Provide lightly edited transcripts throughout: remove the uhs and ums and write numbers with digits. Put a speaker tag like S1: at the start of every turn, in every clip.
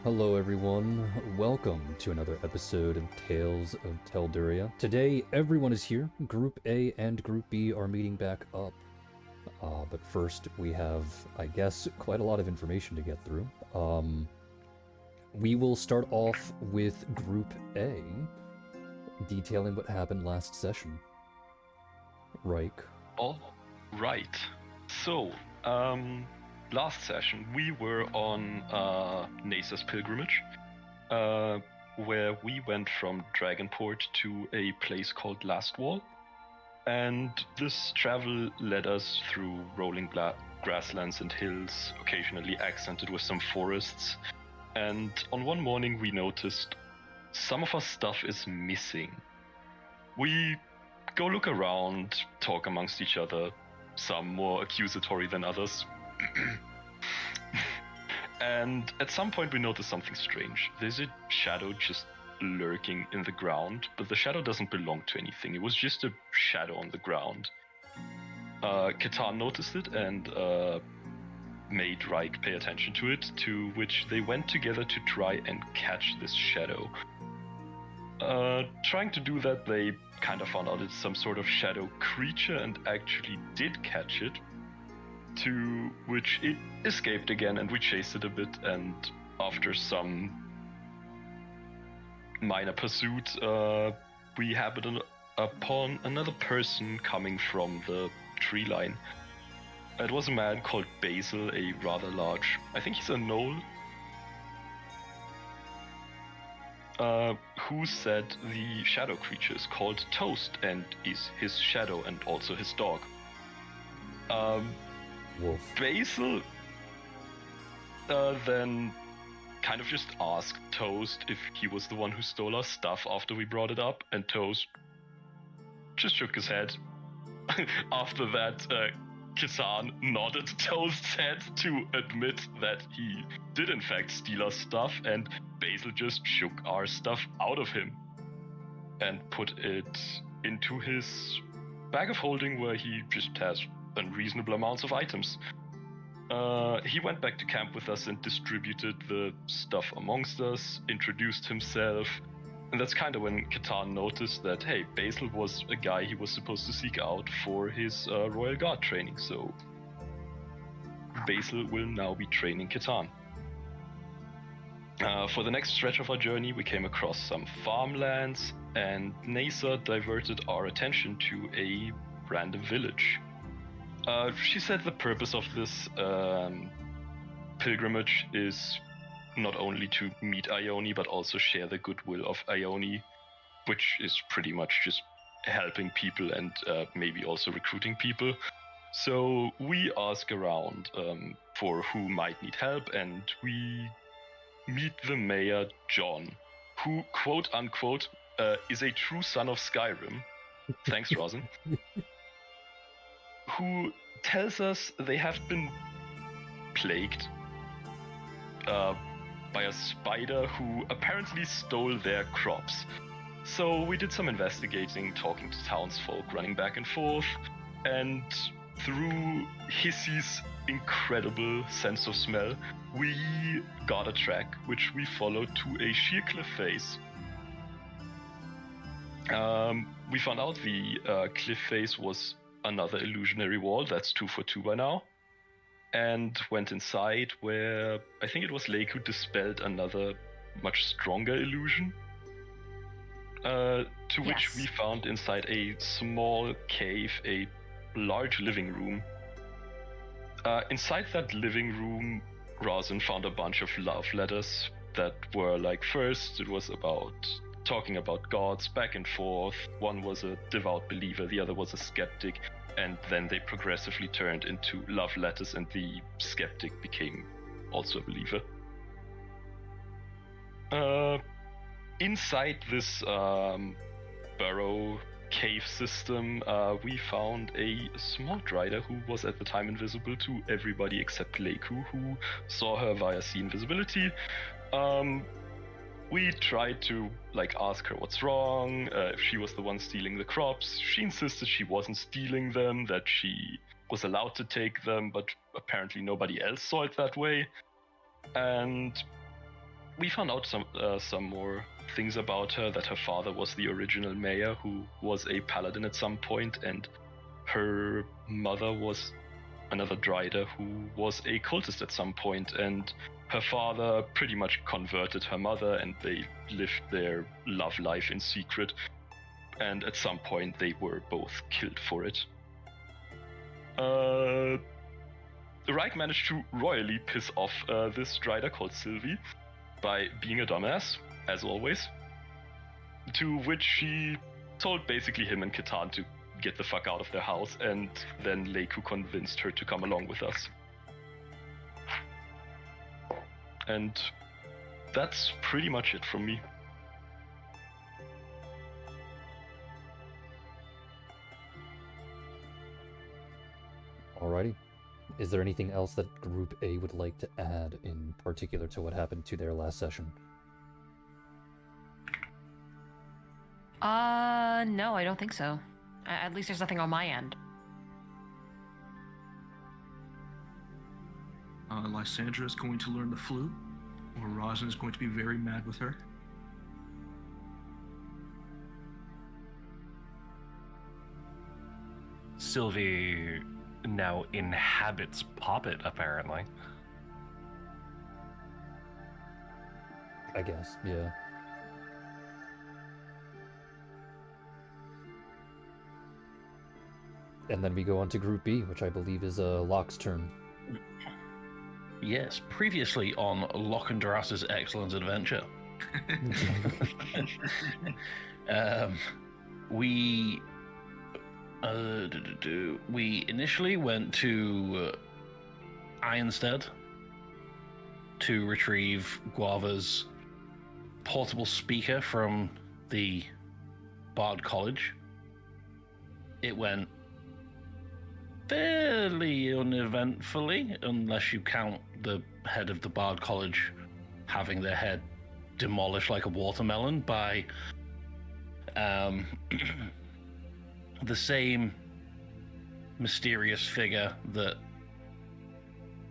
S1: Hello everyone, welcome to another episode of Tales of Telduria. Today everyone is here, Group A and Group B are meeting back up. But first we have, I guess, quite a lot of information to get through. We will start off with Group A, detailing what happened last session. Reich.
S2: All right. So, last session we were on Nasa's pilgrimage, where we went from Dragonport to a place called Last Wall, and this travel led us through rolling grasslands and hills, occasionally accented with some forests. And on one morning we noticed some of our stuff is missing. We go look around, talk amongst each other, some more accusatory than others. And at some point we notice something strange. There's a shadow just lurking in the ground, but the shadow doesn't belong to anything. It was just a shadow on the ground. Catan noticed it and made Reich pay attention to it, to which they went together to try and catch this shadow. Trying to do that, they kind of found out it's some sort of shadow creature and actually did catch it, to which it escaped again, and we chased it a bit, and after some minor pursuit, we happened upon another person coming from the tree line. It was a man called Basil, a rather large, I think he's a gnoll, who said the shadow creature is called Toast and is his shadow and also his dog.
S1: Wolf.
S2: Basil then kind of just asked Toast if he was the one who stole our stuff after we brought it up, and Toast just shook his head. After that, Kisan nodded Toast's head to admit that he did in fact steal our stuff, and Basil just shook our stuff out of him and put it into his bag of holding, where he just has unreasonable amounts of items. He went back to camp with us and distributed the stuff amongst us, introduced himself, and that's kind of when Catan noticed that, hey, Basil was a guy he was supposed to seek out for his Royal Guard training, so Basil will now be training Catan. For the next stretch of our journey, we came across some farmlands, and Nasa diverted our attention to a random village. She said the purpose of this pilgrimage is not only to meet Ione, but also share the goodwill of Ione, which is pretty much just helping people and maybe also recruiting people. So we ask around for who might need help, and we meet the mayor, John, who, quote unquote, is a true son of Skyrim. Thanks, Rosin. Who tells us they have been plagued by a spider who apparently stole their crops. So we did some investigating, talking to townsfolk, running back and forth, and through Hissy's incredible sense of smell, we got a track which we followed to a sheer cliff face. We found out the cliff face was another illusionary wall, that's 2 for 2 by now, and went inside, where I think it was Lake who dispelled another much stronger illusion, to which we found inside a small cave a large living room. Inside that living room, Rosin found a bunch of love letters that were like, first it was about talking about gods back and forth. One was a devout believer, the other was a skeptic, and then they progressively turned into love letters, and the skeptic became also a believer. Inside this burrow cave system, we found a small rider who was at the time invisible to everybody except Leiku, who saw her via sea invisibility. We tried to ask her what's wrong, if she was the one stealing the crops. She insisted she wasn't stealing them, that she was allowed to take them, but apparently nobody else saw it that way. And we found out some more things about her, that her father was the original mayor who was a paladin at some point, and her mother was another Drider who was a cultist at some point, and her father pretty much converted her mother, and they lived their love life in secret, and at some point they were both killed for it. The Reich managed to royally piss off this Drider called Sylvie by being a dumbass, as always, to which she told basically him and Kitan to get the fuck out of their house, and then Leiku convinced her to come along with us. And that's pretty much it from me.
S1: Alrighty. Is there anything else that Group A would like to add in particular to what happened to their last session?
S3: No, I don't think so. At least there's nothing on my end.
S4: Lysandra is going to learn the flute, or Rosin is going to be very mad with her.
S5: Sylvie now inhabits Poppet, apparently.
S1: I guess, yeah. And then we go on to Group B, which I believe is Locke's turn.
S6: Yes, previously on Lockendras's Excellent Adventure. We initially went to Ironstead to retrieve Guava's portable speaker from the Bard College. It went fairly uneventfully, unless you count the head of the Bard College having their head demolished like a watermelon by the same mysterious figure that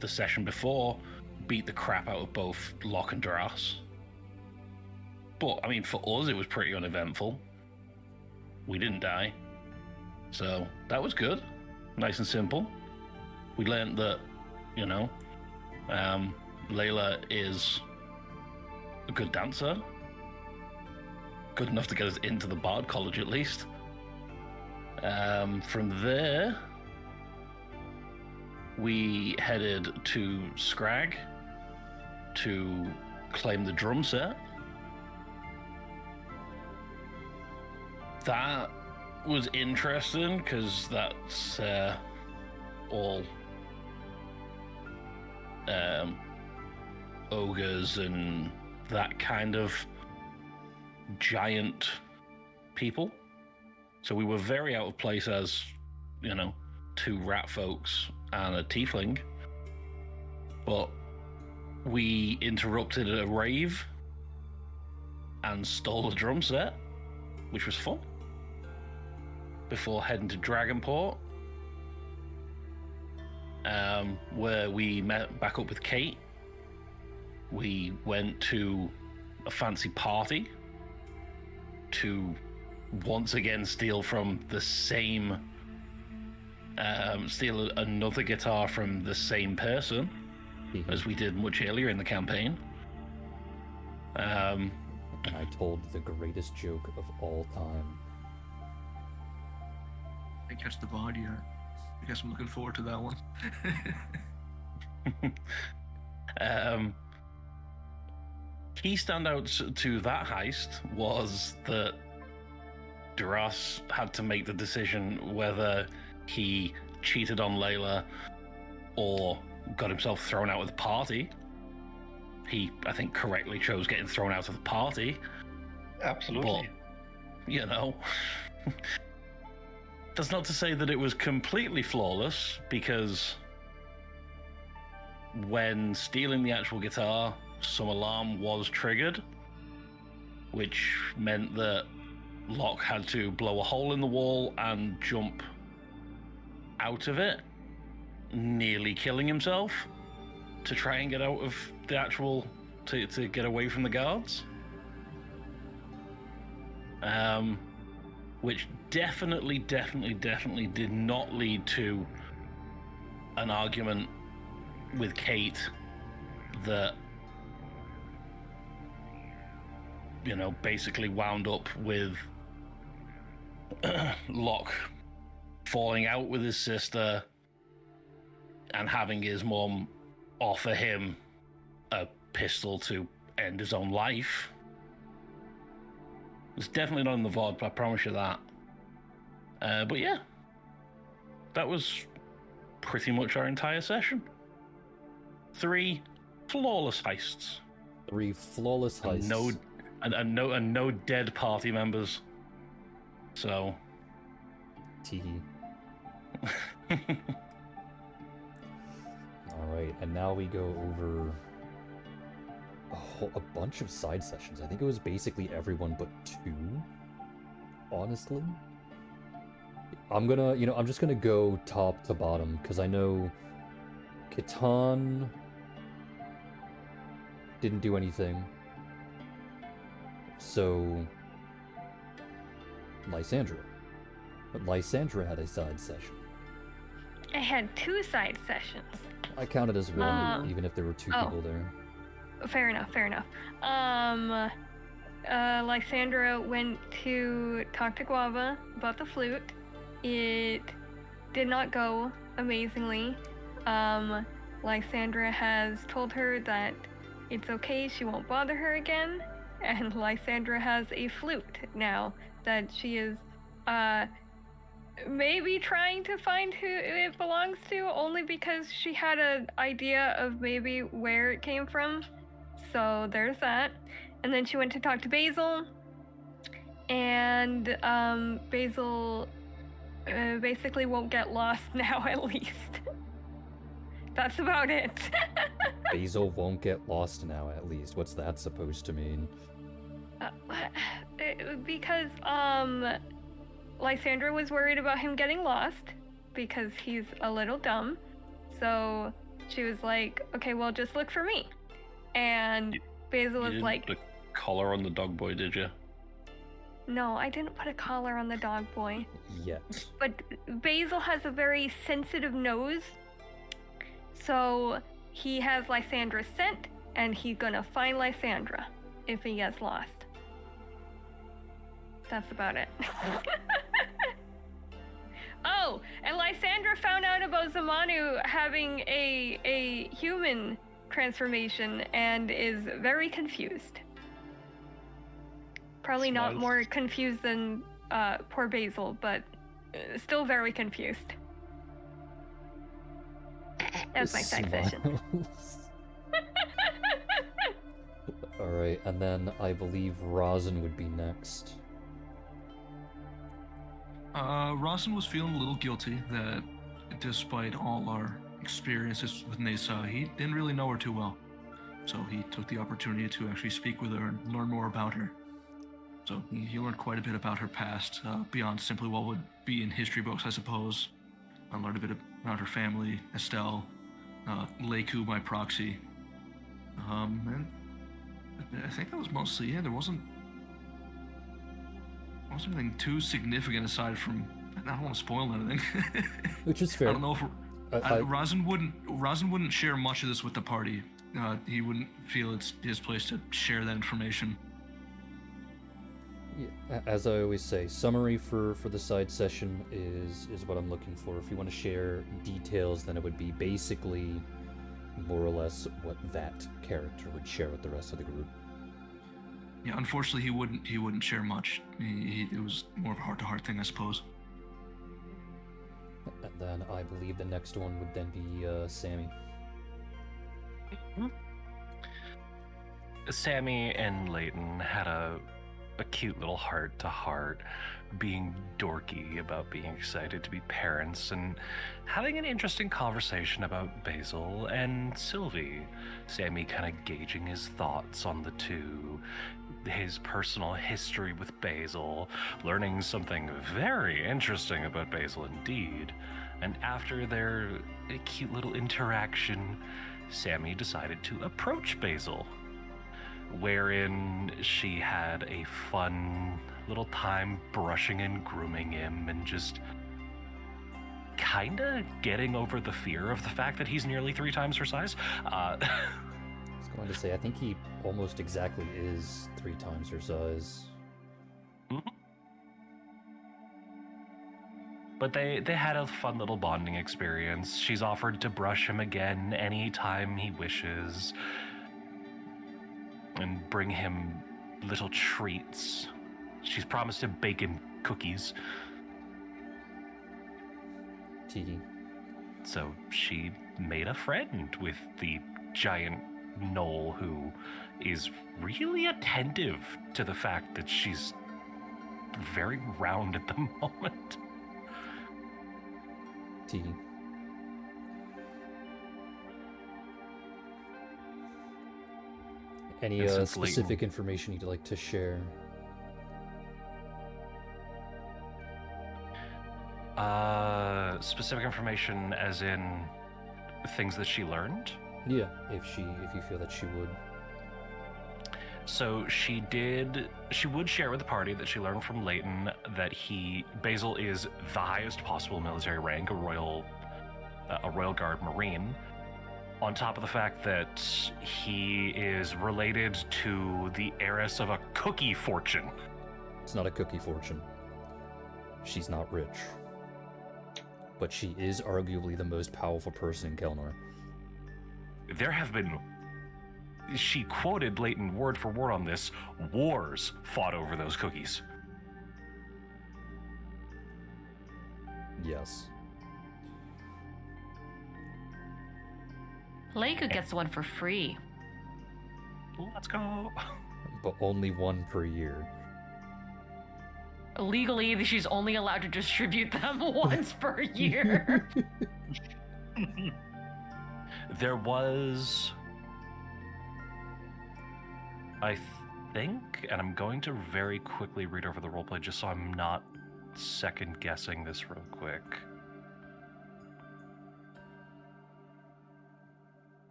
S6: the session before beat the crap out of both Locke and Dras. But, I mean, for us, it was pretty uneventful. We didn't die. So, that was good. Nice and simple. We learned that, Layla is a good dancer. Good enough to get us into the Bard College, at least. From there, we headed to Scrag to claim the drum set. That was interesting because that's all ogres and that kind of giant people. So we were very out of place as, two rat folks and a tiefling. But we interrupted a rave and stole a drum set, which was fun, before heading to Dragonport, where we met back up with Kate. We went to a fancy party to once again steal from the same, steal another guitar from the same person, as we did much earlier in the campaign.
S1: And I told the greatest joke of all time.
S4: I didn't catch the VOD yet. I guess I'm looking forward to that one.
S6: Key standouts to that heist was that Duras had to make the decision whether he cheated on Layla or got himself thrown out of the party. He, I think, correctly chose getting thrown out of the party.
S2: Absolutely.
S6: But, that's not to say that it was completely flawless, because when stealing the actual guitar, some alarm was triggered, which meant that Locke had to blow a hole in the wall and jump out of it, nearly killing himself, to try and get out of the actual to get away from the guards. Which definitely did not lead to an argument with Kate that, basically wound up with Locke falling out with his sister and having his mom offer him a pistol to end his own life. It's definitely not in the VOD, I promise you that. But yeah, that was pretty much our entire session. 3 flawless heists.
S1: 3 flawless heists.
S6: And no dead party members. So.
S1: Teehee. Alright, and now we go over a bunch of side sessions. I think it was basically everyone but 2, honestly. I'm just gonna go top to bottom, because I know Catan didn't do anything. So Lysandra. But Lysandra had a side session.
S7: I had 2 side sessions.
S1: I counted as one, even if there were 2 people there.
S7: Fair enough. Lysandra went to talk to Guava about the flute. It did not go amazingly. Lysandra has told her that it's okay, she won't bother her again. And Lysandra has a flute now that she is maybe trying to find who it belongs to, only because she had an idea of maybe where it came from. So there's that. And then she went to talk to Basil, and Basil basically won't get lost now, at least. That's about it.
S1: Basil won't get lost now, at least. What's that supposed to mean?
S7: Because Lysandra was worried about him getting lost because he's a little dumb. So she was like, okay, well, just look for me. And Basil was like...
S6: You didn't put a collar on the dog boy, did you?
S7: No, I didn't put a collar on the dog boy.
S1: Yet.
S7: But Basil has a very sensitive nose. So he has Lysandra's scent, and he's gonna find Lysandra if he gets lost. That's about it. Oh, and Lysandra found out about Zamanu having a human transformation and is very confused. Probably not more confused than poor Basil, but still very confused. That's my side session.
S1: Alright, and then I believe Rosin would be next.
S4: Rosin was feeling a little guilty that despite all our experiences with Nesa, he didn't really know her too well. So he took the opportunity to actually speak with her and learn more about her. So he learned quite a bit about her past, beyond simply what would be in history books, I suppose. I learned a bit about her family, Estelle, Leiku by proxy. And I think that was mostly it. There wasn't anything too significant aside from, I don't want to spoil anything.
S1: Which is fair.
S4: I don't know if Rosin wouldn't share much of this with the party. He wouldn't feel it's his place to share that information.
S1: Yeah, as I always say, summary for the side session is what I'm looking for. If you want to share details, then it would be basically more or less what that character would share with the rest of the group.
S4: Yeah, unfortunately, he wouldn't share much. It was more of a heart-to-heart thing, I suppose.
S1: And then I believe the next one would then be Sammy.
S5: Sammy and Leighton had a cute little heart-to-heart, being dorky about being excited to be parents and having an interesting conversation about Basil and Sylvie. Sammy kind of gauging his thoughts on the two, his personal history with Basil, learning something very interesting about Basil indeed. And after their cute little interaction, Sammy decided to approach Basil wherein she had a fun little time brushing and grooming him and just kinda getting over the fear of the fact that he's nearly 3 times her size.
S1: I was going to say, I think he almost exactly is 3 times her size.
S5: Mhm. But they had a fun little bonding experience. She's offered to brush him again anytime he wishes and bring him little treats. She's promised to bake him cookies.
S1: Tiki.
S5: So she made a friend with the giant gnoll who is really attentive to the fact that she's very round at the moment.
S1: Tiki. Any
S5: And since
S1: specific
S5: Leighton-
S1: information you'd like to share?
S5: Specific information as in things that she learned?
S1: Yeah, if you feel that she would.
S5: So she would share with the party that she learned from Leighton that Basil is the highest possible military rank, a Royal Guard Marine, on top of the fact that he is related to the heiress of a cookie fortune.
S1: It's not a cookie fortune. She's not rich. But she is arguably the most powerful person in Kelnor.
S5: There have been, she quoted Leighton word for word on this, wars fought over those cookies.
S1: Yes.
S3: Leica gets one for free.
S5: Let's go.
S1: But only one per year.
S3: Legally, she's only allowed to distribute them once per year.
S5: There was, I think, and I'm going to very quickly read over the roleplay just so I'm not second guessing this real quick.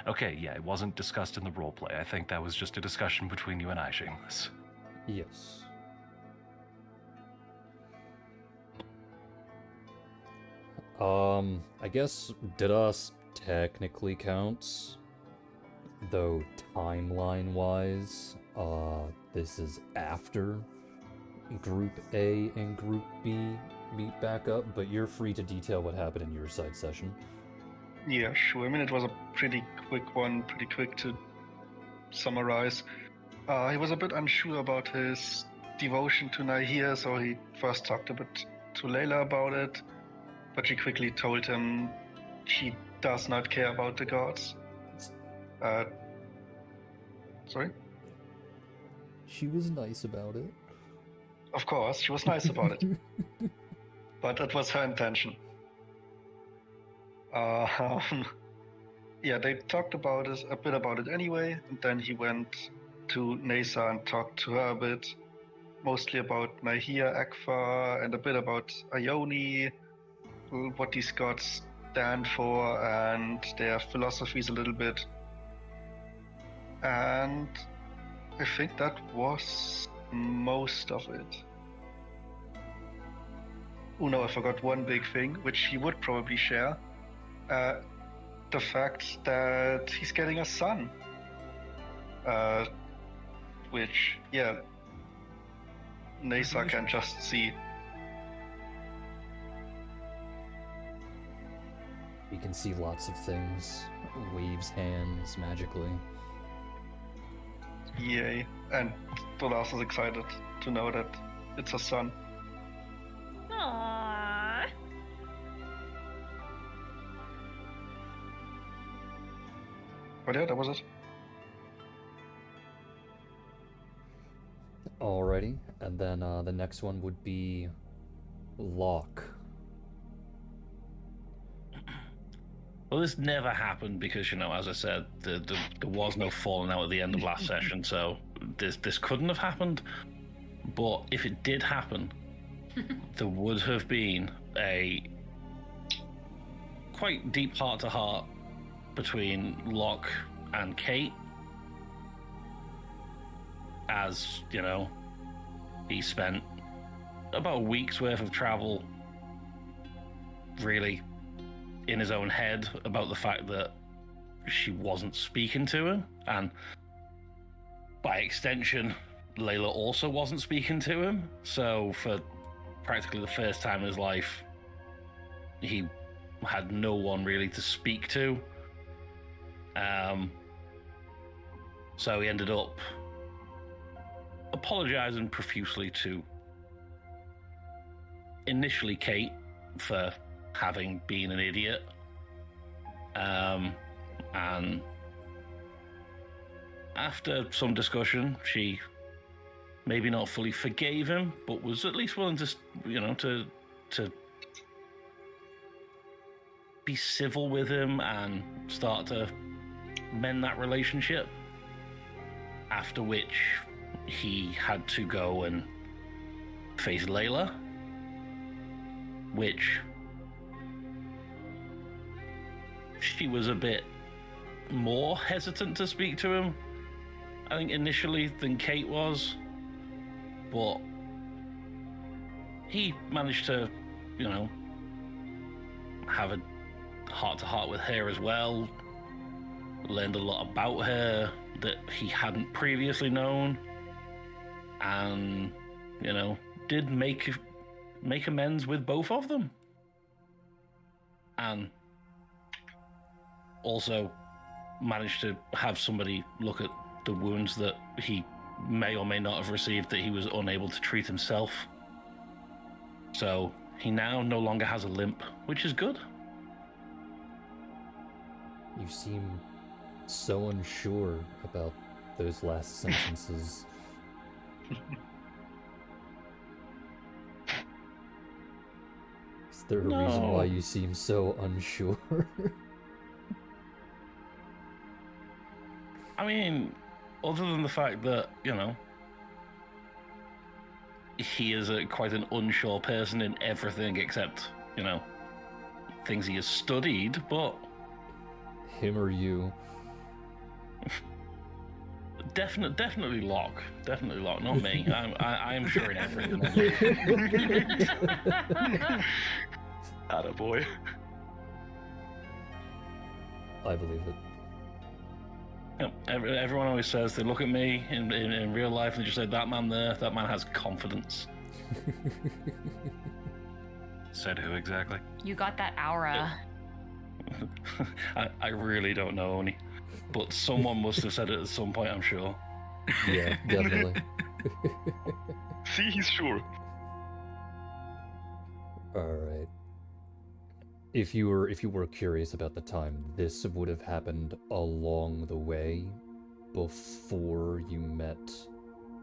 S5: Okay, yeah, it wasn't discussed in the roleplay. I think that was just a discussion between you and I, Shameless.
S1: Yes. I guess Didas technically counts, though timeline-wise, this is after Group A and Group B meet back up, but you're free to detail what happened in your side session.
S8: Yeah, sure. I mean, it was a pretty quick one, pretty quick to summarize. He was a bit unsure about his devotion to Nahir, so he first talked a bit to Layla about it, but she quickly told him she does not care about the gods. Sorry?
S1: She was nice about it.
S8: Of course, she was nice about it, but it was her intention. Yeah, they talked about it, a bit about it anyway, and then he went to Nesa and talked to her a bit, mostly about Nahir, Akfa, and a bit about Ione, what these gods stand for, and their philosophies a little bit. And I think that was most of it. Oh no, I forgot one big thing, which he would probably share. The fact that he's getting a son. Which, yeah, Nesa can just see.
S1: He can see lots of things, waves hands magically.
S8: Yay. And Dolas is excited to know that it's a son.
S7: Aww.
S8: But yeah, that was it.
S1: Alrighty, and then the next one would be Locke.
S6: Well, this never happened because, you know, as I said, there was no falling out at the end of last session, so this couldn't have happened. But if it did happen, there would have been a quite deep heart-to-heart between Locke and Kate. As, you know, he spent about a week's worth of travel really in his own head about the fact that she wasn't speaking to him, and by extension, Layla also wasn't speaking to him. So for practically the first time in his life, he had no one really to speak to. So he ended up apologizing profusely to initially Kate for having been an idiot, and after some discussion, she maybe not fully forgave him, but was at least willing to, you know, to be civil with him and start to mend that relationship. After which he had to go and face Layla, which she was a bit more hesitant to speak to him, I think, initially than Kate was. But he managed to, you know, have a heart-to-heart with her as well. Learned a lot about her that he hadn't previously known. And, you know, did make amends with both of them. And also managed to have somebody look at the wounds that he may or may not have received that he was unable to treat himself. So he now no longer has a limp, which is good.
S1: You seem so unsure about those last sentences. Is there a reason why you seem so unsure?
S6: I mean, other than the fact that, you know, he is quite an unsure person in everything except, you know, things he has studied, but...
S1: Him or you?
S6: Definitely Locke. Definitely Locke, not me. I'm sure in everything.
S2: Attaboy.
S1: I believe it.
S6: Yep, everyone always says, they look at me in real life and just say, that man there, that man has confidence.
S5: Said who exactly?
S3: You got that aura.
S6: I really don't know, Oni. But someone must have said it at some point, I'm sure.
S1: Yeah, definitely.
S2: See, he's sure.
S1: Alright. If you were curious about the time, this would have happened along the way before you met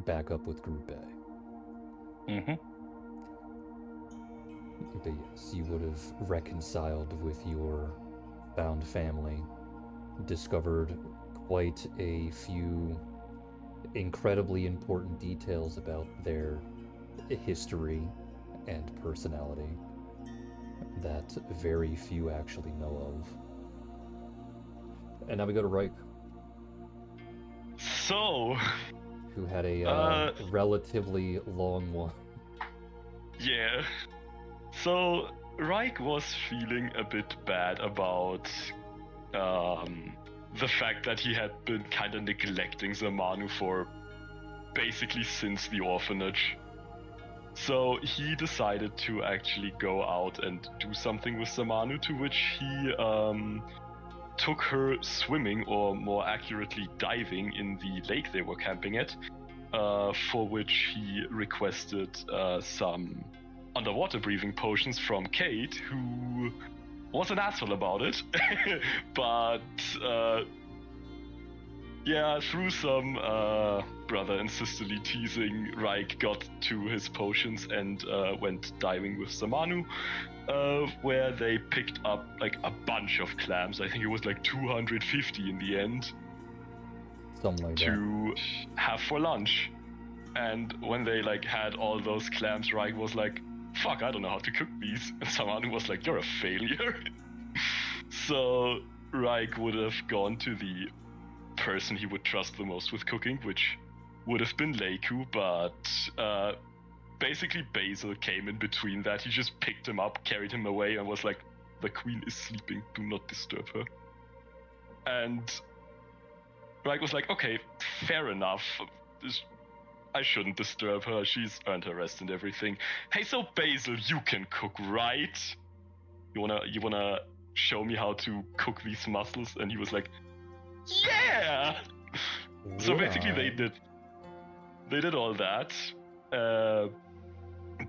S1: back up with Group A.
S6: Mm-hmm.
S1: But yes, you would have reconciled with your found family, discovered quite a few incredibly important details about their history and personality that very few actually know of. And now we go to Reich,
S2: So,
S1: who had a relatively long one.
S2: yeah. So, Reich was feeling a bit bad about the fact that he had been kind of neglecting Zamanu for basically since the orphanage. So he decided to actually go out and do something with Zamanu, to which he took her swimming, or more accurately diving, in the lake they were camping at, for which he requested some underwater breathing potions from Kate, who was an asshole about it. But yeah, through some brother and sisterly teasing, Reich got to his potions and went diving with Zamanu, where they picked up like a bunch of clams. I think it was like 250 in the end.
S1: Something like
S2: to have for lunch. And when they like had all those clams, Reich was like, fuck, I don't know how to cook these. And Zamanu was like, you're a failure. So Reich would have gone to the person he would trust the most with cooking, which would have been Leiku, but basically Basil came in between that. He just picked him up, carried him away, and was like, "The queen is sleeping, do not disturb her." And Reich was like, "Okay, fair enough. I shouldn't disturb her. She's earned her rest and everything. Hey, so Basil, you can cook, right? You wanna show me how to cook these mussels?" And he was like, "Yeah!" So basically they did all that.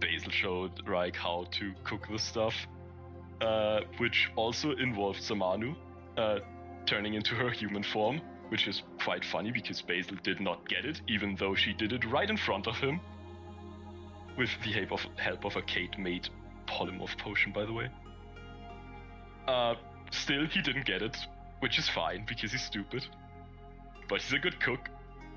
S2: Basil showed Reich how to cook the stuff, which also involved Samanu turning into her human form, which is quite funny because Basil did not get it, even though she did it right in front of him, with the help of a Kate-made polymorph potion, by the way. Still, he didn't get it, which is fine because he's stupid, but he's a good cook.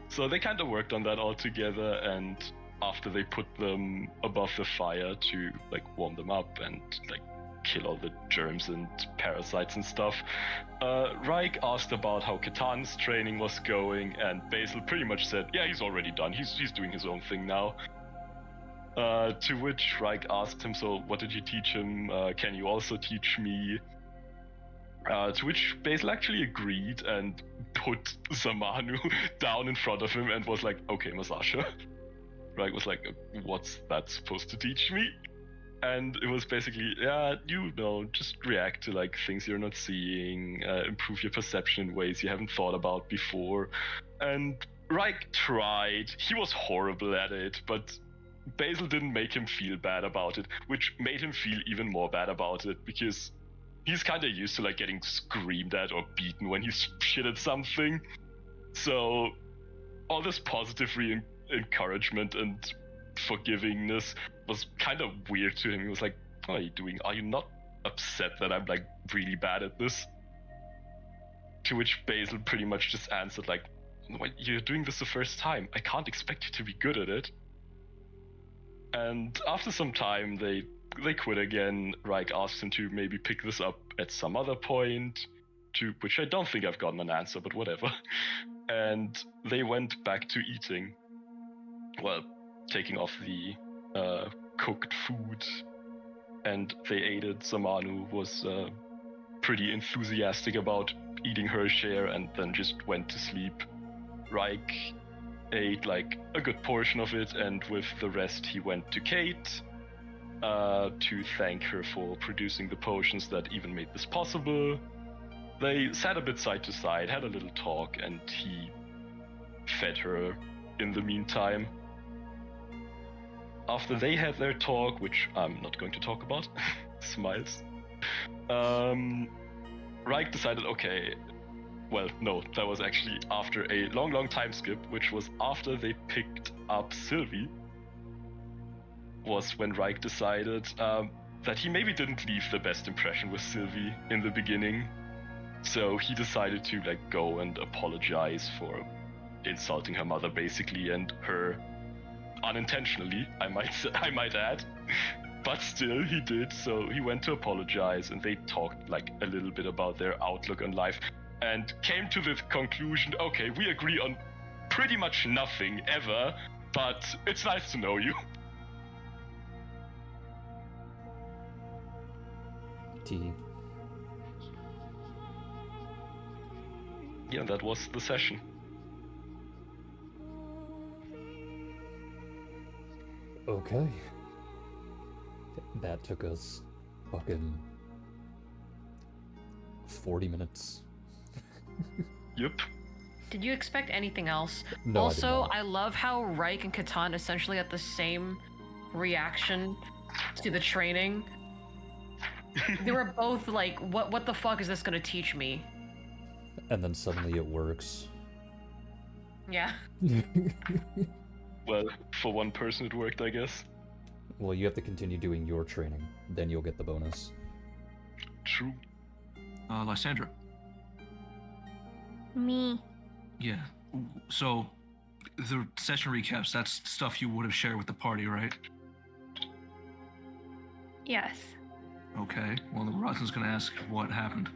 S2: So they kind of worked on that all together, and after they put them above the fire to like warm them up and like kill all the germs and parasites and stuff, Reich asked about how Katan's training was going, and Basil pretty much said, "Yeah, he's already done. He's doing his own thing now." To which Reich asked him, "So what did you teach him? Can you also teach me?" To which Basil actually agreed and put Samanu down in front of him and was like, "Okay, Masasha." Reich was like, "What's that supposed to teach me?" And it was basically, yeah, just react to like things you're not seeing, improve your perception in ways you haven't thought about before. And Reich tried. He was horrible at it, but Basil didn't make him feel bad about it, which made him feel even more bad about it because he's kind of used to like getting screamed at or beaten when he's shit at something. So all this positive encouragement and forgivingness was kind of weird to him. He was like, "What are you doing? Are you not upset that I'm like really bad at this?" To which Basil pretty much just answered like, "You're doing this the first time. I can't expect you to be good at it." And after some time, they quit again. Reich asked him to maybe pick this up at some other point, to which I don't think I've gotten an answer, but whatever. And they went back to eating. Well, taking off the cooked food, and they ate it. Samanu was pretty enthusiastic about eating her share and then just went to sleep. Reich ate like a good portion of it, and with the rest he went to Kate to thank her for producing the potions that even made this possible. They sat a bit side to side, had a little talk, and he fed her in the meantime. After they had their talk, which I'm not going to talk about, smiles, Reich decided, okay, well, no, that was actually after a long time skip, which was after they picked up Sylvie, was when Reich decided that he maybe didn't leave the best impression with Sylvie in the beginning. So he decided to like go and apologize for insulting her mother basically, and her unintentionally, I might add. But still, he did. So he went to apologize, and they talked like a little bit about their outlook on life, and came to the conclusion, okay, we agree on pretty much nothing ever, but it's nice to know you. Yeah, that was the session.
S1: Okay. That took us fucking 40 minutes.
S2: Yep.
S3: Did you expect anything else?
S1: No,
S3: Also,
S1: I did not.
S3: I love how Reich and Catan essentially had the same reaction to the training. They were both like, what the fuck is this gonna teach me?
S1: And then suddenly it works.
S3: Yeah.
S2: Well, for one person it worked, I guess.
S1: Well, you have to continue doing your training, then you'll get the bonus.
S2: True.
S4: Lysandra.
S7: Me.
S4: Yeah. So, the session recaps, that's stuff you would have shared with the party, right?
S7: Yes.
S4: Okay. Well, then Rosin's going to ask what happened.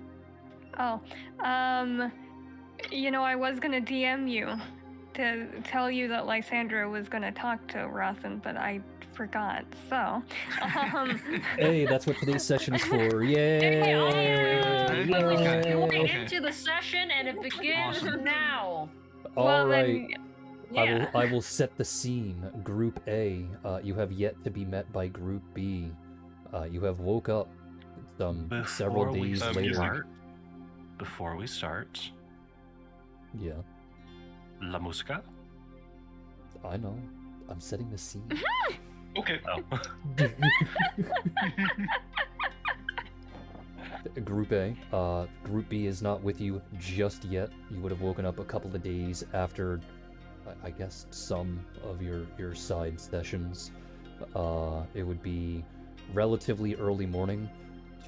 S7: Oh, I was gonna DM you to tell you that Lysandra was gonna talk to Rosin, but I forgot. So,
S1: Hey, that's what today's session is for. Yay!
S3: We're
S4: Okay.
S3: into the session and it begins
S4: Awesome.
S3: now.
S1: All right.
S7: yeah.
S1: I will set the scene. Group A, you have yet to be met by Group B. You have woke up several days later.
S5: Before we start,
S1: Yeah,
S5: La Musica.
S1: I know. I'm setting the scene.
S2: Okay.
S5: Oh.
S1: Group A. Group B is not with you just yet. You would have woken up a couple of days after, I guess, some of your side sessions. It would be relatively early morning,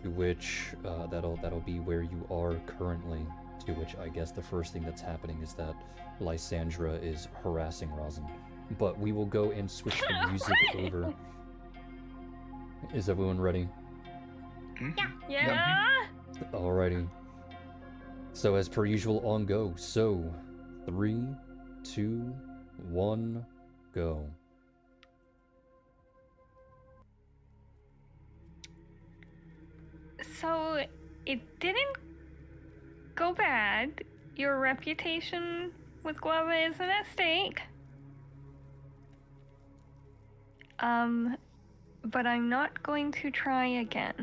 S1: to which that'll be where you are currently. To which I guess the first thing that's happening is that Lysandra is harassing Rosin. But we will go and switch the music over. Is everyone ready?
S7: Yeah.
S1: Alrighty. So as per usual, on go. So, 3, 2, 1, go.
S7: So it didn't go bad. Your reputation with Guava isn't at stake. But I'm not going to try again.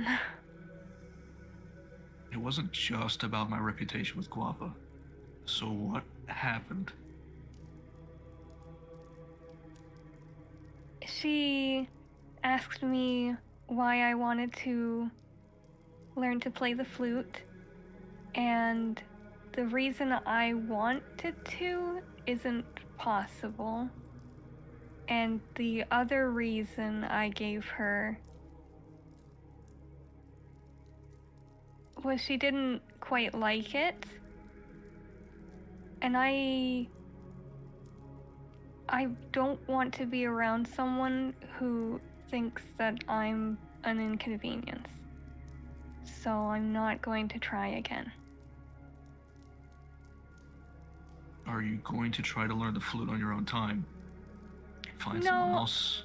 S4: It wasn't just about my reputation with Guava. So what happened?
S7: She asked me why I wanted to learn to play the flute, and the reason I wanted to isn't possible. And the other reason I gave her was she didn't quite like it. And I don't want to be around someone who thinks that I'm an inconvenience. So I'm not going to try again.
S4: Are you going to try to learn the flute on your own time? Find someone else?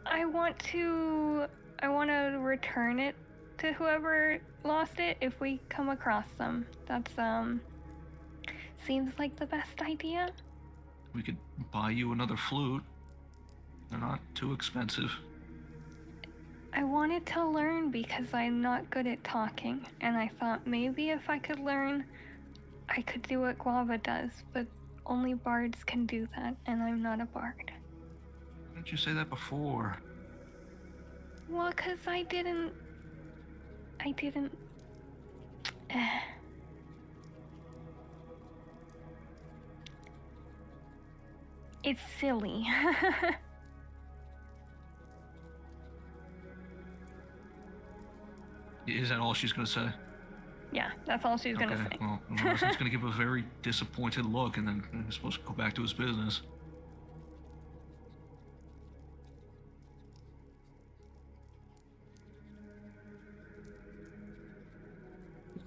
S7: I want to return it to whoever lost it if we come across them. That's seems like the best idea.
S4: We could buy you another flute. They're not too expensive.
S7: I wanted to learn because I'm not good at talking, and I thought maybe if I could learn, I could do what Guava does, but only bards can do that, and I'm not a bard.
S4: Why didn't you say that before?
S7: Well, 'cause I didn't... It's silly.
S4: Is that all she's gonna say?
S7: Yeah, that's all she's gonna say.
S4: Well, Rosin's gonna give a very disappointed look, and then he's supposed to go back to his business.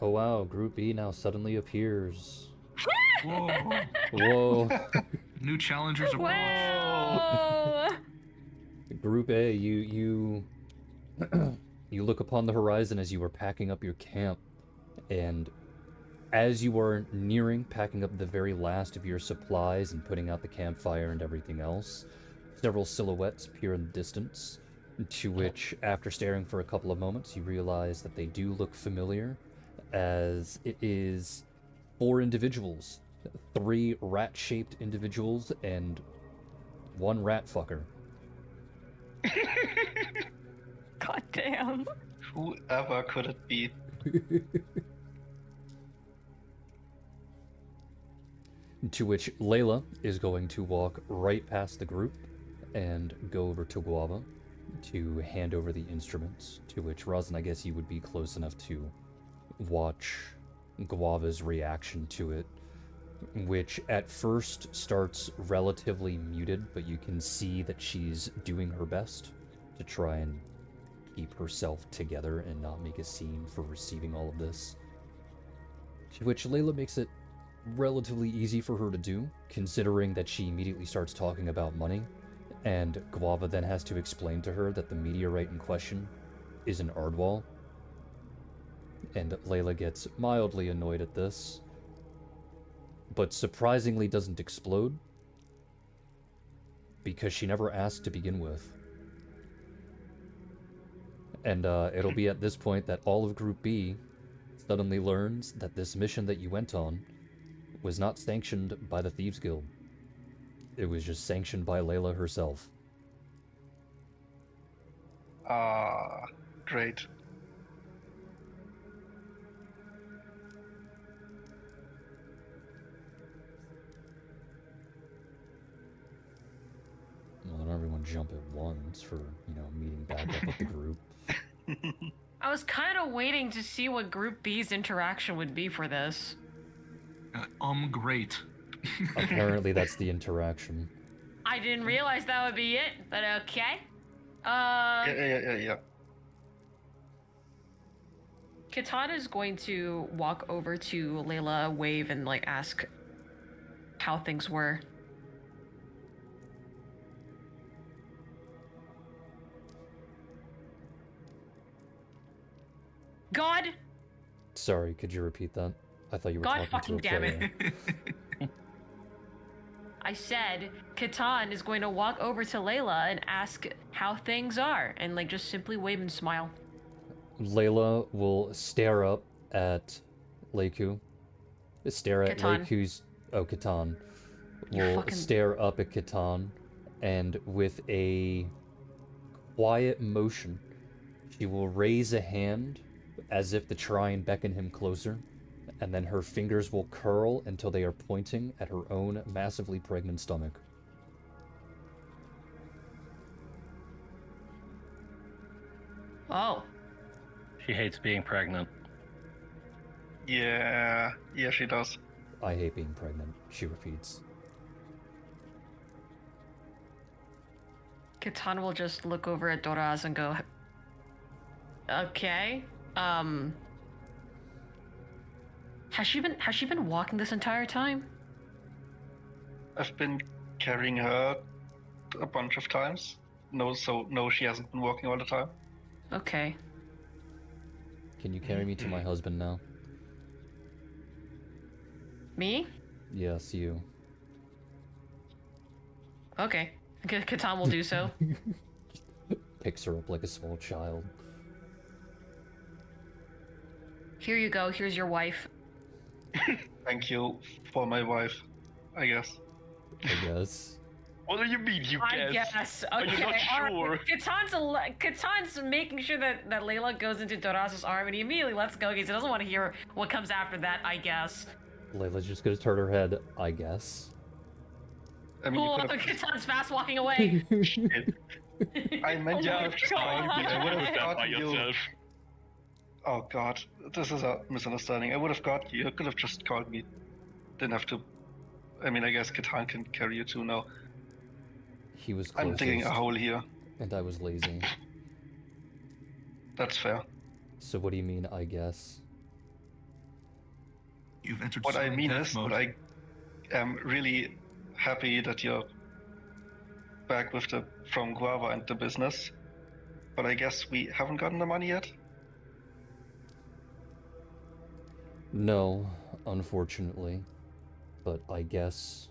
S1: Oh wow, Group B now suddenly appears.
S4: Whoa!
S1: Whoa.
S4: New challengers are
S7: Wow!
S1: Group A, you you look upon the horizon as you are packing up your camp, and as you are nearing packing up the very last of your supplies and putting out the campfire and everything else, several silhouettes appear in the distance, to which, after staring for a couple of moments, you realize that they do look familiar, as it is 4 individuals, 3 rat-shaped individuals, and 1 rat fucker.
S7: God damn.
S8: Whoever could it be?
S1: To which Layla is going to walk right past the group and go over to Guava to hand over the instruments, to which Rosin, I guess you would be close enough to watch Guava's reaction to it, which at first starts relatively muted, but you can see that she's doing her best to try and keep herself together and not make a scene for receiving all of this. To which Layla makes it relatively easy for her to do, considering that she immediately starts talking about money, and Guava then has to explain to her that the meteorite in question is an Ardwall. And Layla gets mildly annoyed at this, but surprisingly doesn't explode, because she never asked to begin with. And it'll be at this point that all of Group B suddenly learns that this mission that you went on was not sanctioned by the Thieves Guild. It was just sanctioned by Layla herself.
S8: Ah, great.
S1: Well, not everyone jump at once for, meeting back up with the group.
S3: I was kind of waiting to see what Group B's interaction would be for this.
S4: Great.
S1: Apparently that's the interaction.
S3: I didn't realize that would be it, but okay.
S8: Yeah.
S3: Katana is going to walk over to Layla, wave, and ask how things were. God!
S1: Sorry, could you repeat that? I thought you were
S3: God
S1: talking to a
S3: fucking damn
S1: player.
S3: it. I said Katan is going to walk over to Layla and ask how things are, and just simply wave and smile.
S1: Layla will stare up at Leiku. Stare at
S3: Catan.
S1: Leiku's... Oh, Catan.
S3: You
S1: Will
S3: fucking-
S1: stare up at Catan, and with a quiet motion, she will raise a hand as if to try and beckon him closer, and then her fingers will curl until they are pointing at her own massively pregnant stomach.
S3: Oh.
S6: She hates being pregnant.
S8: Yeah, she does.
S1: I hate being pregnant, she repeats.
S3: Katan will just look over at Doraz and go, okay. Has she been walking this entire time?
S8: I've been carrying her a bunch of times. No, she hasn't been walking all the time.
S3: Okay.
S1: Can you carry me to my husband now?
S3: Me?
S1: Yes, you.
S3: Okay. Katan will do so.
S1: Picks her up like a small child.
S3: Here you go. Here's your wife.
S8: Thank you for my wife, I guess.
S1: I guess.
S2: What do you mean, you
S3: I
S2: guess?
S3: guess.
S2: Are you
S3: Okay.
S2: not
S3: all right.
S2: sure?
S3: Katan's making sure that Layla goes into Doraz's arm, and he immediately lets go because he doesn't want to hear what comes after that, I guess.
S1: Layla's just gonna turn her head, I guess.
S8: I mean,
S3: Cool.
S8: you could have.
S3: Katan's fast walking away.
S8: I meant you
S2: Yeah,
S8: could have just
S2: God,
S8: called me. I would
S2: you
S8: have
S2: did that by
S8: gotten you.
S2: yourself.
S8: Oh god, this is a misunderstanding. I would have got you. You could have just called me. Didn't have to. I mean, I guess Catan can carry you too now.
S1: He was
S8: I'm digging a
S1: closest,
S8: hole here.
S1: and I was lazy.
S8: That's fair.
S1: So what do you mean, I guess?
S4: You've entered
S8: What I
S4: silent
S8: mean
S4: death
S8: is
S4: mode.
S8: that I am really happy that you're back with the From Guava and the business. But I guess we haven't gotten the money yet?
S1: No, unfortunately. But I guess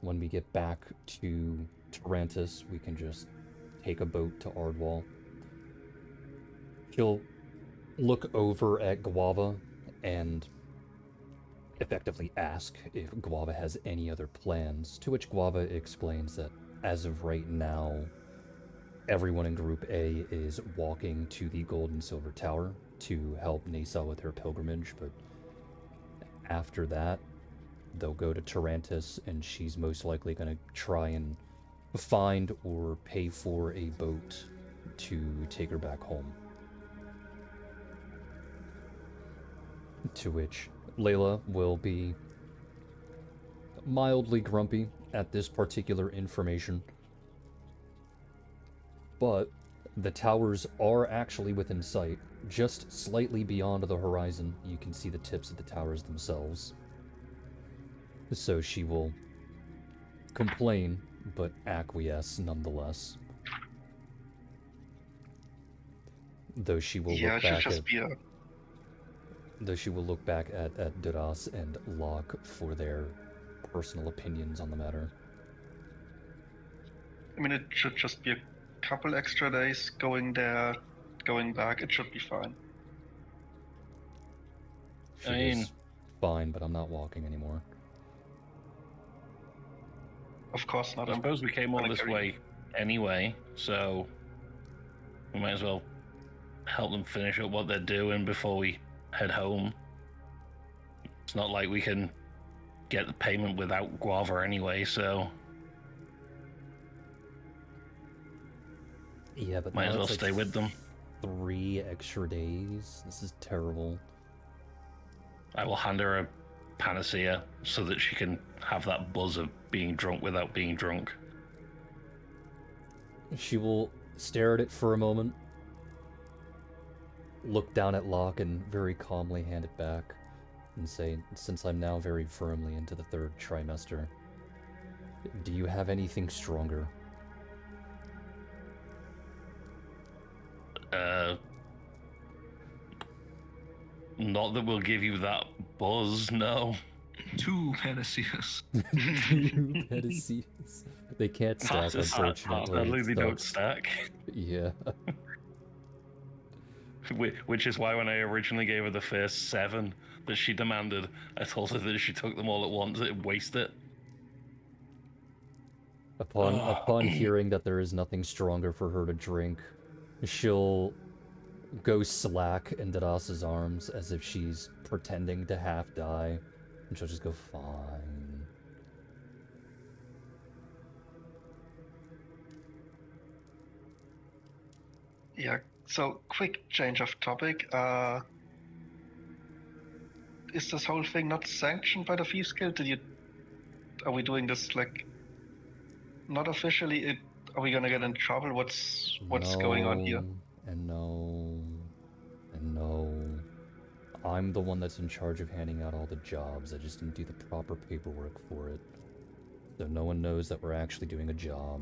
S1: when we get back to Tarantus, we can just take a boat to Ardwall. He'll look over at Guava and effectively ask if Guava has any other plans, to which Guava explains that as of right now, everyone in Group A is walking to the Gold and Silver Tower to help Nasa with her pilgrimage, but after that, they'll go to Tarantus, and she's most likely going to try and find or pay for a boat to take her back home. To which Layla will be mildly grumpy at this particular information. But the towers are actually within sight, just slightly beyond the horizon, you can see the tips of the towers themselves. So she will complain, but acquiesce nonetheless. Though she will
S8: Yeah,
S1: look
S8: it should
S1: back
S8: just
S1: at
S8: be a.
S1: though she will look back at Duras and Locke for their personal opinions on the matter.
S8: I mean, it should just be a couple extra days going there, going back. It should be fine.
S1: She
S6: I mean-
S1: goes, fine, but I'm not walking anymore.
S8: Of course not.
S6: I suppose we came all
S8: gonna
S6: this
S8: carry-
S6: way anyway, so we might as well help them finish up what they're doing before we head home. It's not like we can get the payment without Guava anyway, so
S1: Yeah, but
S6: might
S1: now
S6: as well
S1: it's like
S6: stay with them.
S1: 3 extra days. This is terrible.
S6: I will hand her a panacea so that she can have that buzz of being drunk without being drunk.
S1: She will stare at it for a moment, look down at Locke, and very calmly hand it back, and say, since I'm now very firmly into the 3rd trimester, do you have anything stronger?
S6: Not that we'll give you that buzz, no.
S4: 2 panaceas.
S1: Panaceas. They can't stack,
S6: Sadly,
S1: unfortunately.
S6: they
S1: It's
S6: don't
S1: not-
S6: stack.
S1: Yeah.
S6: Which is why when I originally gave her the first 7 that she demanded, I told her that if she took them all at once, it'd waste it.
S1: Upon hearing that there is nothing stronger for her to drink, she'll go slack in Daras's arms as if she's pretending to half die, and she'll just go, fine.
S8: Yeah. So, quick change of topic. Is this whole thing not sanctioned by the Thieves Guild? Are we doing this like not officially? Are we gonna get in trouble? What's going on here?
S1: And no, and no. I'm the one that's in charge of handing out all the jobs. I just didn't do the proper paperwork for it. So no one knows that we're actually doing a job.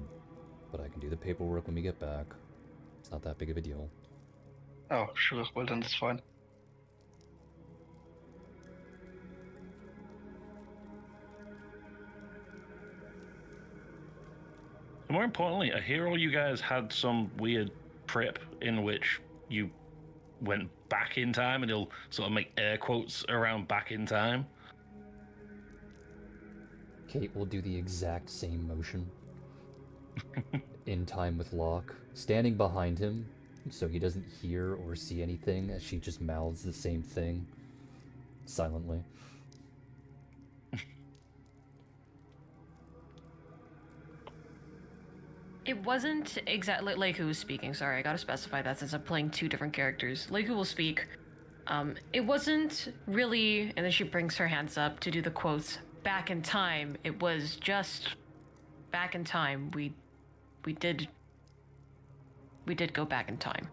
S1: But I can do the paperwork when we get back. It's not that big of a deal.
S8: Oh, sure. Well, then it's fine.
S6: More importantly, I hear all you guys had some weird trip in which you went back in time, and you'll sort of make air quotes around back in time.
S1: Kate will do the exact same motion. In time with Locke, standing behind him, so he doesn't hear or see anything as she just mouths the same thing, silently.
S3: It wasn't exactly Leiku who was speaking. Sorry, I gotta specify that since I'm playing 2 different characters. Leiku will speak. It wasn't really, and then she brings her hands up to do the quotes, back in time. It was just back in time. We did go back in time.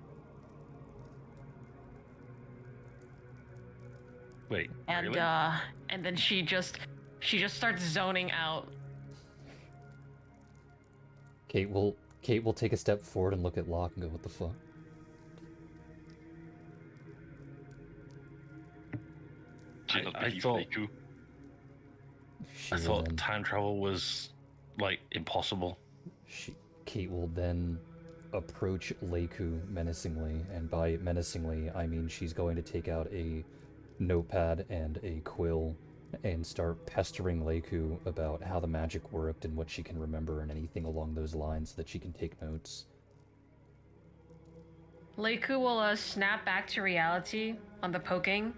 S6: Wait,
S3: And
S6: really?
S3: and then she just starts zoning out.
S1: Kate will take a step forward and look at Locke and go, what the fuck?
S2: Do you not
S6: I
S2: believe
S6: thought-
S2: Leiku?
S1: She
S6: I
S1: will
S6: thought
S1: then-
S6: time travel was, like, impossible.
S1: Kate will then approach Leiku menacingly, and by menacingly, I mean she's going to take out a notepad and a quill and start pestering Leiku about how the magic worked and what she can remember and anything along those lines so that she can take notes.
S3: Leiku will snap back to reality on the poking,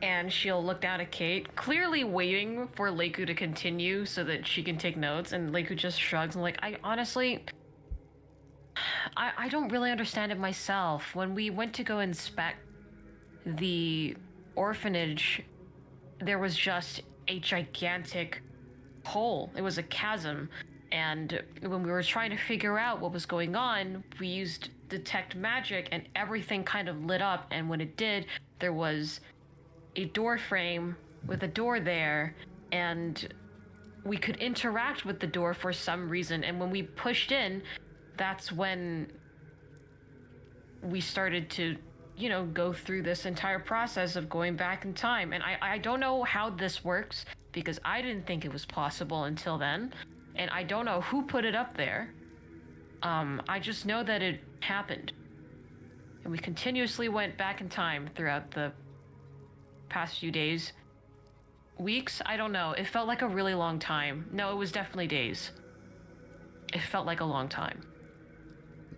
S3: and she'll look down at Kate, clearly waiting for Leiku to continue so that she can take notes, and Leiku just shrugs and like, I honestly... I don't really understand it myself. When we went to go inspect the orphanage, there was just a gigantic hole. It was a chasm. And when we were trying to figure out what was going on, we used detect magic, and everything kind of lit up. And when it did, there was a door frame with a door there, and we could interact with the door for some reason. And when we pushed in, that's when we started to, go through this entire process of going back in time. And I don't know how this works because I didn't think it was possible until then. And I don't know who put it up there. I just know that it happened. And we continuously went back in time throughout the past few days. Weeks? I don't know. It felt like a really long time. No, it was definitely days. It felt like a long time.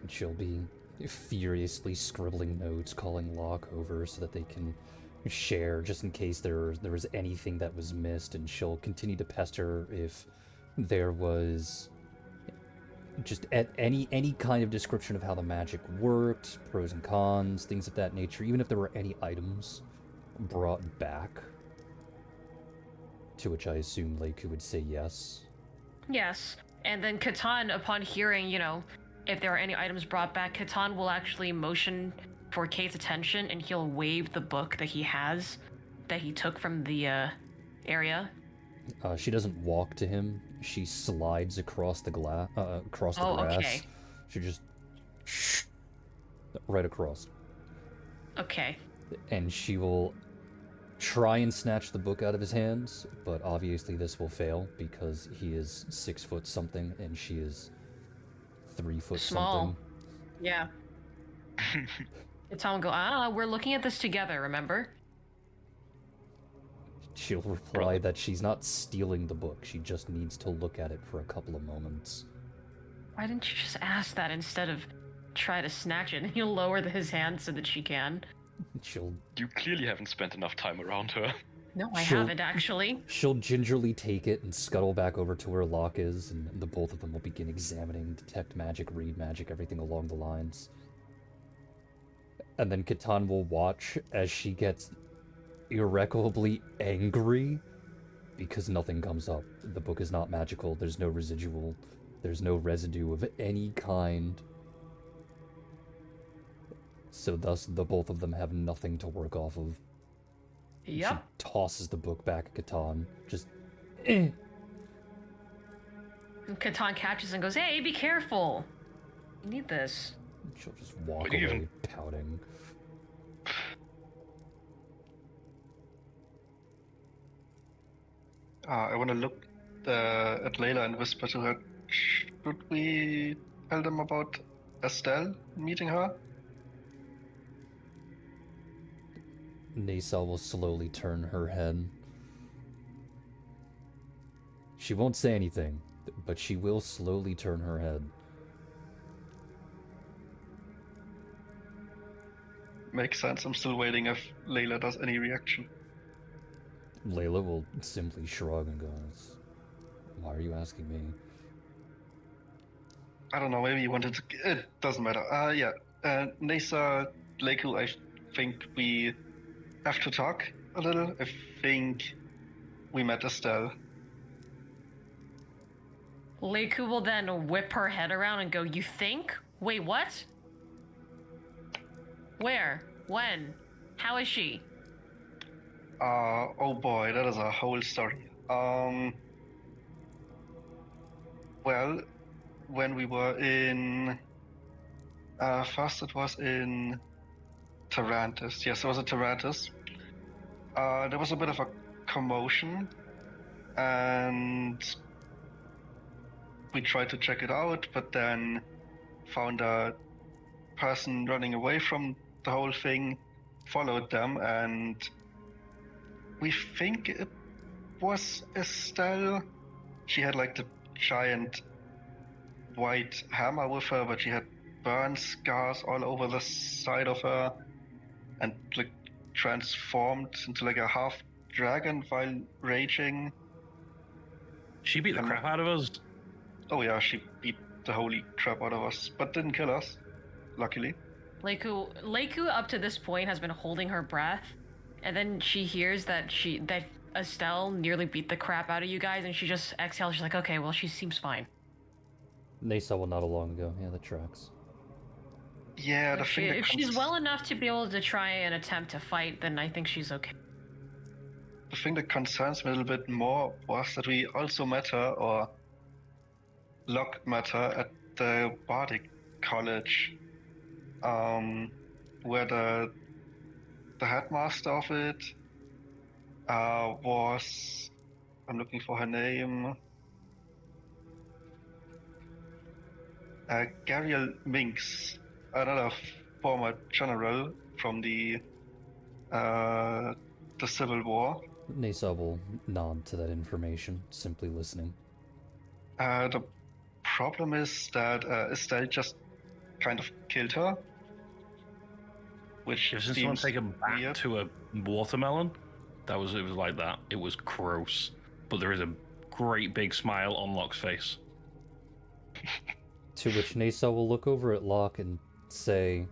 S1: She'll be furiously scribbling notes, calling Locke over so that they can share just in case there was anything that was missed, and she'll continue to pester if there was just any kind of description of how the magic worked, pros and cons, things of that nature, even if there were any items brought back. To which I assume Leiku would say yes.
S3: Yes. And then Catan, upon hearing, if there are any items brought back, Catan will actually motion for Kate's attention, and he'll wave the book that he has, that he took from the area.
S1: She doesn't walk to him. She slides across the grass.
S3: Okay.
S1: She just right across.
S3: Okay.
S1: And she will try and snatch the book out of his hands, but obviously this will fail because he is 6 foot something and she is 3 foot
S3: Small.
S1: something.
S3: Yeah. Catan will go, we're looking at this together, remember?
S1: She'll reply that she's not stealing the book, she just needs to look at it for a couple of moments.
S3: Why didn't you just ask that instead of try to snatch it? And he'll lower his hand so that she can.
S2: You clearly haven't spent enough time around her.
S3: No, I haven't, actually.
S1: She'll gingerly take it and scuttle back over to where Locke is, and the both of them will begin examining, detect magic, read magic, everything along the lines. And then Catan will watch as she gets irrecoverably angry because nothing comes up. The book is not magical, there's no residual, there's no residue of any kind. So thus, the both of them have nothing to work off of.
S3: Yep.
S1: She tosses the book back at Catan, just And
S3: Catan catches and goes, hey, be careful. You need this.
S1: she'll just walk away, pouting.
S8: I want to look at Layla and whisper to her, should we tell them about Estelle meeting her?
S1: Nasa will slowly turn her head. She won't say anything, but she will slowly turn her head.
S8: Makes sense. I'm still waiting if Layla does any reaction.
S1: Layla will simply shrug and go, why are you asking me?
S8: I don't know, maybe you wanted to... It doesn't matter. Nasa, Leiku, I think we have to talk a little. I think we met Estelle.
S3: Leiku will then whip her head around and go, you think? Wait, what? Where? When? How is she?
S8: Oh boy, that is a whole story. Well, when we were in... first it was in Tarantus. Yes, it was in Tarantus. There was a bit of a commotion, and we tried to check it out, but then found a person running away from the whole thing, followed them, and we think it was Estelle. She had like the giant white hammer with her, but she had burn scars all over the side of her, and like transformed into like a half dragon while raging.
S6: She beat the crap out of us.
S8: Oh yeah, she beat the holy crap out of us, but didn't kill us, luckily.
S3: Leiku up to this point has been holding her breath, and then she hears that Estelle nearly beat the crap out of you guys, and she just exhales. She's like, okay, well, she seems fine.
S1: Nasa will nod along and go, yeah, that tracks.
S8: Yeah, the thing that
S3: If she's well enough to be able to try and attempt to fight, then I think she's okay.
S8: the thing that concerns me a little bit more was that we also met her, or Locke met her, at the Bardic College, where the headmaster of it was, I'm looking for her name, Gariel Minx, another former general from the Civil War.
S1: Nasa will nod to that information, simply listening.
S8: The problem is that Estelle just kind of killed her, which
S6: Isn't someone
S8: seems
S6: take a bat
S8: weird.
S6: to a watermelon? It was like that. It was gross. But there is a great big smile on Locke's face.
S1: To which Nasa will look over at Locke and say,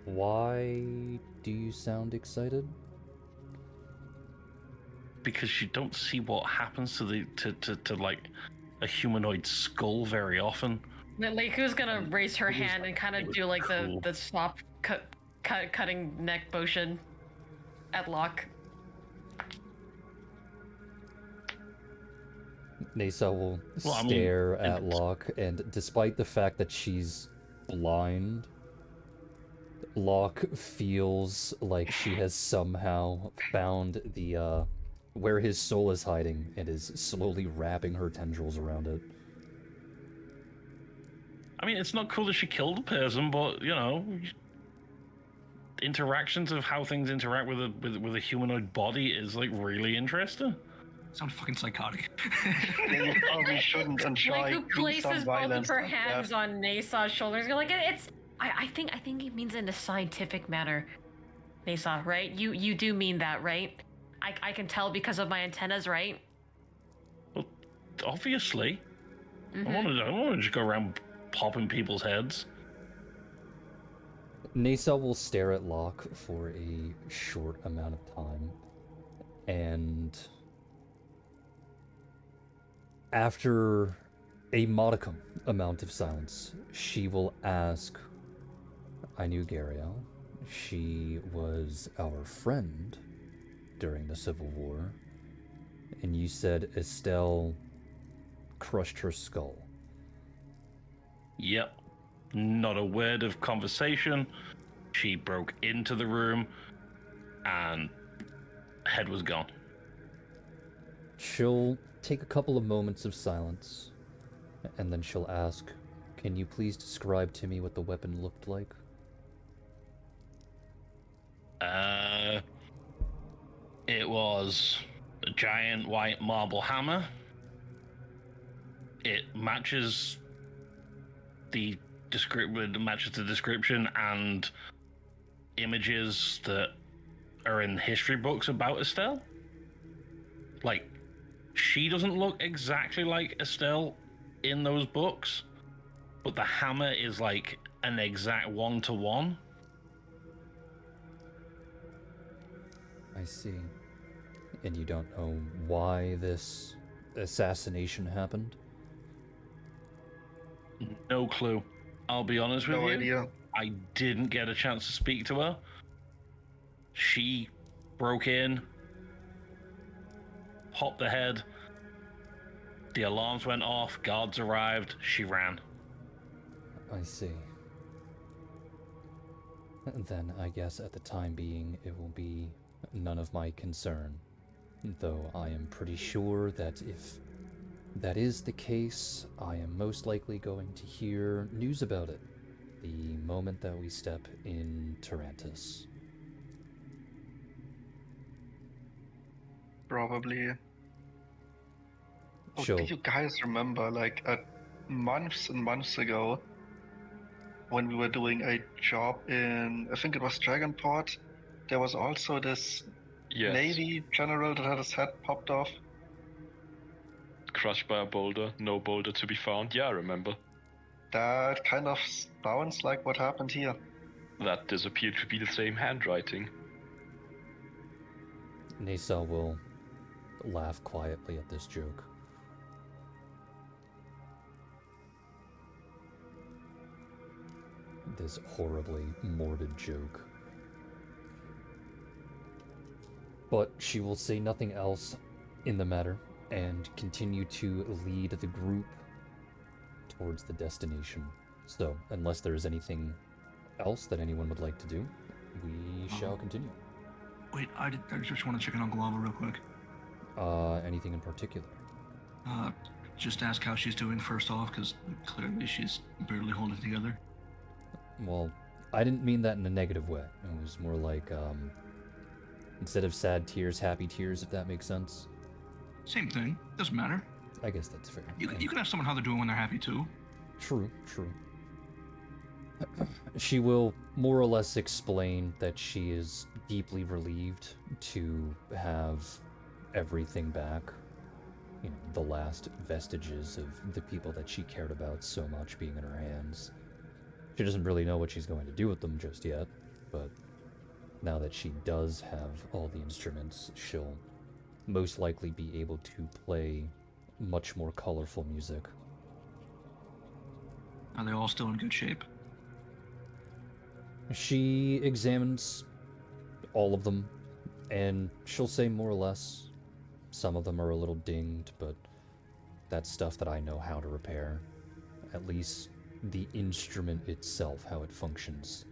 S1: "Why do you sound excited?"
S6: Because you don't see what happens to the to like a humanoid skull very often.
S3: Leiku's gonna raise her hand and kind of do like
S6: cool.
S3: the stop cutting neck motion at Locke.
S1: Nasa will stare at Locke, and despite the fact that she's blind, Locke feels like she has somehow found the where his soul is hiding and is slowly wrapping her tendrils around it.
S6: I mean, it's not cool that she killed a person, but you know, interactions of how things interact with a humanoid body is like really interesting.
S4: Sound fucking psychotic.
S8: Yeah, you probably shouldn't enjoy
S3: Like who places
S8: some
S3: both
S8: violence
S3: of her
S8: like
S3: hands
S8: that.
S3: on Nasa's shoulders. You're like, it's. I think he means it in a scientific manner, Nasa, right? You do mean that, right? I can tell because of my antennas, right?
S6: Well, obviously,
S3: Mm-hmm.
S6: I don't want to just go around popping people's heads.
S1: Nasa will stare at Locke for a short amount of time, and after a modicum amount of silence, she will ask, "I knew Gariel. She was our friend during the Civil War, and you said Estelle crushed her skull."
S6: Yep. Not a word of conversation. She broke into the room and head was gone.
S1: She'll take a couple of moments of silence, and then she'll ask, "Can you please describe to me what the weapon looked like?"
S6: It was a giant white marble hammer. It matches the description and images that are in history books about Estelle. Like, she doesn't look exactly like Estelle in those books, but the hammer is like an exact 1-to-1.
S1: I see. And you don't know why this assassination happened?
S6: No clue. I'll be honest with
S8: No
S6: you.
S8: idea.
S6: I didn't get a chance to speak to her. She broke in, popped the head, the alarms went off, guards arrived, she ran.
S1: I see. Then I guess at the time being it will be none of my concern. Though I am pretty sure that if that is the case, I am most likely going to hear news about it the moment that we step in Tarantus.
S8: Probably. Oh,
S1: Sure.
S8: do you guys remember, like, months and months ago, when we were doing a job in, I think it was Dragonport, there was also this
S2: Yes.
S8: Navy general that had his head popped off.
S2: Crushed by a boulder, no boulder to be found. Yeah, I remember.
S8: That kind of sounds like what happened here.
S2: That does appear to be the same handwriting.
S1: Nasa will laugh quietly at this joke. this horribly morbid joke. But she will say nothing else in the matter and continue to lead the group towards the destination. So, unless there is anything else that anyone would like to do, we shall continue.
S4: Wait, I just want to check in on Glava real quick.
S1: Anything in particular?
S4: Just ask how she's doing first off, because clearly she's barely holding it together.
S1: Well, I didn't mean that in a negative way. It was more like, instead of sad tears, happy tears, if that makes sense.
S4: Same thing. Doesn't matter.
S1: I guess that's fair.
S4: You can ask someone how they're doing when they're happy too.
S1: True. She will more or less explain that she is deeply relieved to have everything back. You know, the last vestiges of the people that she cared about so much being in her hands. She doesn't really know what she's going to do with them just yet, but now that she does have all the instruments, she'll most likely be able to play much more colorful music.
S4: Are they all still in good shape?
S1: She examines all of them, and she'll say more or less. Some of them are a little dinged, but that's stuff that I know how to repair. At least the instrument itself, how it functions,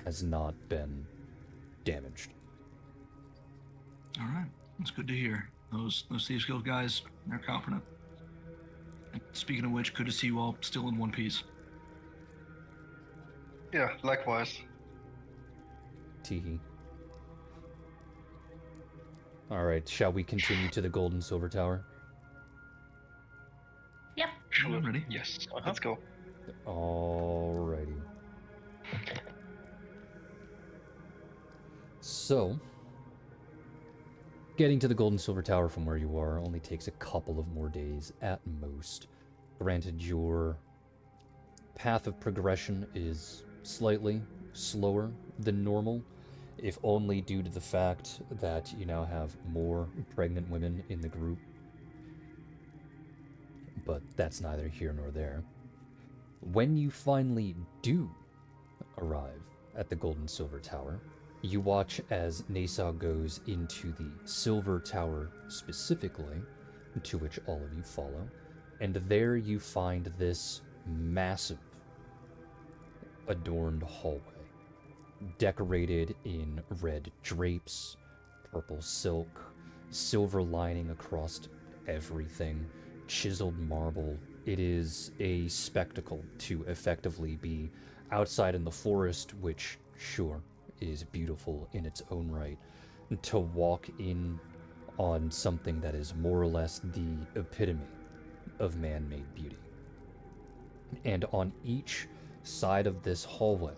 S1: has not been damaged.
S4: All right, that's good to hear. Those Thieves Guild guys, they're confident. And speaking of which, good to see you all still in one piece.
S8: Yeah, likewise.
S1: Teehee. Alright, shall we continue to the Gold and Silver Tower?
S3: Yep.
S4: Sure, I'm ready.
S2: Yes.
S8: Let's go.
S1: Alrighty. So, getting to the Gold and Silver Tower from where you are only takes a couple of more days at most. Granted, your path of progression is slightly slower than normal, if only due to the fact that you now have more pregnant women in the group. But that's neither here nor there. When you finally do arrive at the Gold and Silver Tower, you watch as Nasa goes into the Silver Tower specifically, to which all of you follow, and there you find this massive adorned hallway, decorated in red drapes, purple silk, silver lining across everything, chiseled marble. It is a spectacle to effectively be outside in the forest, which, sure, is beautiful in its own right, to walk in on something that is more or less the epitome of man-made beauty. And on each side of this hallway,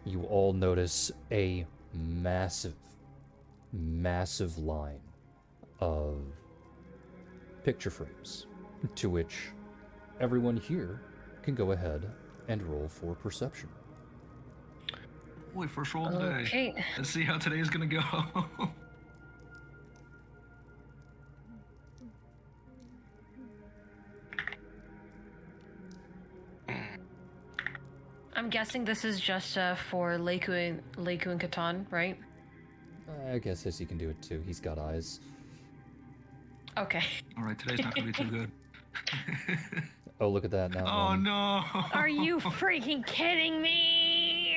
S1: you all notice a massive line of picture frames, to which everyone here can go ahead and roll for perception.
S4: Boy, first roll of the day.
S3: Okay.
S4: Let's see how today's gonna go.
S3: I'm guessing this is just for Leiku and Catan, right?
S1: I guess he can do it too. He's got eyes.
S3: Okay.
S4: All right, today's not gonna be too good.
S1: Oh, look at that now.
S4: Oh no!
S7: Are you freaking kidding me?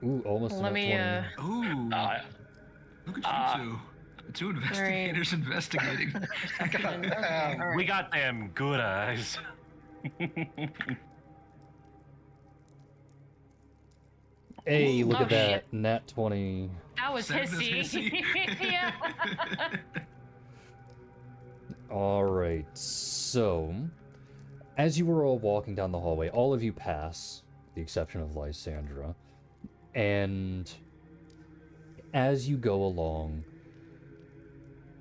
S1: Ooh, almost
S3: Let
S1: a
S3: me,
S1: 20.
S4: Ooh, look at you two. The two investigators investigating.
S3: Alright.
S5: We got them good eyes.
S1: Hey, look
S3: Oh,
S1: at that. Nat 20.
S3: That was
S4: That was
S3: hissy.
S4: hissy.
S3: Yeah.
S1: Alright, so as you were all walking down the hallway, all of you pass, with the exception of Lysandra, and as you go along,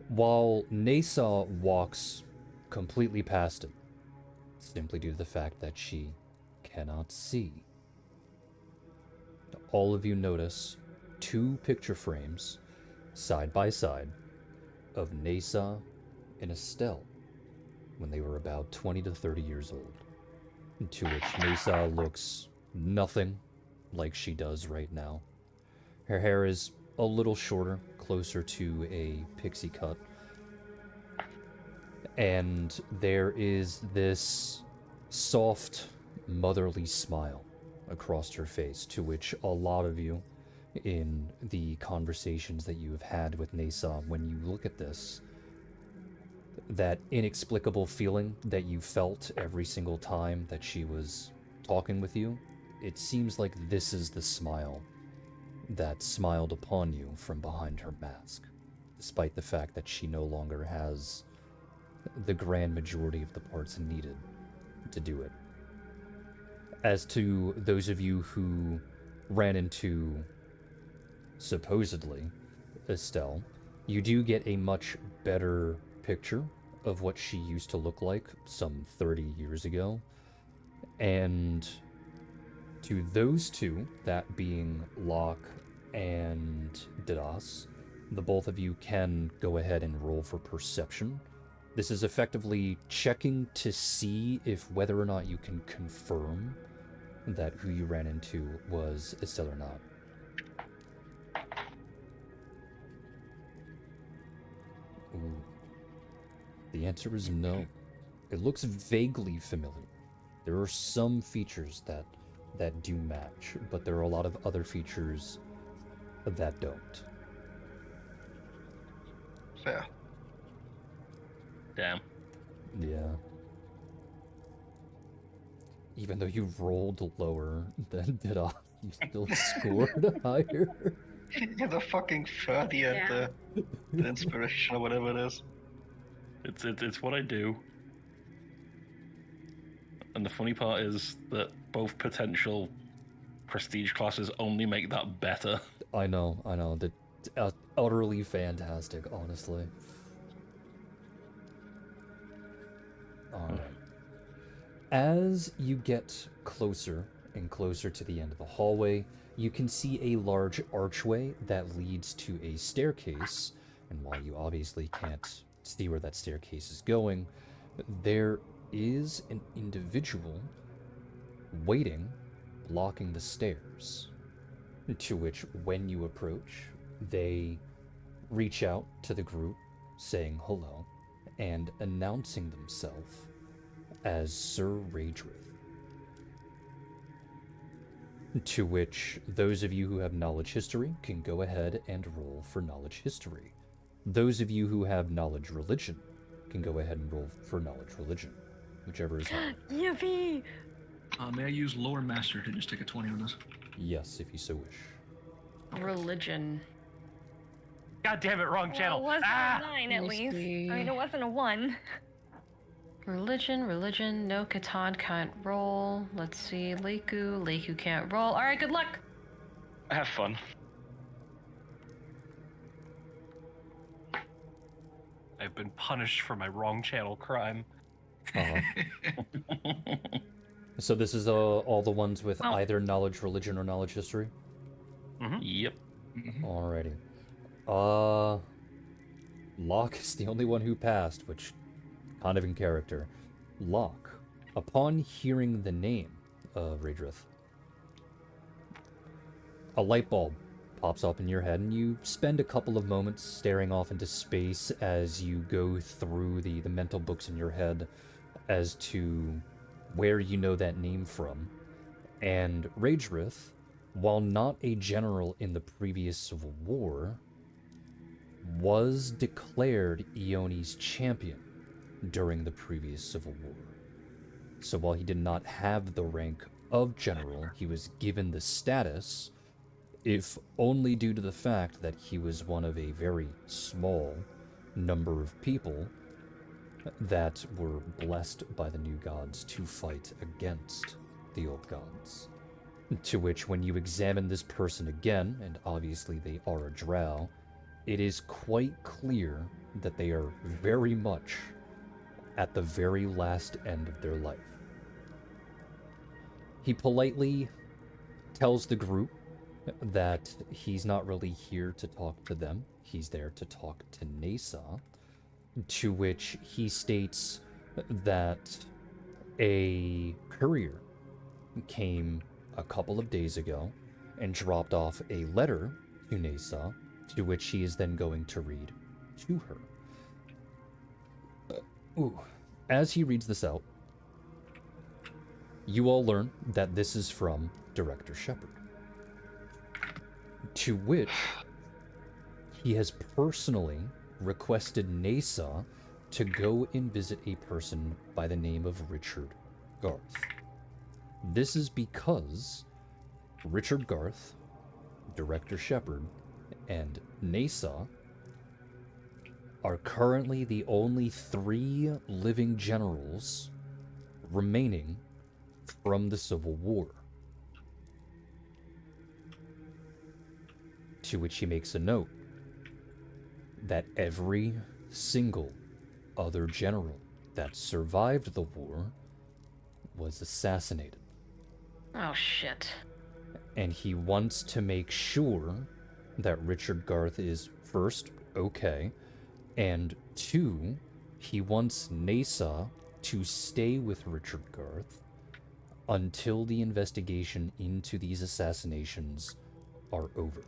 S1: while Nasa walks completely past it, simply due to the fact that she cannot see, all of you notice two picture frames side by side of Nasa and Estelle when they were about 20 to 30 years old, to which Nasa looks nothing like she does right now. Her hair is a little shorter, closer to a pixie cut. And there is this soft, motherly smile across her face, to which a lot of you, in the conversations that you have had with Nasa, when you look at this, that inexplicable feeling that you felt every single time that she was talking with you, it seems like this is the smile that smiled upon you from behind her mask, despite the fact that she no longer has the grand majority of the parts needed to do it. As to those of you who ran into, supposedly, Estelle, you do get a much better picture of what she used to look like some 30 years ago. And to those two, that being Locke and Didas, the both of you can go ahead and roll for perception. This is effectively checking to see if whether or not you can confirm that who you ran into was Estelle or not. Ooh. The answer is no. It looks vaguely familiar. There are some features that do match, but there are a lot of other features that don't.
S8: Fair.
S6: Damn.
S1: Yeah. Even though you rolled lower than did I, you still scored higher.
S8: Yeah, the fucking 30 and
S3: Yeah.
S8: the inspiration or whatever it is.
S6: It's what I do. And the funny part is that both potential prestige classes only make that better.
S1: I know. That's utterly fantastic, honestly. Alright. As you get closer and closer to the end of the hallway, you can see a large archway that leads to a staircase, and while you obviously can't see where that staircase is going, there is an individual waiting, blocking the stairs, to which, when you approach, they reach out to the group, saying hello, and announcing themselves as Sir Raedrith. To which those of you who have knowledge history can go ahead and roll for knowledge history. Those of you who have knowledge religion can go ahead and roll for knowledge religion, whichever is higher.
S7: Yippee!
S4: May I use Lore Master to just take a 20 on this?
S1: Yes, if you so wish.
S3: Religion.
S5: God damn it, wrong channel.
S7: Well, it wasn't a 9 at
S3: Let me
S7: least.
S3: see.
S7: I mean, it wasn't a 1.
S3: Religion. No, Catan can't roll. Let's see. Leiku can't roll. All right, good luck.
S2: Have fun.
S5: I've been punished for my wrong channel crime.
S1: So this is all the ones with
S7: Oh.
S1: either knowledge religion or knowledge history?
S6: Yep.
S1: Alrighty. Locke is the only one who passed, which kind of in character. Locke, upon hearing the name of Raedrith, a light bulb pops up in your head, and you spend a couple of moments staring off into space as you go through the mental books in your head as to where you know that name from. And Raedrith, while not a general in the previous Civil War, was declared Ioni's champion during the previous Civil War. So while he did not have the rank of general, he was given the status, if only due to the fact that he was one of a very small number of people that were blessed by the new gods to fight against the old gods. To which, when you examine this person again, and obviously they are a drow, it is quite clear that they are very much at the very last end of their life. He politely tells the group that he's not really here to talk to them. He's there to talk to Nasa, to which he states that a courier came a couple of days ago and dropped off a letter to Nesa, to which he is then going to read to her. As he reads this out, you all learn that this is from Director Shepard, to which he has personally requested Nesa to go and visit a person by the name of Richard Garth. This is because Richard Garth, Director Shepard, and Nesa are currently the only 3 living generals remaining from the Civil War. To which he makes a note that every single other general that survived the war was assassinated.
S3: Oh, shit.
S1: And he wants to make sure that Richard Garth is, first, okay, and 2, he wants Nesa to stay with Richard Garth until the investigation into these assassinations are over.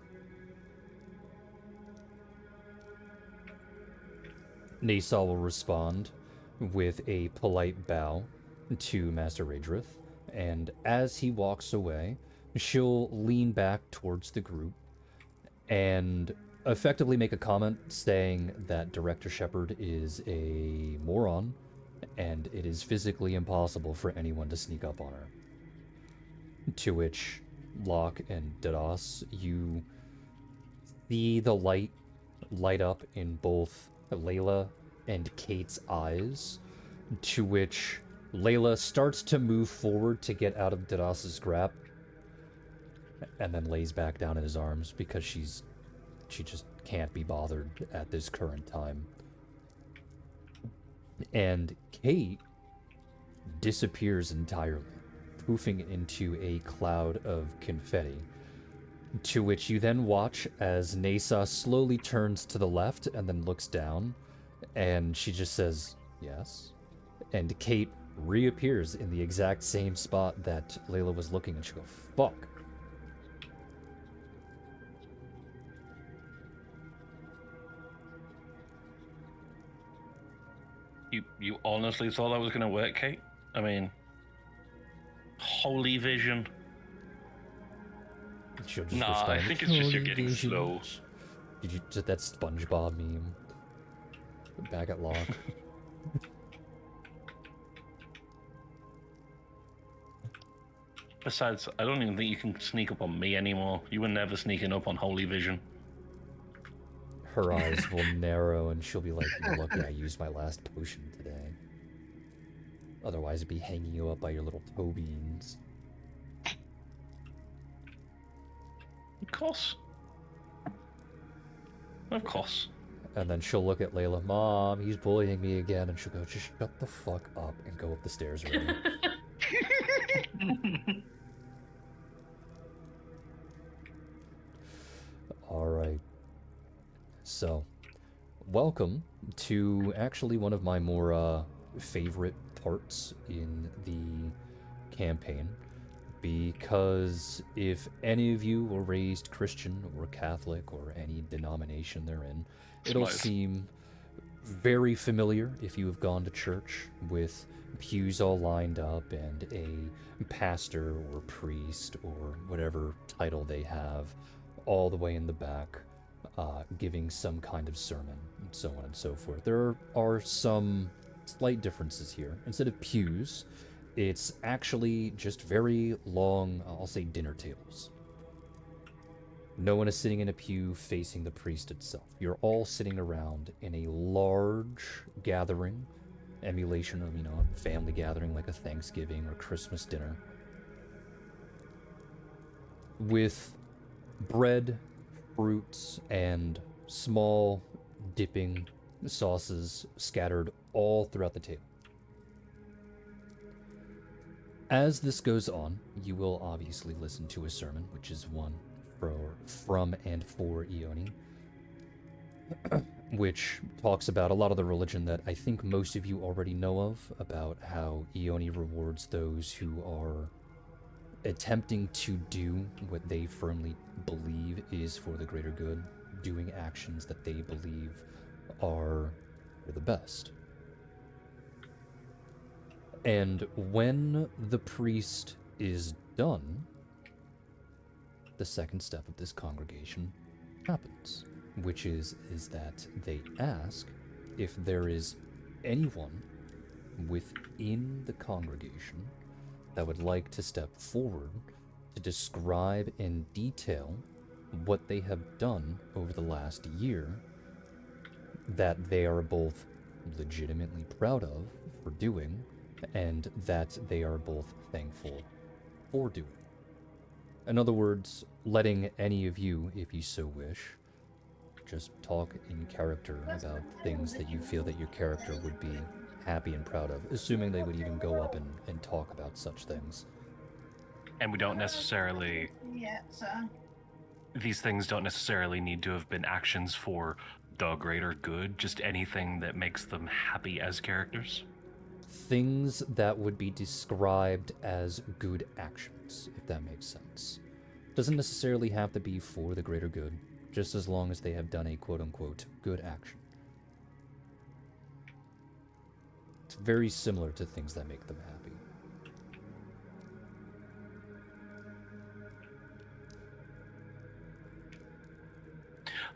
S1: Nesa will respond with a polite bow to Master Raedrith, and as he walks away, she'll lean back towards the group and effectively make a comment saying that Director Shepard is a moron and it is physically impossible for anyone to sneak up on her. To which Locke and Dadas, you see the light up in both Layla and Kate's eyes, to which Layla starts to move forward to get out of Dadas's grasp, and then lays back down in his arms because she just can't be bothered at this current time. And Kate disappears entirely, poofing into a cloud of confetti, to which you then watch as Nesa slowly turns to the left and then looks down, and she just says, yes. And Kate reappears in the exact same spot that Layla was looking, and she goes, fuck.
S6: You honestly thought that was going to work, Kate? I mean, holy vision.
S1: She'll just
S2: Nah,
S1: respond,
S2: I think it's just you're
S1: "Holy
S2: getting
S1: vision."
S2: slow.
S1: Did you just that SpongeBob meme? Back at Locke.
S6: Besides, I don't even think you can sneak up on me anymore. You were never sneaking up on holy vision.
S1: Her eyes will narrow and she'll be like, lucky I used my last potion today. Otherwise it'd be hanging you up by your little toe beans.
S6: Of course. Of course.
S1: And then she'll look at Layla, Mom, he's bullying me again, and she'll go, just shut the fuck up and go up the stairs already. Alright. So, welcome to actually one of my more favorite parts in the campaign, because if any of you were raised Christian or Catholic or any denomination they're in, it'll seem very familiar if you have gone to church with pews all lined up and a pastor or priest or whatever title they have all the way in the back giving some kind of sermon and so on and so forth. There are some slight differences here. Instead of pews, it's actually just very long, I'll say, dinner tables. No one is sitting in a pew facing the priest itself. You're all sitting around in a large gathering, emulation of, a family gathering like a Thanksgiving or Christmas dinner, with bread, fruits, and small dipping sauces scattered all throughout the table. As this goes on, you will obviously listen to a sermon, which is one from and for Ioni, which talks about a lot of the religion that I think most of you already know of, about how Ioni rewards those who are attempting to do what they firmly believe is for the greater good, doing actions that they believe are for the best. And when the priest is done, the second step of this congregation happens, which is that they ask if there is anyone within the congregation that would like to step forward to describe in detail what they have done over the last year that they are both legitimately proud of for doing and that they are both thankful for doing. In other words, letting any of you, if you so wish, just talk in character about things that you feel that your character would be happy and proud of, assuming they would even go up and talk about such things.
S5: And we don't necessarily... These things don't necessarily need to have been actions for the greater good, just anything that makes them happy as characters.
S1: Things that would be described as good actions, if that makes sense. Doesn't necessarily have to be for the greater good, just as long as they have done a quote-unquote good action. It's very similar to things that make them happy.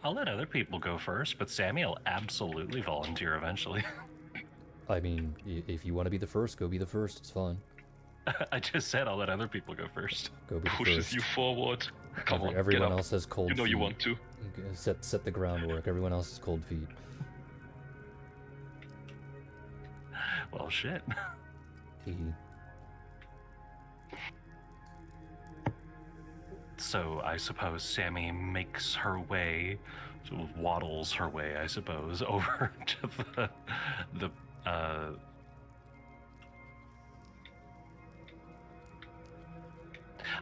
S5: I'll let other people go first, but Sammy will absolutely volunteer eventually.
S1: I mean, if you want to be the first, go be the first. It's fine.
S5: I just said I'll let other people go first.
S1: Go be the
S2: Pushes
S1: first.
S2: you forward. Come on,
S1: Everyone
S2: get up.
S1: else has cold feet.
S2: You know you want to.
S1: Set the groundwork. Everyone else has cold feet.
S5: Well, shit. So I suppose Sammy makes her way, sort of waddles her way, I suppose, over to the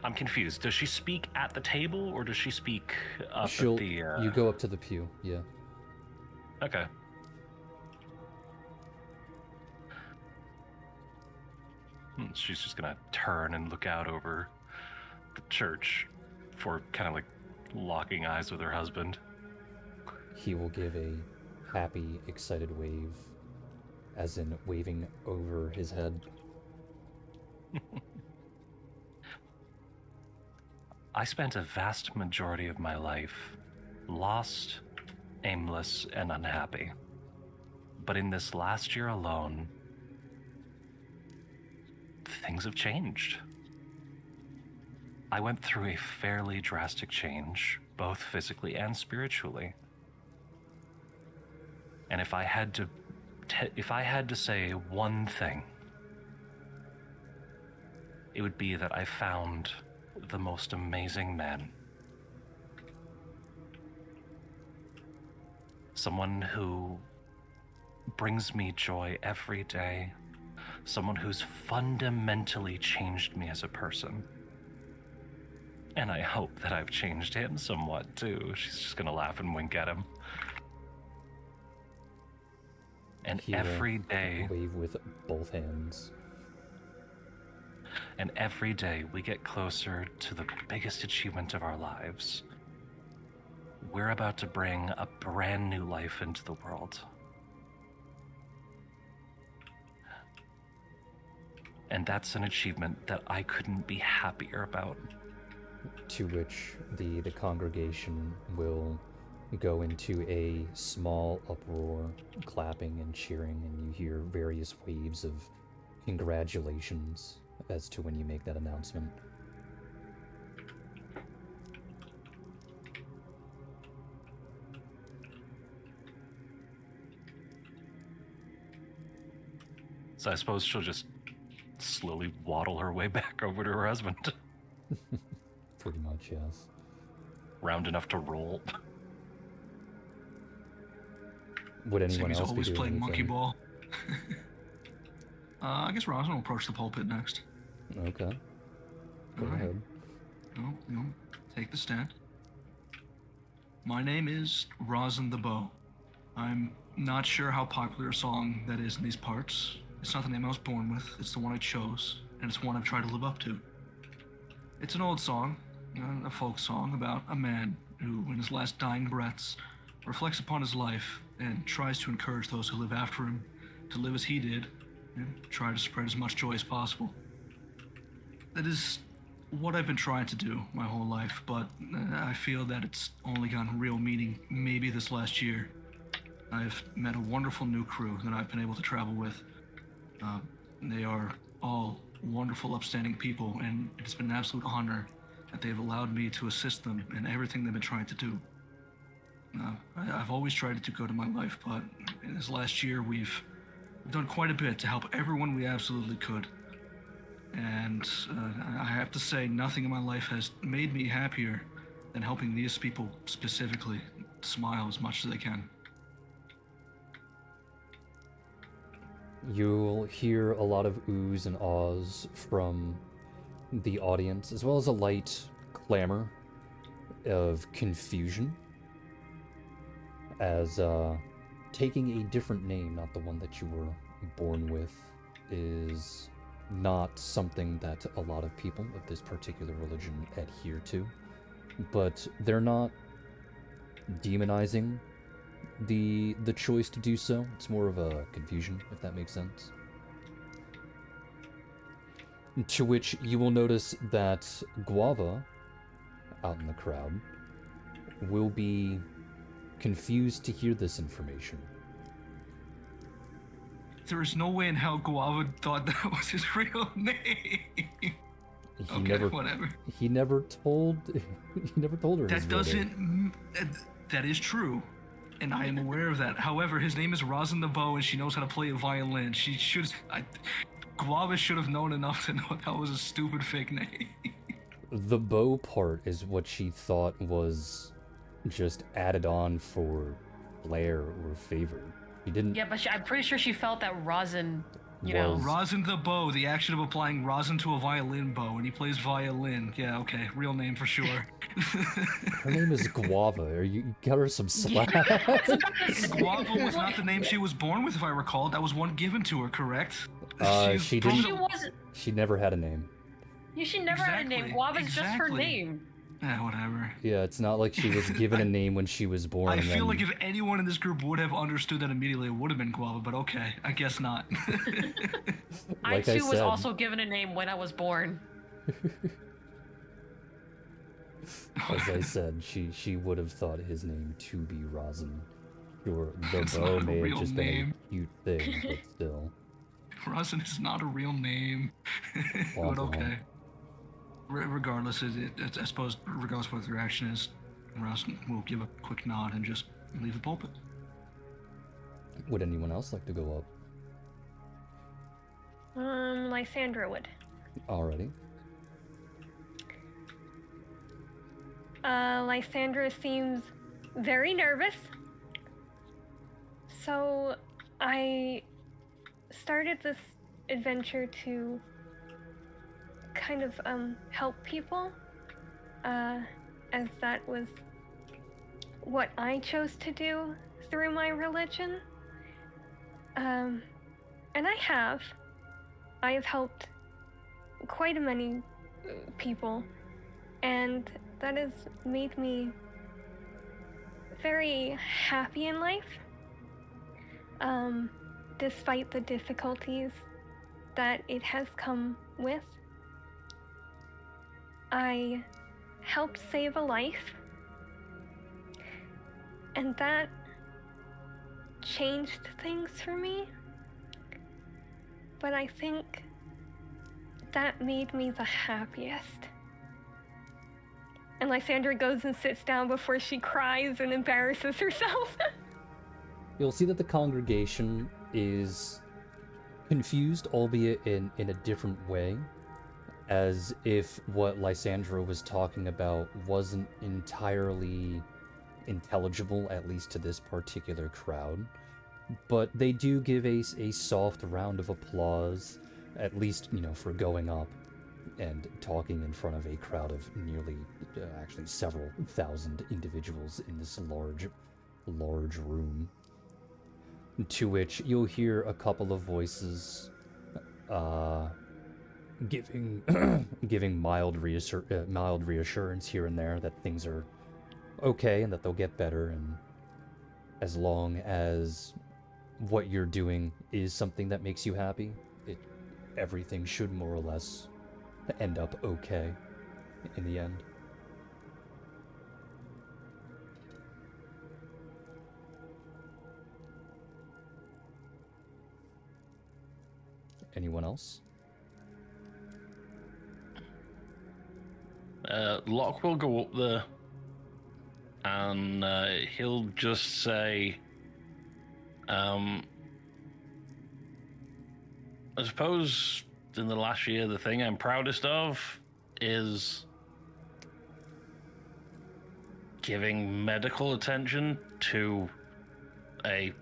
S5: I'm confused. Does she speak at the table or does she speak up at the...
S1: You go up to the pew, yeah.
S5: Okay. She's just gonna turn and look out over the church for kind of like locking eyes with her husband.
S1: He will give a happy, excited wave, as in waving over his head.
S5: I spent a vast majority of my life lost, aimless, and unhappy. But in this last year alone, things have changed. I went through a fairly drastic change, both physically and spiritually. And if I had to say one thing, it would be that I found the most amazing man. Someone who brings me joy every day. Someone who's fundamentally changed me as a person. And I hope that I've changed him somewhat too. She's just gonna laugh and wink at him. And every day...
S1: wave with both hands.
S5: And every day we get closer to the biggest achievement of our lives. We're about to bring a brand new life into the world. And that's an achievement that I couldn't be happier about.
S1: To which the congregation will go into a small uproar, clapping and cheering, and you hear various waves of congratulations as to when you make that announcement.
S5: So I suppose she'll just slowly waddle her way back over to her husband.
S1: Pretty much, yes.
S5: Round enough to roll.
S1: Would anyone
S4: Sammy's
S1: else
S4: always
S1: be doing
S4: playing monkey
S1: anything?
S4: ball. I guess Rosin will approach the pulpit next.
S1: Okay. Go
S4: Alright.
S1: ahead.
S4: No, take the stand. My name is Rosin the Bow. I'm not sure how popular a song that is in these parts. It's not the name I was born with, it's the one I chose, and it's one I've tried to live up to. It's an old song, a folk song about a man who, in his last dying breaths, reflects upon his life and tries to encourage those who live after him to live as he did and try to spread as much joy as possible. That is what I've been trying to do my whole life, but I feel that it's only gotten real meaning maybe this last year. I've met a wonderful new crew that I've been able to travel with. They are all wonderful, upstanding people, and it's been an absolute honor that they've allowed me to assist them in everything they've been trying to do. I've always tried to do good in my life, but in this last year we've done quite a bit to help everyone we absolutely could. And I have to say, nothing in my life has made me happier than helping these people specifically smile as much as they can.
S1: You'll hear a lot of oohs and ahs from the audience, as well as a light clamor of confusion, as taking a different name, not the one that you were born with, is not something that a lot of people of this particular religion adhere to. But they're not demonizing the choice to do so. It's more of a confusion, if that makes sense. To which you will notice that Guava, out in the crowd, will be confused to hear this information.
S4: There is no way in hell Guava thought that was his real name. Whatever.
S1: He never told her
S4: That
S1: his real name.
S4: That is true, and I am aware of that. However, his name is Rosin the Bow, and she knows how to play a violin. Guava should have known enough to know that was a stupid fake name.
S1: The bow part is what she thought was just added on for flair or favor. She didn't.
S3: Yeah, but I'm pretty sure she felt that rosin,
S4: Rosin the Bow, the action of applying rosin to a violin bow, and he plays violin. Yeah, okay, real name for sure.
S1: Her name is Guava. You got her some slack.
S4: Guava was not the name she was born with, if I recall. That was one given to her, correct?
S1: She didn't.
S3: She wasn't.
S1: She never had a name.
S3: She never had a name. Guava's just her name.
S4: Yeah, whatever.
S1: Yeah, it's not like she was given a name when she was born.
S4: I feel like if anyone in this group would have understood that immediately, it would have been Guava, but okay, I guess not.
S3: I too was also given a name when I was born.
S1: As I said, she would have thought his name to be Rosin. Sure, the bow may have just been a cute thing, but still.
S4: Rosin is not a real name. But okay. Regardless, I suppose, regardless of what the reaction is, Rosin will give a quick nod and just leave the pulpit.
S1: Would anyone else like to go up?
S7: Lysandra would.
S1: Alrighty.
S7: Lysandra seems very nervous. So I started this adventure to kind of help people, as that was what I chose to do through my religion. And I have helped quite a many people, and that has made me very happy in life, despite the difficulties that it has come with. I helped save a life, and that changed things for me. But I think that made me the happiest. And Lysandra goes and sits down before she cries and embarrasses herself.
S1: You'll see that the congregation is confused, albeit in a different way, as if what Lysandra was talking about wasn't entirely intelligible, at least to this particular crowd. But they do give a soft round of applause, at least, for going up and talking in front of a crowd of nearly, actually several thousand individuals in this large room. To which you'll hear a couple of voices giving giving mild reassurance here and there that things are okay and that they'll get better, and as long as what you're doing is something that makes you happy, everything should more or less end up okay in the end. Anyone else?
S6: Locke will go up there and he'll just say, I suppose in the last year, the thing I'm proudest of is giving medical attention to a,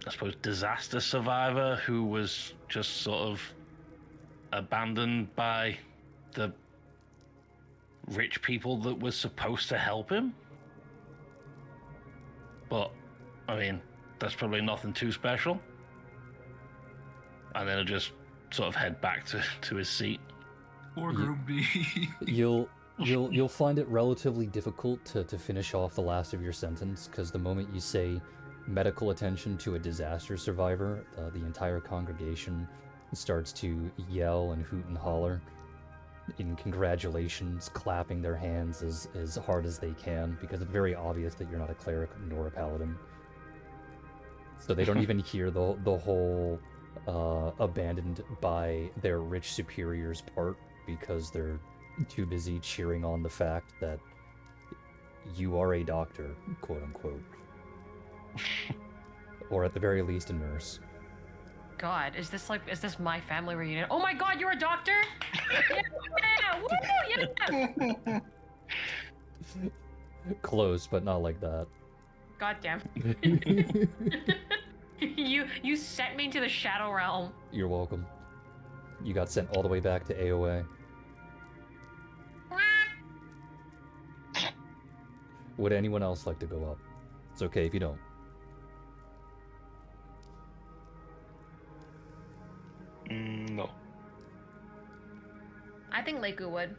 S6: I suppose, disaster survivor who was just sort of abandoned by the rich people that were supposed to help him. But, I mean, that's probably nothing too special. And then he'll just sort of head back to his seat.
S4: Or Group B.
S1: You'll find it relatively difficult to finish off the last of your sentence, because the moment you say medical attention to a disaster survivor, the entire congregation starts to yell and hoot and holler in congratulations, clapping their hands as hard as they can, because it's very obvious that you're not a cleric nor a paladin. So they don't even hear the whole abandoned by their rich superiors part, because they're too busy cheering on the fact that you are a doctor, quote unquote. Or at the very least a nurse.
S3: God, is this my family reunion? Oh my God, you're a doctor? Yeah, woo, yeah.
S1: Close, but not like that.
S3: God damn. You sent me into the Shadow Realm.
S1: You're welcome. You got sent all the way back to AOA. Would anyone else like to go up? It's okay if you don't.
S2: No.
S3: I think Leiku would.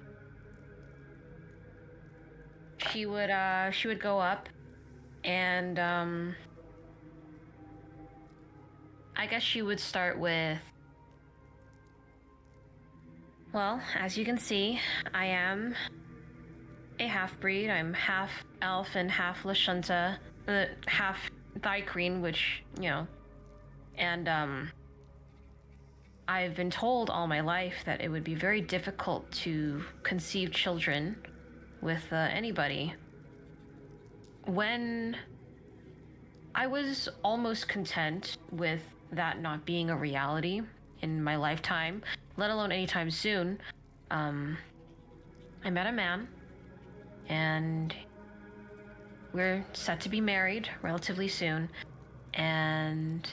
S3: She would go up and I guess she would start with, well, as you can see, I am a half-breed. I'm half elf and half Lashunta, half Thykreen, which, you know, and I've been told all my life that it would be very difficult to conceive children with anybody. When I was almost content with that not being a reality in my lifetime, let alone anytime soon, I met a man, and we're set to be married relatively soon, and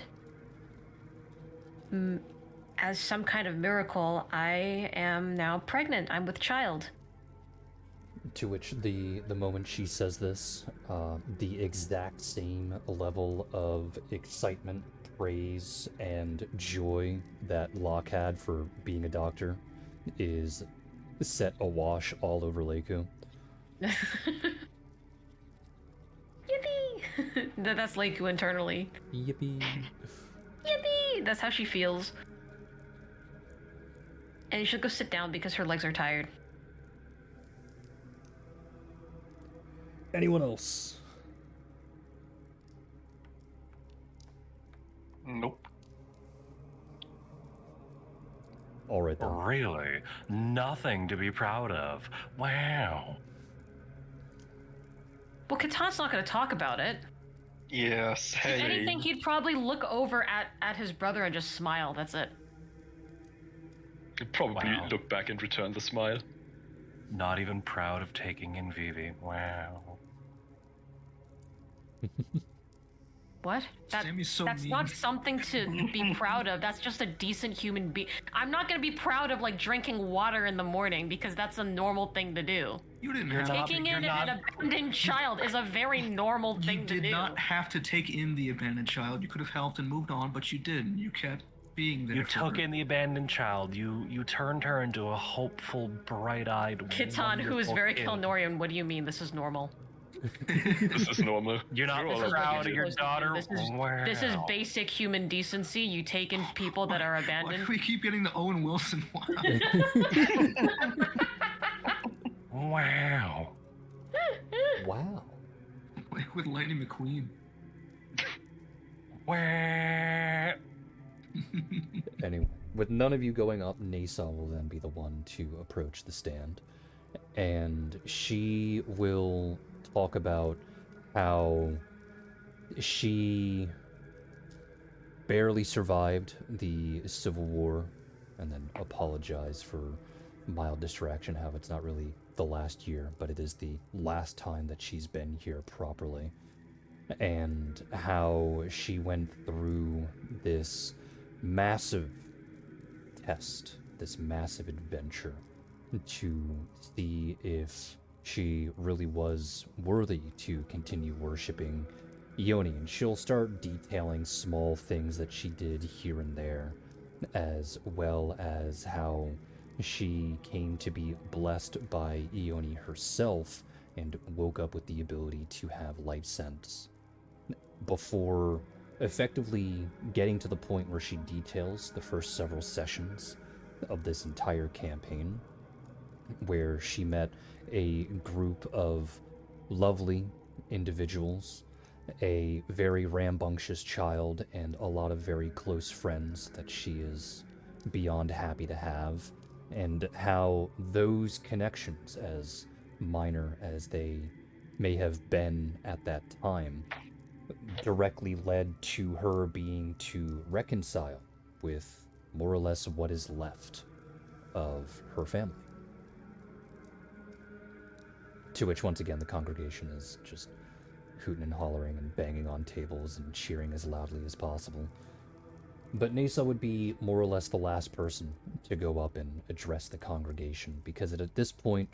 S3: as some kind of miracle, I am now pregnant. I'm with child.
S1: To which the moment she says this, the exact same level of excitement, praise, and joy that Locke had for being a doctor is set awash all over Leiku.
S3: Yippee! That's Leiku internally.
S1: Yippee.
S3: Yippee! That's how she feels. And she'll go sit down because her legs are tired.
S1: Anyone else?
S2: Nope.
S1: All right then.
S5: Really? Nothing to be proud of. Wow.
S3: Well, Katan's not going to talk about it.
S8: Yes.
S3: If anything, he'd probably look over at his brother and just smile. That's it.
S2: He'd probably
S5: Wow.
S2: look back and return the smile.
S5: Not even proud of taking in Vivi. Wow.
S3: What?
S4: Sammy's so
S3: that's
S4: mean.
S3: not something to be proud of. That's just a decent human being. I'm not going to be proud of, like, drinking water in the morning because that's a normal thing to do.
S4: You didn't
S5: You're
S4: have
S5: not-
S4: to.
S3: Taking in
S5: you're
S3: an abandoned child is a very normal
S4: You
S3: thing to
S4: did
S3: do.
S4: not have to take in the abandoned child. You could have helped and moved on, but you didn't. You kept being there.
S5: You
S4: for
S5: took
S4: her.
S5: in the abandoned child. You turned her into a hopeful, bright-eyed,
S3: Kitan, who is
S5: wonderful
S3: very
S5: kid.
S3: Kelnorian, what do you mean this is normal?
S2: This is normal.
S5: You're not
S2: You're all
S3: This is what
S5: proud
S3: you're
S5: of your
S3: supposed to do.
S5: daughter.
S3: This is
S5: Wow.
S3: basic human decency. You take in people that are
S4: Why
S3: abandoned.
S4: do we keep getting the Owen Wilson one?
S5: Wow.
S1: Wow.
S4: With Lightning McQueen.
S5: Wow.
S1: Anyway, with none of you going up, Nasa will then be the one to approach the stand. And she will talk about how she barely survived the Civil War and then apologize for mild distraction, how it's not really the last year, but it is the last time that she's been here properly. And how she went through this massive test, this massive adventure to see if she really was worthy to continue worshiping Ioni. And she'll start detailing small things that she did here and there, as well as how she came to be blessed by Ioni herself and woke up with the ability to have life sense, before effectively getting to the point where she details the first several sessions of this entire campaign, where she met a group of lovely individuals, a very rambunctious child, and a lot of very close friends that she is beyond happy to have, and how those connections, as minor as they may have been at that time, directly led to her being to reconcile with more or less what is left of her family. To which, once again, the congregation is just hooting and hollering and banging on tables and cheering as loudly as possible. But Nasa would be more or less the last person to go up and address the congregation, because at this point,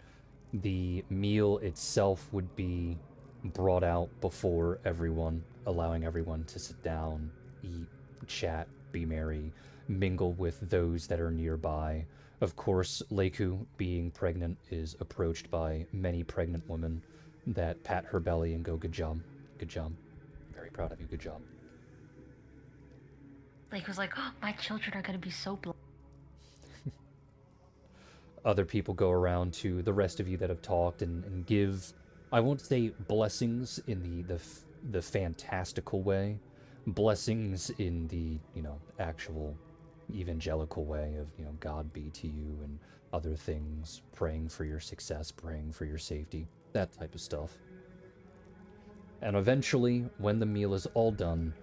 S1: the meal itself would be brought out before everyone, allowing everyone to sit down, eat, chat, be merry, mingle with those that are nearby. Of course, Leiku, being pregnant, is approached by many pregnant women that pat her belly and go, "Good job, good job. Very proud of you, good job."
S3: Lake was like, oh, my children are going to be so blessed.
S1: Other people go around to the rest of you that have talked and give, I won't say blessings in the fantastical way, blessings in the, actual evangelical way of, God be to you and other things, praying for your success, praying for your safety, that type of stuff. And eventually, when the meal is all done,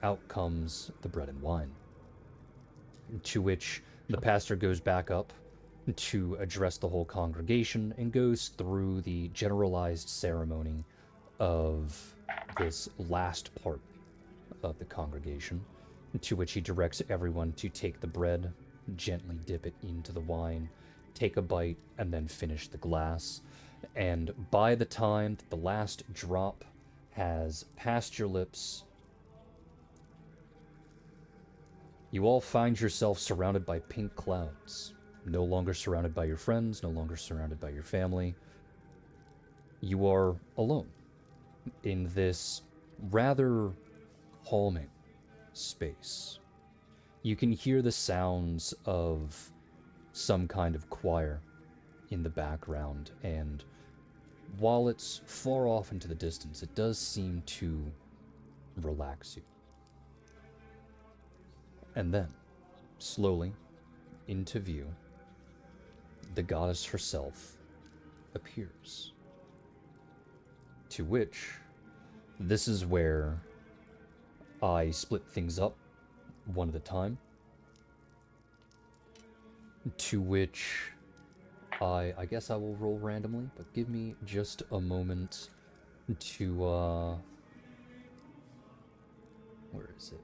S1: out comes the bread and wine, to which the pastor goes back up to address the whole congregation and goes through the generalized ceremony of this last part of the congregation, to which he directs everyone to take the bread, gently dip it into the wine, take a bite, and then finish the glass. And by the time that the last drop has passed your lips, you all find yourself surrounded by pink clouds. No longer surrounded by your friends, no longer surrounded by your family. You are alone in this rather calming space. You can hear the sounds of some kind of choir in the background, and while it's far off into the distance, it does seem to relax you. And then, slowly, into view, the goddess herself appears. To which, this is where I split things up one at a time. To which I guess I will roll randomly, but give me just a moment to, where is it?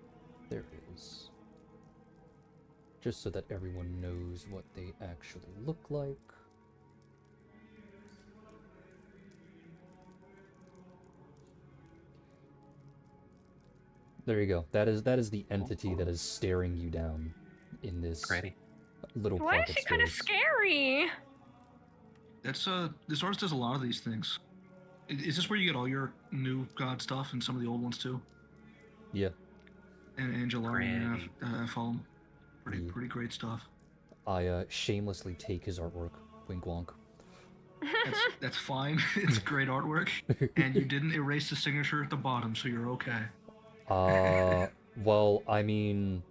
S1: There it is. Just so that everyone knows what they actually look like. There you go. That is the entity that is staring you down in this
S5: Pretty.
S1: little
S7: Why is
S1: pocket
S7: she kind of
S1: space.
S7: scary?
S4: That's this artist does a lot of these things. Is this where you get all your new god stuff and some of the old ones too?
S1: Yeah.
S4: And Angelarian,
S5: Pretty.
S4: I follow him.
S1: Yeah.
S4: Pretty great stuff.
S1: I shamelessly take his artwork. Wink wonk.
S4: That's fine. It's great artwork, and you didn't erase the signature at the bottom, so you're okay.
S1: Well, I mean,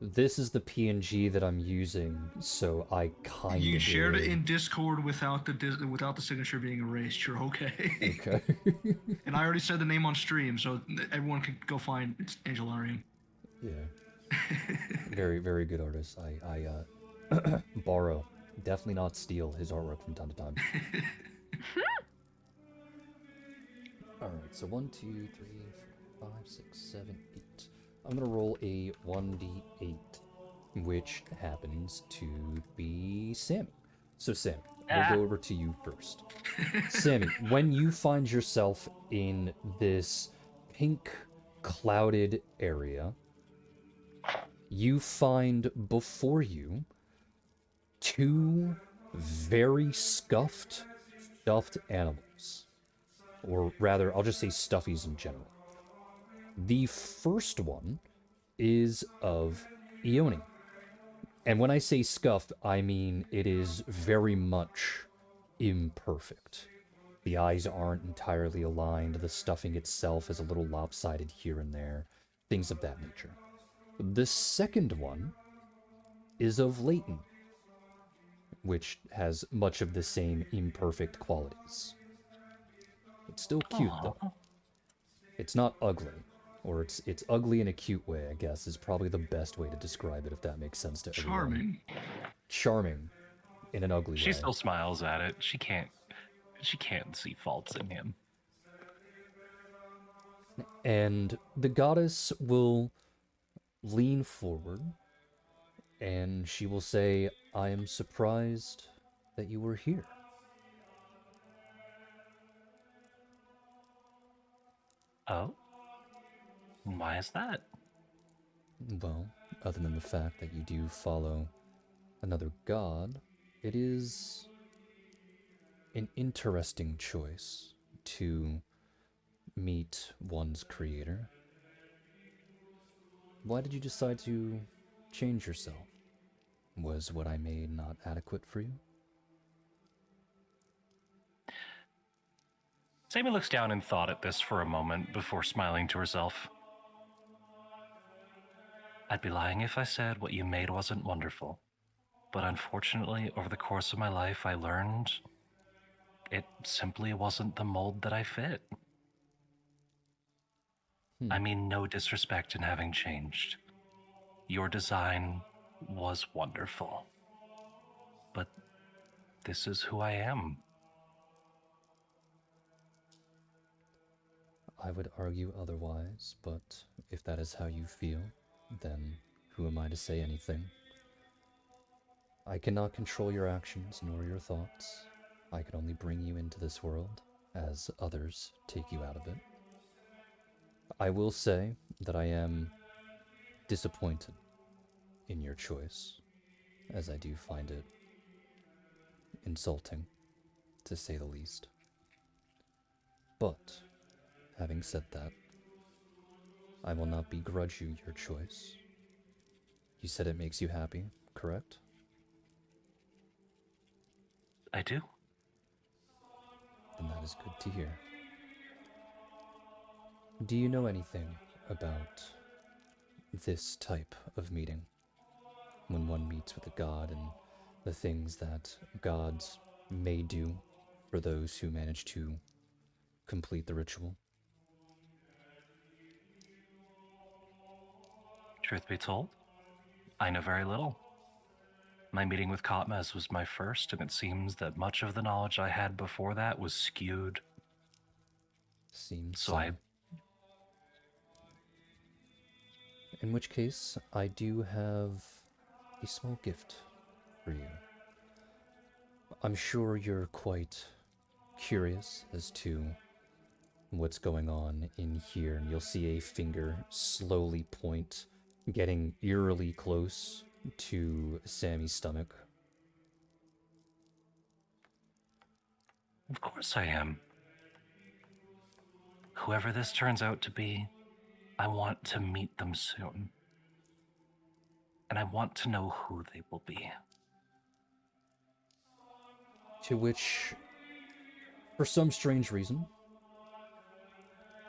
S1: this is the PNG that I'm using, so I kind of
S4: You shared it
S1: did.
S4: in Discord without the signature being erased. You're okay.
S1: Okay.
S4: And I already said the name on stream, so everyone can go find it's Angelarian.
S1: Yeah. Very, very good artist. I borrow, definitely not steal his artwork from time to time. Alright, so 1, 2, 3, 4, 5, 6, 7, 8. I'm gonna roll a 1d8, which happens to be Sammy. So Sammy, we'll go over to you first. Sammy, when you find yourself in this pink clouded area, you find before you two very stuffed animals. Or rather, I'll just say stuffies in general. The first one is of Ione. And when I say scuffed, I mean it is very much imperfect. The eyes aren't entirely aligned, the stuffing itself is a little lopsided here and there, things of that nature. The second one is of Leighton, which has much of the same imperfect qualities. It's still cute, though. It's not ugly. Or it's ugly in a cute way, I guess, is probably the best way to describe it, if that makes sense to everyone.
S4: Charming.
S1: Charming in an ugly way.
S5: She still smiles at it. She can't see faults in him.
S1: And the goddess will lean forward and she will say, I am surprised that you were here.
S5: Oh? Why is that?
S1: Well, other than the fact that you do follow another god, it is an interesting choice to meet one's creator. Why did you decide to change yourself? Was what I made not adequate for you?
S5: Sammy looks down and thought at this for a moment before smiling to herself. I'd be lying if I said what you made wasn't wonderful. But unfortunately, over the course of my life, I learned it simply wasn't the mold that I fit. I mean, no disrespect in having changed. Your design was wonderful. But this is who I am.
S1: I would argue otherwise, but if that is how you feel, then who am I to say anything? I cannot control your actions nor your thoughts. I can only bring you into this world as others take you out of it. I will say that I am disappointed in your choice, as I do find it insulting, to say the least. But, having said that, I will not begrudge you your choice. You said it makes you happy, correct?
S5: I do.
S1: Then that is good to hear. Do you know anything about this type of meeting? When one meets with a god and the things that gods may do for those who manage to complete the ritual?
S5: Truth be told, I know very little. My meeting with Kotmaz was my first, and it seems that much of the knowledge I had before that was skewed.
S1: Seems
S5: So I...
S1: In which case, I do have a small gift for you. I'm sure you're quite curious as to what's going on in here, and you'll see a finger slowly point, getting eerily close to Sammy's stomach.
S5: Of course I am. Whoever this turns out to be, I want to meet them soon. And I want to know who they will be.
S1: To which, for some strange reason,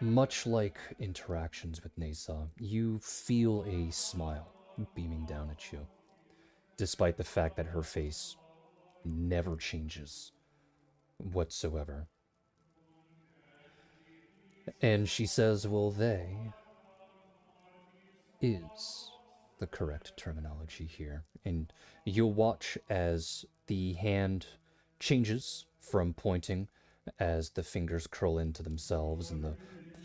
S1: much like interactions with Nasa, you feel a smile beaming down at you, despite the fact that her face never changes whatsoever. And she says, well, they is the correct terminology here. And you'll watch as the hand changes from pointing as the fingers curl into themselves and the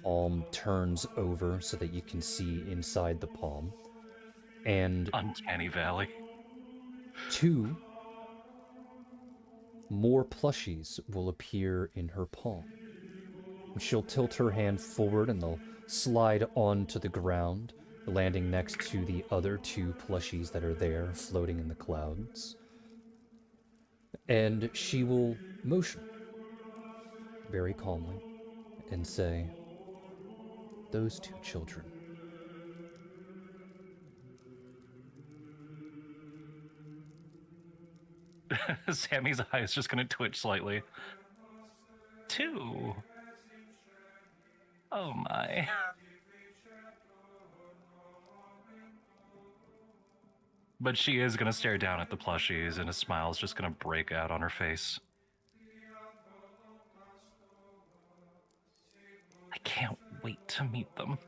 S1: palm turns over so that you can see inside the palm. And
S5: Uncanny Valley.
S1: 2 more plushies will appear in her palm. She'll tilt her hand forward and they'll slide onto the ground, landing next to the other 2 plushies that are there floating in the clouds. And she will motion very calmly and say, those 2 children.
S5: Sammy's eye is just going to twitch slightly. 2. Oh my. But she is going to stare down at the plushies, and a smile's just going to break out on her face. I can't wait to meet them.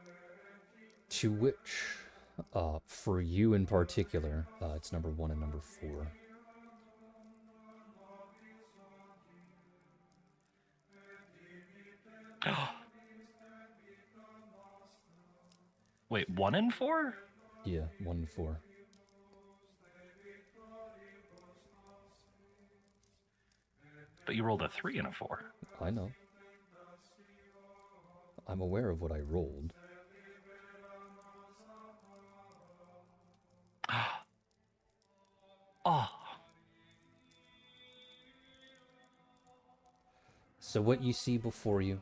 S1: To which, for you in particular, it's number 1 and number 4.
S5: Wait, 1 and 4?
S1: Yeah, 1 and 4.
S5: But you rolled a 3 and a 4.
S1: I know. I'm aware of what I rolled.
S5: Oh.
S1: So what you see before you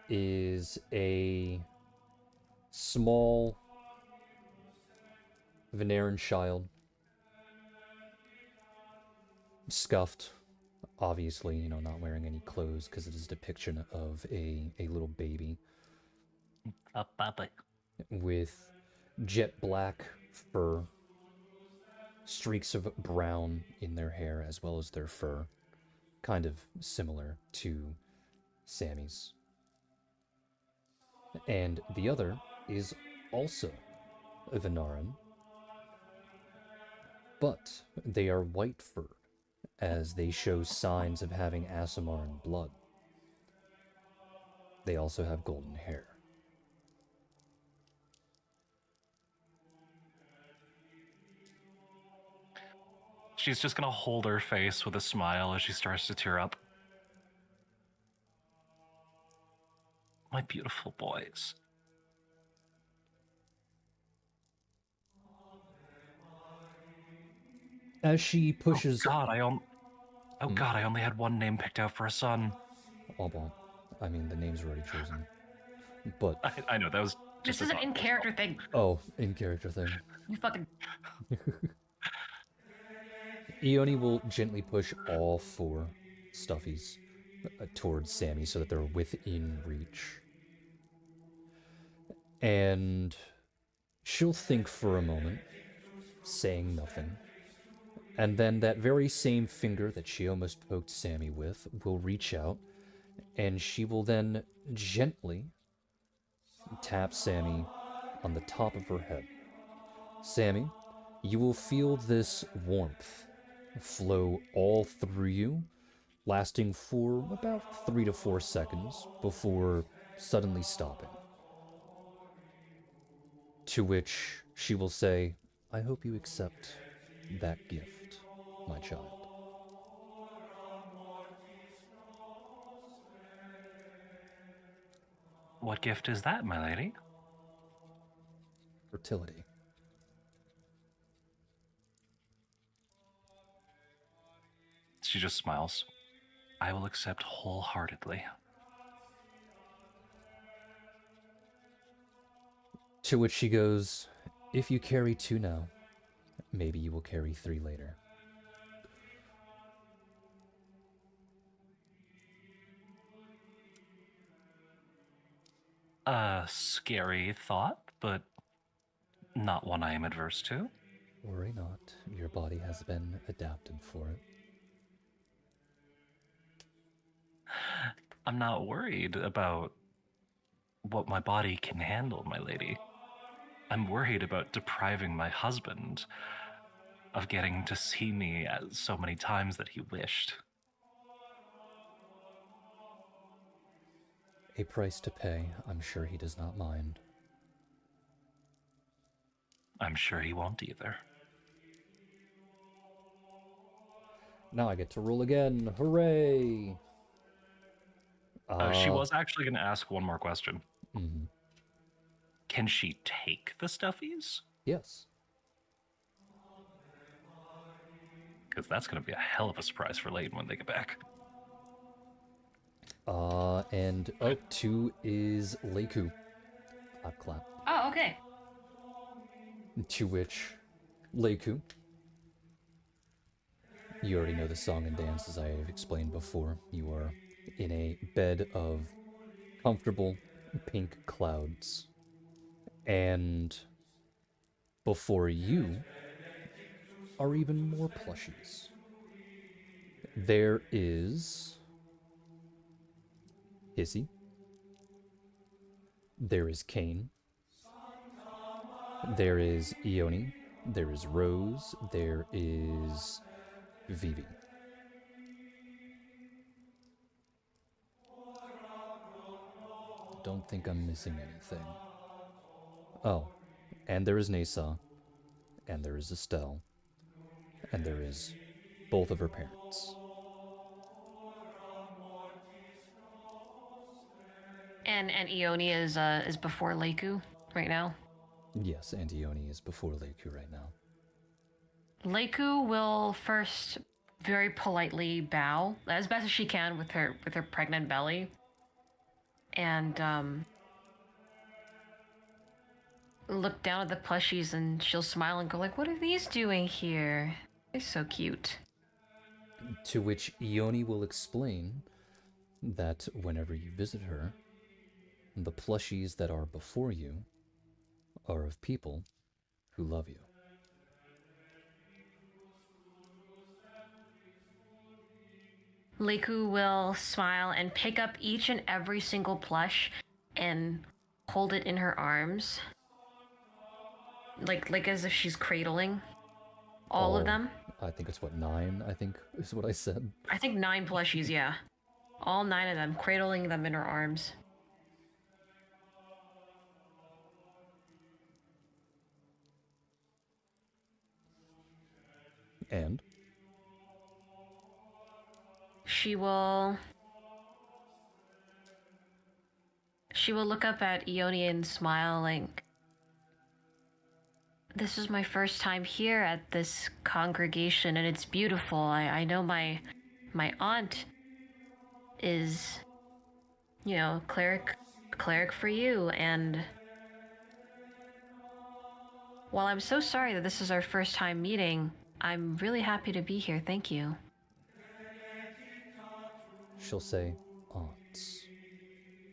S1: is a small Veneran child, scuffed, obviously, not wearing any clothes because it is a depiction of a little baby with jet black fur, streaks of brown in their hair as well as their fur, kind of similar to Sammy's. And the other is also a Venaran, but they are white-furred, as they show signs of having Aasimar blood. They also have golden hair.
S5: She's just gonna hold her face with a smile as she starts to tear up. My beautiful boys.
S1: As she pushes...
S5: Oh God, I only had 1 name picked out for a son.
S1: Oh, well, I mean, the name's already chosen. But...
S5: I know, that was just
S3: This is an in-character thing.
S1: Oh, in-character thing.
S3: You fucking...
S1: Ione will gently push all 4 stuffies towards Sammy so that they're within reach. And she'll think for a moment, saying nothing. And then that very same finger that she almost poked Sammy with will reach out, and she will then gently tap Sammy on the top of her head. Sammy, you will feel this warmth flow all through you, lasting for about 3 to 4 seconds before suddenly stopping. To which she will say, I hope you accept that gift, my child.
S5: What gift is that, my lady?
S1: Fertility.
S5: She just smiles. I will accept wholeheartedly.
S1: To which she goes, if you carry 2 now, maybe you will carry 3 later.
S5: A scary thought, but not one I am adverse to.
S1: Worry not, your body has been adapted for it.
S5: I'm not worried about what my body can handle, my lady. I'm worried about depriving my husband of getting to see me so many times that he wished.
S1: A price to pay, I'm sure he does not mind.
S5: I'm sure he won't either.
S1: Now I get to roll again, hooray!
S5: She was actually going to ask one more question.
S1: Mm-hmm.
S5: Can she take the stuffies?
S1: Yes.
S5: Because that's going to be a hell of a surprise for Layton when they get back.
S1: And 2 is Leiku. Clap, clap.
S3: Oh, okay.
S1: To which, Leiku, you already know the song and dance as I have explained before. You are in a bed of comfortable pink clouds. And before you are even more plushies. There is Hissy. There is Kane. There is Ione. There is Rose. There is Vivi. Don't think I'm missing anything. Oh, and there is Nasa, and there is Estelle, and there is both of her parents.
S3: And Ione is before Leiku right now.
S1: Yes, and Ione is before Leiku right now.
S3: Leiku will first very politely bow as best as she can with her pregnant belly, and look down at the plushies, and she'll smile and go like, "What are these doing here? They're so cute."
S1: To which Ione will explain that whenever you visit her, the plushies that are before you are of people who love you.
S3: Leiku will smile and pick up each and every single plush and hold it in her arms, like as if she's cradling all of them.
S1: I think it's 9, I think is what I said.
S3: I think 9 plushies, yeah. All 9 of them, cradling them in her arms.
S1: And
S3: She will look up at Ione and smile like, "This is my first time here at this congregation, and it's beautiful. I know my aunt is, cleric for you, and while I'm so sorry that this is our first time meeting, I'm really happy to be here. Thank you."
S1: she'll say, aunts.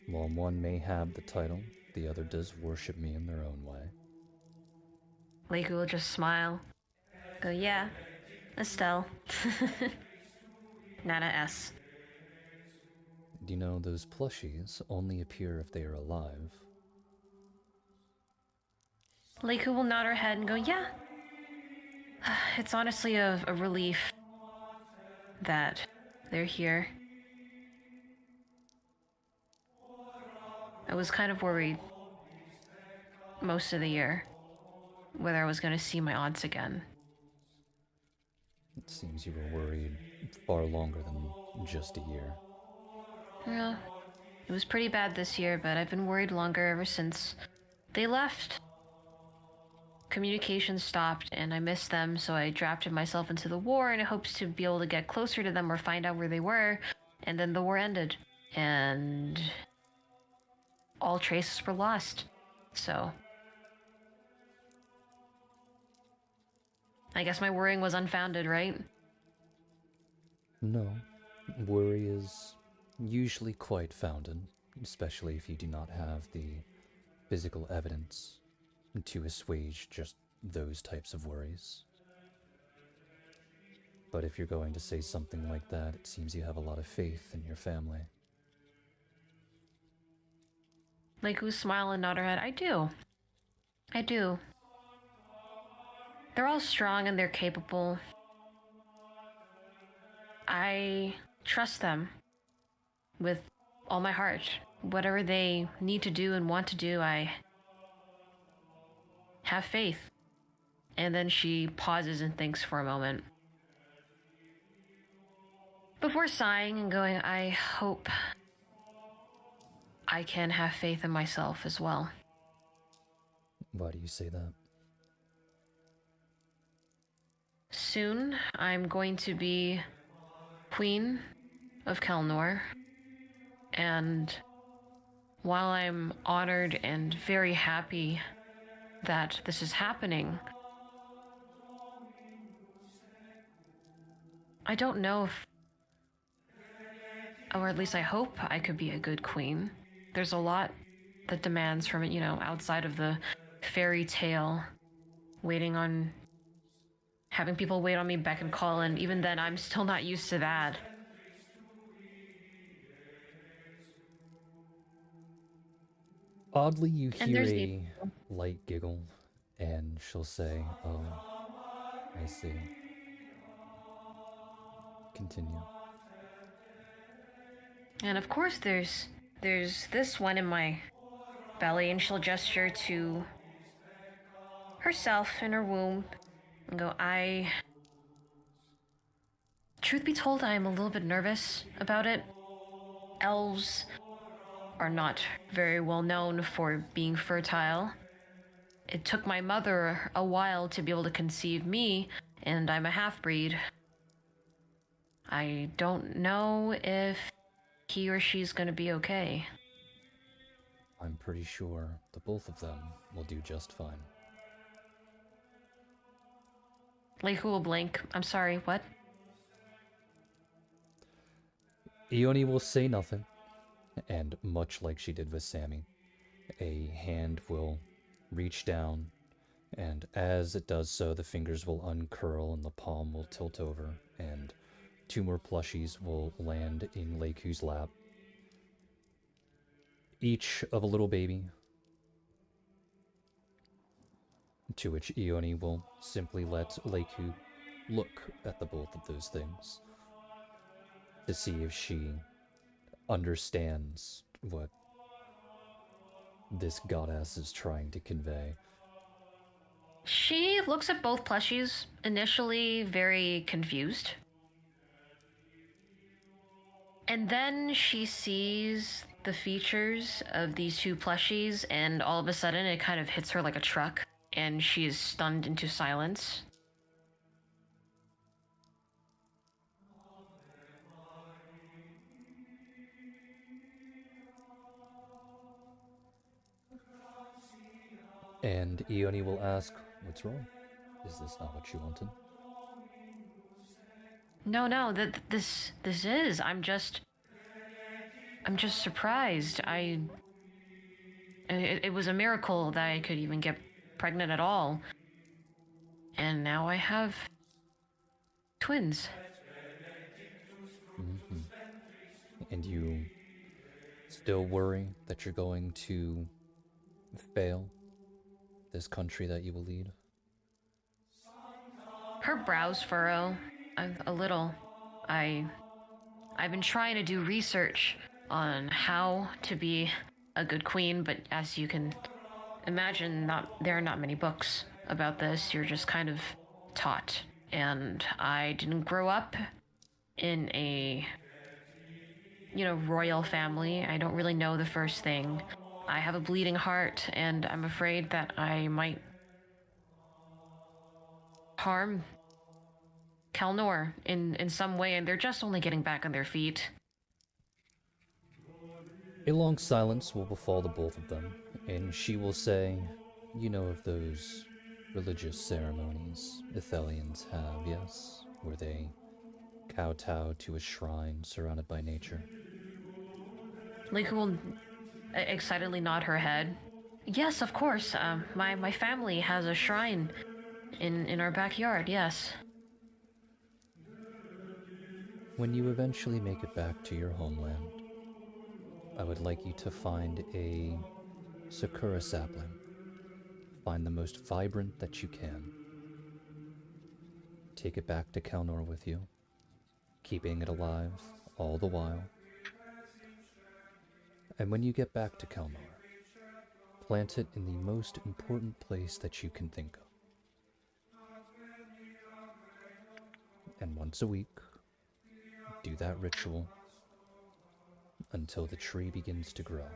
S1: While one may have the title, the other does worship me in their own way.
S3: Leiku will just smile. Go, "Yeah, Estelle." Nana S.
S1: Do you know those plushies only appear if they are alive?
S3: Leiku will nod her head and go, "Yeah." It's honestly a relief that they're here. I was kind of worried most of the year whether I was going to see my aunts again.
S1: It seems you were worried far longer than just a year.
S3: Yeah. It was pretty bad this year, but I've been worried longer ever since they left. Communication stopped, and I missed them, so I drafted myself into the war in hopes to be able to get closer to them or find out where they were, and then the war ended, and all traces were lost. So I guess my worrying was unfounded, right?
S1: No, worry is usually quite founded, especially if you do not have the physical evidence to assuage just those types of worries. But if you're going to say something like that, it seems you have a lot of faith in your family.
S3: Leiku smiled and nodded her head. I do. I do. They're all strong and they're capable. I trust them with all my heart. Whatever they need to do and want to do, I have faith. And then she pauses and thinks for a moment. Before sighing and going, I hope I can have faith in myself as well.
S1: Why do you say that?
S3: Soon, I'm going to be Queen of Kelnor, and while I'm honored and very happy that this is happening, I don't know if, or at least I hope I could be a good queen. There's a lot that demands from it, outside of the fairy tale, waiting on having people wait on me, beck and call, and even then I'm still not used to that.
S1: Oddly, you hear a light giggle, and she'll say, "Oh, I see. Continue."
S3: And of course there's this one in my belly, and she'll gesture to herself in her womb and go, truth be told, I am a little bit nervous about it. Elves are not very well known for being fertile. It took my mother a while to be able to conceive me, and I'm a half-breed. I don't know if he or she's gonna be okay.
S1: I'm pretty sure the both of them will do just fine.
S3: Leiku will blink. I'm sorry, what?
S1: Ione will say nothing, and much like she did with Sammy, a hand will reach down, and as it does so, the fingers will uncurl and the palm will tilt over, and 2 more plushies will land in Leiku's lap. Each of a little baby, to which Ione will simply let Leiku look at the both of those things to see if she understands what this goddess is trying to convey.
S3: She looks at both plushies, initially very confused. And then she sees the features of these 2 plushies, and all of a sudden it kind of hits her like a truck, and she is stunned into silence.
S1: And Ione will ask, "What's wrong? Is this not what you wanted?"
S3: No, this is. I'm just surprised. It was a miracle that I could even get pregnant at all. And now I have twins.
S1: Mm-hmm. And you still worry that you're going to fail this country that you will lead?
S3: Her brows furrow a little. I've been trying to do research on how to be a good queen, but as you can imagine, there are not many books about this. You're just kind of taught. And I didn't grow up in a royal family. I don't really know the first thing. I have a bleeding heart, and I'm afraid that I might harm Kelnor in some way, and they're just only getting back on their feet.
S1: A long silence will befall the both of them, and she will say, "You know of those religious ceremonies Ithelians have, yes? Where they kowtow to a shrine surrounded by nature?"
S3: Leiku will excitedly nod her head. Yes, of course. My family has a shrine in our backyard. Yes.
S1: When you eventually make it back to your homeland, I would like you to find a sakura sapling. Find the most vibrant that you can. Take it back to Kelnor with you, keeping it alive all the while. And when you get back to Kelnor, plant it in the most important place that you can think of. And once a week, do that ritual until the tree begins to grow.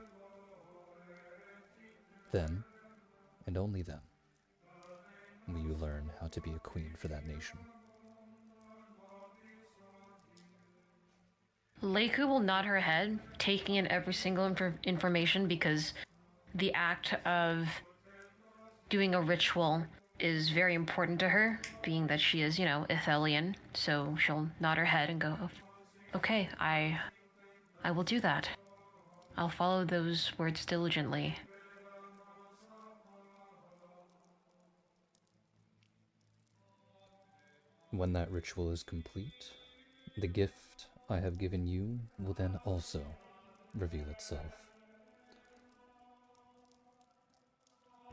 S1: Then, and only then, will you learn how to be a queen for that nation.
S3: Leiku will nod her head, taking in every single information because the act of doing a ritual is very important to her, being that she is, Ithelian. So she'll nod her head and go, "Okay, I will do that. I'll follow those words diligently."
S1: When that ritual is complete, the gift I have given you will then also reveal itself.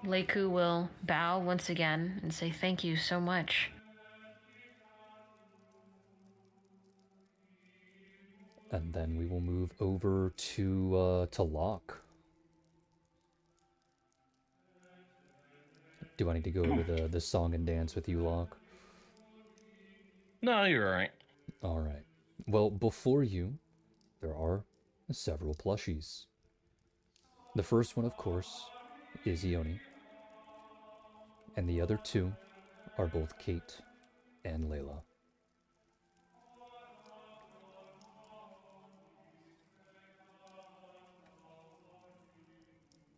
S3: Leiku will bow once again and say thank you so much.
S1: And then we will move over to Locke. Do I need to go over the song and dance with you, Locke?
S6: No, you're alright.
S1: Alright. Well, before you, there are several plushies. The first one, of course, is Ione. And the other two are both Kate and Layla.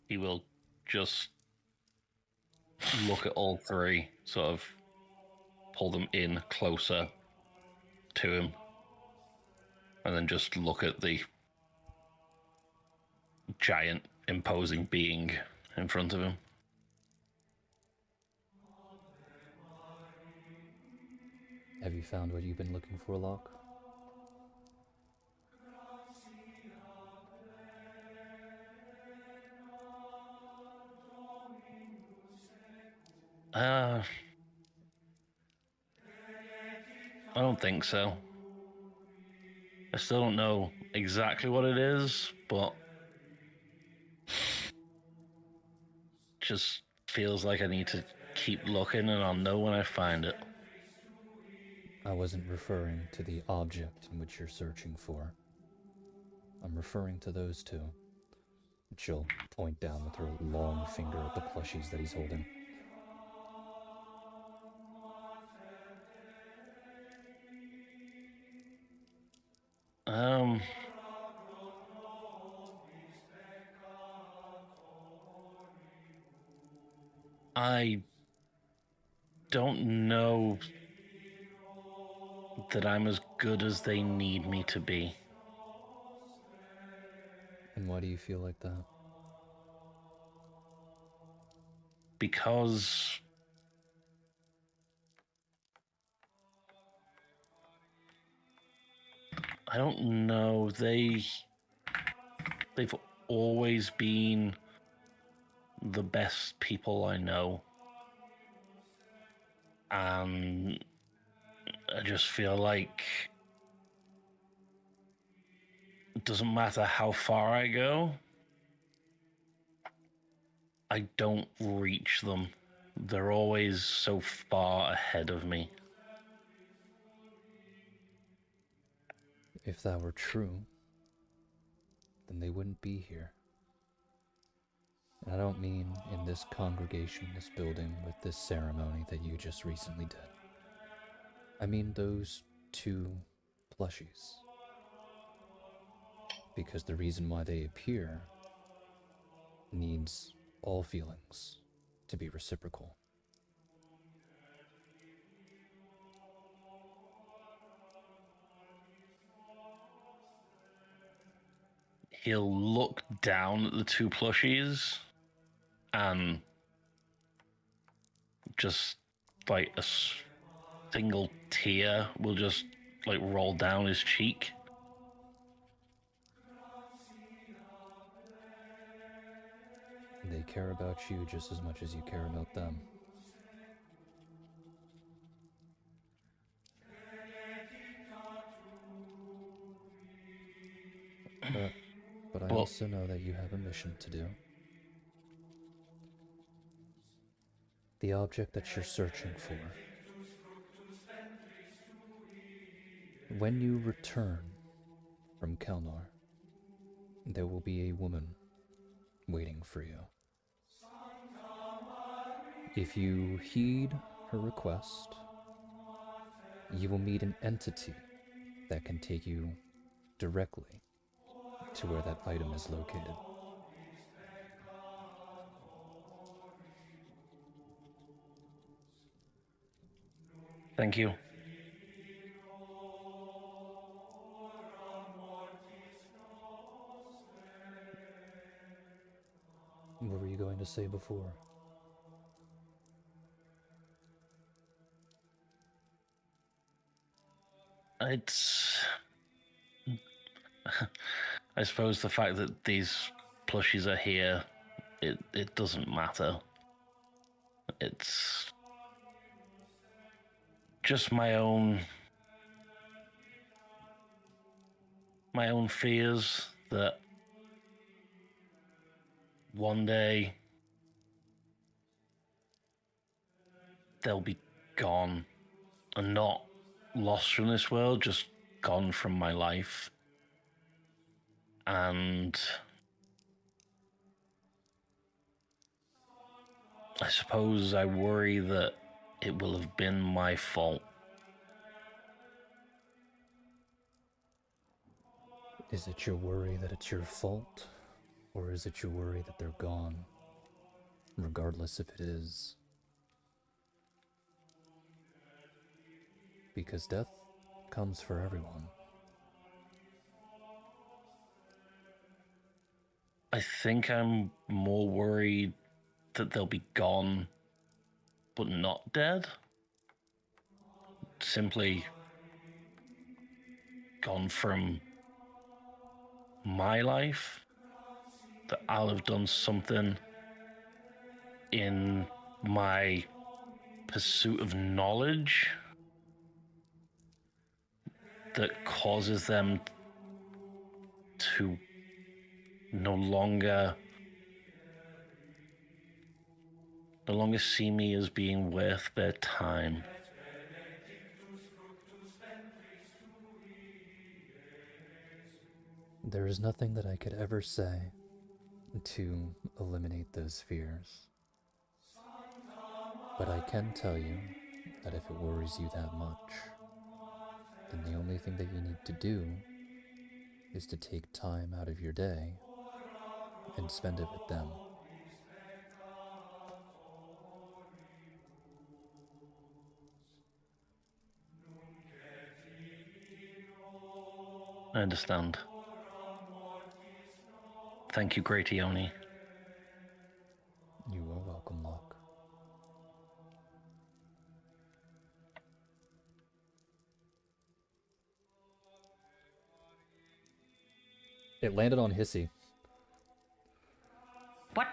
S6: He will just look at all three, sort of pull them in closer to him, and then just look at the giant, imposing being in front of him.
S1: Have you found what you've been looking for, Locke?
S6: I don't think so. I still don't know exactly what it is, but just feels like I need to keep looking, and I'll know when I find it.
S1: I wasn't referring to the object in which you're searching for. I'm referring to those two. She'll point down with her long finger at the plushies that he's holding.
S6: I don't know that I'm as good as they need me to be.
S1: And why do you feel like that?
S6: Because I don't know, they've always been the best people I know. And I just feel like it doesn't matter how far I go, I don't reach them. They're always so far ahead of me.
S1: If that were true, then they wouldn't be here. And I don't mean in this congregation, this building, with this ceremony that you just recently did. I mean those two plushies. Because the reason why they appear needs all feelings to be reciprocal.
S6: He'll look down at the two plushies and just like a single tear will just like roll down his cheek.
S1: They care about you just as much as you care about them. But I also know that you have a mission to do. The object that you're searching for. When you return from Kelnar, there will be a woman waiting for you. If you heed her request, you will meet an entity that can take you directly to where that item is located.
S6: Thank you.
S1: What were you going to say before?
S6: It's... I suppose the fact that these plushies are here, it doesn't matter. It's just my own fears that one day they'll be gone and not lost from this world, just gone from my life. And I suppose I worry that it will have been my fault.
S1: Is it your worry that it's your fault? Or is it your worry that they're gone? Regardless if it is. Because death comes for everyone.
S6: I think I'm more worried that they'll be gone, but not dead. Simply gone from my life. That I'll have done something in my pursuit of knowledge that causes them to no longer see me as being worth their time.
S1: There is nothing that I could ever say to eliminate those fears. But I can tell you that if it worries you that much, then the only thing that you need to do is to take time out of your day and spend it with them.
S6: I understand. Thank you, Great Ioni.
S1: You are welcome, Locke. It landed on Hissy.
S3: What?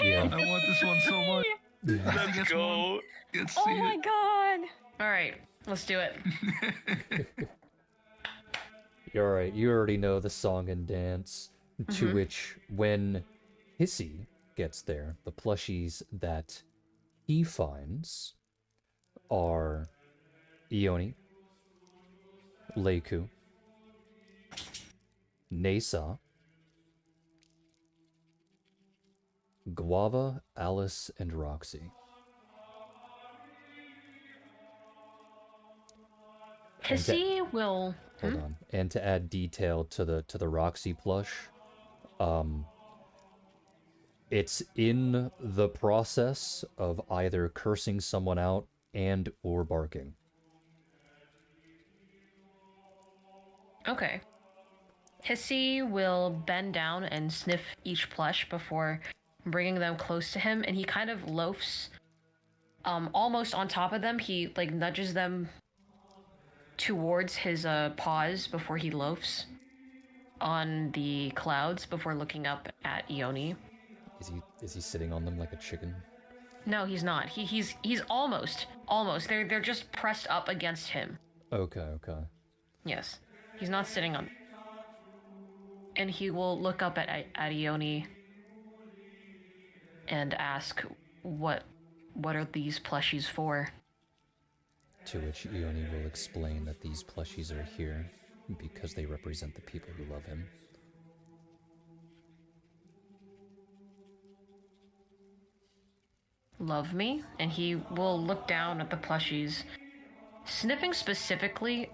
S1: Yeah.
S4: I want this one so much.
S2: Let's go.
S4: Let's
S7: Oh
S4: see
S7: my god.
S3: All right, let's do it.
S1: You're alright, you already know the song and dance, to which, when Hissy gets there, the plushies that he finds are Ioni, Leiku, Nesa, Guava, Alice, and Roxy.
S3: Hissy will.
S1: Hold on. And to add detail to the Roxy plush, it's in the process of either cursing someone out and or barking.
S3: Okay. Hissy will bend down and sniff each plush before bringing them close to him, and he kind of loafs almost on top of them. He like nudges them towards his paws before he loafs on the clouds before looking up at Ioni.
S1: Is he sitting on them like a chicken?
S3: No, he's not. He's almost. They're just pressed up against him.
S1: Okay.
S3: Yes. He's not sitting on. And he will look up at Ioni and ask, what are these plushies for?
S1: To which Ioni will explain that these plushies are here because they represent the people who love him.
S3: Love me? And he will look down at the plushies, sniffing specifically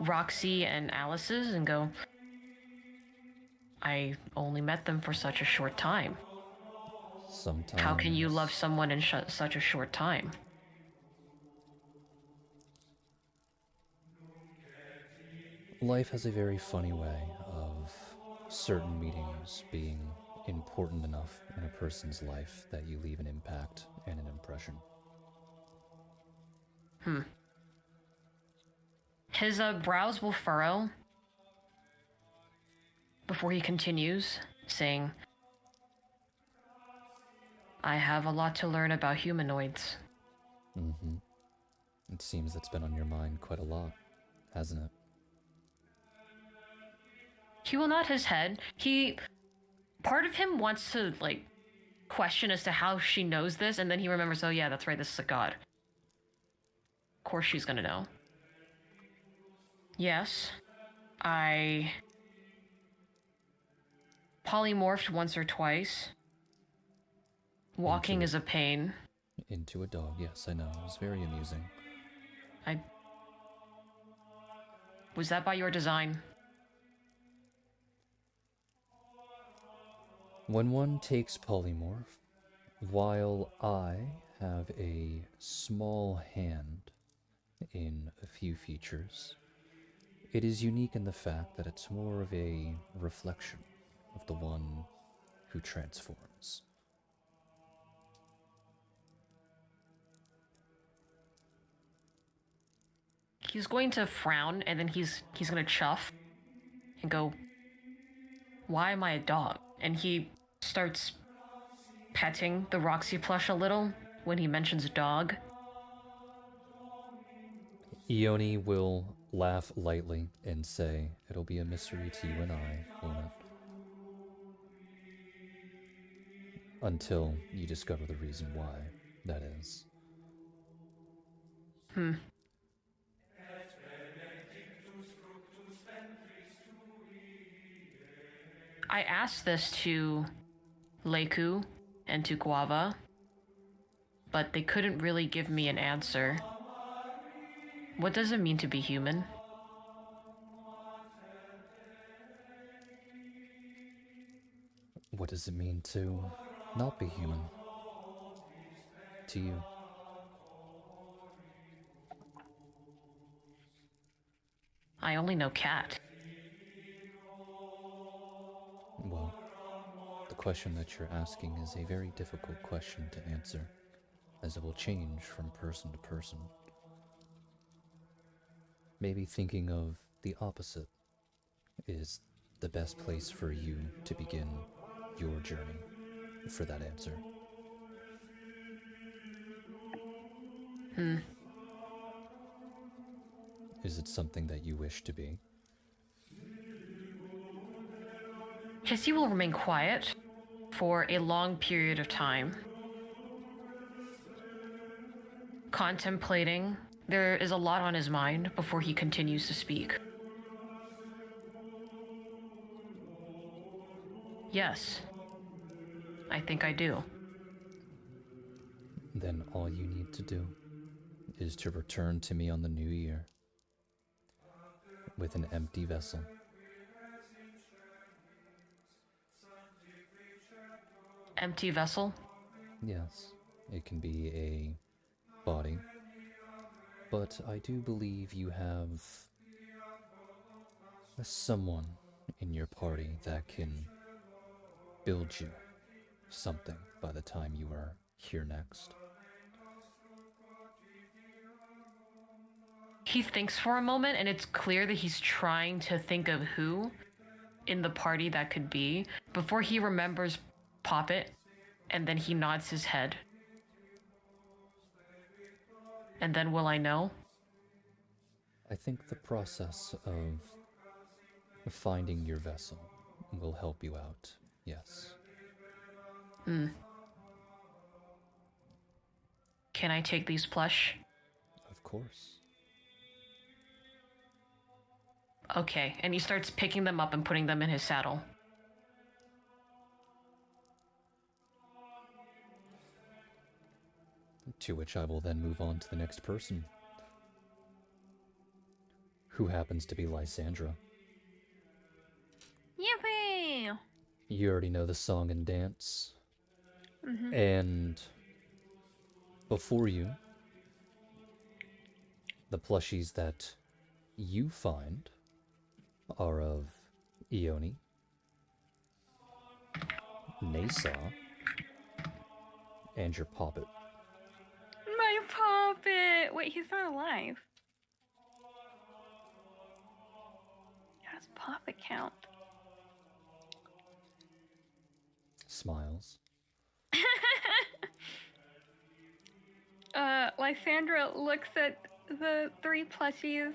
S3: Roxy and Alice's, and go, I only met them for such a short time.
S1: Sometimes.
S3: How can you love someone in such a short time?
S1: Life has a very funny way of certain meetings being important enough in a person's life that you leave an impact and an impression.
S3: His brows will furrow before he continues, saying, I have a lot to learn about humanoids.
S1: Mm-hmm. It seems that's been on your mind quite a lot, hasn't it?
S3: He will nod his head. Part of him wants to, like, question as to how she knows this, and then he remembers, oh yeah, that's right, this is a god. Of course she's gonna know. Yes, I polymorphed once or twice. Walking is a pain.
S1: Into a dog, yes, I know. It was very amusing.
S3: Was that by your design?
S1: When one takes polymorph, while I have a small hand in a few features, it is unique in the fact that it's more of a reflection of the one who transforms.
S3: He's going to frown, and then he's gonna chuff and go, why am I a dog? And he starts petting the Roxy plush a little when he mentions dog.
S1: Ioni will laugh lightly and say, it'll be a mystery to you and I, won't it? Until you discover the reason why that is.
S3: I asked this to Leiku and to Guava, but they couldn't really give me an answer. What does it mean to be human?
S1: What does it mean to not be human? To you?
S3: I only know cat.
S1: Well, the question that you're asking is a very difficult question to answer, as it will change from person to person. Maybe thinking of the opposite is the best place for you to begin your journey for that answer. Is it something that you wish to be?
S3: Hissy will remain quiet for a long period of time, contemplating. There is a lot on his mind before he continues to speak. Yes. I think I do.
S1: Then all you need to do is to return to me on the new year with an empty vessel.
S3: Empty vessel?
S1: Yes, it can be a body, but I do believe you have someone in your party that can build you something by the time you are here next.
S3: He thinks for a moment, and it's clear that he's trying to think of who in the party that could be before he remembers Poppet, and then he nods his head. And then will I know?
S1: I think the process of finding your vessel will help you out, yes.
S3: Can I take these plush?
S1: Of course.
S3: Okay, and he starts picking them up and putting them in his saddle.
S1: To which I will then move on to the next person, who happens to be Lysandra.
S7: Yippee!
S1: You already know the song and dance.
S7: Mm-hmm.
S1: And before you, the plushies that you find are of Ione, Nasa, and your Poppet.
S7: My Poppet! Wait, he's not alive. How does Poppet count?
S1: Smiles.
S7: Lysandra looks at the 3 plushies,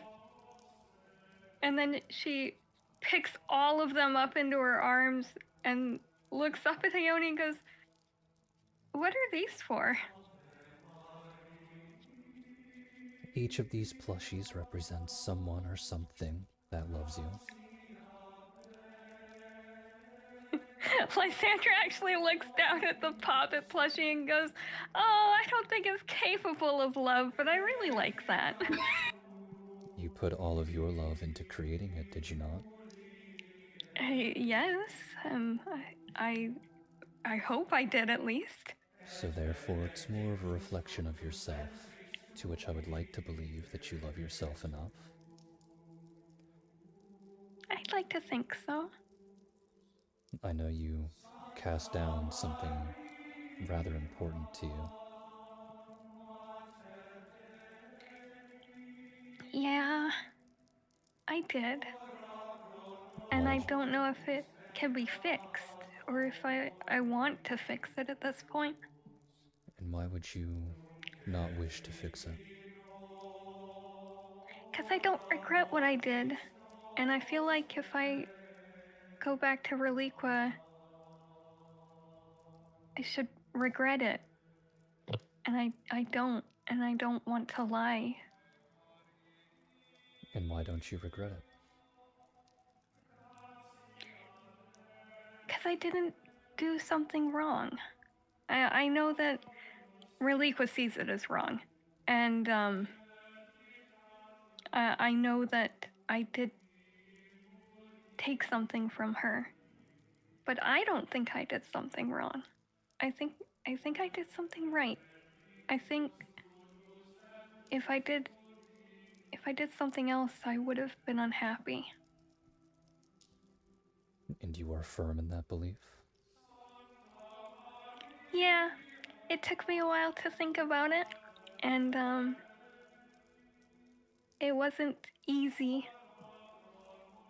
S7: and then she picks all of them up into her arms and looks up at Ione and goes, "What are these for?"
S1: Each of these plushies represents someone or something that loves you.
S7: Lysandra actually looks down at the Poppet plushie and goes, "Oh, I don't think it's capable of love, but I really like that."
S1: You put all of your love into creating it, did you not?
S7: Yes, I hope I did at least.
S1: So therefore, it's more of a reflection of yourself, to which I would like to believe that you love yourself enough.
S7: I'd like to think so.
S1: I know you cast down something rather important to you.
S7: Yeah, I did. And I don't know if it can be fixed or if I want to fix it at this point.
S1: And why would you not wish to fix it?
S7: Because I don't regret what I did. And I feel like if I go back to Reliqua, I should regret it. And I don't. And I don't want to lie.
S1: And why don't you regret it?
S7: Because I didn't do something wrong. I know that Reliqua sees it as wrong. And I know that I did take something from her. But I don't think I did something wrong. I think I did something right. I think if I did something else, I would have been unhappy.
S1: And you are firm in that belief?
S7: Yeah, it took me a while to think about it, and it wasn't easy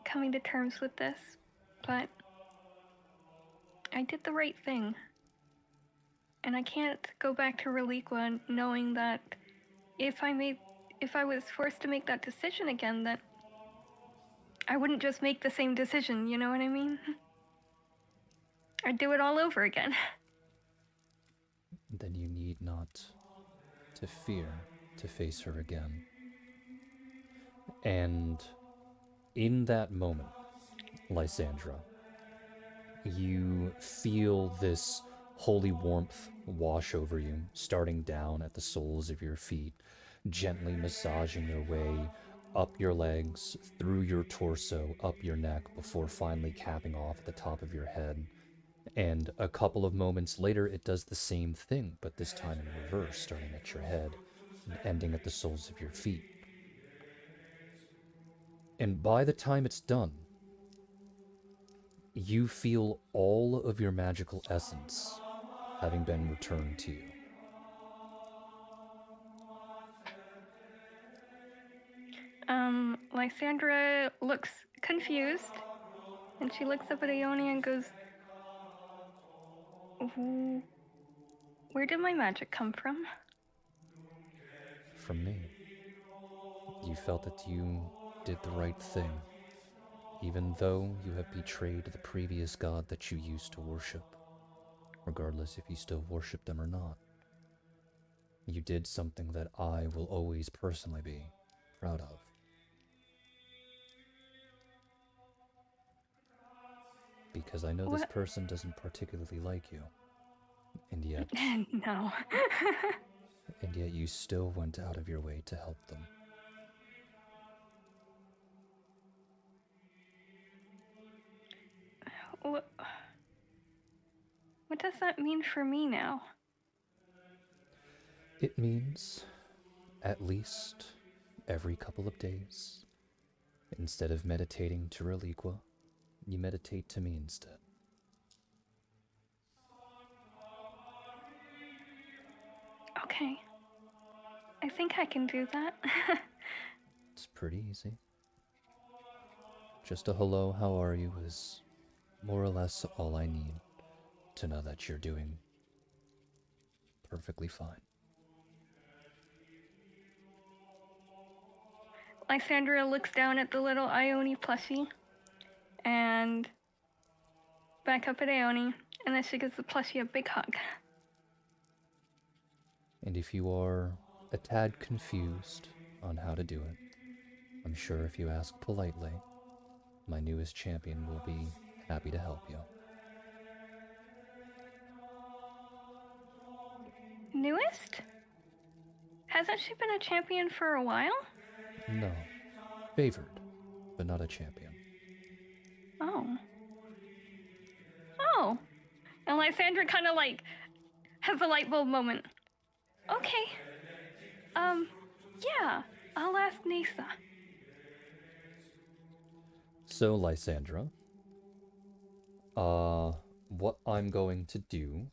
S7: coming to terms with this, but I did the right thing. And I can't go back to Reliqua knowing that if I was forced to make that decision again, that I wouldn't just make the same decision, you know what I mean? I'd do it all over again.
S1: Then you need not to fear to face her again. And in that moment, Lysandra, you feel this holy warmth wash over you, starting down at the soles of your feet, gently massaging their way up your legs, through your torso, up your neck, before finally capping off at the top of your head. And a couple of moments later, it does the same thing, but this time in reverse, starting at your head and ending at the soles of your feet. And by the time it's done, you feel all of your magical essence having been returned to you.
S7: Lysandra looks confused, and she looks up at Ione and goes, "Where did my magic come from?"
S1: From me. You felt that you did the right thing, even though you have betrayed the previous god that you used to worship, regardless if you still worship them or not. You did something that I will always personally be proud of. Because I know this
S7: What?
S1: person doesn't particularly like you. And yet,
S7: No.
S1: and yet you still went out of your way to help them.
S7: What does that mean for me now?
S1: It means, at least every couple of days, instead of meditating to Reliqua, you meditate to me instead.
S7: Okay. I think I can do that.
S1: It's pretty easy. Just a hello, how are you is more or less all I need to know that you're doing perfectly fine.
S7: Lysandra looks down at the little Ione plushie and back up at Ione, and then she gives the plushie a big hug.
S1: And if you are a tad confused on how to do it, I'm sure if you ask politely, my newest champion will be happy to help you.
S7: Newest? Hasn't she been a champion for a while?
S1: No, favored, but not a champion.
S7: Oh. Oh. And Lysandra kind of like has a light bulb moment. Okay. Yeah, I'll ask Nisa.
S1: So, Lysandra, what I'm going to do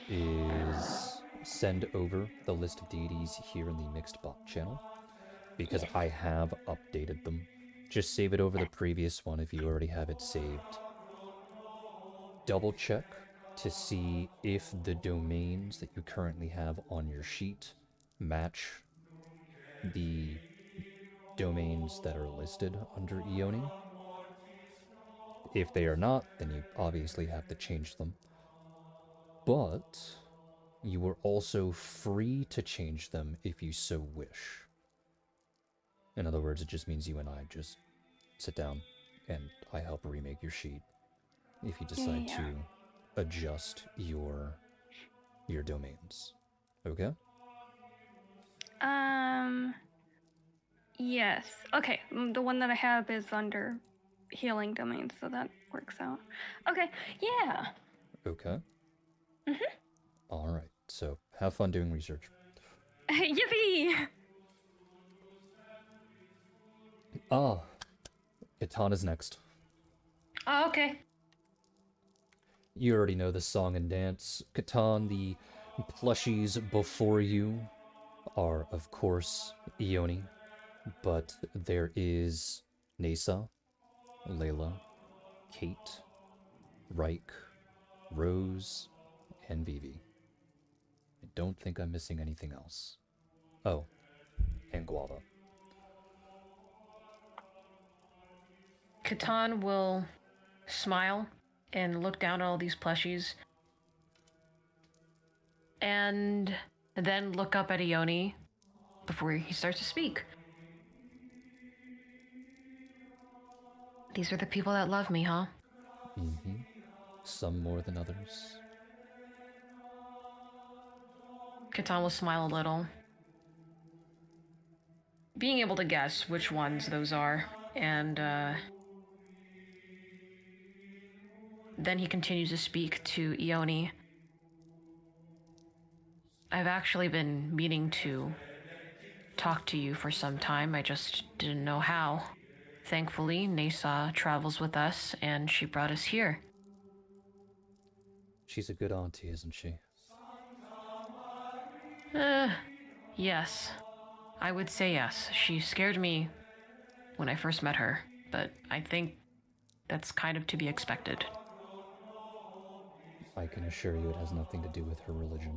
S1: is send over the list of deities here in the mixed bot channel, because
S7: Yes.
S1: I have updated them. Just save it over the previous one if you already have it saved. Double check to see if the domains that you currently have on your sheet match the domains that are listed under Ione. If they are not, then you obviously have to change them. But you are also free to change them if you so wish. In other words, it just means you and I just sit down and I help remake your sheet if you decide
S7: Yeah.
S1: to adjust your domains. Okay?
S7: Yes. Okay, the one that I have is under healing domain, so that works out. Okay, yeah.
S1: Okay. Alright, so have fun doing research.
S7: Yippee!
S1: Katana's next.
S3: Oh, okay.
S1: You already know the song and dance. Catan, the plushies before you are, of course, Ione, but there is Nasa, Layla, Kate, Reich, Rose, and Vivi. I don't think I'm missing anything else. Oh, and Guava.
S3: Catan will smile and look down at all these plushies. And then look up at Ione before he starts to speak. These are the people that love me, huh?
S1: Mm-hmm. Some more than others.
S3: Catan will smile a little, being able to guess which ones those are, and then he continues to speak to Ione. I've actually been meaning to talk to you for some time, I just didn't know how. Thankfully, Nesa travels with us, and she brought us here.
S1: She's a good auntie, isn't she?
S3: Yes. I would say yes. She scared me when I first met her, but I think that's kind of to be expected.
S1: I can assure you it has nothing to do with her religion.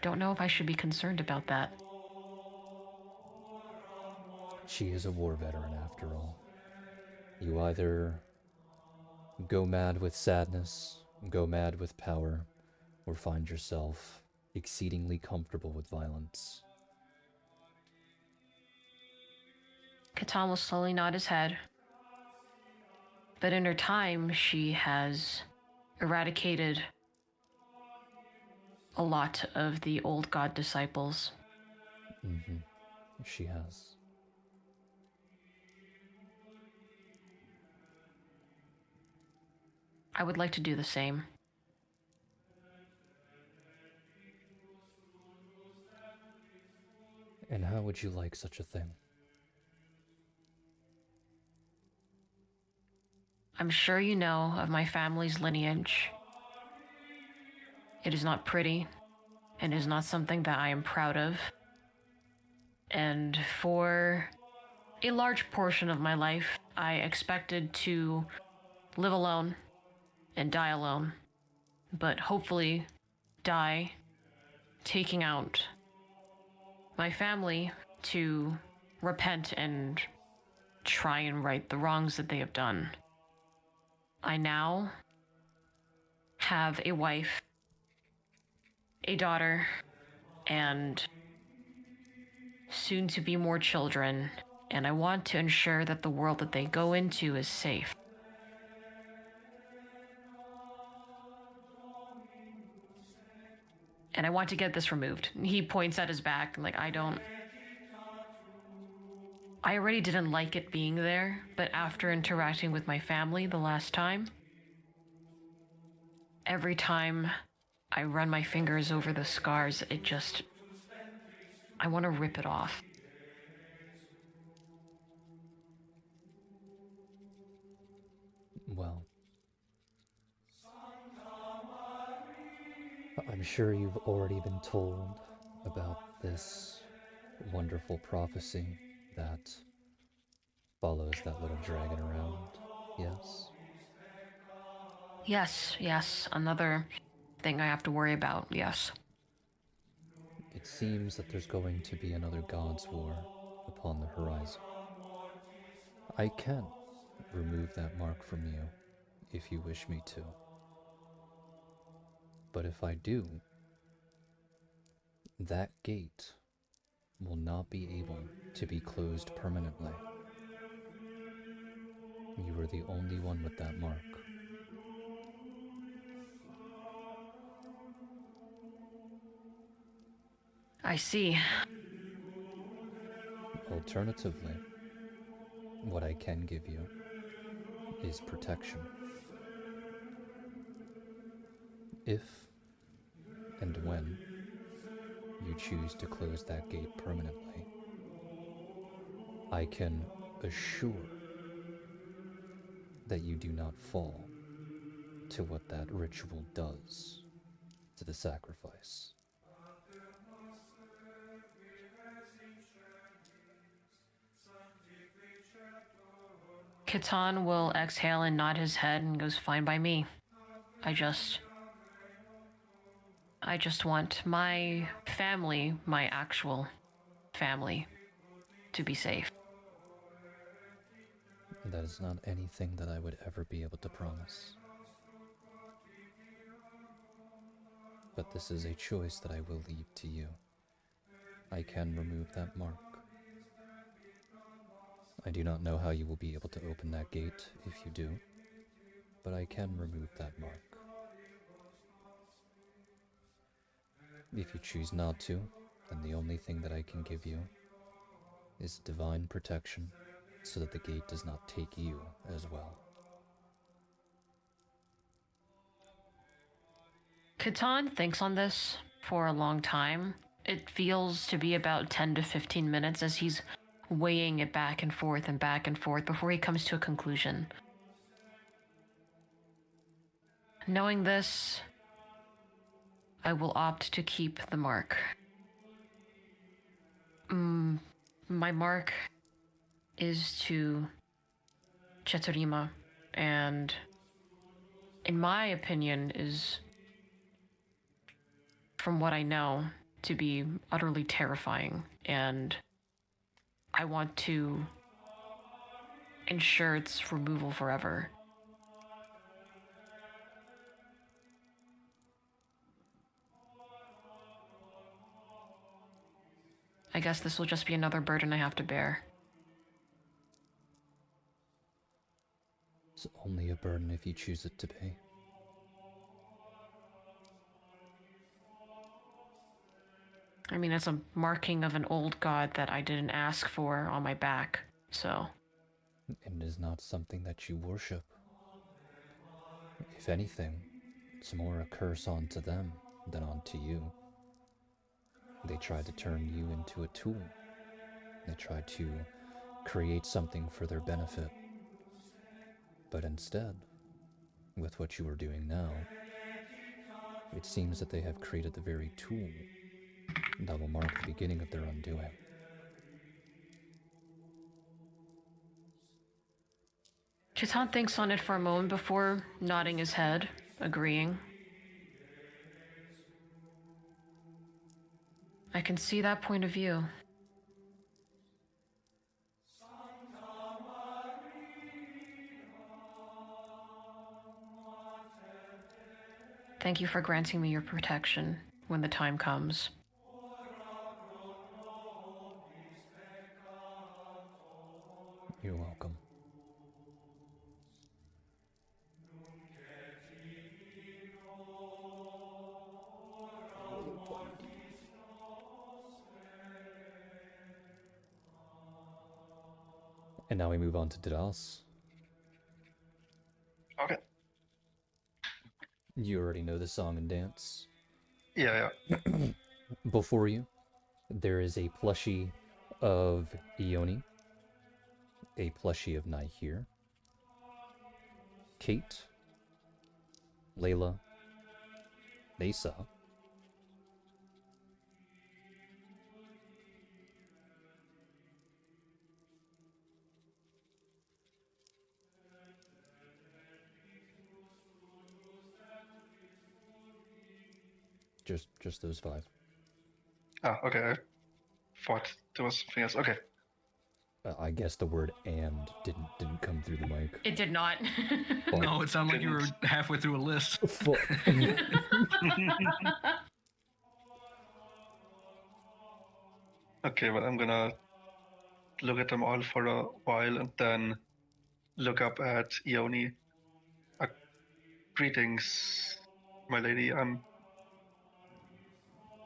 S3: Don't know if I should be concerned about that.
S1: She is a war veteran, after all. You either go mad with sadness, go mad with power, or find yourself exceedingly comfortable with violence.
S3: Catan will slowly nod his head. But in her time, she has eradicated a lot of the old god disciples.
S1: Mm-hmm. She has.
S3: I would like to do the same.
S1: And how would you like such a thing?
S3: I'm sure you know of my family's lineage. It is not pretty, and is not something that I am proud of. And for a large portion of my life, I expected to live alone and die alone, but hopefully die taking out my family to repent and try and right the wrongs that they have done. I now have a wife, a daughter, and soon to be more children, and I want to ensure that the world that they go into is safe. And I want to get this removed. He points at his back, like, I already didn't like it being there, but after interacting with my family the last time, every time I run my fingers over the scars, I want to rip it off.
S1: Well, I'm sure you've already been told about this wonderful prophecy that follows that little dragon around, yes?
S3: Yes, another thing I have to worry about, yes.
S1: It seems that there's going to be another God's War upon the horizon. I can remove that mark from you if you wish me to. But if I do, that gate will not be able to be closed permanently. You are the only one with that mark.
S3: I see.
S1: Alternatively, what I can give you is protection. If and when you choose to close that gate permanently, I can assure that you do not fall to what that ritual does to the sacrifice.
S3: Catan will exhale and nod his head and goes, fine by me. I just want my family, my actual family, to be safe.
S1: That is not anything that I would ever be able to promise. But this is a choice that I will leave to you. I can remove that mark. I do not know how you will be able to open that gate if you do, but I can remove that mark. If you choose not to, then the only thing that I can give you is divine protection so that the gate does not take you as well.
S3: Catan thinks on this for a long time. It feels to be about 10 to 15 minutes as he's weighing it back and forth before he comes to a conclusion. Knowing this, I will opt to keep the mark. My mark is to Cheturima, and in my opinion is, from what I know, to be utterly terrifying, and I want to ensure its removal forever. I guess this will just be another burden I have to bear.
S1: It's only a burden if you choose it to be.
S3: I mean, it's a marking of an old god that I didn't ask for on my back, so.
S1: And it is not something that you worship. If anything, it's more a curse onto them than onto you. They tried to turn you into a tool. They tried to create something for their benefit. But instead, with what you are doing now, it seems that they have created the very tool that will mark the beginning of their undoing.
S3: Chitan thinks on it for a moment before nodding his head, agreeing. I can see that point of view. Thank you for granting me your protection when the time comes.
S1: You're welcome. And now we move on to Didas.
S8: Okay.
S1: You already know the song and dance.
S8: Yeah.
S1: Before you, there is a plushie of Ioni, a plushie of Nihir, Kate, Layla, Nasa, just those five.
S8: Ah, okay. I thought there was something else. Okay.
S1: I guess the word "and" didn't come through the mic.
S3: It did not.
S1: But
S4: No, it sounded like you were halfway through a list.
S8: Okay, well, I'm gonna look at them all for a while and then look up at Ioni. Greetings, my lady. I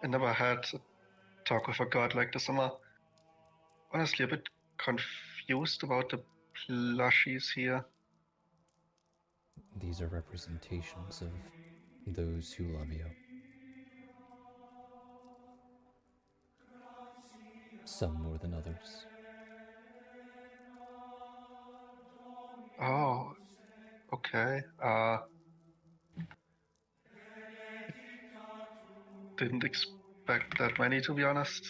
S8: never had a talk with a god like this. I'm honestly a bit confused about the plushies here.
S1: These are representations of those who love you. Some more than others.
S8: Oh, okay. Didn't expect that many, to be honest.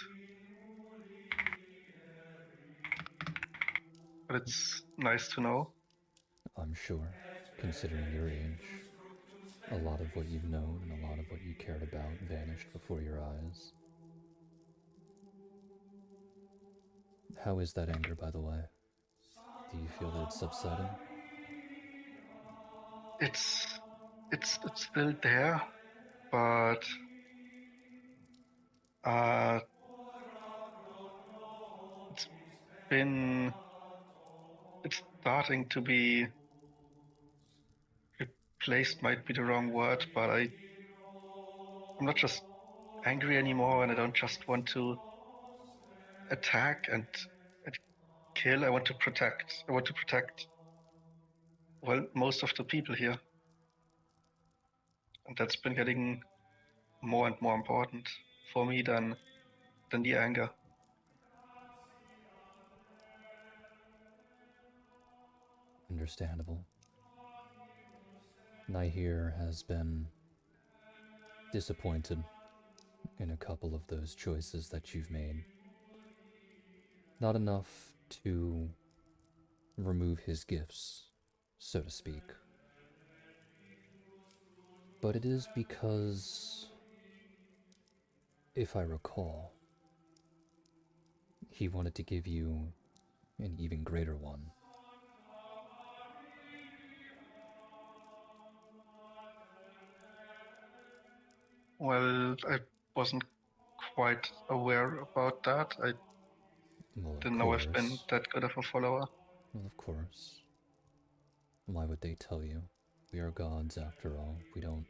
S8: But it's nice to know.
S1: I'm sure, considering your age, a lot of what you've known and a lot of what you cared about vanished before your eyes. How is that anger, by the way? Do you feel that it's subsiding?
S8: It's still there, but it's starting to be replaced, might be the wrong word, but I'm not just angry anymore, and I don't just want to attack and kill. I want to protect. I want to protect, well, most of the people here. And that's been getting more and more important for me than the anger.
S1: Understandable. Nihir has been disappointed in a couple of those choices that you've made. Not enough to remove his gifts, so to speak. But it is because, if I recall, he wanted to give you an even greater one.
S8: Well, I wasn't quite aware about that. I
S1: Well, of
S8: didn't know I've been
S1: course.
S8: that good of a follower.
S1: Well, of course. Why would they tell you? We are gods after all. We don't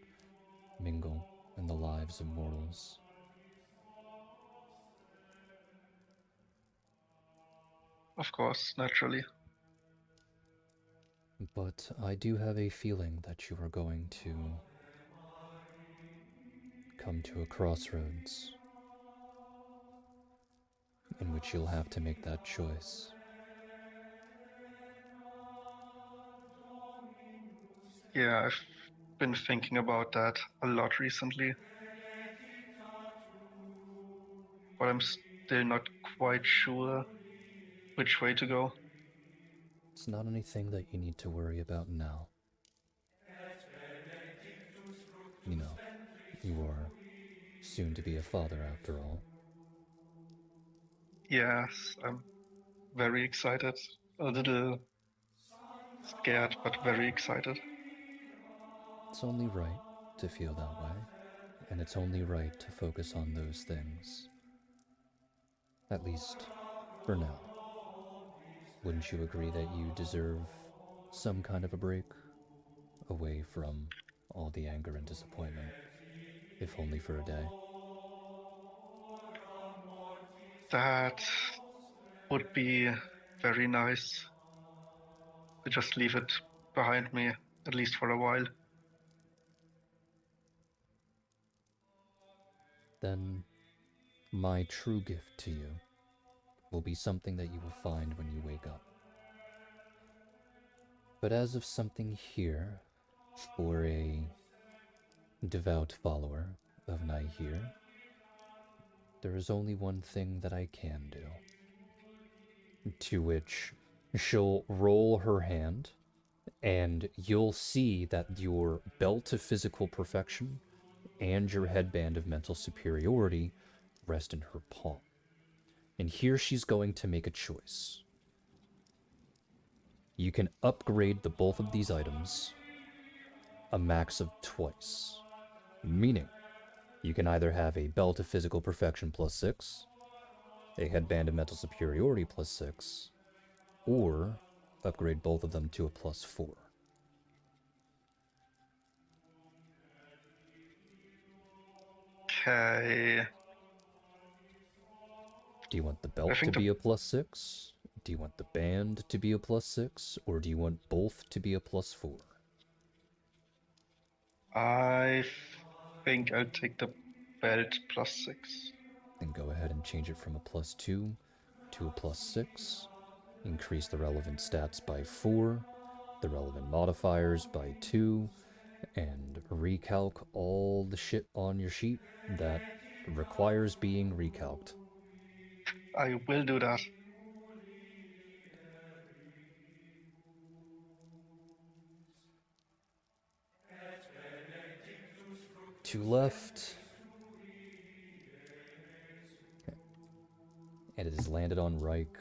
S1: mingle in the lives of mortals.
S8: Of course, naturally.
S1: But I do have a feeling that you are going to come to a crossroads in which you'll have to make that choice.
S8: Yeah, I've been thinking about that a lot recently. But I'm still not quite sure which way to go.
S1: It's not anything that you need to worry about now. You know, you are soon to be a father after all.
S8: Yes, I'm very excited. A little scared, but very excited.
S1: It's only right to feel that way, and it's only right to focus on those things. At least, for now. Wouldn't you agree that you deserve some kind of a break? Away from all the anger and disappointment, if only for a day.
S8: That would be very nice to just leave it behind me, at least for a while.
S1: Then, my true gift to you will be something that you will find when you wake up. But as of something here, for a devout follower of Nihir, there is only one thing that I can do. To which she'll roll her hand, and you'll see that your belt of physical perfection and your headband of mental superiority rest in her palm. And here she's going to make a choice. You can upgrade the both of these items a max of twice. Meaning, you can either have a belt of physical perfection plus 6, a headband of mental superiority plus 6, or upgrade both of them to a plus 4.
S8: Okay.
S1: Do you want the belt to be a plus 6? Do you want the band to be a plus 6? Or do you want both to be a plus 4?
S8: I think I'll take the belt plus 6.
S1: Then go ahead and change it from a plus 2 to a plus 6. Increase the relevant stats by 4, the relevant modifiers by 2, and recalc all the shit on your sheet that requires being recalced.
S8: I will do that.
S1: Two left. Okay. And it has landed on Reich.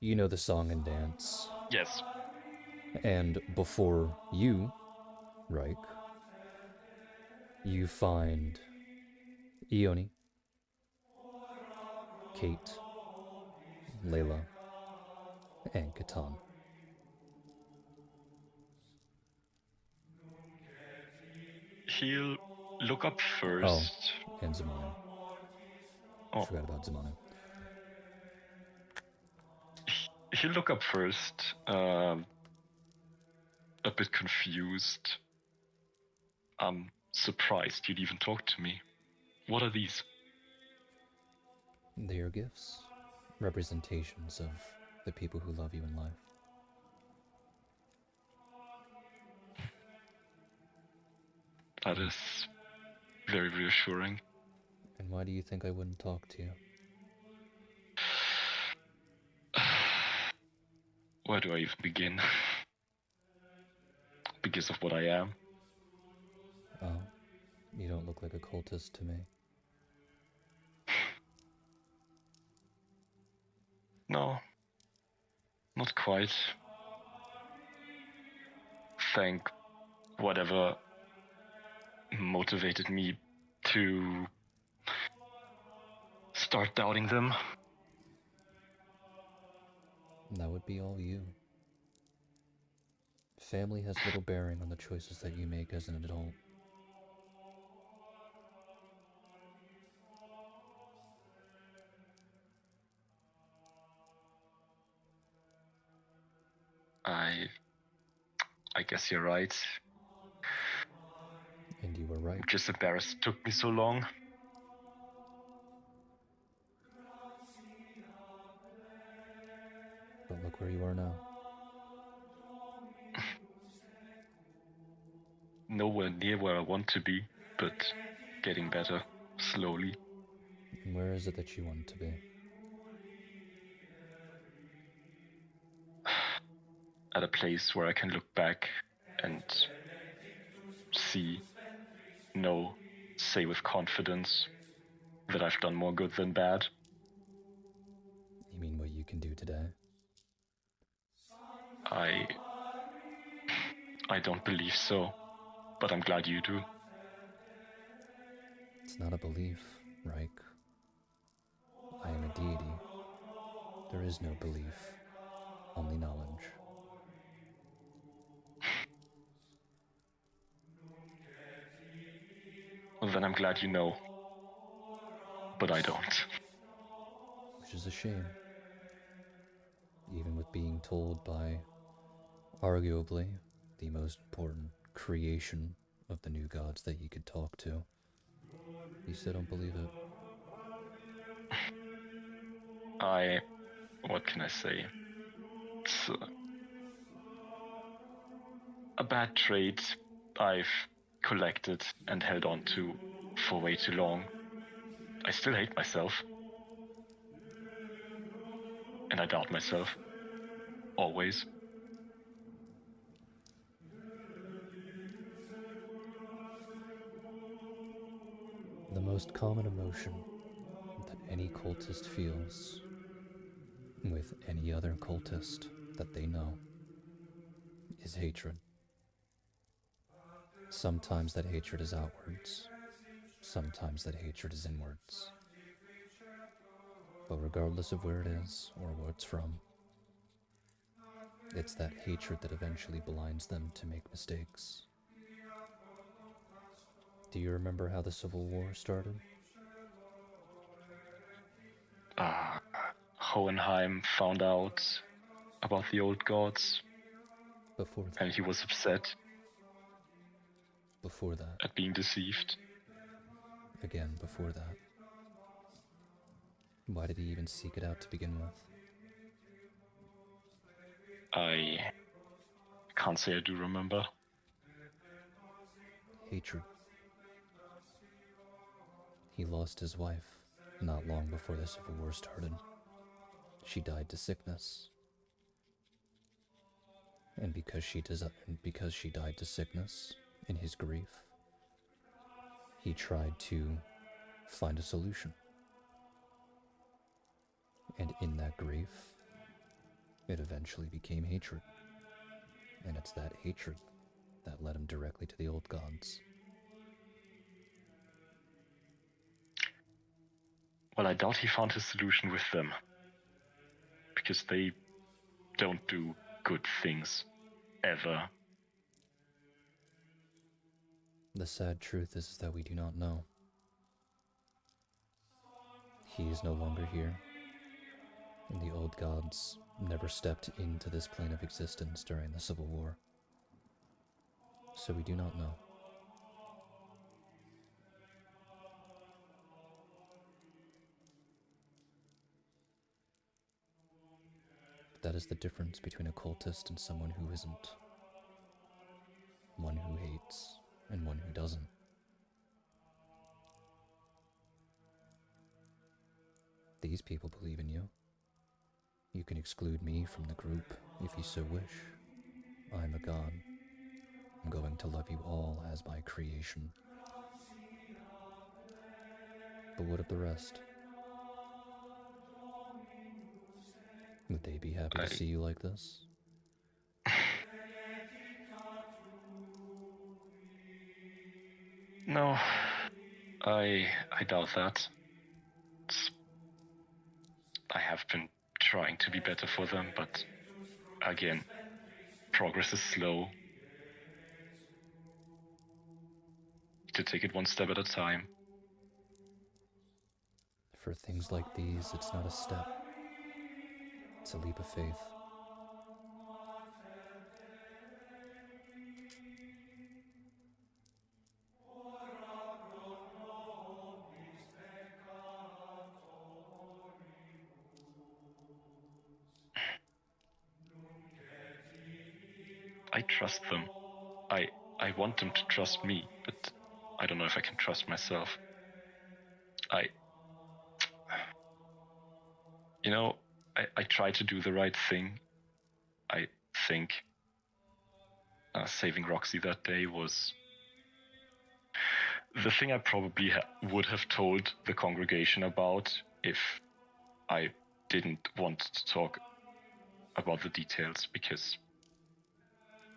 S1: You know the song and dance.
S2: Yes.
S1: And before you, Reich, you find Ioni, Kate, Layla, and Catan.
S2: He'll look up first.
S1: And Zamanu.
S2: Oh.
S1: Forgot about Zamanu.
S2: He'll look up first, a bit confused. I'm surprised you'd even talk to me. What are these?
S1: They are gifts, representations of the people who love you in life.
S2: That is very reassuring.
S1: And why do you think I wouldn't talk to you?
S2: Where do I even begin? Because of what I am.
S1: Oh, you don't look like a cultist to me.
S2: No, not quite. Thank whatever motivated me to start doubting them.
S1: That would be all you. Family has little bearing on the choices that you make as an adult.
S2: I guess you're right.
S1: And you were right.
S2: I'm just embarrassed it took me so long.
S1: But look where you are now.
S2: Nowhere near where I want to be, but getting better, slowly.
S1: And where is it that you want to be?
S2: At a place where I can look back and see, know, say with confidence that I've done more good than bad.
S1: You mean what you can do today?
S2: I don't believe so, but I'm glad you do.
S1: It's not a belief, Reich. I am a deity. There is no belief, only knowledge.
S2: Well, then I'm glad you know. But I don't.
S1: Which is a shame. Even with being told by, arguably, the most important creation of the new gods that you could talk to. You still don't believe it.
S2: What can I say? It's a bad trait I've collected and held on to for way too long. I still hate myself. And I doubt myself. Always.
S1: The most common emotion that any cultist feels with any other cultist that they know is hatred. Sometimes that hatred is outwards, sometimes that hatred is inwards. But regardless of where it is or where it's from, it's that hatred that eventually blinds them to make mistakes. Do you remember how the Civil War started?
S2: Hohenheim found out about the old gods.
S1: Before that.
S2: And he was upset.
S1: Before that.
S2: At being deceived.
S1: Again, before that. Why did he even seek it out to begin with?
S2: I can't say I do remember.
S1: Hatred. He lost his wife not long before the Civil War started. She died to sickness. And because she died to sickness, in his grief, he tried to find a solution. And in that grief, it eventually became hatred. And it's that hatred that led him directly to the old gods.
S2: Well, I doubt he found his solution with them. Because they don't do good things. Ever.
S1: The sad truth is that we do not know. He is no longer here, and the old gods never stepped into this plane of existence during the Civil War. So we do not know. But that is the difference between a cultist and someone who isn't. One who hates and one who doesn't. These people believe in you. You can exclude me from the group if you so wish. I'm a god. I'm going to love you all as my creation. But what of the rest? Would they be happy to see you like this?
S2: No, I doubt that. I have been trying to be better for them, but again, progress is slow. To take it one step at a time.
S1: For things like these, it's not a step. It's a leap of faith.
S2: I trust them. I want them to trust me, but I don't know if I can trust myself. I try to do the right thing. I think saving Roxy that day was the thing I probably would have told the congregation about if I didn't want to talk about the details, because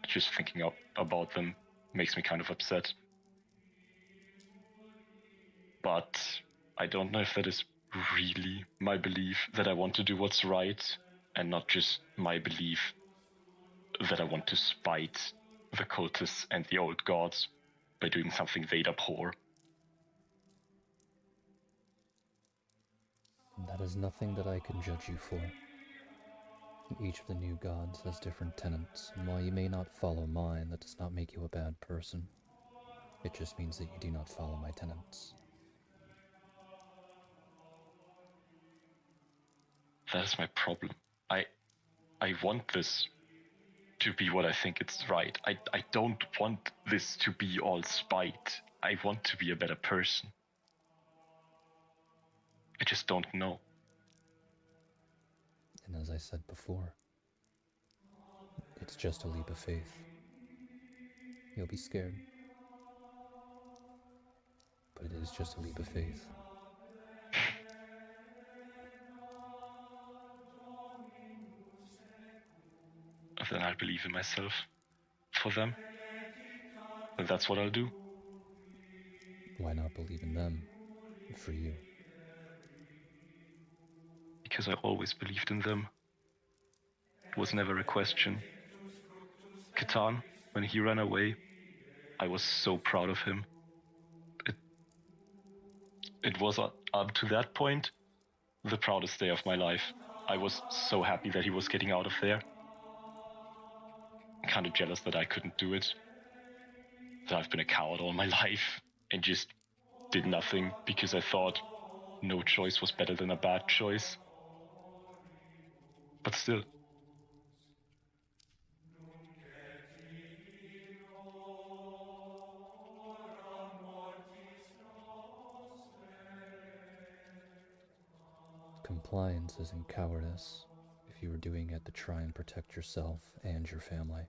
S2: just thinking about them makes me kind of upset. But I don't know if that is really my belief that I want to do what's right, and not just my belief that I want to spite the cultists and the old gods by doing something they'd abhor.
S1: That is nothing that I can judge you for. Each of the new gods has different tenets, and while you may not follow mine, that does not make you a bad person. It just means that you do not follow my tenets.
S2: That is my problem. I want this to be what I think it's right. I don't want this to be all spite. I want to be a better person. I just don't know.
S1: And as I said before, it's just a leap of faith. You'll be scared. But it is just a leap of faith.
S2: Then I'll believe in myself for them. And that's what I'll do.
S1: Why not believe in them for you?
S2: Because I always believed in them. It was never a question. Catan, when he ran away, I was so proud of him. It was up to that point the proudest day of my life. I was so happy that he was getting out of there. Kind of jealous that I couldn't do it. That I've been a coward all my life and just did nothing because I thought no choice was better than a bad choice. But still.
S1: Compliance isn't cowardice if you are doing it to try and protect yourself and your family.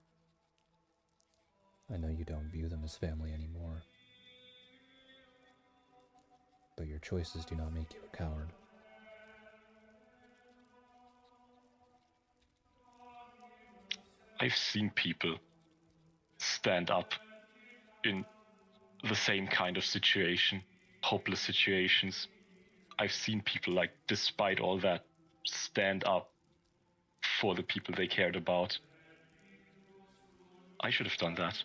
S1: I know you don't view them as family anymore, but your choices do not make you a coward.
S2: I've seen people stand up in the same kind of situation, hopeless situations. I've seen people, like, despite all that, stand up for the people they cared about. I should have done that.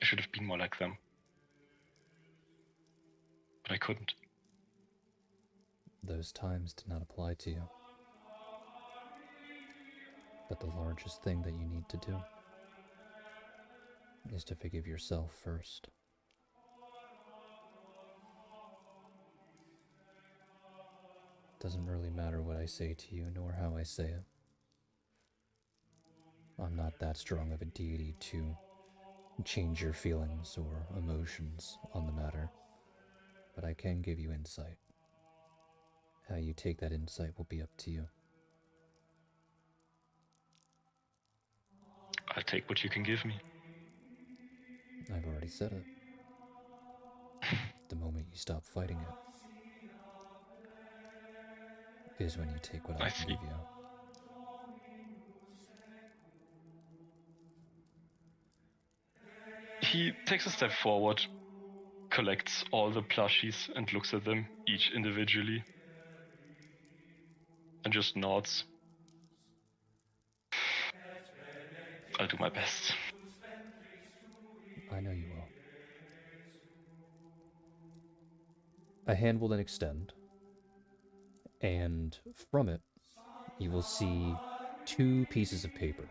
S2: I should have been more like them. but I couldn't.
S1: Those times did not apply to you. But the largest thing that you need to do is to forgive yourself first. Doesn't really matter what I say to you, nor how I say it. I'm not that strong of a deity to change your feelings or emotions on the matter, but I can give you insight. How you take that insight will be up to you.
S2: I'll take what you can give me.
S1: I've already said it. The moment you stop fighting it is when you take what I can
S2: see.
S1: give you.
S2: He takes a step forward, collects all the plushies and looks at them each individually. And just nods. I'll do my best.
S1: I know you will. A hand will then extend, and from it, you will see 2 pieces of paper.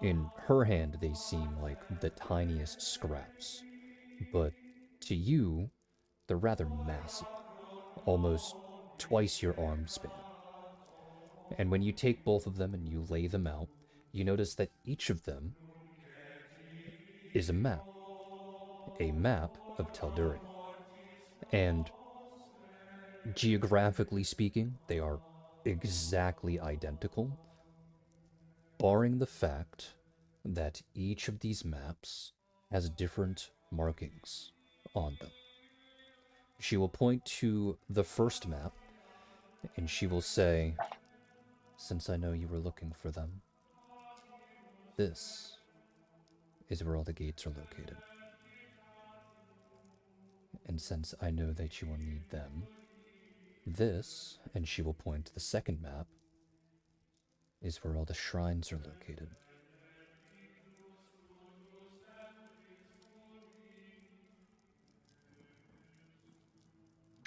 S1: In her hand, they seem like the tiniest scraps, but to you, they're rather massive, almost twice your arm span. And when you take both of them and you lay them out, you notice that each of them is a map of Telduria. And geographically speaking, they are exactly identical, barring the fact that each of these maps has different markings on them. She will point to the first map and she will say, "Since I know you were looking for them, this is where all the gates are located. And since I know that you will need them, this," and she will point to the second map, "is where all the shrines are located."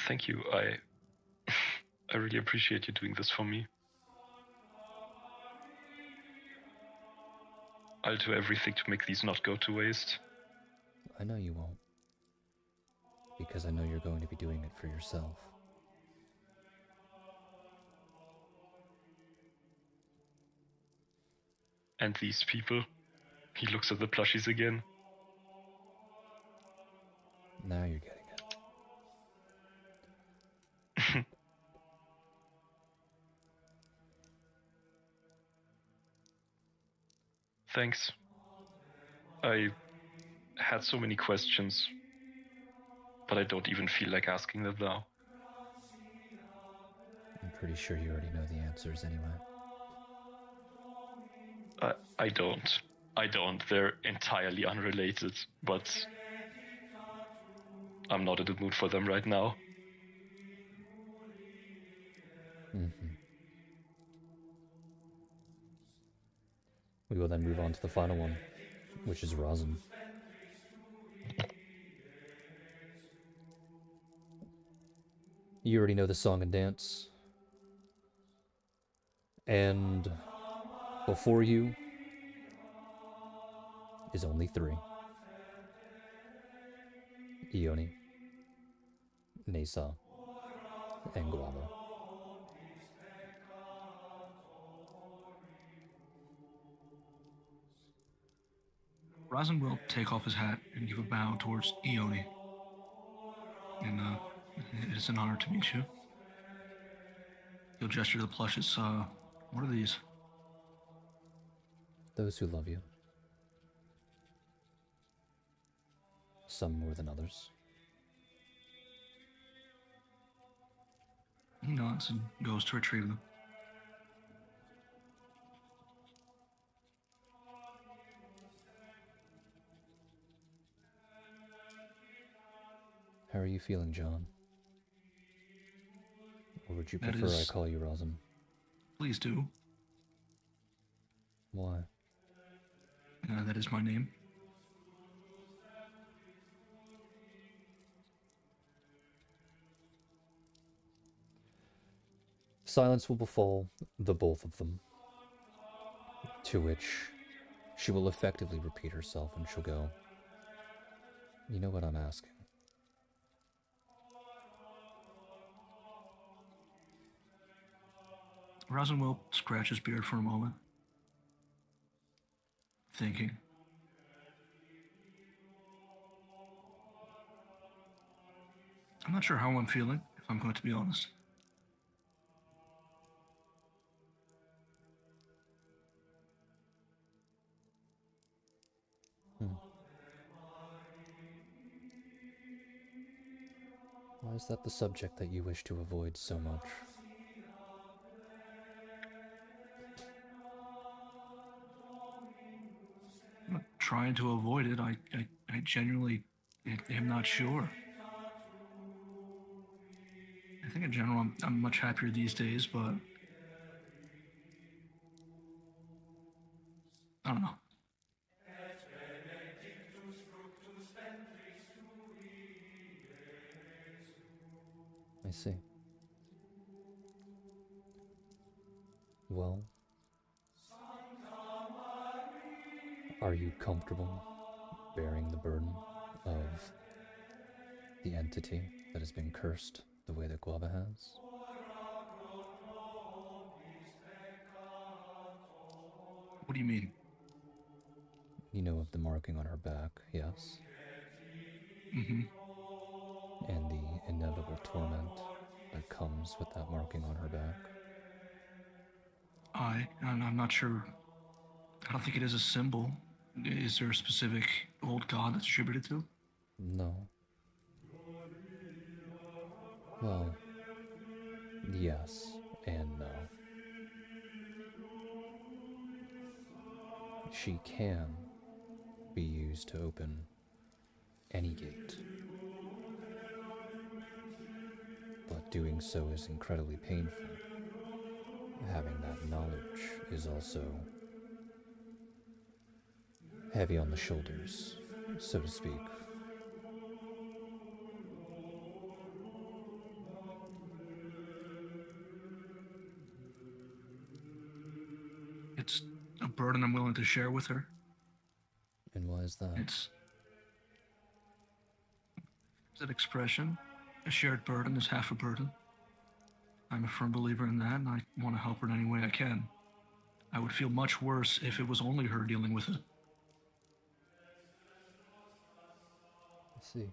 S2: Thank you. I really appreciate you doing this for me. I'll do everything to make these not go to waste.
S1: I know you won't, because I know you're going to be doing it for yourself.
S2: And these people? He looks at the plushies again.
S1: Now you're getting it.
S2: Thanks. I had so many questions, but I don't even feel like asking them now.
S1: I'm pretty sure you already know the answers anyway.
S2: I don't. I don't. They're entirely unrelated, but I'm not in the mood for them right now.
S1: We will then move on to the final one, which is Rosin. You already know the song and dance. And before you is only 3. Ioni, Nesa, and Guava.
S4: Razin will take off his hat and give a bow towards Ioni. And it is an honor to meet you. He'll gesture to the plushes. What are these?
S1: Those who love you. Some more than others.
S4: He nods and goes to retrieve them.
S1: How are you feeling, John? Or would you
S4: That
S1: prefer I
S4: is-
S1: call you Rosin?
S4: Please do.
S1: Why?
S4: That is my name.
S1: Silence will befall the both of them, to which she will effectively repeat herself and she'll go, "You know what I'm asking?"
S4: Rosin will scratch his beard for a moment, thinking. I'm not sure how I'm feeling, if I'm going to be honest.
S1: Why is that the subject that you wish to avoid so much?
S4: I'm not trying to avoid it. I genuinely am not sure. I think in general I'm much happier these days, but I don't know.
S1: I see. Well, are you comfortable bearing the burden of the entity that has been cursed the way that Guava has?
S4: What do you mean?
S1: You know of the marking on her back, yes?
S4: Mm-hmm.
S1: And the inevitable torment that comes with that marking on her back?
S4: I'm not sure. I don't think it is a symbol. Is there a specific old god that's attributed to?
S1: No. Well, yes and no. She can be used to open any gate, but doing so is incredibly painful. Having that knowledge is also heavy on the shoulders, so to speak.
S4: It's a burden I'm willing to share with her.
S1: And why is that?
S4: It's that expression. A shared burden is half a burden. I'm a firm believer in that, and I want to help her in any way I can. I would feel much worse if it was only her dealing with it.
S1: I see.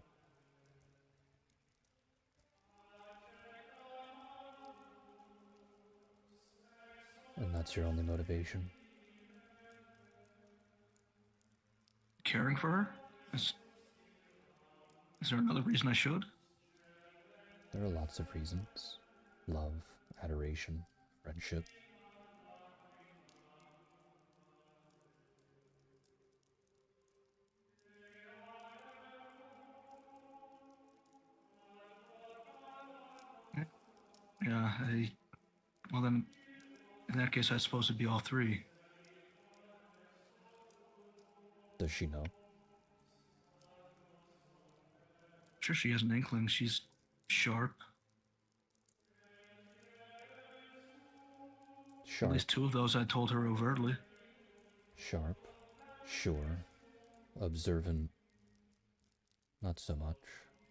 S1: And that's your only motivation?
S4: Caring for her? Is there another reason I should?
S1: There are lots of reasons. Love, adoration, friendship.
S4: Yeah, well then, in that case, I suppose it'd be all three.
S1: Does she know?
S4: Sure, she has an inkling. She's sharp.
S1: Sharp.
S4: At least two of those I told her overtly.
S1: Sharp. Sure. Observant. Not so much.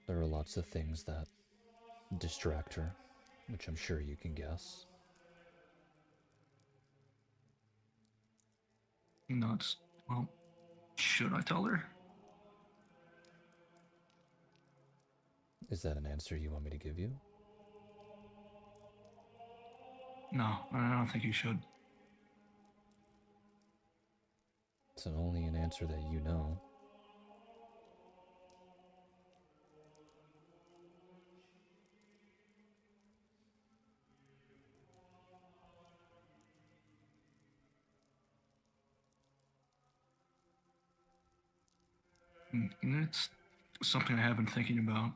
S1: There are lots of things that distract her, which I'm sure you can guess.
S4: Nuts. Well, should I tell her?
S1: Is that an answer you want me to give you?
S4: No, I don't think you should.
S1: It's only an answer that you know.
S4: It's something I have been thinking about.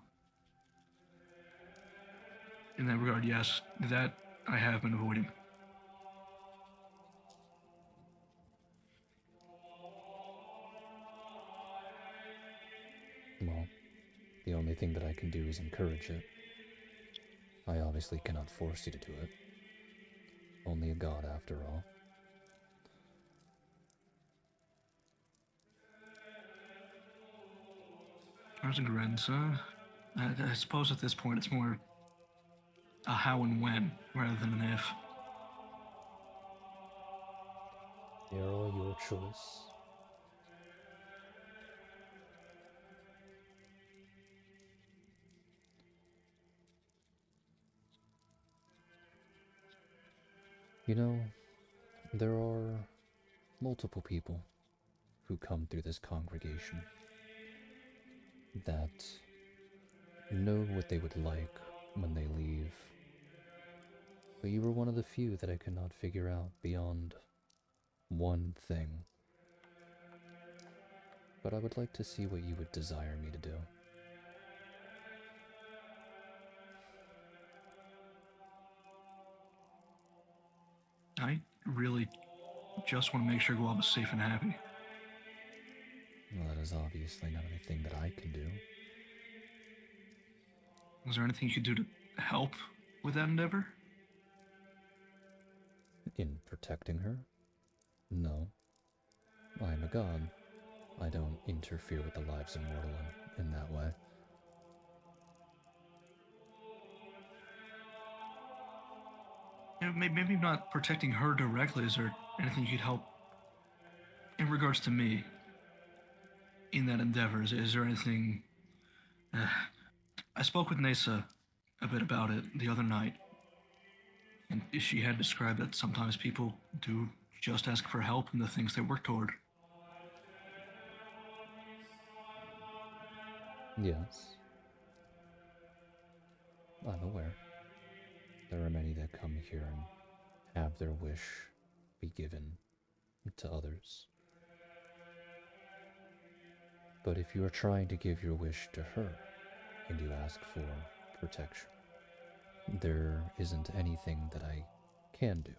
S4: In that regard, yes, that I have been avoiding.
S1: Well, the only thing that I can do is encourage it. I obviously cannot force you to do it. Only a god, after all.
S4: Ours and Gren's, I suppose at this point it's more a how and when rather than an if.
S1: They are all your choice. You know, there are multiple people who come through this congregation that know what they would like when they leave. But you were one of the few that I could not figure out beyond one thing. But I would like to see what you would desire me to do.
S4: I really just want to make sure Guab is safe and happy.
S1: Well, that is obviously not anything that I can do.
S4: Is there anything you could do to help with that endeavor?
S1: In protecting her? No. I am a god. I don't interfere with the lives of mortal in that way.
S4: Yeah, maybe not protecting her directly. Is there anything you could help in regards to me in that endeavor? Is there anything... I spoke with Nesa a bit about it the other night, and she had described that sometimes people do just ask for help in the things they work toward.
S1: Yes. I'm aware. There are many that come here and have their wish be given to others. But if you are trying to give your wish to her, and you ask for protection, there isn't anything that I can do,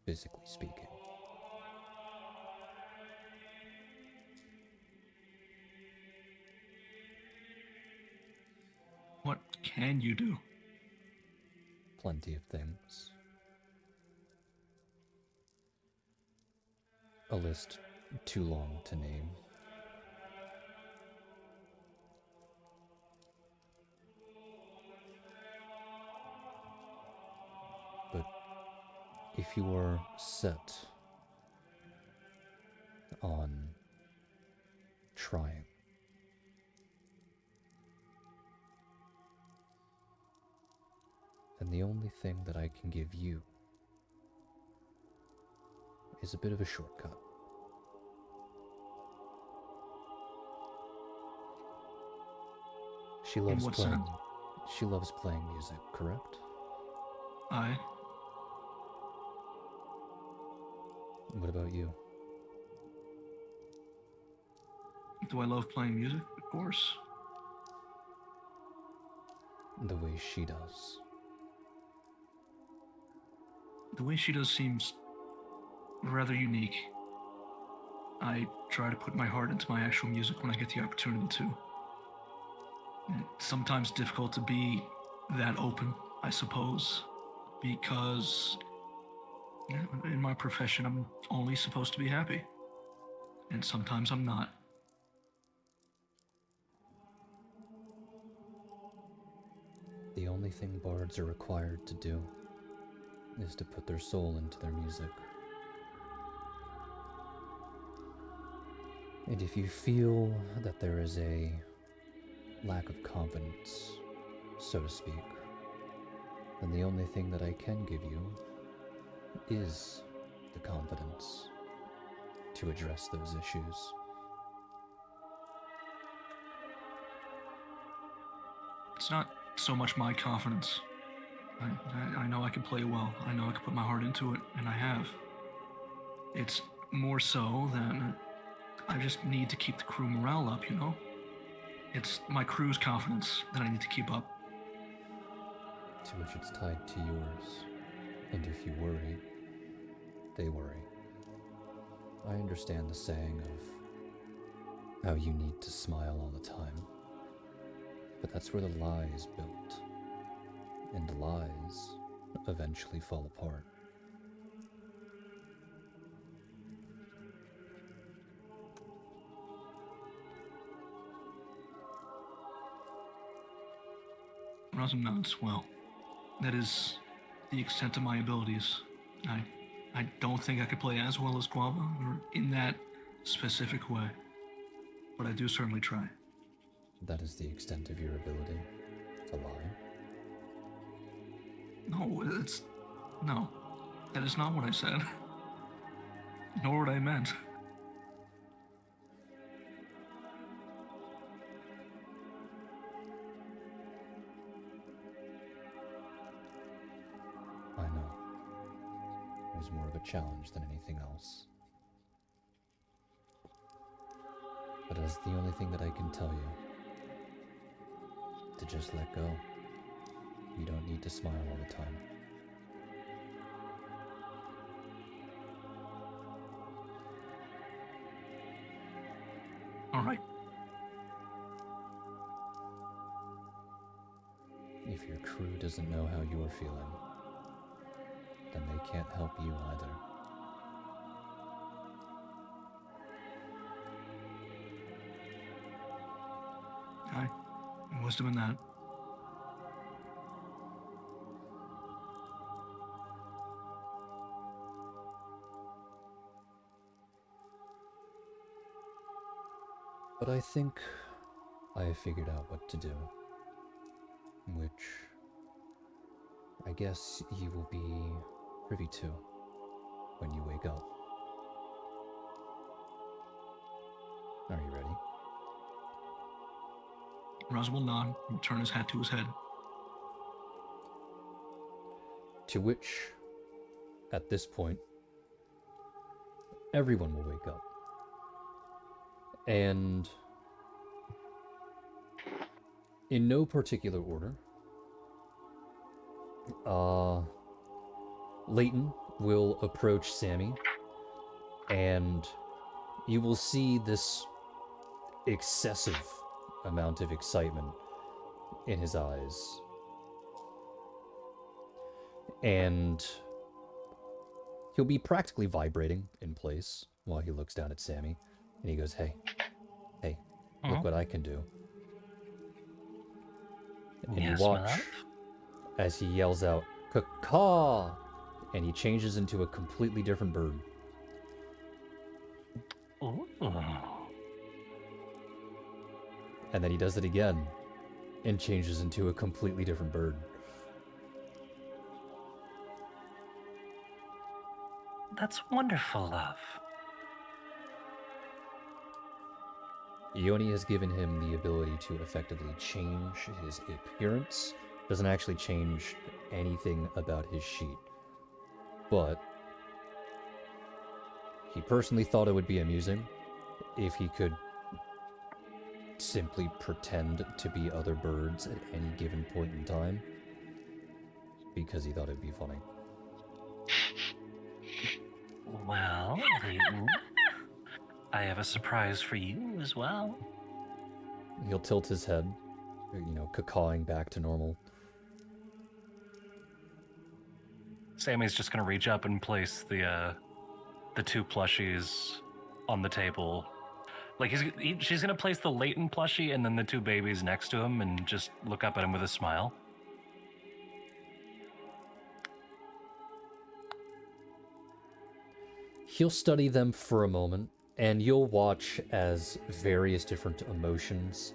S1: physically speaking.
S4: What can you do?
S1: Plenty of things. A list too long to name. But if you are set on trying, then the only thing that I can give you is a bit of a shortcut. She loves
S4: what
S1: playing.
S4: sense?
S1: She loves playing music, correct?
S4: I...
S1: What about you?
S4: Do I love playing music? Of course.
S1: The way she does.
S4: The way she does seems rather unique. I try to put my heart into my actual music when I get the opportunity to. It's sometimes difficult to be that open, I suppose, because in my profession I'm only supposed to be happy. And sometimes I'm not.
S1: The only thing bards are required to do is to put their soul into their music. And if you feel that there is a lack of confidence, so to speak, then the only thing that I can give you is the confidence to address those issues.
S4: It's not so much my confidence. I know I can play well. I know I can put my heart into it, and I have. It's more so than I just need to keep the crew morale up, you know? It's my crew's confidence that I need to keep up.
S1: To which it's tied to yours. And if you worry, they worry. I understand the saying of how you need to smile all the time. But that's where the lie is built. And lies eventually fall apart.
S4: Razum nods. Well, that is the extent of my abilities. I don't think I could play as well as Guava, or in that specific way. But I do certainly try.
S1: That is the extent of your ability to lie.
S4: No, that is not what I said. Nor what I meant.
S1: I know. It was more of a challenge than anything else. But as the only thing that I can tell you, to just let go. You don't need to smile all the time.
S4: All right.
S1: If your crew doesn't know how you're feeling, then they can't help you either.
S4: Aye. Wisdom in that.
S1: But I think I have figured out what to do. Which I guess you will be privy to when you wake up. Are you ready?
S4: Raz will nod and turn his hat to his head.
S1: To which, at this point, everyone will wake up. And in no particular order, Leighton will approach Sammy, and you will see this excessive amount of excitement in his eyes. And he'll be practically vibrating in place while he looks down at Sammy, and he goes, hey, look what I can do. And
S5: Yes,
S1: you
S5: my
S1: watch
S5: love?
S1: as he yells out, caw, and he changes into a completely different bird.
S5: Ooh.
S1: And then he does it again and changes into a completely different bird.
S5: That's wonderful, love.
S1: Ioni has given him the ability to effectively change his appearance. Doesn't actually change anything about his sheet. But he personally thought it would be amusing if he could simply pretend to be other birds at any given point in time, because he thought it'd be funny.
S5: Well, Leighton, I have a surprise for you as well.
S1: He'll tilt his head, cawing back to normal.
S5: Sammy's just gonna reach up and place the two plushies on the table. Like she's gonna place the Leighton plushie and then the two babies next to him and just look up at him with a smile.
S1: He'll study them for a moment, and you'll watch as various different emotions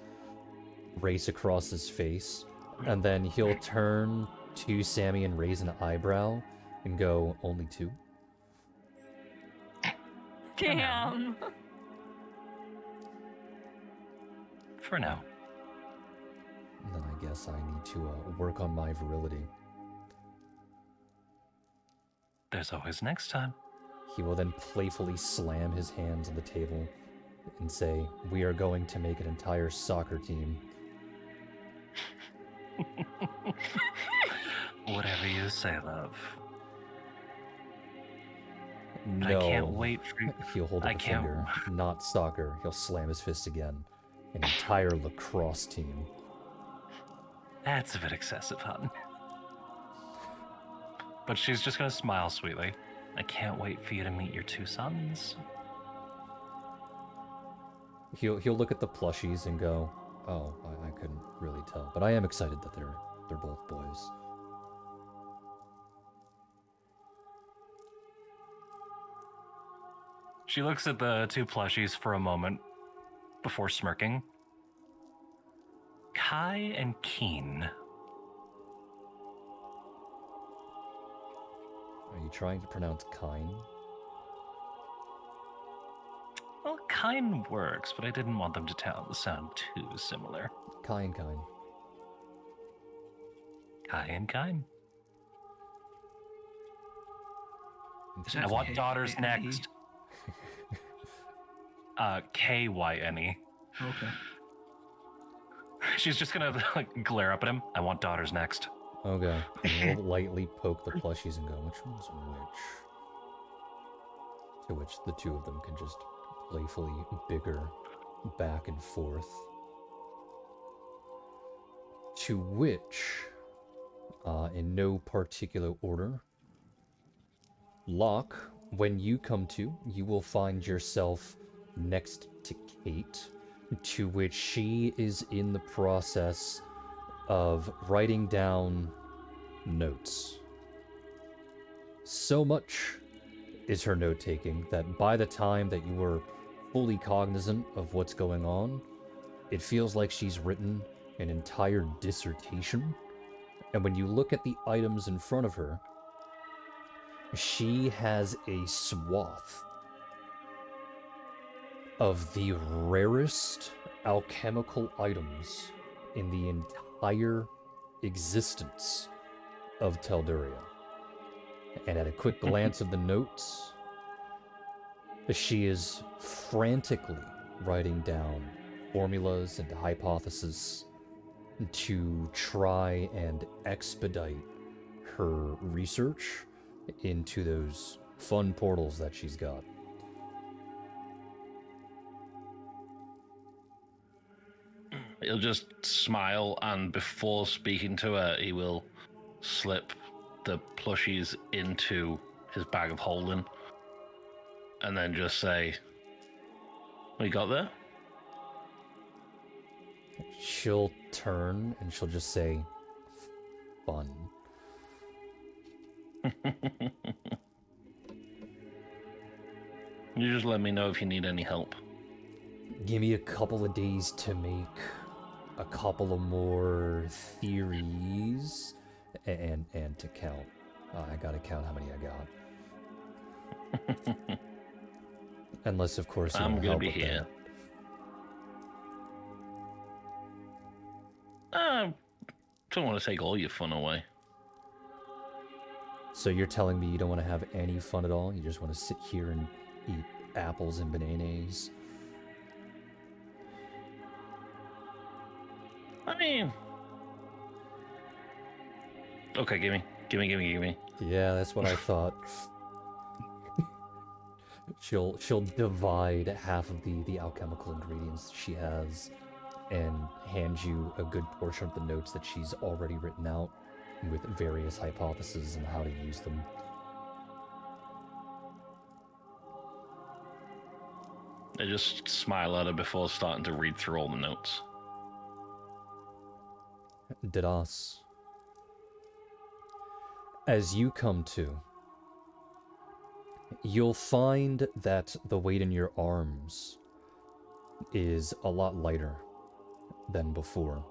S1: race across his face, and then he'll turn to Sammy and raise an eyebrow and go, only two?
S7: Damn.
S5: For now.
S1: Then I guess I need to work on my virility.
S5: There's always next time.
S1: He will then playfully slam his hands on the table and say, we are going to make an entire soccer team.
S5: Whatever you say, love.
S1: No.
S5: I can't wait for
S1: He'll hold up a finger. Not soccer. He'll slam his fist again. An entire lacrosse team.
S5: That's a bit excessive, hon. But she's just gonna smile sweetly. I can't wait for you to meet your two sons.
S1: He'll look at the plushies and go, oh, I couldn't really tell. But I am excited that they're They're both boys.
S5: She looks at the two plushies for a moment before smirking. Kai and Keen.
S1: Are you trying to pronounce Kine?
S5: Well, Kine works, but I didn't want them to sound too similar.
S1: Kine.
S5: Kai and Kine.
S4: Is
S5: I
S4: that
S5: want
S4: K-
S5: daughters
S4: K-I-N-E?
S5: next. Kyne.
S4: Okay.
S5: She's just gonna like glare up at him. I want daughters next.
S1: Okay. And we'll lightly poke the plushies and go, which one's which? To which the two of them can just playfully bigger back and forth. To which, in no particular order, Locke, when you come to, you will find yourself next to Kate, to which she is in the process of writing down notes. So much is her note-taking that by the time that you were fully cognizant of what's going on, it feels like she's written an entire dissertation. And when you look at the items in front of her, she has a swath of the rarest alchemical items in the entire existence of Telduria. And at a quick glance of the notes, she is frantically writing down formulas and hypotheses to try and expedite her research into those fun portals that she's got.
S6: He'll just smile, and before speaking to her, he will slip the plushies into his bag of holding, and then just say, "What you got there?"
S1: She'll turn and she'll just say, fun.
S6: You just let me know if you need any help.
S1: Give me a couple of days to make a couple of more theories and to count. I gotta count how many I got. Unless, of course, you
S6: I'm
S1: want
S6: gonna
S1: help
S6: be
S1: with
S6: here.
S1: that.
S6: Don't want to take all your fun away.
S1: So you're telling me you don't want to have any fun at all? You just want to sit here and eat apples and bananas?
S6: I mean, okay, gimme.
S1: Yeah, that's what I thought. She'll divide half of the alchemical ingredients she has and hand you a good portion of the notes that she's already written out with various hypotheses and how to use them.
S6: I just smile at her before starting to read through all the notes.
S1: Didas. As you come to, you'll find that the weight in your arms is a lot lighter than before.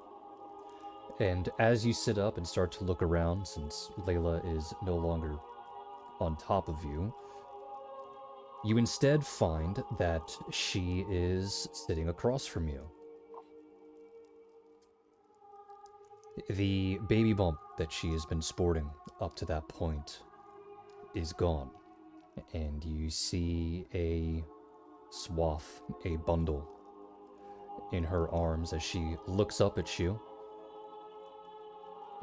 S1: And as you sit up and start to look around, since Layla is no longer on top of you, you instead find that she is sitting across from you. The baby bump that she has been sporting up to that point is gone, and you see a swath, a bundle in her arms as she looks up at you.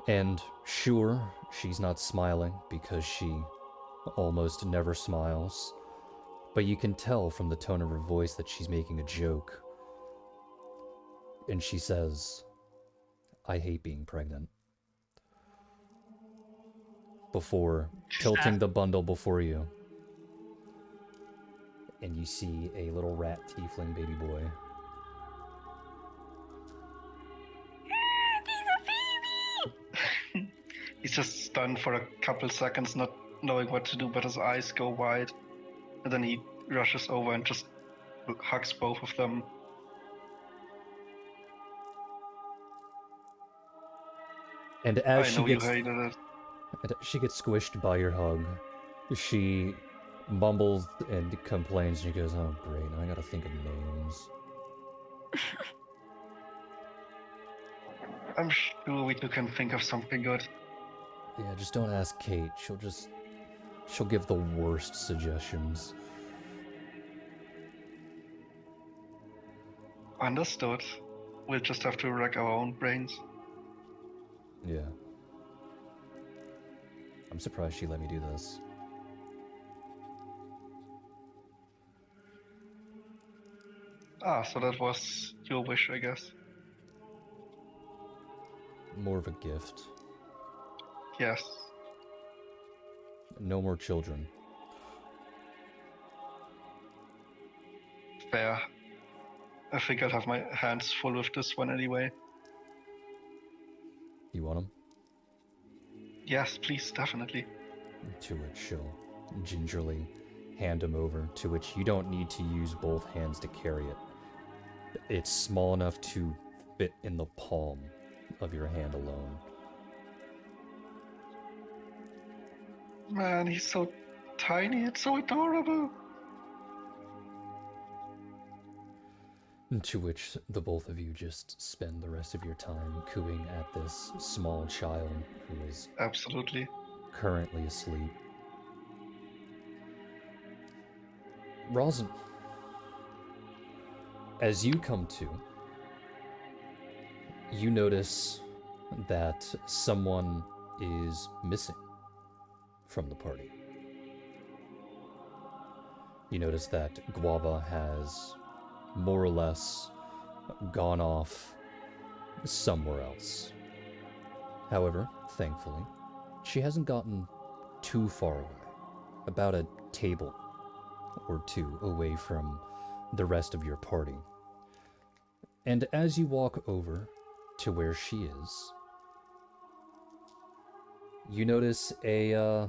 S1: And sure, she's not smiling because she almost never smiles, but you can tell from the tone of her voice that she's making a joke. And she says, "I hate being pregnant," before tilting the bundle before you. And you see a little rat tiefling baby boy.
S7: He's a baby!
S8: He's just stunned for a couple seconds, not knowing what to do, but his eyes go wide. And then he rushes over and just hugs both of them.
S1: And as
S8: I
S1: she
S8: know you
S1: gets
S8: hated it.
S1: and she gets squished by your hug, she mumbles and complains. She goes, "Oh, great! Now I gotta think of names."
S8: I'm sure we two can think of something good.
S1: Yeah, just don't ask Kate. She'll give the worst suggestions.
S8: Understood. We'll just have to rack our own brains.
S1: Yeah. I'm surprised she let me do this.
S8: So that was your wish, I guess.
S1: More of a gift.
S8: Yes.
S1: No more children.
S8: Fair. I think I'll have my hands full with this one anyway.
S1: You want them?
S8: Yes, please, definitely.
S1: To which she'll gingerly hand him over, to which you don't need to use both hands to carry it. It's small enough to fit in the palm of your hand alone.
S8: Man, he's so tiny, it's so adorable.
S1: To which the both of you just spend the rest of your time cooing at this small child who is
S8: Absolutely.
S1: currently asleep. Rosin, as you come to, you notice that someone is missing from the party. You notice that Guava has more or less gone off somewhere else. However, thankfully, she hasn't gotten too far away, about a table or two away from the rest of your party. And as you walk over to where she is, you notice a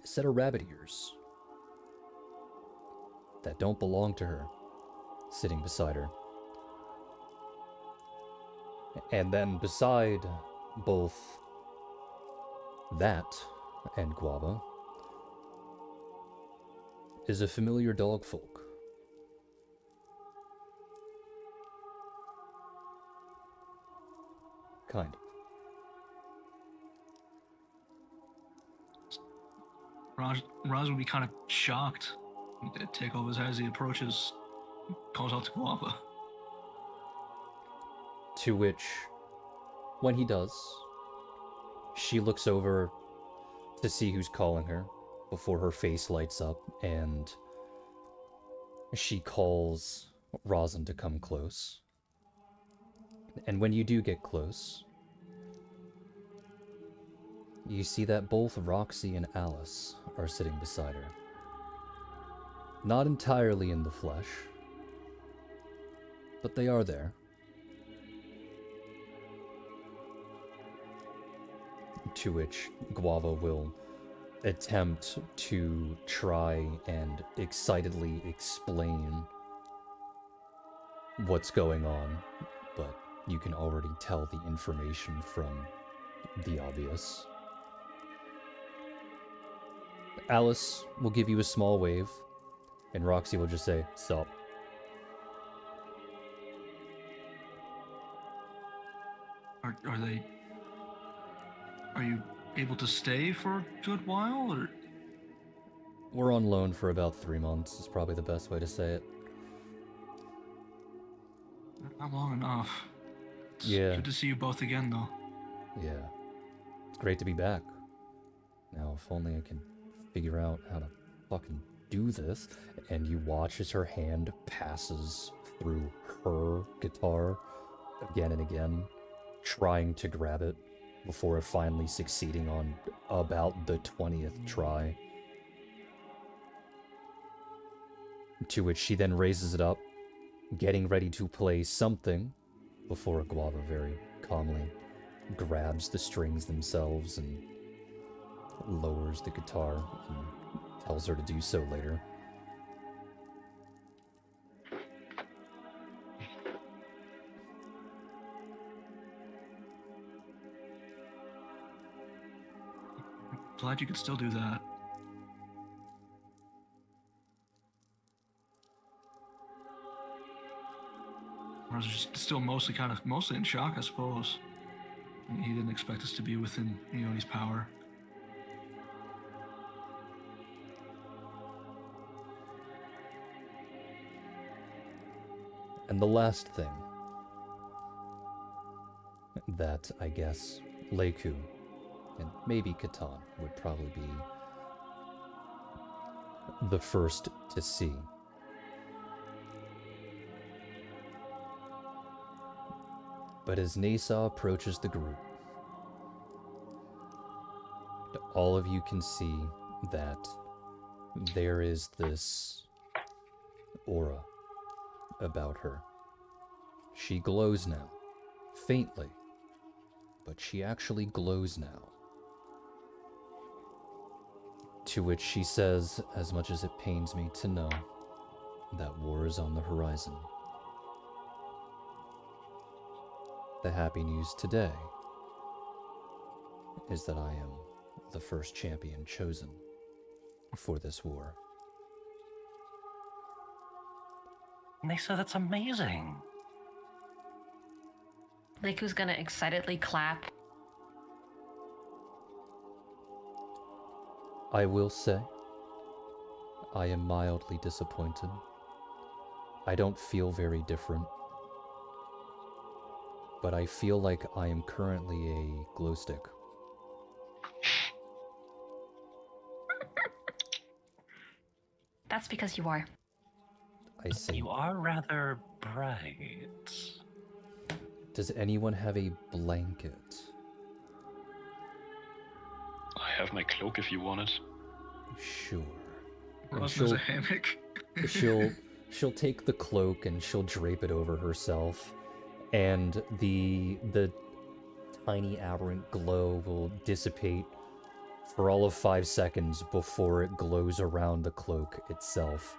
S1: set of rabbit ears that don't belong to her sitting beside her. And then beside both that and Guava is a familiar dog folk. Kind of.
S4: Raz would be kind of shocked. He'd take off his head as he approaches, calls out to Guava.
S1: To which, when he does, she looks over to see who's calling her before her face lights up, and she calls Rosin to come close. And when you do get close, you see that both Roxy and Alice are sitting beside her. Not entirely in the flesh, but they are there. To which Guava will attempt to try and excitedly explain what's going on, but you can already tell the information from the obvious. Alice will give you a small wave, and Roxy will just say, "Sup."
S4: Are you able to stay for a good while, or?
S1: We're on loan for about 3 months, is probably the best way to say it.
S4: Not long enough. It's
S1: Yeah.
S4: good to see you both again, though.
S1: Yeah. It's great to be back. Now, if only I can figure out how to fucking do this. And you watch as her hand passes through her guitar again and again, trying to grab it before finally succeeding on about the 20th try. To which she then raises it up, getting ready to play something, before Guava very calmly grabs the strings themselves and lowers the guitar and tells her to do so later.
S4: Glad you could still do that. I was just still mostly in shock, I suppose. He didn't expect us to be within Ioni's power.
S1: And the last thing that I guess Leiku and maybe Catan would probably be the first to see. But as Nasa approaches the group, all of you can see that there is this aura about her. She glows now, faintly, but she actually glows now. To which she says, as much as it pains me to know, that war is on the horizon. The happy news today is that I am the first champion chosen for this war.
S5: Nisa, that's amazing.
S3: Leiku's gonna excitedly clap.
S1: I will say, I am mildly disappointed. I don't feel very different, but I feel like I am currently a glow stick.
S3: That's because you are.
S1: I say,
S5: You are rather bright.
S1: does anyone have a blanket?
S2: I have my cloak if you want it.
S1: Sure. And
S4: Ross has a hammock.
S1: she'll take the cloak and she'll drape it over herself, and the tiny aberrant glow will dissipate for all of 5 seconds before it glows around the cloak itself.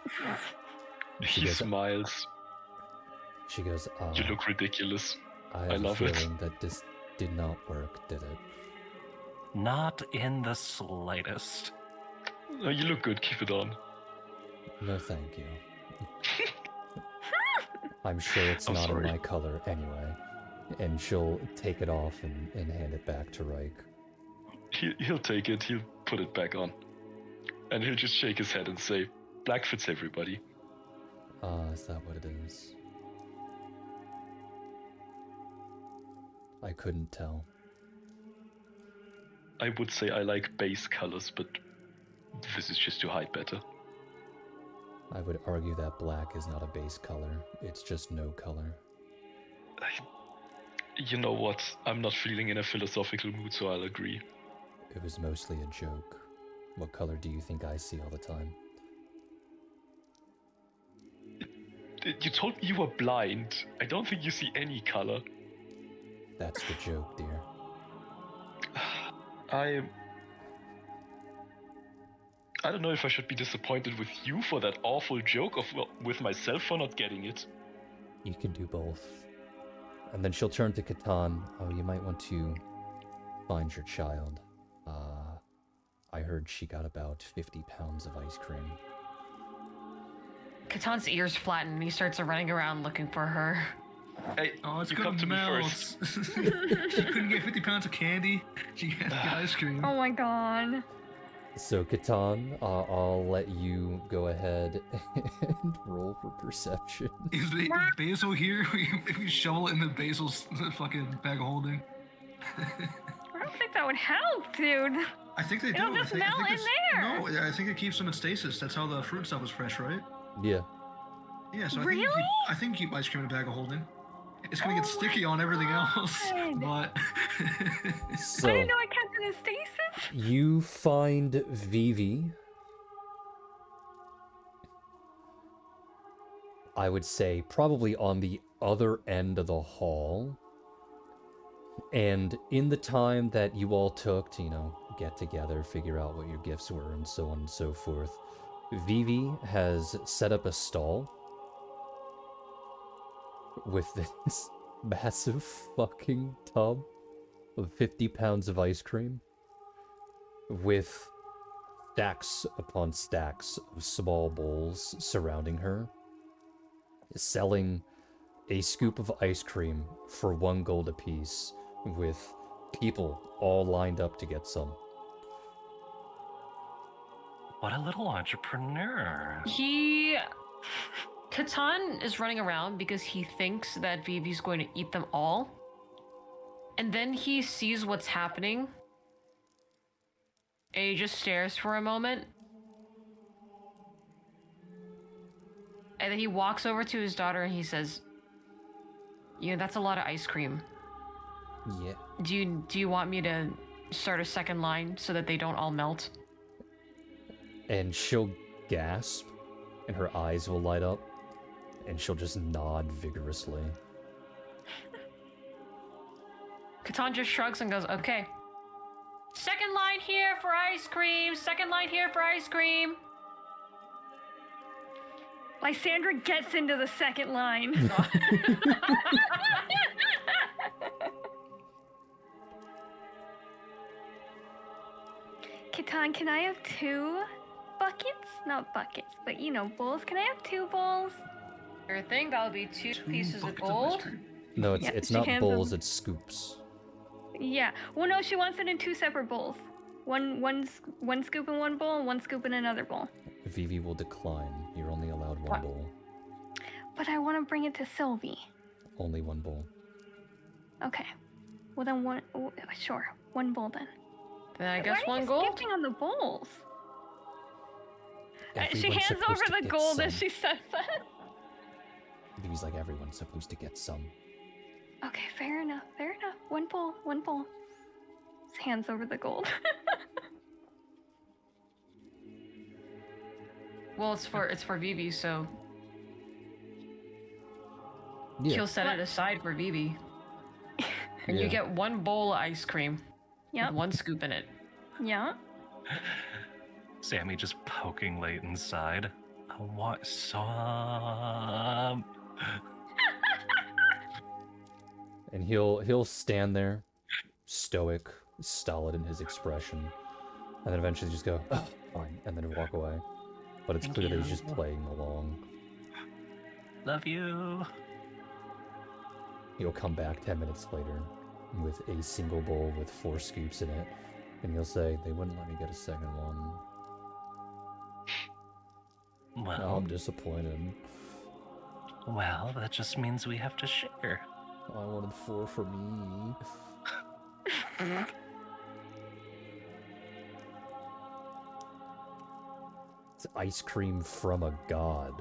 S2: He smiles.
S1: She goes,
S2: You look ridiculous.
S1: I have a
S2: love it.
S1: feeling that this did not work, did it?
S5: Not in the slightest.
S2: No, you look good. Keep it on.
S1: No, thank you. I'm sure it's
S2: I'm
S1: not
S2: sorry.
S1: in my color anyway. And she'll take it off and hand it back to Reich.
S2: He'll take it. He'll put it back on, and he'll just shake his head and say, "Black fits everybody."
S1: Is that what it is? I couldn't tell.
S2: I would say I like base colors, but this is just to hide better.
S1: I would argue that black is not a base color. It's just no color.
S2: You know what? I'm not feeling in a philosophical mood, so I'll agree.
S1: It was mostly a joke. What color do you think I see all the time?
S2: You told me you were blind. I don't think you see any color.
S1: That's the joke, dear.
S2: I don't know if I should be disappointed with you for that awful joke, or with myself for not getting it.
S1: You can do both. And then she'll turn to Catan. Oh, you might want to find your child. I heard she got about 50 pounds of ice cream.
S3: Catan's ears flatten and he starts running around looking for her.
S2: Hey,
S4: Oh, it's
S2: you
S4: gonna
S2: come to
S4: melt.
S2: me first.
S4: She couldn't get 50 pounds of candy. She had to get ice cream.
S7: Oh my god.
S1: So, Catan, I'll let you go ahead and roll for perception.
S4: Is Basil here? We shovel it in the Basil's fucking bag holding.
S7: I don't think that would help, dude.
S4: I think they do.
S7: It'll just melt in there.
S4: No, I think it keeps them in stasis. That's how the fruit stuff is fresh, right?
S1: Yeah.
S4: Yeah, so
S7: Really?
S4: I think you keep ice cream in a bag of holding. It's gonna
S7: Oh
S4: get sticky on everything else,
S7: God.
S4: but
S1: So,
S7: I didn't know I kept it in stasis.
S1: you find Vivi. I would say probably on the other end of the hall, And in the time that you all took to, get together, figure out what your gifts were, and so on and so forth, Vivi has set up a stall with this massive fucking tub of 50 pounds of ice cream with stacks upon stacks of small bowls surrounding her, selling a scoop of ice cream for 1 gold apiece, with people all lined up to get some.
S5: What a little entrepreneur.
S3: Catan is running around because he thinks that Vivi's going to eat them all. And then he sees what's happening. And he just stares for a moment. And then he walks over to his daughter and he says, that's a lot of ice cream.
S1: Yeah.
S3: Do you want me to start a second line so that they don't all melt?
S1: And she'll gasp, and her eyes will light up, and she'll just nod vigorously.
S3: Catan just shrugs and goes, okay. Second line here for ice cream. Second line here for ice cream.
S7: Lysandra gets into the second line. Catan, can I have 2 buckets? Not buckets, but bowls. Can I have 2 bowls?
S3: Your thing, that'll be 2 pieces of
S4: buckets ice
S3: gold.
S4: cream.
S1: No,
S7: Yeah,
S1: it's
S7: she
S1: not
S7: hands
S1: bowls,
S7: them.
S1: it's scoops.
S7: Yeah. Well, no, she wants it in 2 separate bowls. One scoop in one bowl and 1 scoop in another bowl.
S1: Vivi will decline. You're only allowed 1
S3: What?
S1: bowl.
S7: But I want to bring it to Sylvie.
S1: Only 1 bowl.
S7: Okay. Well then sure. 1 bowl then.
S3: Then I guess
S7: Why are
S3: 1
S7: you
S3: gold.
S7: skipping on the bowls? She
S1: Everyone's
S7: hands
S1: supposed
S7: over
S1: to
S7: the
S1: get
S7: gold
S1: some.
S7: as she says that.
S1: Vivi's like, everyone's supposed to get some.
S7: Okay, fair enough. 1 bowl. Just hands over the gold.
S3: Well, it's for Vivi, so
S1: Yeah.
S3: she'll set it aside for Vivi. And
S1: Yeah.
S3: you get 1 bowl of ice cream.
S7: Yep.
S3: With 1 scoop in it.
S7: Yeah.
S5: Sammy just poking Leighton's side. I want some.
S1: And he'll stand there, stoic, stolid in his expression, and then eventually just go, oh, fine, and then walk away. But it's
S5: Thank
S1: clear that he's just
S5: you.
S1: playing along.
S5: Love you.
S1: He'll come back 10 minutes later with a single bowl with 4 scoops in it, and he'll say, they wouldn't let me get a second one.
S5: Well,
S1: I'm disappointed.
S5: well, that just means we have to share.
S1: I wanted 4 for me. It's ice cream from a god.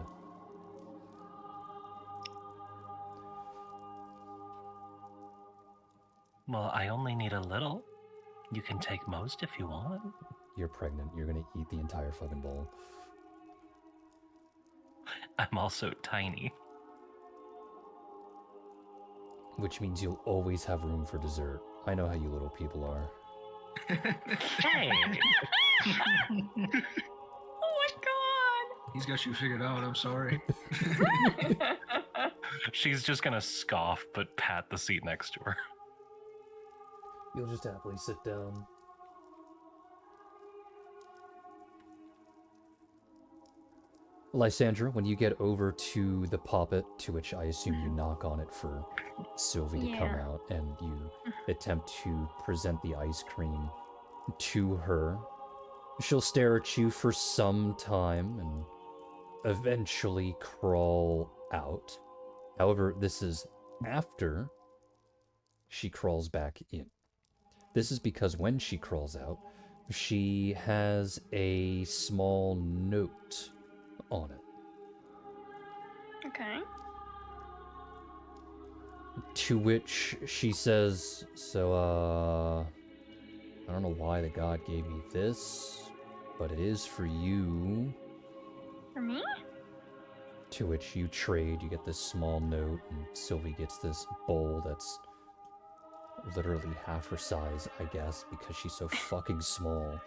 S5: Well, I only need a little. You can take most if you want.
S1: You're pregnant. You're gonna eat the entire fucking bowl.
S5: I'm also tiny.
S1: Which means you'll always have room for dessert. I know how you little people are.
S5: Hey!
S7: Oh my god.
S4: He's got you figured out. I'm sorry.
S5: She's just gonna scoff but pat the seat next to her.
S1: You'll just happily sit down. Lysandra, when you get over to the poppet, to which I assume you knock on it for Sylvie to come
S7: Yeah.
S1: out, and you attempt to present the ice cream to her, she'll stare at you for some time and eventually crawl out. However, this is after she crawls back in. This is because when she crawls out, she has a small note on it.
S7: Okay.
S1: To which she says, so, I don't know why the god gave me this, but it is for you.
S7: For me?
S1: To which you trade, you get this small note, and Sylvie gets this bowl that's literally half her size, I guess, because she's so fucking small,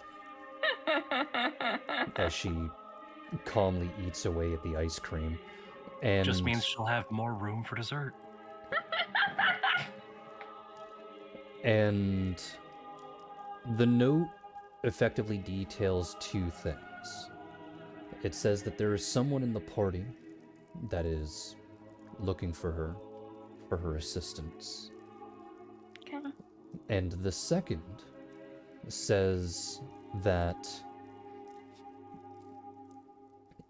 S1: as she calmly eats away at the ice cream. And
S5: Just means she'll have more room for dessert.
S1: And the note effectively details two things. It says that there is someone in the party that is looking for her assistance.
S7: Okay.
S1: And the second says that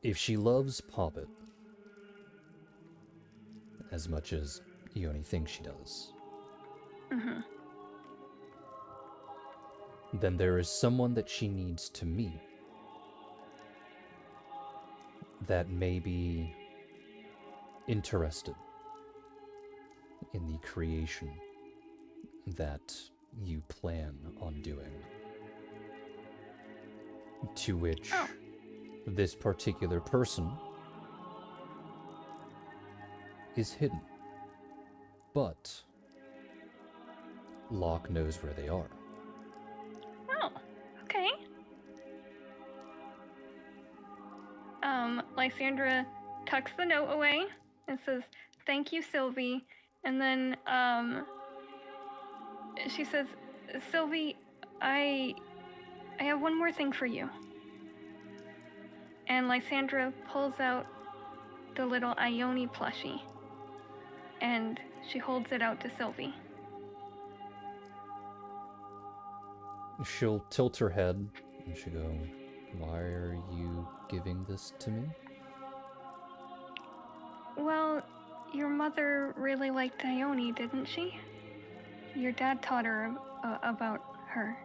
S1: if she loves Poppet as much as Ione thinks she does, then there is someone that she needs to meet that may be interested in the creation that you plan on doing. To which this particular person is hidden. But Locke knows where they are.
S7: Oh, okay. Lysandra tucks the note away and says, "Thank you, Sylvie." And then, she says, "Sylvie, I have one more thing for you." And Lysandra pulls out the little Ione plushie, and she holds it out to Sylvie.
S1: She'll tilt her head and she'll go, "Why are you giving this to me?"
S7: Well, your mother really liked Ione, didn't she? Your dad taught her about her.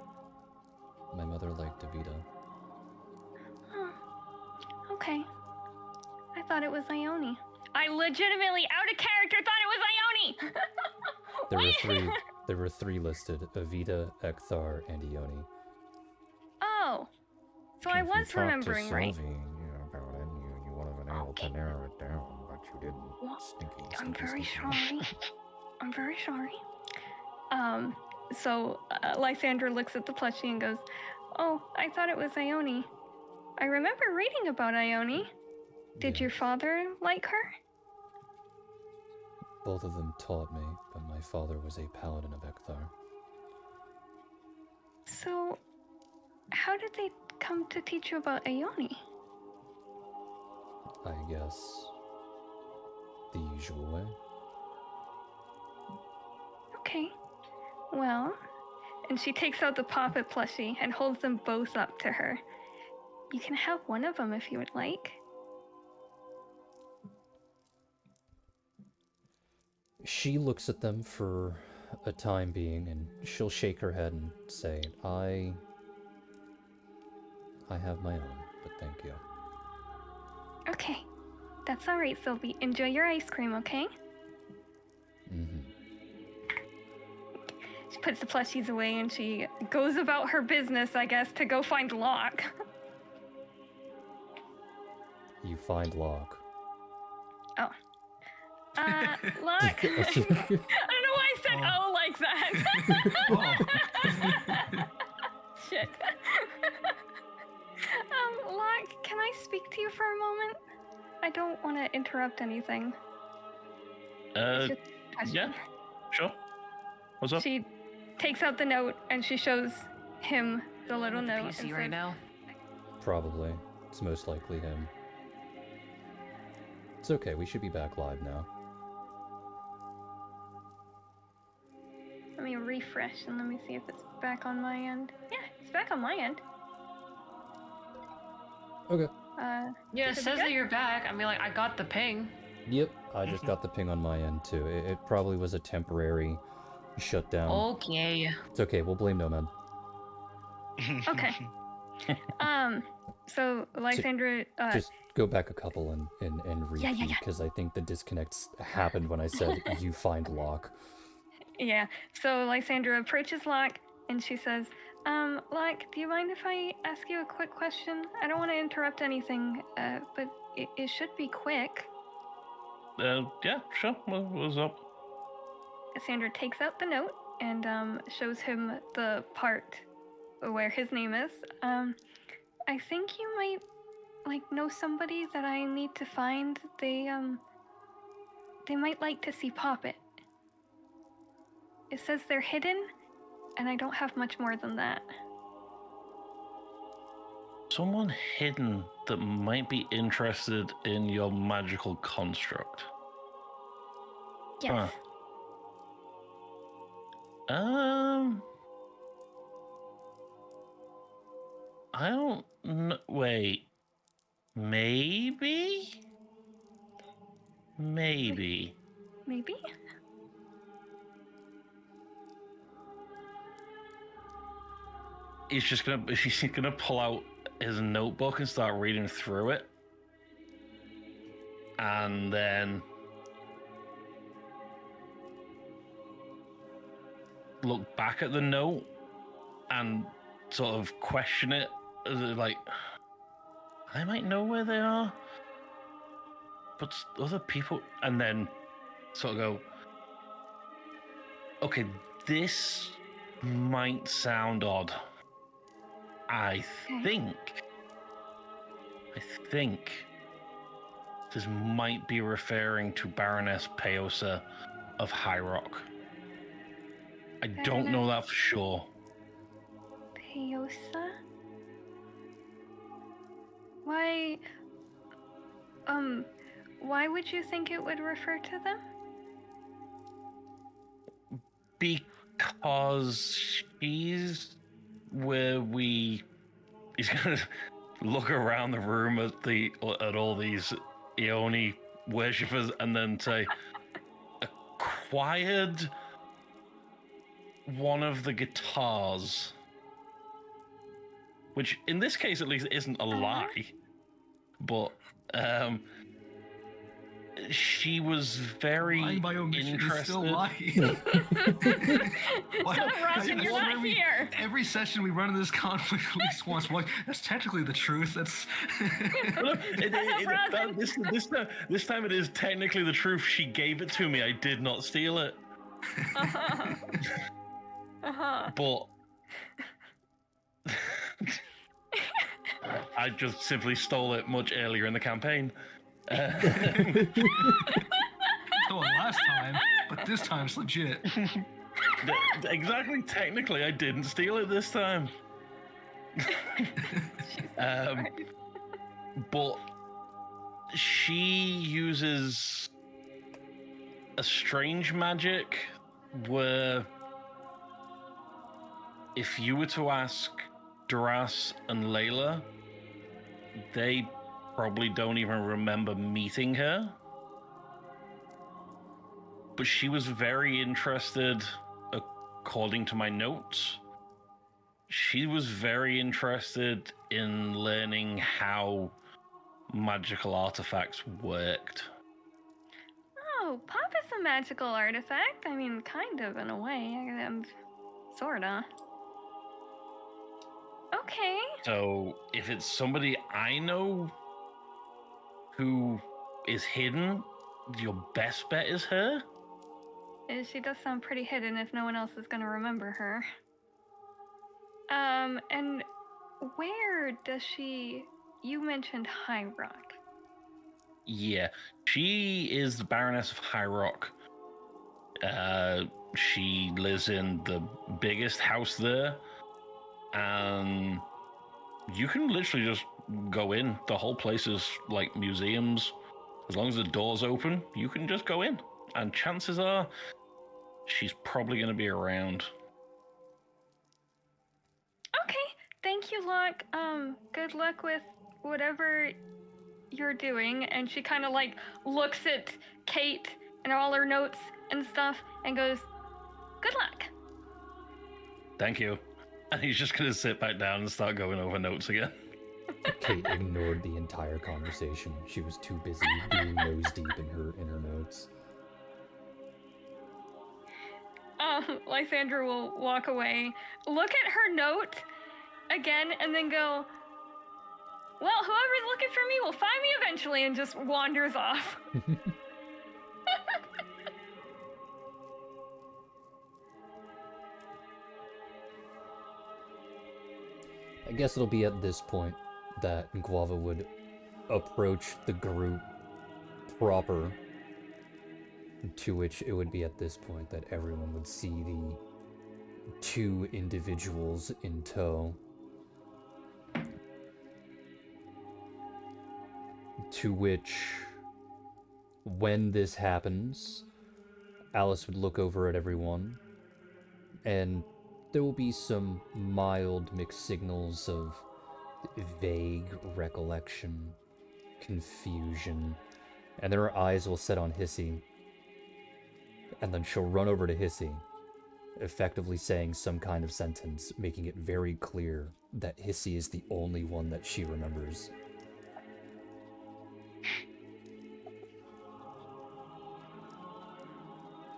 S1: My mother liked Evita.
S7: Oh, okay. I thought it was Ione. I legitimately, out of character, thought it was Ione!
S1: There were three listed: Evita, Ekthar, and Ione.
S7: Oh, so I was remembering right.
S1: Sylvie, about it, you would have been able to narrow it down, but you didn't.
S7: Well,
S1: Stinky,
S7: I'm very
S1: stinky.
S7: sorry. I'm very sorry. So Lysandra looks at the plushie and goes, "Oh, I thought it was Ione. I remember reading about Ione. Did
S1: Yeah.
S7: your father like her?"
S1: Both of them taught me, but my father was a paladin of Ekthar.
S7: So, how did they come to teach you about Ione?
S1: I guess the usual way.
S7: Okay. Well, and she takes out the Poppet plushie and holds them both up to her. You can have one of them if you would like.
S1: She looks at them for a time being, and she'll shake her head and say, I have my own, but thank you.
S7: Okay. That's all right, Sylvie. Enjoy your ice cream, okay?
S1: Mm-hmm.
S7: She puts the plushies away and she goes about her business, I guess, to go find Locke.
S1: You find Locke.
S7: Oh. Locke. I don't know why I said oh like that. Shit. Locke, can I speak to you for a moment? I don't want to interrupt anything.
S6: Yeah, sure. What's up?
S7: She takes out the note and she shows him the little
S3: With the
S7: note.
S3: PC
S7: and
S3: right
S7: says,
S3: now.
S1: Probably. It's most likely him. It's okay, we should be back live now.
S7: Let me refresh and let me see if it's back on my end. Yeah, it's back on my end.
S1: Okay.
S3: Yeah, it
S7: should be
S3: says
S7: good.
S3: that you're back. I mean, like, I got the ping.
S1: Yep, I just got the ping on my end too. It probably was a temporary shutdown.
S3: Okay.
S1: It's okay, we'll blame Nomad.
S7: Okay. So Lysandra,
S1: Just go back a couple and repeat,
S7: yeah.
S1: because I think the disconnects happened when I said you find Locke.
S7: yeah. So Lysandra approaches Locke and she says, Locke, do you mind if I ask you a quick question? I don't want to interrupt anything, but it should be quick.
S6: Yeah, sure. What's up?
S7: Lysandra takes out the note and shows him the part where his name is. I think you might know somebody that I need to find. They might like to see Poppet. It says they're hidden, and I don't have much more than that.
S6: Someone hidden that might be interested in your magical construct.
S7: Yes.
S6: I don't know. Wait. Maybe?
S7: Maybe?
S6: He's gonna pull out his notebook and start reading through it. And then look back at the note and sort of question it, like, I might know where they are, but other people, and then sort of go, okay, this might sound odd. I think this might be referring to Baroness Peosa of High Rock. I don't know that for sure.
S7: Peosa? Why would you think it would refer to them?
S6: Because she's where he's gonna look around the room at all these Ioni worshippers and then say, acquired one of the guitars, which in this case at least isn't a lie, but she was very
S4: Lying by omission
S6: interested.
S4: is still lying.
S7: Stop, Robin, you're not here.
S4: Every session we run into this conflict at least once. Well, that's technically the truth. That's
S6: this time it is technically the truth. She gave it to me. I did not steal it. But I just simply stole it much earlier in the campaign.
S4: So last time, but this time's legit.
S6: Exactly. Technically, I didn't steal it this time. But she uses a strange magic where if you were to ask Duras and Layla, they probably don't even remember meeting her. But she was very interested, according to my notes. She was very interested in learning how magical artifacts worked.
S7: Oh, Pop is a magical artifact. I mean, kind of in a way. Sorta. Okay.
S6: So if it's somebody I know who is hidden, your best bet is her?
S7: She does sound pretty hidden if no one else is gonna remember her. And where does she... You mentioned High Rock.
S6: Yeah, she is the Baroness of High Rock. She lives in the biggest house there, and you can literally just go in. The whole place is like museums. As long as the door's open, you can just go in, and chances are she's probably going to be around.
S7: Okay, thank you, Locke. Good luck with whatever you're doing. And she kind of like looks at Kate and all her notes and stuff and goes, good luck.
S6: Thank you. And he's just going to sit back down and start going over notes again.
S1: Kate ignored the entire conversation. She was too busy being nose deep in her notes.
S7: Lysandra will walk away, look at her note again, and then go, well, whoever's looking for me will find me eventually, and just wanders off.
S1: I guess it'll be at this point that Guava would approach the group proper, to which it would be at this point that everyone would see the two individuals in tow. To which, when this happens, Alice would look over at everyone, and there will be some mild mixed signals of vague recollection, confusion, and then her eyes will set on Hissy, and then she'll run over to Hissy, effectively saying some kind of sentence, making it very clear that Hissy is the only one that she remembers.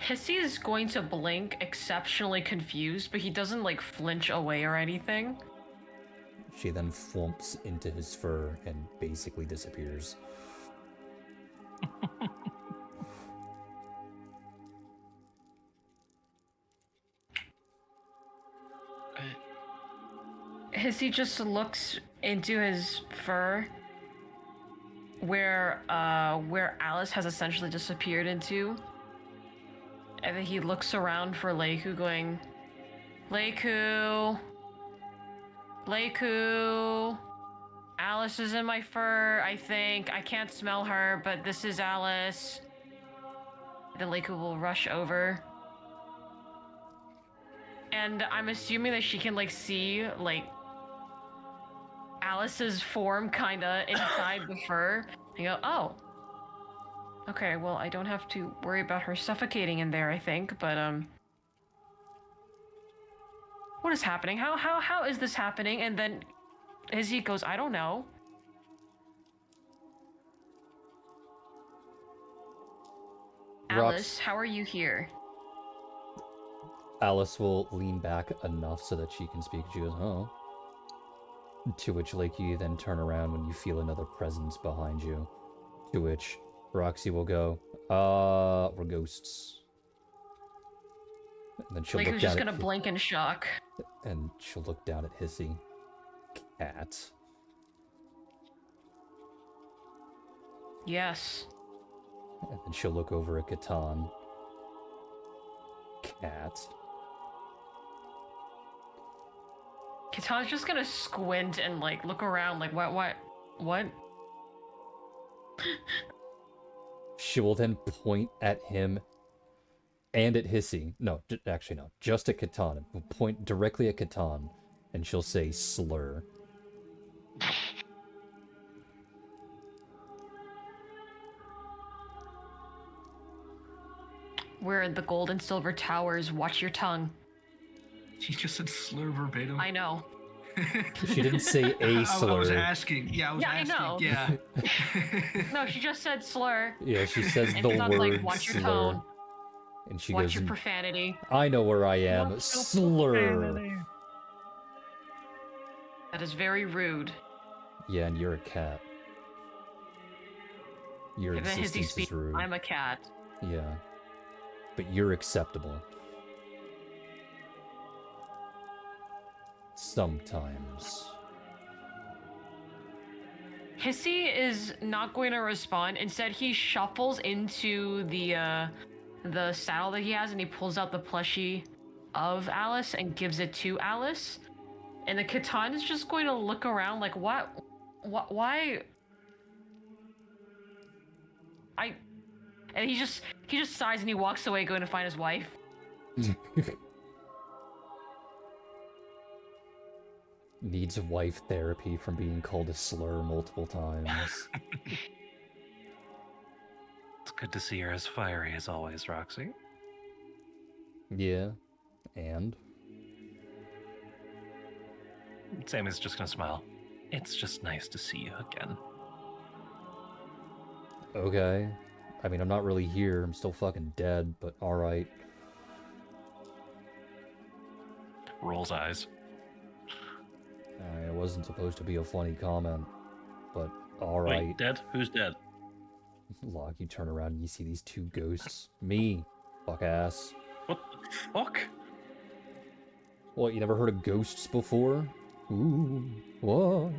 S3: Hissy is going to blink, exceptionally confused, but he doesn't, like, flinch away or anything.
S1: She then flumps into his fur and basically disappears.
S3: Hissy just looks into his fur, where Alice has essentially disappeared into. And then he looks around for Leiku, going, Leiku, Alice is in my fur, I think. I can't smell her, but this is Alice. Then Leiku will rush over. And I'm assuming that she can, like, see, like, Alice's form kinda inside the fur. And go, oh. Okay, well, I don't have to worry about her suffocating in there, I think, but, what is happening? How is this happening? And then Izzy goes, I don't know. Alice, how are you here?
S1: Alice will lean back enough so that she can speak. She goes, oh. To which, like, you then turn around when you feel another presence behind you. To which Roxy will go, we're ghosts. And then she'll look down
S3: just gonna blink in shock.
S1: And she'll look down at Hissy. Cat.
S3: Yes.
S1: And then she'll look over at Catan. Cat.
S3: Katan's just gonna squint and, like, look around, like, what?
S1: She will then point at him and at Hissy. No, actually no, just at Catan. Will point directly at Catan, and she'll say slur.
S3: We're in the gold and silver towers. Watch your tongue.
S4: She just said slur verbatim.
S3: I know.
S1: She didn't say a slur.
S4: I was asking. Yeah, I was asking.
S3: I know.
S4: Yeah.
S3: No, she just said slur.
S1: Yeah, she says
S3: and
S1: the
S3: Katan's
S1: word
S3: like, watch your
S1: slur.
S3: tone.
S1: And she
S3: Watch
S1: goes,
S3: your profanity.
S1: I know where I am.
S4: Watch your
S1: Slur.
S4: profanity.
S3: That is very rude.
S1: Yeah, and you're a cat. Your
S3: And then Hizzy
S1: existence is
S3: speaks,
S1: rude.
S3: I'm a cat.
S1: Yeah. But you're acceptable. Sometimes.
S3: Hissy is not going to respond. Instead, he shuffles into the saddle that he has, and he pulls out the plushie of Alice and gives it to Alice. And the Catan is just going to look around like, what, why? And he just sighs and he walks away, going to find his wife.
S1: Needs wife therapy from being called a slur multiple times.
S5: It's good to see you're as fiery as always, Roxy.
S1: Yeah, and?
S5: Sammy's just gonna smile. It's just nice to see you again.
S1: Okay. I mean, I'm not really here. I'm still fucking dead, but alright.
S5: Rolls eyes.
S1: It wasn't supposed to be a funny comment, but alright.
S6: Wait, dead? Who's dead?
S1: Locke, you turn around and you see these two ghosts. Me, fuck ass.
S6: What the fuck?
S1: What, you never heard of ghosts before? Ooh, what?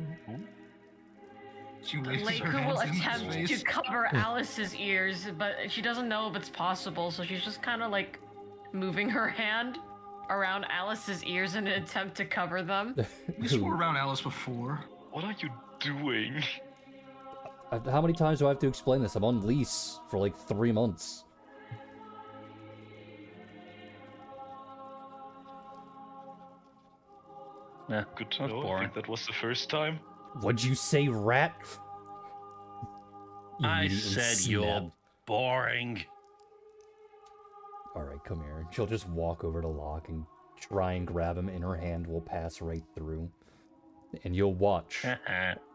S4: She waves her
S3: Leiku will
S4: hands in his
S3: attempt to
S4: face.
S3: cover Alice's ears, but she doesn't know if it's possible, so she's just kind of like moving her hand around Alice's ears in an attempt to cover them.
S4: You swore around Alice before.
S2: What are you doing?
S1: How many times do I have to explain this? I'm on lease for like 3 months.
S6: Yeah,
S2: Good to
S6: that's
S2: know. I
S6: boring.
S2: think that was the first time.
S1: What'd you say, rat?
S6: I
S1: Immediately
S6: said you're
S1: snapped.
S6: boring.
S1: Alright, come here. She'll just walk over to Locke and try and grab him, and her hand will pass right through. And you'll watch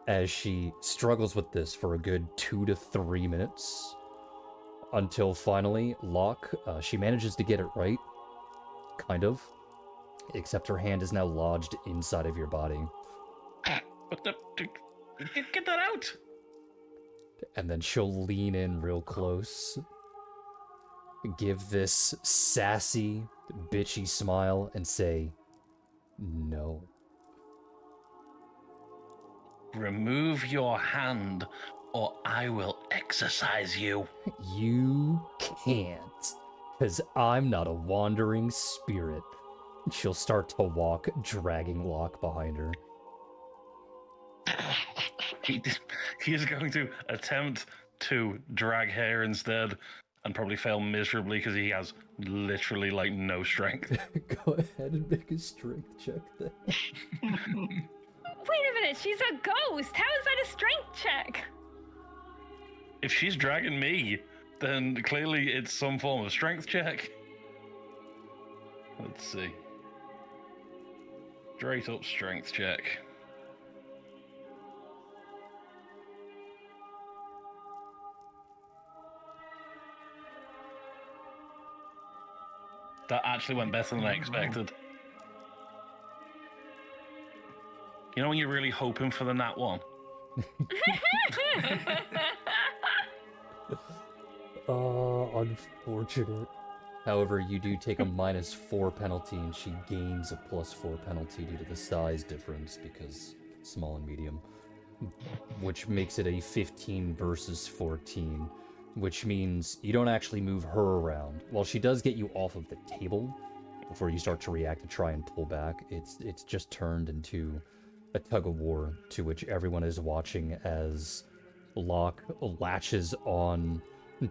S1: as she struggles with this for a good 2 to 3 minutes. Until finally, Locke, she manages to get it right. Kind of. Except her hand is now lodged inside of your body.
S6: What the? Get that out!
S1: And then she'll lean in real close. Give this sassy, bitchy smile and say, no.
S6: Remove your hand, or I will exercise you.
S1: You can't, because I'm not a wandering spirit. She'll start to walk, dragging Locke behind her.
S6: He is going to attempt to drag her instead, and probably fail miserably because he has literally like no strength.
S1: Go ahead and make a strength check then.
S7: Wait a minute, she's a ghost. How is that a strength check?
S6: If she's dragging me, then clearly it's some form of strength check. Let's see. Straight up strength check. That actually went better than I expected. You know when you're really hoping for the nat one?
S1: Unfortunate. However, you do take a -4 penalty, and she gains a +4 penalty due to the size difference, because small and medium. Which makes it a 15 versus 14. Which means you don't actually move her around. While she does get you off of the table before you start to react and try and pull back, it's just turned into a tug-of-war to which everyone is watching as Locke latches on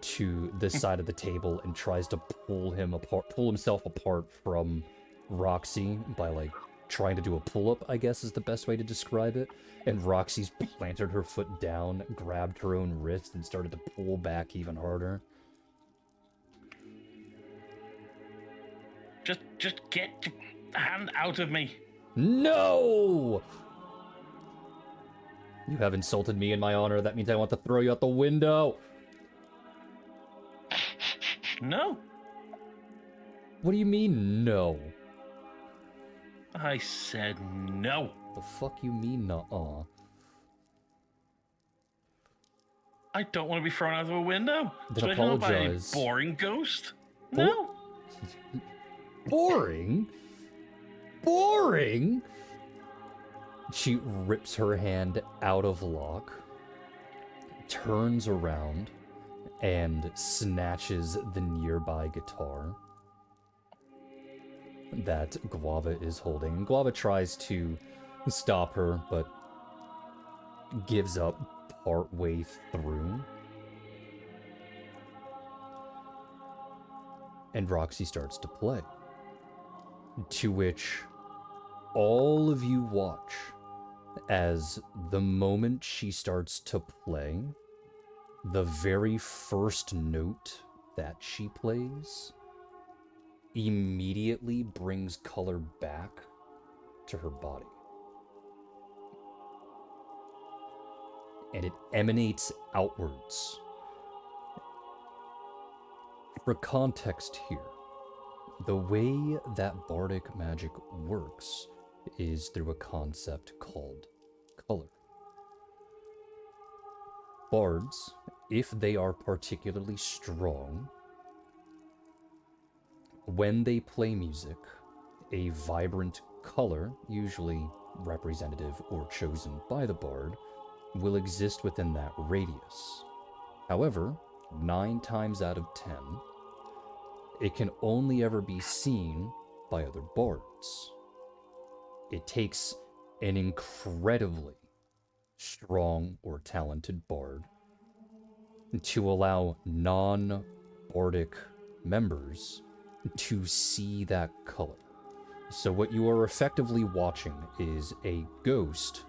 S1: to this side of the table and tries to pull himself apart from Roxy by like trying to do a pull-up, I guess is the best way to describe it. And Roxy's planted her foot down, grabbed her own wrist, and started to pull back even harder.
S6: Just get your hand out of me.
S1: No! You have insulted me in my honor. That means I want to throw you out the window.
S6: No.
S1: What do you mean, no?
S6: I said no.
S1: The fuck you mean, nuh-uh?
S6: I don't want to be thrown out of a window.
S1: Then
S6: Especially not by a
S1: apologize.
S6: boring ghost.
S1: Bo-
S6: No.
S1: Boring? Boring? She rips her hand out of Locke, turns around, and snatches the nearby guitar that Guava is holding. Guava tries to stop her, but gives up partway through. And Roxy starts to play. To which all of you watch as the moment she starts to play, the very first note that she plays immediately brings color back to her body. And it emanates outwards. For context here, the way that bardic magic works is through a concept called color. Bards, if they are particularly strong, when they play music, a vibrant color, usually representative or chosen by the bard will exist within that radius. However, 9 times out of 10, it can only ever be seen by other bards. It takes an incredibly strong or talented bard to allow non-bardic members to see that color. So what you are effectively watching is a ghost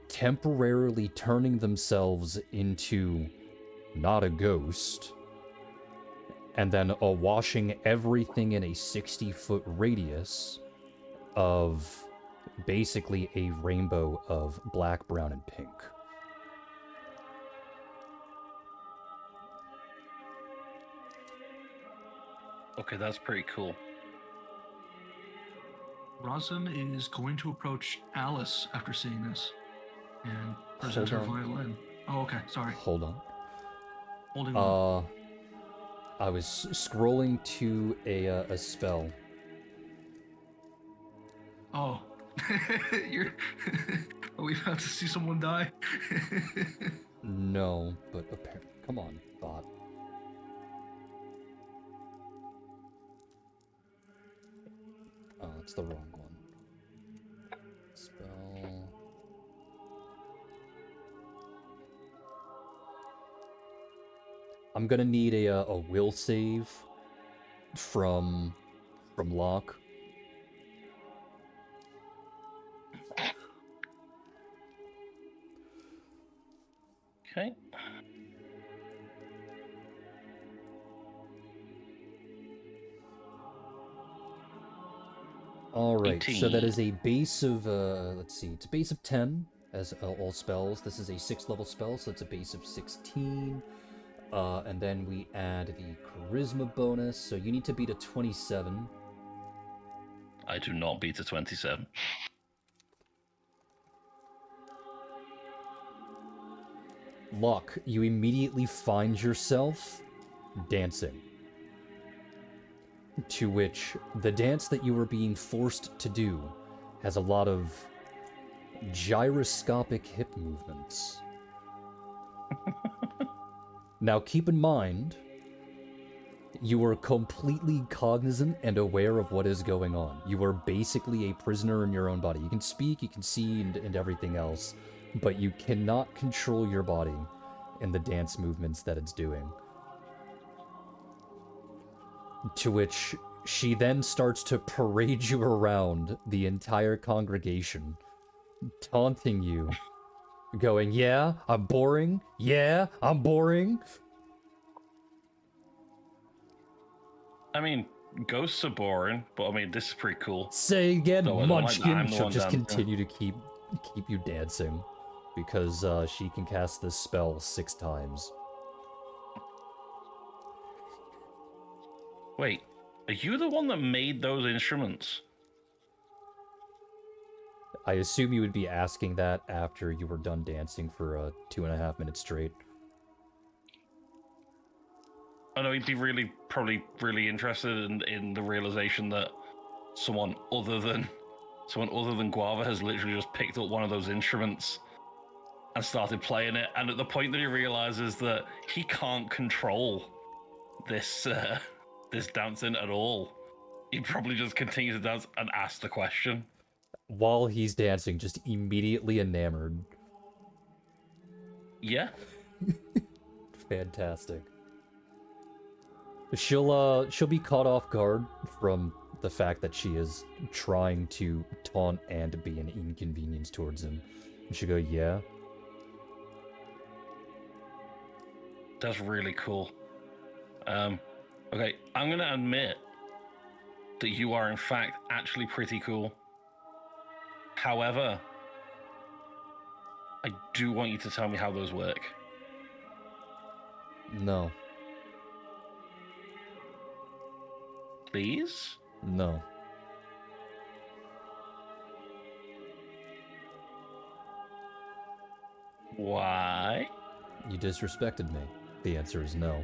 S1: temporarily turning themselves into not a ghost, and then washing everything in a 60-foot radius of basically a rainbow of black, brown, and pink.
S6: Okay, that's pretty cool.
S4: Rosin is going to approach Alice after seeing this and present her
S1: Hold on.
S4: violin. Oh, okay. Sorry.
S1: Hold on.
S4: Holding on.
S1: I was scrolling to a spell.
S4: Oh. You're... Are we about to see someone die?
S1: No, but apparently... Come on, bot. Oh, that's the wrong one. Spell... I'm gonna need a will save from Locke.
S6: Okay.
S1: Alright, so that
S6: 18.
S1: is a base of, let's see, it's a base of 10, as all spells. This is a 6th level spell, so it's a base of 16. And then we add the charisma bonus, so you need to beat a 27.
S6: I do not beat a 27.
S1: Luck, you immediately find yourself dancing. To which the dance that you were being forced to do has a lot of gyroscopic hip movements. Now keep in mind, you are completely cognizant and aware of what is going on. You are basically a prisoner in your own body. You can speak, you can see, and everything else, but you cannot control your body and the dance movements that it's doing. To which she then starts to parade you around the entire congregation, taunting you, going, yeah, I'm boring, yeah, I'm boring.
S6: I mean, ghosts are boring, but I mean, this is pretty cool.
S1: Say again,
S6: So I don't like that I'm
S1: Munchkin.
S6: the
S1: She'll
S6: one
S1: just
S6: dancing.
S1: continue to keep you dancing, because she can cast this spell 6 times.
S6: Wait, are you the one that made those instruments?
S1: I assume you would be asking that after you were done dancing for 2.5 minutes straight.
S6: I know he'd be probably really interested in the realization that someone other than Guava has literally just picked up one of those instruments and started playing it. And at the point that he realizes that he can't control this this dancing at all, he'd probably just continue to dance and ask the question.
S1: While he's dancing, just immediately enamored.
S6: Yeah.
S1: Fantastic. She'll be caught off guard from the fact that she is trying to taunt and be an inconvenience towards him. And she'll go, yeah.
S6: That's really cool. Okay, I'm gonna admit that you are in fact actually pretty cool. However, I do want you to tell me how those work.
S1: No.
S6: Please?
S1: No.
S6: Why?
S1: You disrespected me. The answer is no.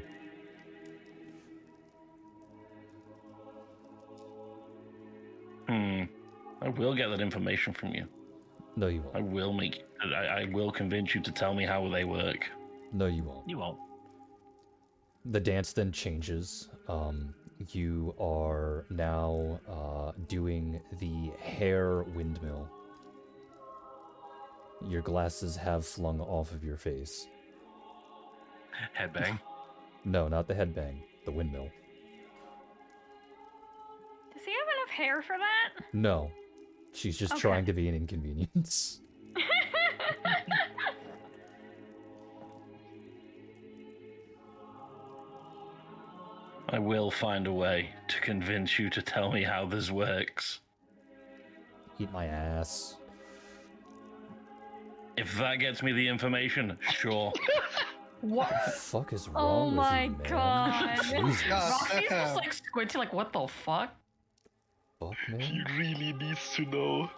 S6: I will get that information from you.
S1: No, you
S6: I
S1: won't.
S6: will make. I will convince you to tell me how they work.
S1: No, you won't.
S5: You won't.
S1: The dance then changes. You are now doing the hair windmill. Your glasses have flung off of your face.
S5: Headbang.
S1: No, not the headbang. The windmill.
S7: Does he have enough hair for that?
S1: No. She's just
S7: Okay.
S1: trying to be an inconvenience.
S6: I will find a way to convince you to tell me how this works.
S1: Eat my ass.
S6: If that gets me the information, sure.
S3: What?
S1: The fuck is
S7: Oh
S1: wrong with
S7: my
S1: you, man?
S7: God.
S1: Jesus.
S3: Roxy's just like squinting, like, what the fuck?
S1: Fuck,
S2: He
S1: man.
S2: really needs to know.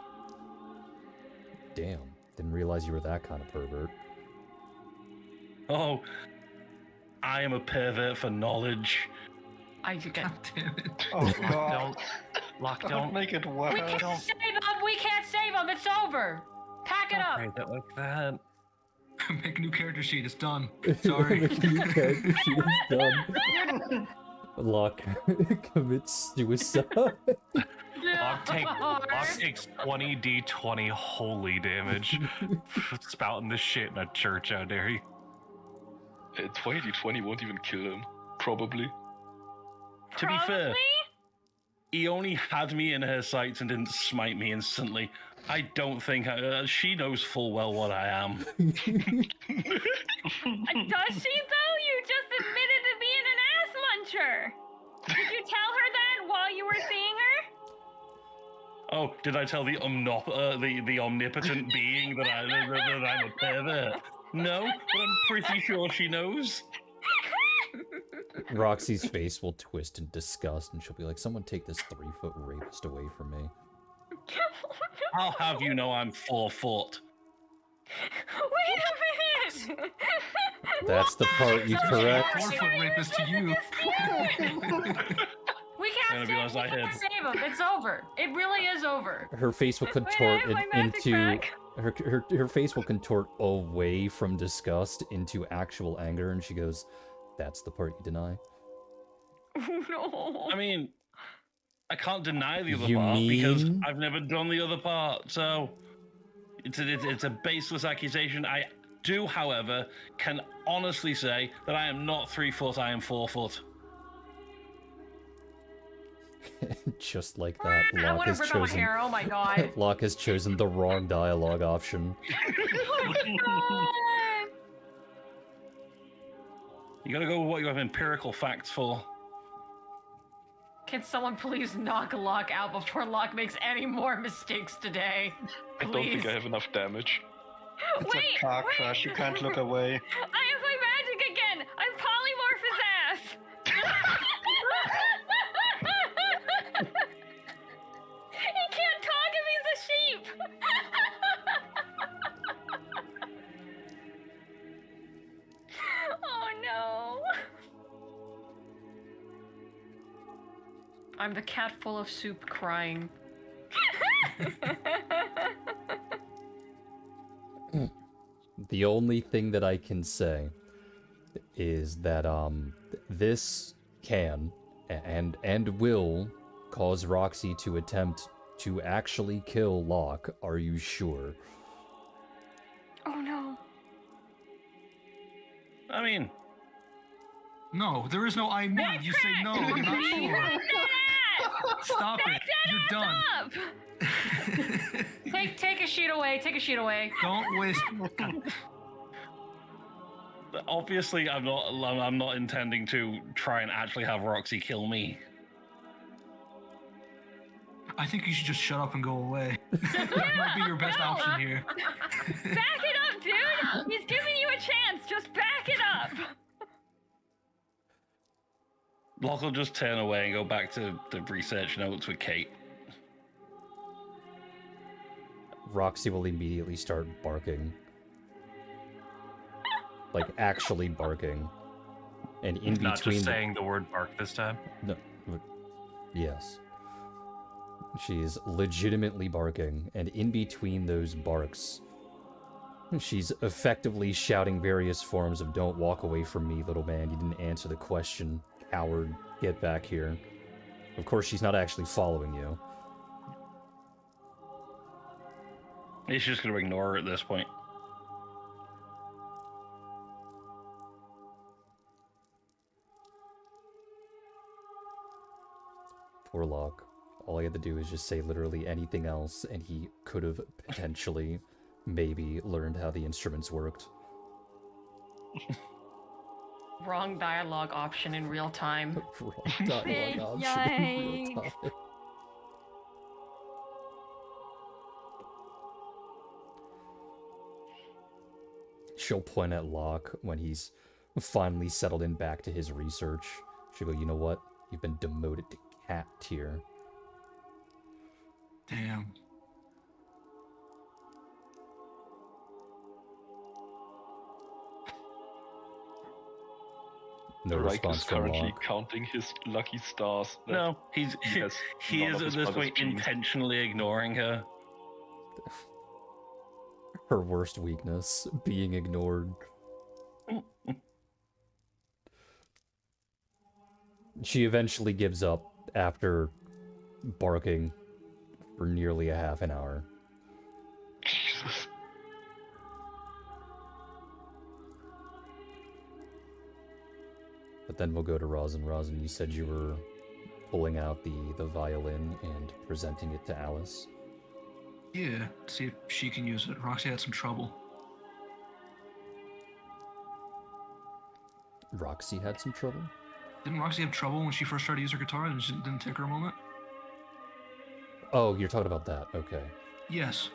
S1: Damn. Didn't realize you were that kind of pervert.
S6: Oh, I am a pervert for knowledge.
S3: I get.
S4: God damn it.
S8: Oh god.
S5: Lock,
S8: Don't
S5: don't
S8: make it
S3: We
S8: worse.
S3: can't save him! We can't save him! It's over! Pack it up!
S5: phrase it like that.
S4: Make a new character sheet. It's done. Sorry.
S1: The new character sheet is done. Locke commits suicide.
S5: Lock takes 20d20 holy damage. Spouting this shit in a church, how dare you?
S2: 20d20 won't even kill him. Probably.
S6: To be fair,
S7: Probably?
S6: he only had me in her sights and didn't smite me instantly. I don't think she knows full well what I am.
S7: Does she though? You just admitted to being an ass muncher. Did you tell her that while you were seeing her?
S6: Oh, did I tell the omnipotent being that I'm a pervert? No, but I'm pretty sure she knows.
S1: Roxy's face will twist in disgust and she'll be like, someone take this 3-foot rapist away from me.
S6: I'll have you know I'm 4 foot.
S7: Wait a minute!
S1: That's the part you correct.
S4: 4-foot rapist to you.
S3: We
S6: Gonna
S3: can't
S6: be honest, I
S3: save him!
S6: had-
S3: Save him! It's over! It really is over!
S1: Her face will
S7: Wait,
S1: contort
S7: I have my magic
S1: into
S7: back.
S1: her face will contort away from disgust into actual anger, and she goes, "That's the part you deny."
S7: No.
S6: I mean, I can't deny the other
S1: You
S6: part because
S1: mean?
S6: I've never done the other part, so it's a baseless accusation. I do, however, can honestly say that I am not 3 foot, I am 4 foot.
S1: Just like that,
S3: I
S1: Locke
S3: want to
S1: has
S3: rip out my
S1: chosen.
S3: hair, oh my god.
S1: Locke has chosen the wrong dialogue option.
S6: You gotta go with what you have empirical facts for.
S3: Can someone please knock Locke out before Locke makes any more mistakes today?
S2: I don't think
S3: Please.
S2: I have enough damage.
S8: It's a car crash. You can't look away.
S7: I have my magic again! I'm polymorph his ass! He can't talk if he's a sheep! Oh no!
S3: I'm the cat full of soup crying.
S1: The only thing that I can say is that this can and will cause Roxy to attempt to actually kill Locke. Are you sure?
S7: Oh no.
S6: I mean,
S4: No, there is no I mean. You say no, you're not sure. Stop it. You're done.
S7: Up!
S3: Take a sheet away, take a sheet away.
S4: Don't waste.
S6: obviously, I'm not intending to try and actually have Roxy kill me.
S4: I think you should just shut up and go away. That might be your best option here.
S7: Back it up, dude! He's giving you a chance. Just back it up.
S6: Locke will just turn away and go back to the research notes with Kate.
S1: Roxy will immediately start barking. Like, actually barking. And in
S5: Not
S1: between...
S5: just saying the word bark this time.
S1: No. Yes. She's legitimately barking, and in between those barks, she's effectively shouting various forms of "Don't walk away from me, little man. You didn't answer the question. Coward, get back here." Of course, she's not actually following you.
S6: He's just going to ignore her at this point.
S1: Poor Locke. All he had to do is just say literally anything else, and he could have potentially, maybe, learned how the instruments worked.
S3: Wrong dialogue option in real time.
S1: Wrong dialogue option in real time. She'll point at Locke when he's finally settled in back to his research. She'll go, "You know what? You've been demoted to cat tier."
S4: Damn.
S1: No
S2: Reich
S1: response
S2: is
S1: from
S2: currently
S1: Locke.
S2: counting his lucky stars. that
S6: No, he
S2: has
S6: he
S2: none
S6: is
S2: of
S6: at
S2: his
S6: this
S2: mother's
S6: point
S2: genes.
S6: intentionally ignoring her.
S1: Her worst weakness, being ignored. She eventually gives up after barking for nearly a half an hour.
S2: Jesus.
S1: But then we'll go to Rosin. Rosin, you said you were pulling out the violin and presenting it to Alice.
S4: Yeah, see if she can use it. Roxy had some trouble.
S1: Roxy had some trouble?
S4: Didn't Roxy have trouble when she first started to use her guitar and it didn't take her a moment?
S1: Oh, you're talking about that. Okay.
S4: Yes.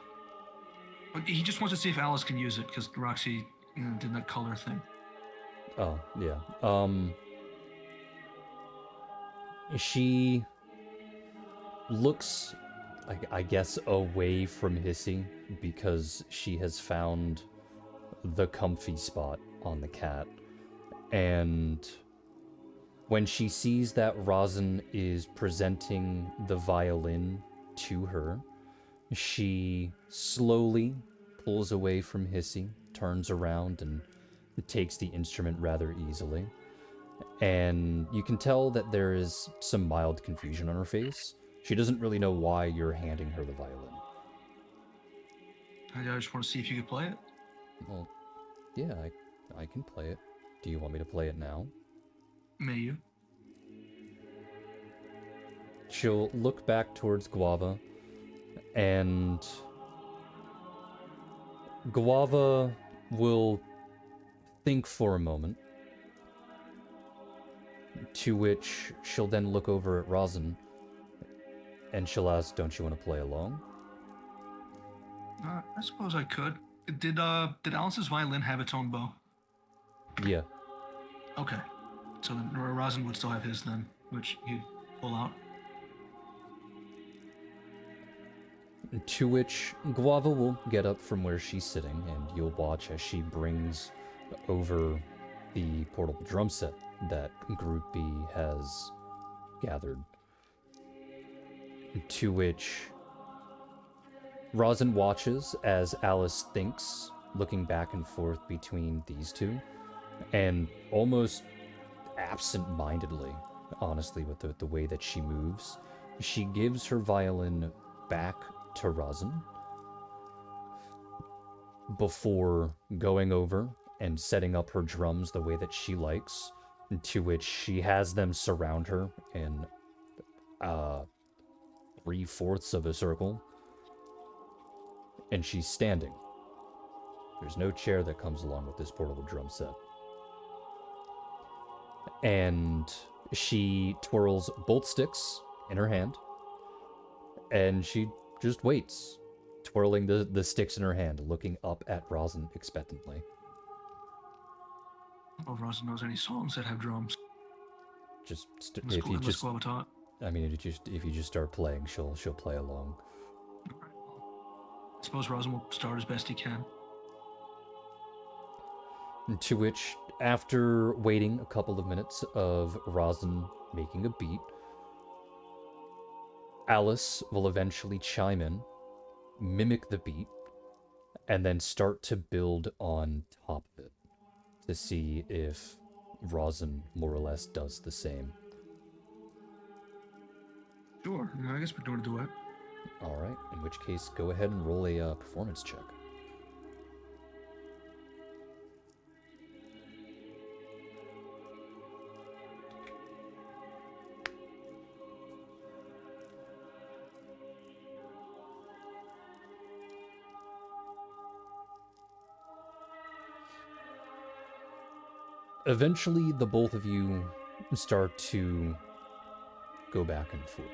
S4: But he just wants to see if Alice can use it because Roxy did that color thing.
S1: Oh, yeah. She looks, I guess, away from Hissy because she has found the comfy spot on the cat. And when she sees that Rosin is presenting the violin to her, she slowly pulls away from Hissy, turns around, and takes the instrument rather easily. And you can tell that there is some mild confusion on her face. She doesn't really know why you're handing her the violin.
S4: I just want to see if you could play it.
S1: Well, yeah, I can play it. Do you want me to play it now?
S4: May you?
S1: She'll look back towards Guava, and Guava will think for a moment, to which she'll then look over at Rosin, and she'll ask, "Don't you want to play along?"
S4: I suppose I could. Did Alice's violin have its own bow?
S1: Yeah.
S4: Okay. So then Rosin would still have his then, which he'd pull out.
S1: To which Guava will get up from where she's sitting, and you'll watch as she brings over the portable drum set that Group B has gathered. To which Rosin watches as Alice thinks, looking back and forth between these two, and almost absent-mindedly, honestly, with the way that she moves, she gives her violin back to Rosin before going over and setting up her drums the way that she likes, to which she has them surround her in 3/4 of a circle, and she's standing. There's no chair that comes along with this portable drum set. And she twirls both sticks in her hand, and she just waits, twirling the sticks in her hand, looking up at Rosin expectantly.
S4: I don't know if Rosin knows any songs that have drums.
S1: Just
S4: If you just, taught.
S1: I mean, if you just start playing, she'll play along.
S4: Alright, well, I suppose Rosin will start as best he can.
S1: To which, after waiting a couple of minutes of Rosin making a beat, Alice will eventually chime in, mimic the beat, and then start to build on top of it to see if Rosin more or less does the same.
S4: Sure. I guess we're doing a duet.
S1: All right, in which case, go ahead and roll a performance check. Eventually, the both of you start to go back and forth.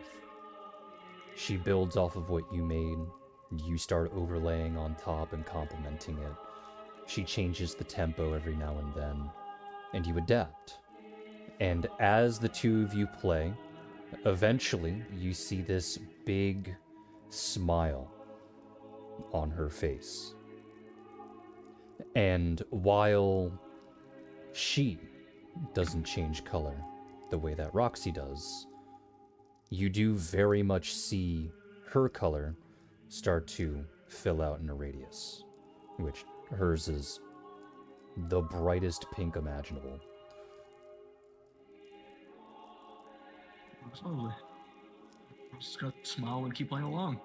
S1: She builds off of what you made. You start overlaying on top and complementing it. She changes the tempo every now and then, and you adapt. And as the two of you play, eventually you see this big smile on her face. And while she doesn't change color the way that Roxy does, you do very much see her color start to fill out in a radius, which hers is the brightest pink imaginable.
S4: That's lovely. Just got to smile and keep playing along.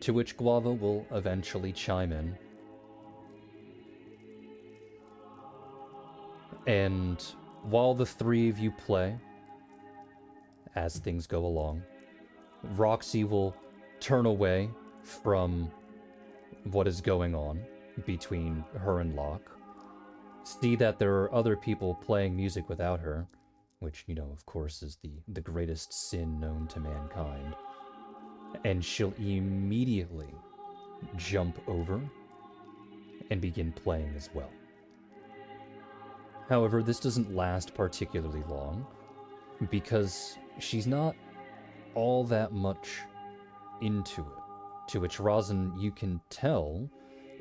S1: To which Guava will eventually chime in. And while the three of you play, as things go along, Roxy will turn away from what is going on between her and Locke, see that there are other people playing music without her, which, you know, of course, is the greatest sin known to mankind, and she'll immediately jump over and begin playing as well. However, this doesn't last particularly long, because she's not all that much into it. To which Rosin, you can tell,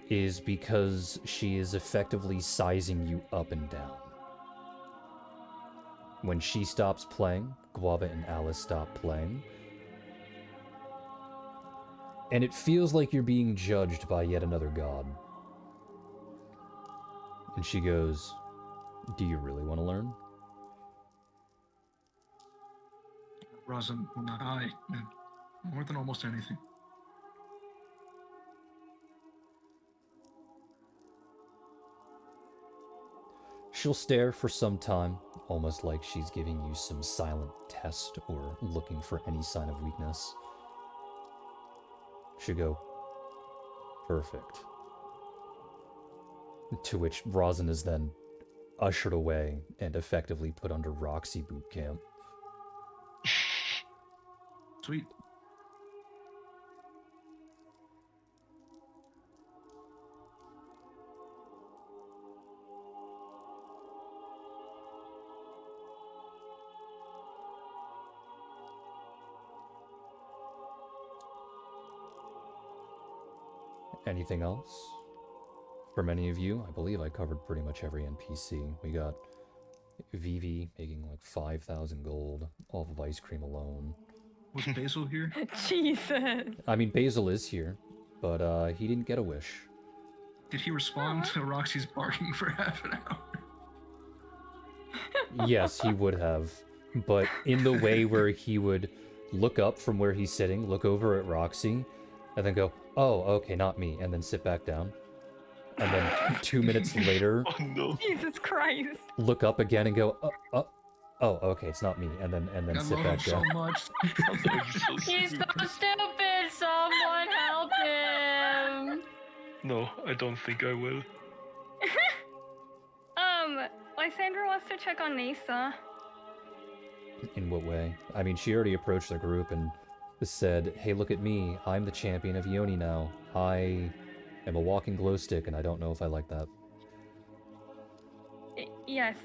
S1: is because she is effectively sizing you up and down. When she stops playing, Guava and Alice stop playing, and it feels like you're being judged by yet another god. And she goes, "Do you really want to learn?"
S4: Rosin, well, not I, man. More than almost anything.
S1: She'll stare for some time, almost like she's giving you some silent test or looking for any sign of weakness. She'll go, "Perfect." To which Rosin is then ushered away and effectively put under Roxy boot camp.
S4: Sweet.
S1: Anything else? For many of you, I believe I covered pretty much every NPC. We got Vivi making like 5,000 gold off of ice cream alone.
S4: Was Basil here?
S7: Jesus.
S1: I mean, Basil is here, but he didn't get a wish.
S4: Did he respond to Roxy's barking for half an hour?
S1: Yes, he would have, but in the way where he would look up from where he's sitting, look over at Roxy, and then go, "Oh, okay, not me," and then sit back down. And then 2 minutes later,
S2: Oh no.
S7: Jesus Christ.
S1: look up again and go, "Oh, okay, it's not me," and then
S4: I
S1: sit
S4: love him
S1: back
S4: so
S1: down.
S4: much.
S3: He's so stupid! Someone help him!
S2: No, I don't think I will.
S7: Lysandra wants to check on Nasa.
S1: In what way? I mean, she already approached the group and said, "Hey, look at me. I'm the champion of Ioni now. I am a walking glow stick, and I don't know if I like that."
S7: Yes,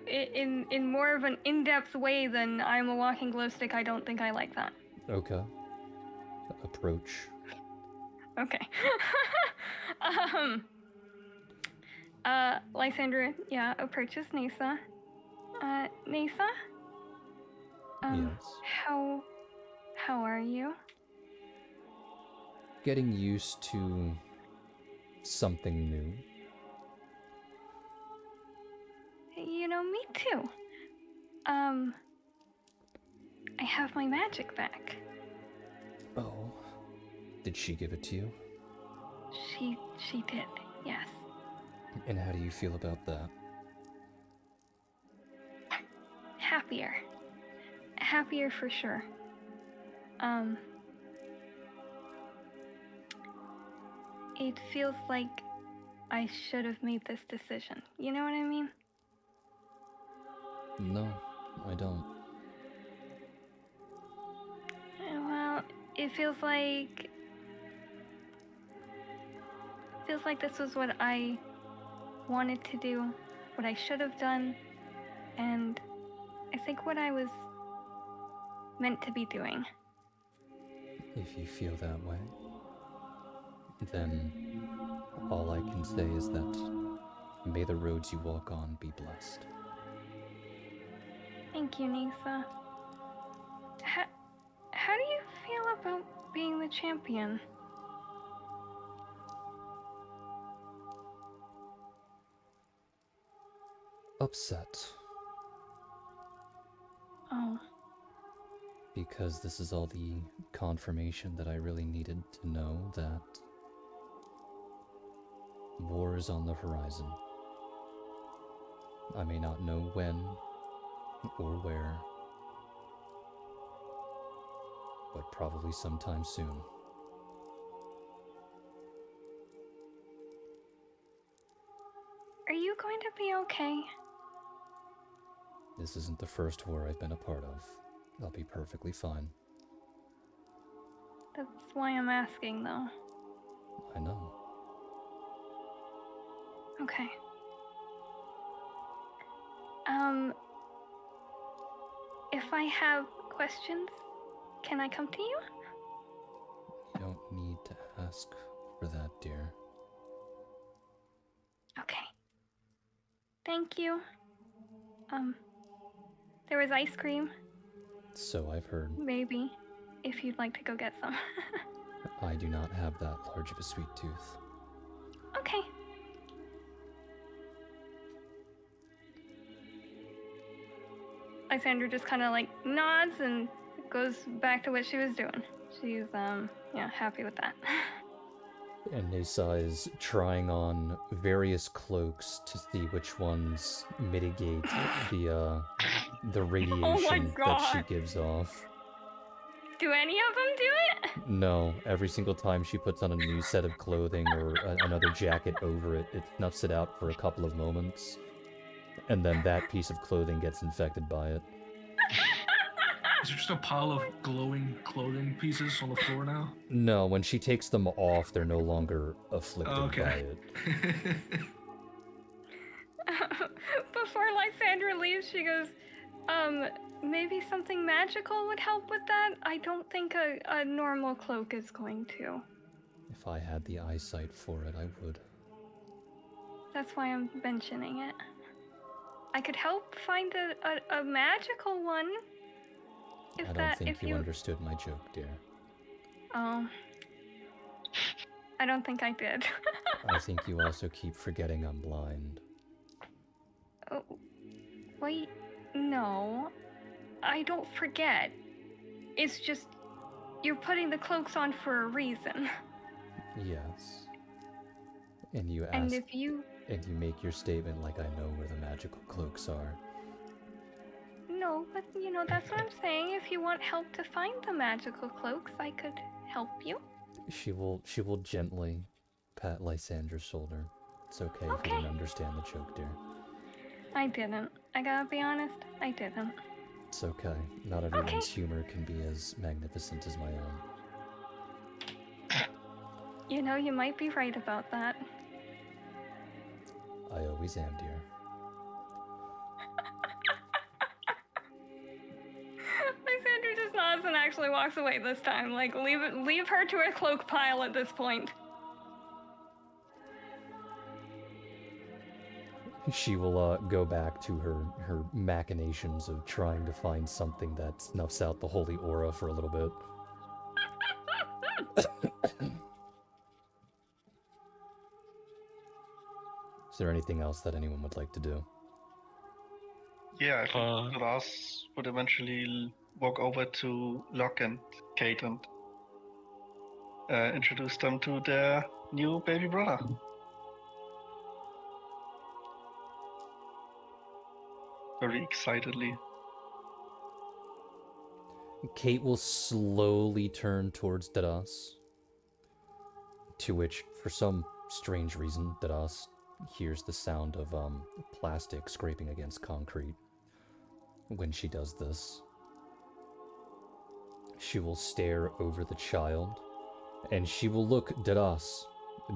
S7: in more of an in-depth way than I'm a walking glow stick, I don't think I like that.
S1: Okay. Approach.
S7: Okay. Lysandra, approaches Nisa. Nisa?
S1: Yes.
S7: How are you?
S1: Getting used to something new.
S7: You know, me too. I have my magic back.
S1: Oh. Did she give it to you?
S7: She did, yes.
S1: And how do you feel about that?
S7: Happier for sure. It feels like I should have made this decision. You know what I mean?
S1: No, I don't.
S7: Well, it feels like this was what I wanted to do, what I should have done, and I think what I was meant to be doing.
S1: If you feel that way, then all I can say is that may the roads you walk on be blessed.
S7: Thank you, Nisa. How do you feel about being the champion?
S1: Upset.
S7: Oh.
S1: Because this is all the confirmation that I really needed to know that war is on the horizon. I may not know when or where, but probably sometime soon.
S7: Are you going to be okay?
S1: This isn't the first war I've been a part of. I'll be perfectly fine.
S7: That's why I'm asking, though.
S1: I know.
S7: Okay. If I have questions, can I come to you?
S1: You don't need to ask for that, dear.
S7: Okay. Thank you. There was ice cream.
S1: So I've heard.
S7: Maybe, if you'd like to go get some.
S1: I do not have that large of a sweet tooth.
S7: Okay. Lysandra just kind of like nods and goes back to what she was doing. She's happy with that.
S1: And Nisa is trying on various cloaks to see which ones mitigate the radiation that she gives off.
S7: Do any of them do it?
S1: No, every single time she puts on a new set of clothing or another jacket over it, it snuffs it out for a couple of moments, and then that piece of clothing gets infected by it.
S4: Is there just a pile of glowing clothing pieces on the floor now?
S1: No, when she takes them off, they're no longer afflicted by it.
S7: Before Lysandra leaves, she goes, maybe something magical would help with that? I don't think a normal cloak is going to.
S1: If I had the eyesight for it, I would.
S7: That's why I'm mentioning it. I could help find a magical one.
S1: I don't think you understood my joke, dear.
S7: Oh. I don't think I did.
S1: I think you also keep forgetting I'm blind.
S7: Oh, wait, no. I don't forget. It's just, you're putting the cloaks on for a reason.
S1: Yes. And you ask,
S7: and if you...
S1: And you make your statement like I know where the magical cloaks are.
S7: No, but that's what I'm saying. If you want help to find the magical cloaks, I could help you.
S1: She will gently pat Lysandra's shoulder. It's okay if you didn't understand the joke, dear.
S7: I didn't. I gotta be honest, I didn't.
S1: It's okay. Not everyone's humor can be as magnificent as my own.
S7: You might be right about that.
S1: I always am, dear.
S7: Lysandra just nods and actually walks away this time. Like, leave her to her cloak pile at this point.
S1: she will go back to her machinations of trying to find something that snuffs out the holy aura for a little bit. Is there anything else that anyone would like to do?
S8: Yeah, I think Ras would eventually walk over to Locke and Kate and introduce them to their new baby brother. Very excitedly.
S1: Kate will slowly turn towards Dadas, to which, for some strange reason, Dadas hears the sound of plastic scraping against concrete. When she does this, she will stare over the child, and she will look Dadas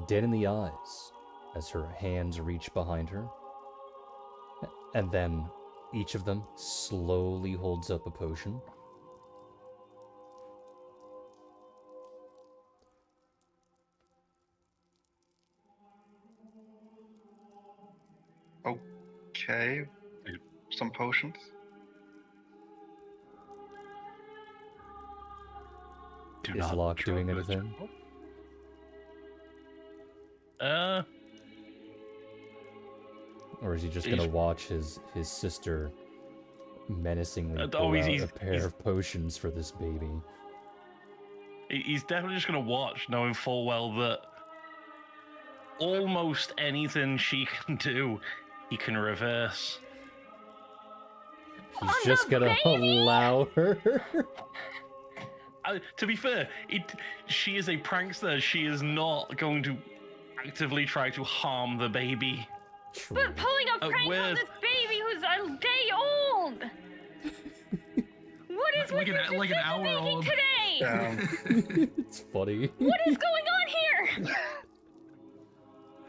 S1: dead in the eyes as her hands reach behind her, and then each of them slowly holds up a potion.
S8: Okay. Some potions.
S1: Is Locke doing anything? Or is he just gonna watch his sister menacingly pull out a pair of potions for this baby?
S6: He's definitely just gonna watch, knowing full well that almost anything she can do, he can reverse.
S1: He's just gonna allow her.
S6: To be fair, she is a prankster. She is not going to actively try to harm the baby.
S1: True.
S7: But pulling a prank on this baby who's a day old! What is with your
S4: like an hour
S7: decision-making
S4: old
S7: today?
S1: It's funny.
S7: What is going on here?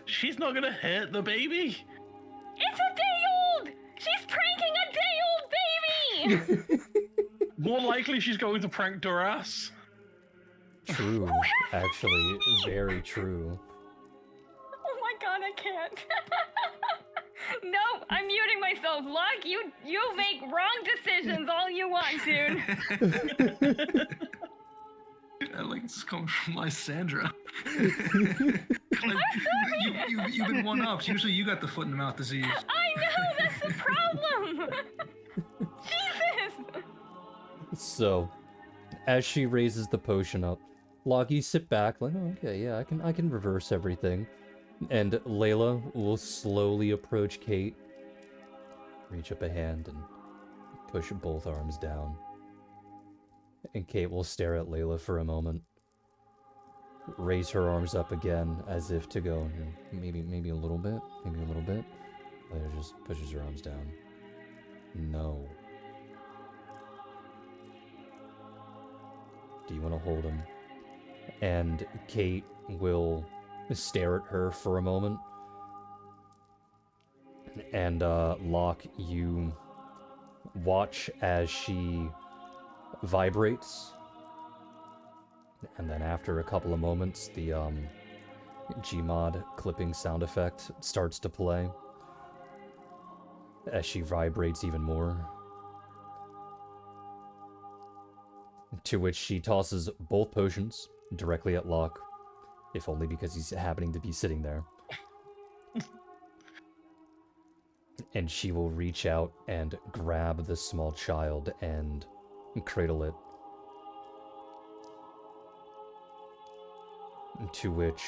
S6: She's not gonna hurt the baby.
S7: It's a day old! She's pranking a day old baby!
S6: More likely she's going to prank Duras.
S1: True. Actually, very true.
S7: Oh my god, I can't. Nope, I'm muting myself. Locke, you make wrong decisions all you want, dude.
S4: I like this coming from Lysandra.
S7: I'm sorry.
S4: You've been one-upped. Usually you got the foot and mouth disease.
S7: I know, that's the problem. Jesus.
S1: So, as she raises the potion up, Locke, you sit back like, oh, okay, yeah, I can reverse everything. And Layla will slowly approach Kate, reach up a hand, and push both arms down. And Kate will stare at Layla for a moment, raise her arms up again as if to go, maybe a little bit, maybe a little bit. Layla just pushes her arms down. No. Do you want to hold him? And Kate will stare at her for a moment. And Locke, you watch as she vibrates. And then after a couple of moments, the Gmod clipping sound effect starts to play. As she vibrates even more. To which she tosses both potions directly at Locke, if only because he's happening to be sitting there. And she will reach out and grab the small child and cradle it. To which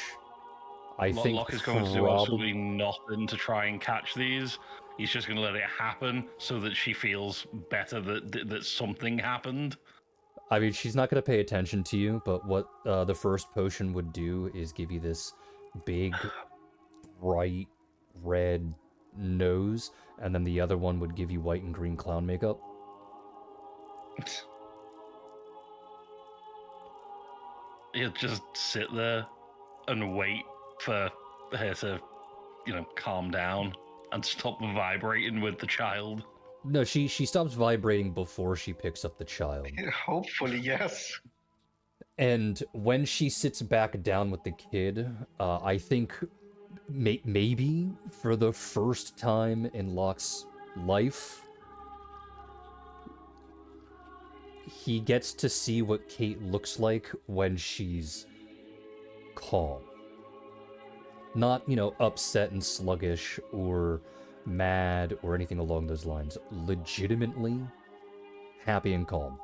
S1: I think
S6: Locke is going to do absolutely nothing to try and catch these. He's just going to let it happen so that she feels better that something happened.
S1: I mean, she's not going to pay attention to you, but what the first potion would do is give you this big, bright, red nose, and then the other one would give you white and green clown makeup.
S6: He'll just sit there and wait for her to, calm down and stop vibrating with the child.
S1: No, she stops vibrating before she picks up the child.
S8: Hopefully, yes.
S1: And when she sits back down with the kid, I think maybe for the first time in Locke's life, he gets to see what Kate looks like when she's calm. Not, upset and sluggish or mad or anything along those lines. Legitimately happy and calm.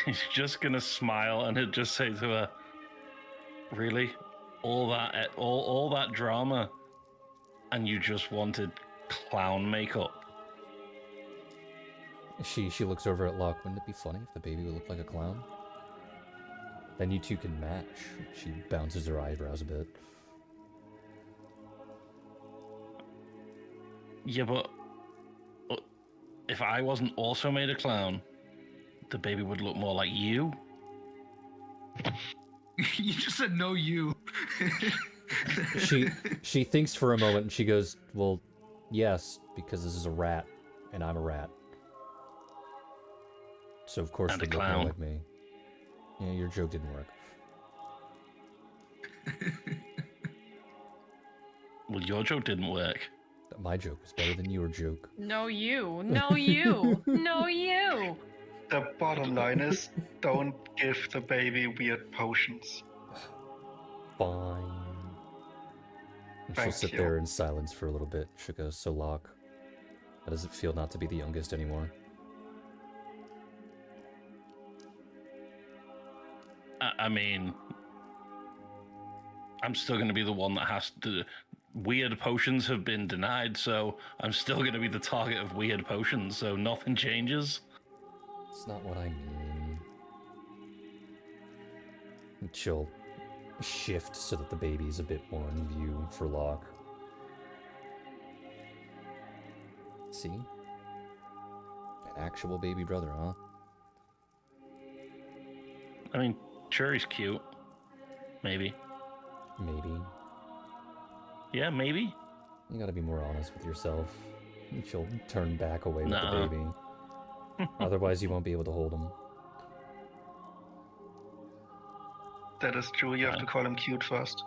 S6: He's just gonna smile and he'll just say to her, "Really, all that drama, and you just wanted clown makeup?"
S1: She looks over at Locke. Wouldn't it be funny if the baby would look like a clown? Then you two can match. She bounces her eyebrows a bit.
S6: Yeah, but if I wasn't also made a clown, the baby would look more like you.
S4: You just said no, you.
S1: She thinks for a moment and she goes, "Well, yes, because this is a rat, and I'm a rat. So of course
S6: And
S1: it
S6: a
S1: would look more
S6: clown.
S1: like me." Yeah, your joke didn't work.
S6: Well, your joke didn't work.
S1: My joke was better than your joke.
S3: No, you. No, you. No, you.
S8: The bottom line is, don't give the baby weird potions.
S1: Fine. And she'll
S8: Thank
S1: sit
S8: you.
S1: there in silence for a little bit. She'll go, "So Locke, how does it feel not to be the youngest anymore?"
S6: I mean, I'm still going to be the one that has to. Weird potions have been denied, so I'm still going to be the target of weird potions, so nothing changes.
S1: That's not what I mean. And she'll shift so that the baby's a bit more in view for Locke. See? An actual baby brother, huh?
S6: I mean, sure, he's cute. Maybe.
S1: Maybe.
S6: Yeah, maybe.
S1: You gotta be more honest with yourself. And she'll turn back away with the
S6: Nuh-uh.
S1: baby. Otherwise, you won't be able to hold him.
S8: That is true. You have to call him cute first.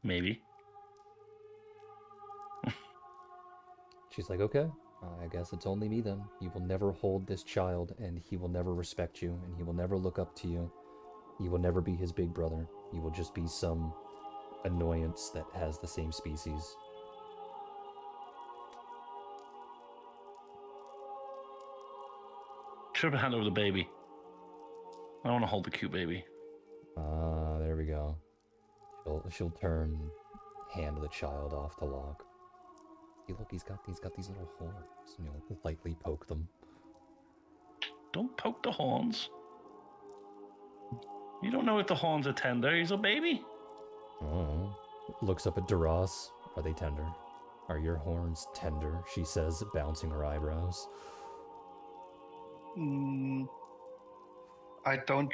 S6: Maybe.
S1: She's like, "Okay, I guess it's only me then. You will never hold this child, and he will never respect you, and he will never look up to you. You will never be his big brother. You will just be some annoyance that has the same species."
S6: Should have hand over the baby. I want to hold the cute baby.
S1: Ah, there we go. She'll turn, hand the child off to Locke. See, look, he's got these little horns. Lightly poke them.
S6: Don't poke the horns. You don't know if the horns are tender. He's a baby.
S1: Oh. Looks up at Duras. Are they tender? Are your horns tender? She says, bouncing her eyebrows.
S8: I don't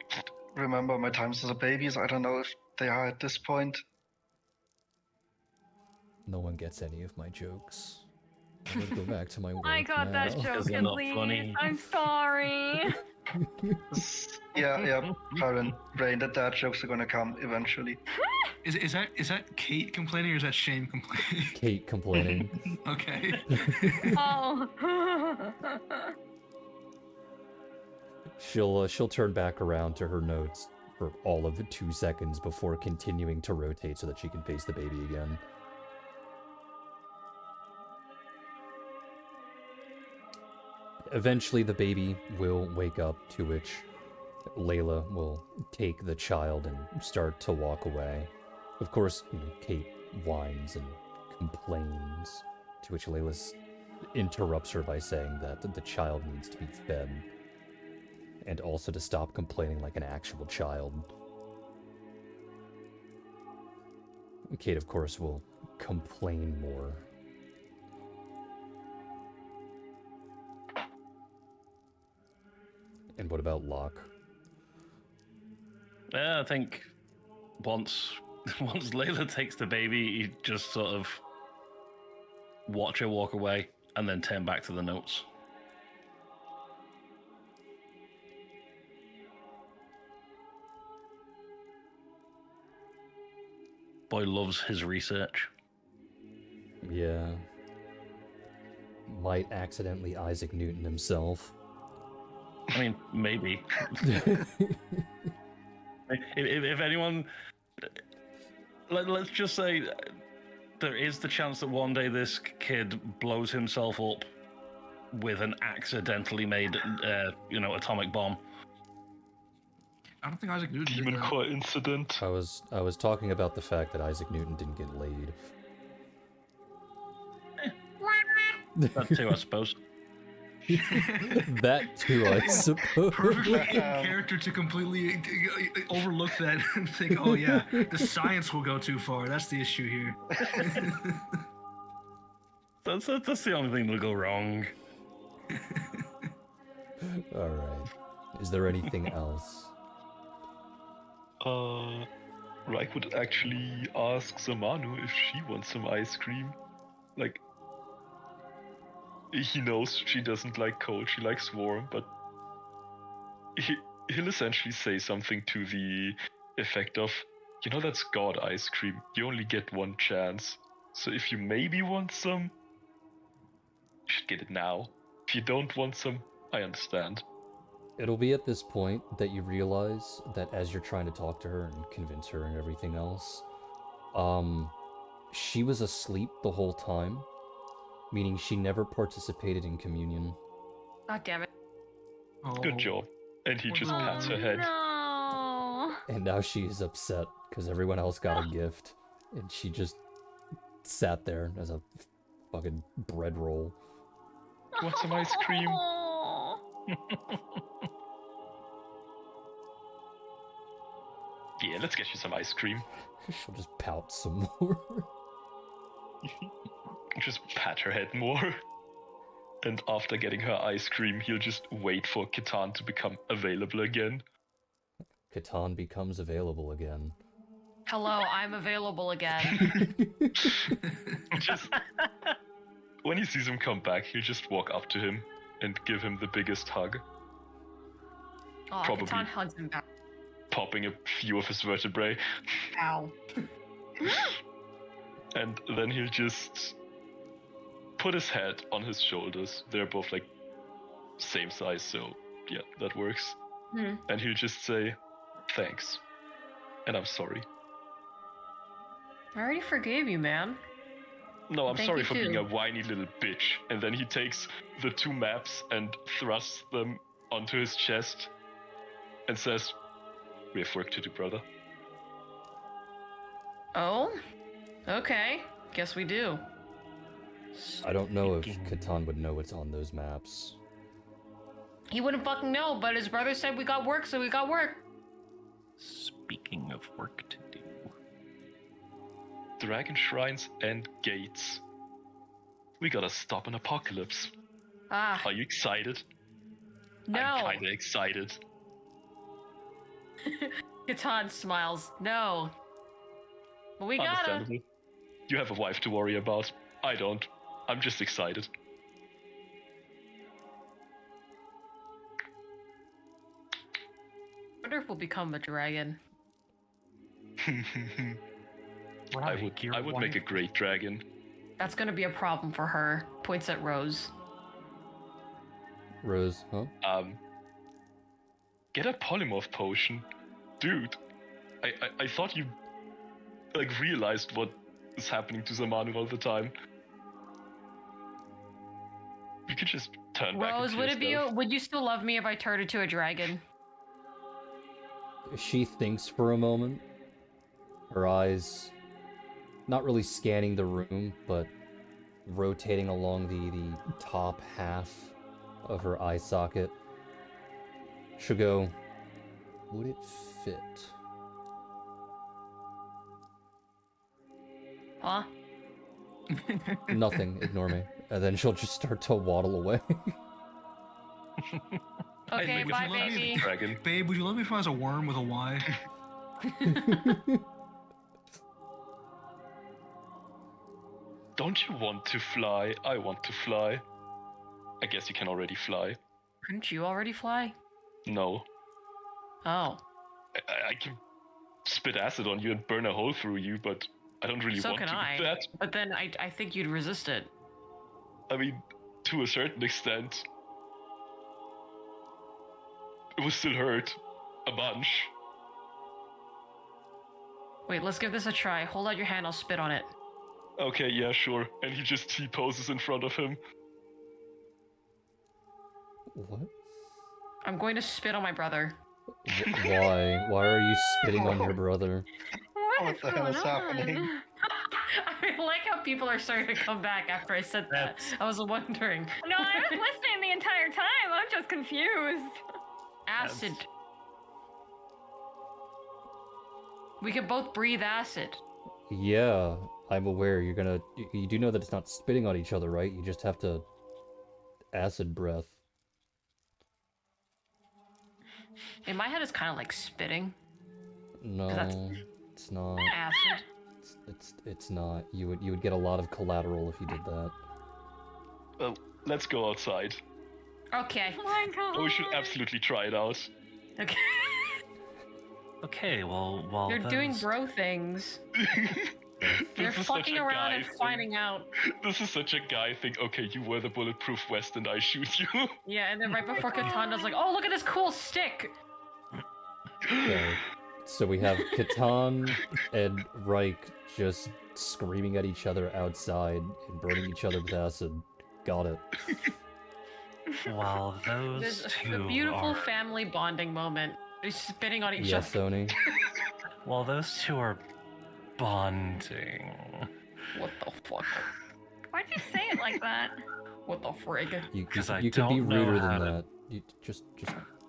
S8: remember my times as a baby, so I don't know if they are at this point.
S1: No one gets any of my jokes. I would go back to my work
S7: I got that
S1: now.
S7: joke,
S6: they're
S7: at
S6: not
S7: least.
S6: funny.
S7: I'm sorry.
S8: Yeah, Karen, Rain, that jokes are gonna come eventually.
S4: Is that Kate complaining or is that Shame complaining?
S1: Kate complaining.
S4: Okay.
S7: Oh.
S1: She'll turn back around to her notes for all of 2 seconds before continuing to rotate so that she can face the baby again. Eventually the baby will wake up, to which Layla will take the child and start to walk away. Of course, Kate whines and complains, to which Layla interrupts her by saying that the child needs to be fed, and also to stop complaining like an actual child. Kate, of course, will complain more. And what about Locke?
S6: Yeah, I think once Layla takes the baby, you just sort of watch her walk away and then turn back to the notes. boy loves his research.
S1: Yeah. Might accidentally Isaac Newton himself.
S6: I mean, maybe. if anyone, let's just say there is the chance that one day this kid blows himself up with an accidentally made, atomic bomb.
S4: I don't think Isaac Newton did
S2: Demon
S4: that.
S2: core incident.
S1: I was talking about the fact that Isaac Newton didn't get laid.
S6: That too, I suppose.
S1: That too, I suppose.
S4: Perfectly in character to completely overlook that and think, oh yeah, the science will go too far. That's the issue here.
S6: That's the only thing that'll go wrong.
S1: Alright. Is there anything else?
S2: Reich would actually ask Zamanu if she wants some ice cream. Like, he knows she doesn't like cold, she likes warm, but he'll essentially say something to the effect of, that's God ice cream. You only get one chance. So if you maybe want some, you should get it now. If you don't want some, I understand.
S1: It'll be at this point that you realize that as you're trying to talk to her and convince her and everything else, she was asleep the whole time, meaning she never participated in communion.
S3: God damn it.
S4: Oh.
S2: Good job. And he just pats her head.
S7: No.
S1: And now she is upset because everyone else got a gift, and she just sat there as a fucking bread roll.
S2: Want some ice cream?
S7: Oh.
S2: Yeah, let's get you some ice cream.
S1: She'll just pout some more.
S2: Just pat her head more. And after getting her ice cream, he'll just wait for Catan to become available again.
S1: Catan becomes available again.
S3: Hello, I'm available again.
S2: Just when he sees him come back, he'll just walk up to him and give him the biggest hug,
S3: Oh,
S2: Probably.
S3: Catan hugs him back.
S2: popping a few of his vertebrae.
S3: Ow.
S2: And then he'll just put his head on his shoulders. They're both like same size, so yeah, that works.
S3: Hmm.
S2: And he'll just say, thanks. And I'm sorry.
S3: I already forgave you, man.
S2: No, I'm
S3: Thank
S2: sorry
S3: you
S2: for
S3: too.
S2: being a whiny little bitch. And then he takes the two maps and thrusts them onto his chest and says, we have work to do, brother.
S3: Oh? Okay. Guess we do.
S1: I don't know if
S5: Speaking-
S1: Catan would know what's on those maps.
S3: He wouldn't fucking know, but his brother said we got work, so we got work.
S5: Speaking of work to do.
S2: Dragon shrines and gates. We gotta stop an apocalypse.
S3: Ah,
S2: Are you excited?
S3: no.
S2: I'm kinda excited.
S3: Catan smiles. No. But we gotta.
S2: Understandable. You have a wife to worry about. I don't. I'm just excited.
S3: I wonder if we'll become a dragon.
S2: I would make a great dragon.
S3: That's gonna be a problem for her. Points at Rose.
S1: Rose, huh?
S2: Get a polymorph potion. Dude, I thought you like realized what is happening to Zamanu all the time. You could just turn back.
S3: Rose,
S2: into
S3: would it be?
S2: yourself.
S3: Would you still love me if I turned into a dragon?
S1: She thinks for a moment, her eyes not really scanning the room, but rotating along the top half of her eye socket. She'll go, would it fit?
S3: Huh?
S1: Nothing, ignore me. And then she'll just start to waddle away.
S3: Okay,
S4: would
S3: bye,
S4: you let me-
S3: baby.
S2: Dragon.
S4: Babe, would you let me find as a worm with a Y?
S2: Don't you want to fly? I want to fly. I guess you can already fly.
S3: Couldn't you already fly?
S2: No.
S3: Oh.
S2: I can spit acid on you and burn a hole through you, but I don't really
S3: So
S2: want
S3: can
S2: to
S3: I.
S2: do that.
S3: But then I think you'd resist it.
S2: I mean, to a certain extent. It was still hurt. A bunch.
S3: Wait, let's give this a try. Hold out your hand, I'll spit on it.
S2: Okay, yeah, sure. And he just T-poses in front of him.
S1: What?
S3: I'm going to spit on my brother.
S1: Why? Why are you spitting on your brother?
S8: What the hell
S7: going
S8: is
S7: on?
S8: happening?
S3: I like how people are starting to come back after I said that. I was wondering.
S7: No, I was listening the entire time. I'm just confused.
S3: Acid. We can both breathe acid.
S1: Yeah, I'm aware. You do know that it's not spitting on each other, right? You just have to acid breath.
S3: In my head, it's kind of like spitting.
S1: No,
S3: that's
S1: it's not.
S3: Acid.
S1: It's not. You would get a lot of collateral if you did that.
S2: Well, let's go outside.
S3: Okay.
S7: Oh my god.
S2: Oh, we should absolutely try it out.
S3: Okay.
S5: Okay, well,
S3: They're doing bro things. They're
S2: This is such
S3: fucking
S2: a
S3: around
S2: guy
S3: and
S2: thing.
S3: finding out.
S2: This is such a guy thing. Okay, you wear the bulletproof vest and I shoot you.
S3: Yeah, and then right before Katanda's like, oh, look at this cool stick.
S1: Okay. So we have Catan and Reich just screaming at each other outside and burning each other with acid. Got it.
S5: While those
S3: There's a
S5: two
S3: beautiful
S5: are,
S3: family bonding moment. They're spitting on each
S1: Yes,
S3: other.
S1: Sony.
S5: while those two are bonding,
S3: What the fuck?
S7: Why'd you say it like that?
S3: What the frig?
S1: You
S5: 'Cause I
S1: could be
S5: don't know
S1: ruder
S5: how
S1: than
S5: to-
S1: that. You just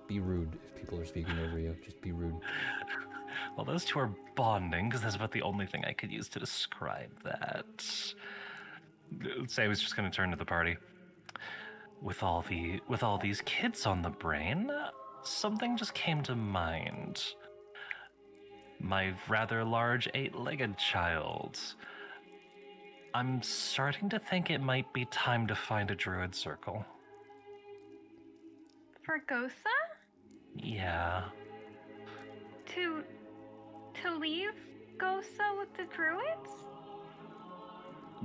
S1: be rude if people are speaking over you. Just be rude.
S5: while those two are bonding, because that's about the only thing I could use to describe that. Let's say I was just going to turn to the party. With all these kids on the brain, something just came to mind. My rather large 8-legged child. I'm starting to think it might be time to find a druid circle.
S7: For Gosa?
S5: Yeah.
S7: To leave Gosa with the druids?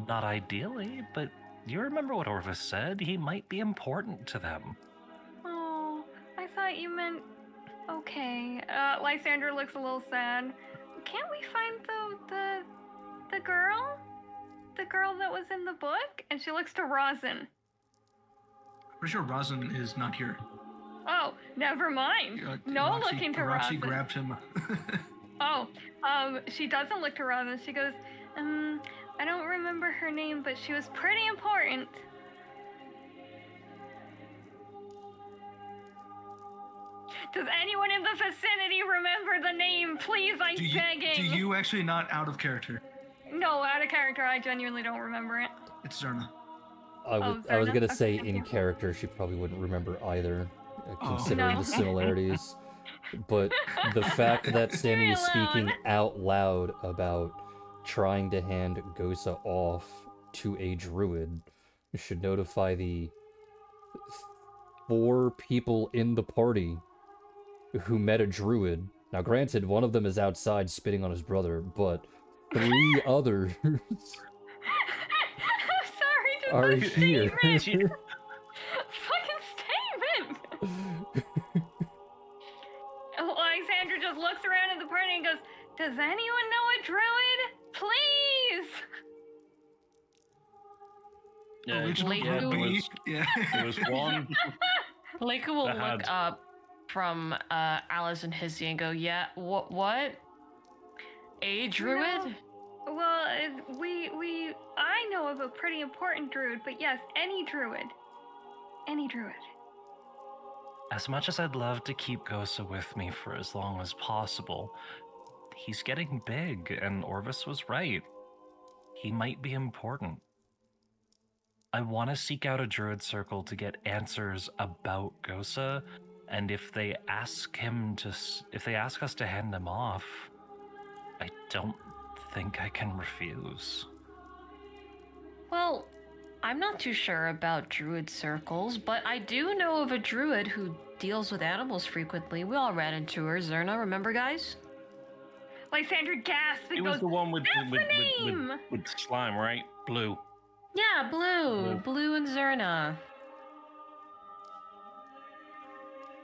S5: Not ideally, but you remember what Orvis said? He might be important to them.
S7: Oh, I thought you meant. Okay. Lysander looks a little sad. Can't we find the girl? The girl that was in the book? And she looks to Rosin.
S4: Pretty sure Rosin is not here.
S7: Oh, never mind. No
S4: Roxy,
S7: looking to
S4: Roxy
S7: Rosin.
S4: grabbed him.
S7: Oh, she doesn't look to Rosin. She goes, I don't remember her name, but she was pretty important. Does anyone in the vicinity remember the name? Please, I'm begging.
S4: Do you actually not out of character?
S7: No, out of character. I genuinely don't remember it.
S4: It's Zerna.
S1: I was
S7: Zerna?
S1: gonna
S7: Okay,
S1: say
S7: thank
S1: in
S7: you.
S1: character she probably wouldn't remember either,
S4: Oh.
S1: considering
S7: No.
S1: the similarities. But the fact that Sammy
S7: me
S1: is speaking
S7: alone.
S1: out loud about trying to hand Gosa off to a druid should notify the 4 people in the party who met a druid. Now, granted, one of them is outside spitting on his brother, but 3 others
S7: I'm sorry, just
S1: are
S7: a
S1: here.
S7: statement. Fucking statement. Alexandra just looks around at the party and goes, "Does anyone know a druid? Please."
S4: Original
S3: Lake
S4: Group
S3: Who-
S4: B. Yeah.
S6: There was one.
S3: Leica will
S6: That
S3: look
S6: had-
S3: up from Alice and Hizzy and go, yeah, what? A druid?
S7: Well, I know of a pretty important druid, but yes, any druid. Any druid.
S5: As much as I'd love to keep Gosa with me for as long as possible, he's getting big, and Orvis was right. He might be important. I want to seek out a druid circle to get answers about Gosa, and if they ask us to hand him off, I don't think I can refuse.
S3: Well, I'm not too sure about druid circles, but I do know of a druid who deals with animals frequently. We all ran into her, Zerna, remember, guys?
S7: Lysandra gasped and
S6: It was
S7: goes,
S6: the one with
S7: "That's
S6: with,
S7: the name!"
S6: with slime, right? Blue.
S3: Yeah, Blue and Zerna.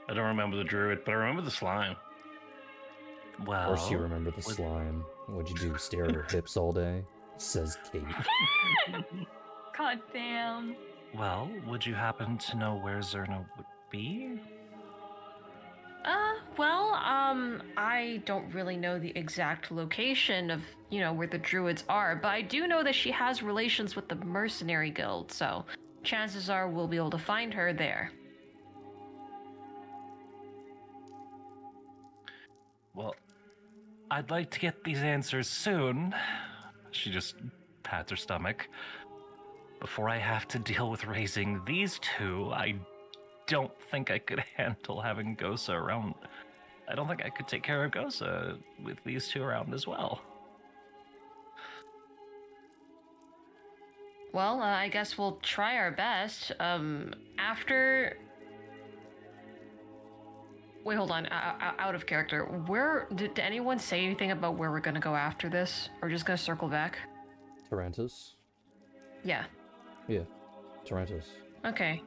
S6: I don't remember the druid, but I remember the slime.
S5: Well,
S1: Of course you remember the slime. What'd you do, stare at her hips all day? Says Kate.
S7: God damn.
S5: Well, would you happen to know where Zerna would be?
S3: I don't really know the exact location of, where the druids are, but I do know that she has relations with the mercenary guild, so chances are we'll be able to find her there.
S5: Well, I'd like to get these answers soon. She just pats her stomach. Before I have to deal with raising these two, I don't think I could handle having Gosa around. I don't think I could take care of Gosa with these two around as well.
S3: Well, I guess we'll try our best. After... Wait, hold on. Out of character. Where... Did anyone say anything about where we're gonna go after this? Or just gonna circle back?
S1: Tarantus?
S3: Yeah.
S1: Yeah, Tarantus.
S3: Okay.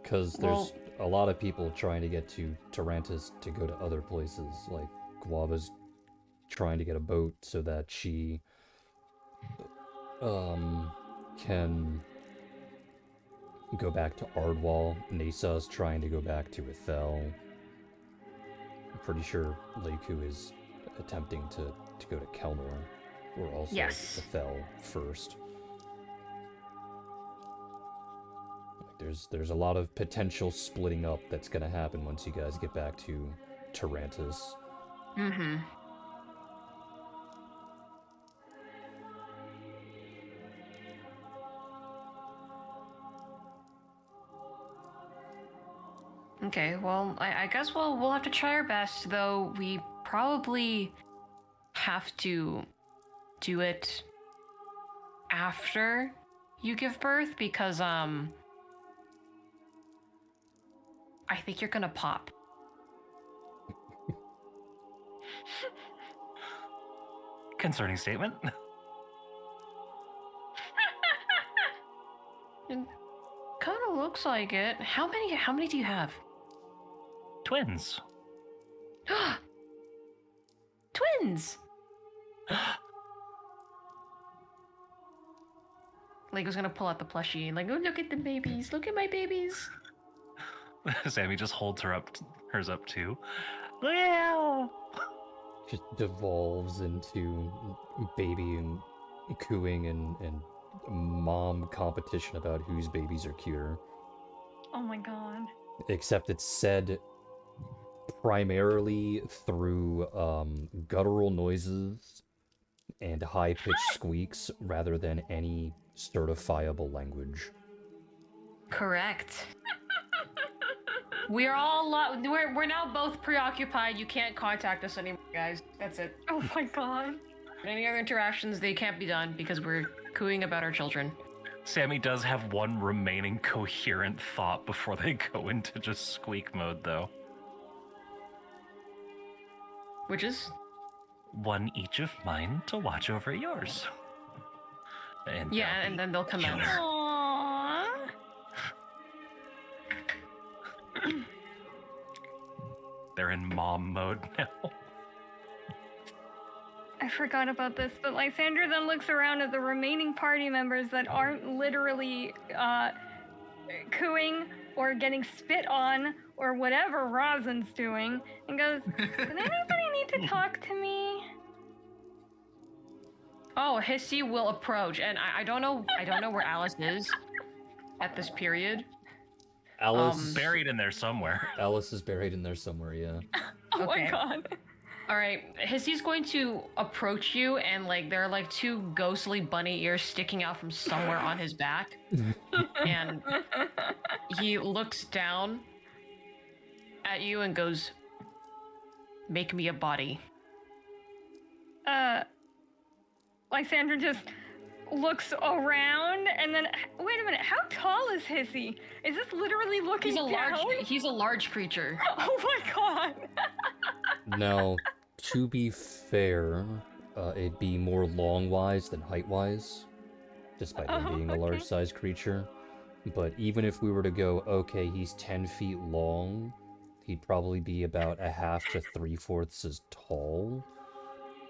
S1: Because there's a lot of people trying to get to Tarantus to go to other places. Like, Guava's trying to get a boat so that she can go back to Ardwall. Nesa's trying to go back to Ethel. I'm pretty sure Leiku is attempting to go to Kelnor, or also
S3: Yes.
S1: Ethel first. There's a lot of potential splitting up that's gonna happen once you guys get back to Tarantus.
S3: Mm-hmm. Okay, well, I guess we'll have to try our best, though we probably have to do it after you give birth, because, I think you're gonna pop.
S5: Concerning statement.
S3: It kind of looks like it. How many do you have?
S5: Twins.
S3: Twins! Lego's gonna pull out the plushie and oh, look at the babies. Look at my babies.
S5: Sammy just holds hers up too. Well,
S1: Just devolves into baby and cooing and mom competition about whose babies are cuter.
S7: Oh my god.
S1: Except it's said primarily through guttural noises and high-pitched squeaks rather than any certifiable language.
S3: Correct. We're all we're now both preoccupied. You can't contact us anymore, guys. That's it.
S7: Oh my god.
S3: Any other interactions, they can't be done because we're cooing about our children.
S5: Sammy does have one remaining coherent thought before they go into just squeak mode, though.
S3: Which is?
S5: One each of mine to watch over yours. And
S3: Yeah, and then they'll come out.
S7: Aww.
S5: they're in mom mode now.
S7: I forgot about this, but Lysandra then looks around at the remaining party members that aren't literally cooing or getting spit on or whatever Rosin's doing and goes, "Does anybody need to talk to me?"
S3: Oh, Hissy will approach, and I don't know where Alice is at this period.
S1: Alice
S5: Buried in there somewhere.
S1: Alice is buried in there somewhere, yeah.
S7: Oh my
S3: Okay.
S7: god.
S3: All right, Hissy's going to approach you, and there are two ghostly bunny ears sticking out from somewhere on his back, and he looks down at you and goes, "Make me a body."
S7: Lysandra just looks around and then, wait a minute, how tall is Hissy? Is this literally looking down?
S3: He's a large creature.
S7: Oh my god.
S1: No, To be fair, it'd be more long-wise than height-wise, despite him being a
S7: okay.
S1: large-sized creature. But even if we were to go, okay, he's 10 feet long, he'd probably be about a half to 3/4 as tall.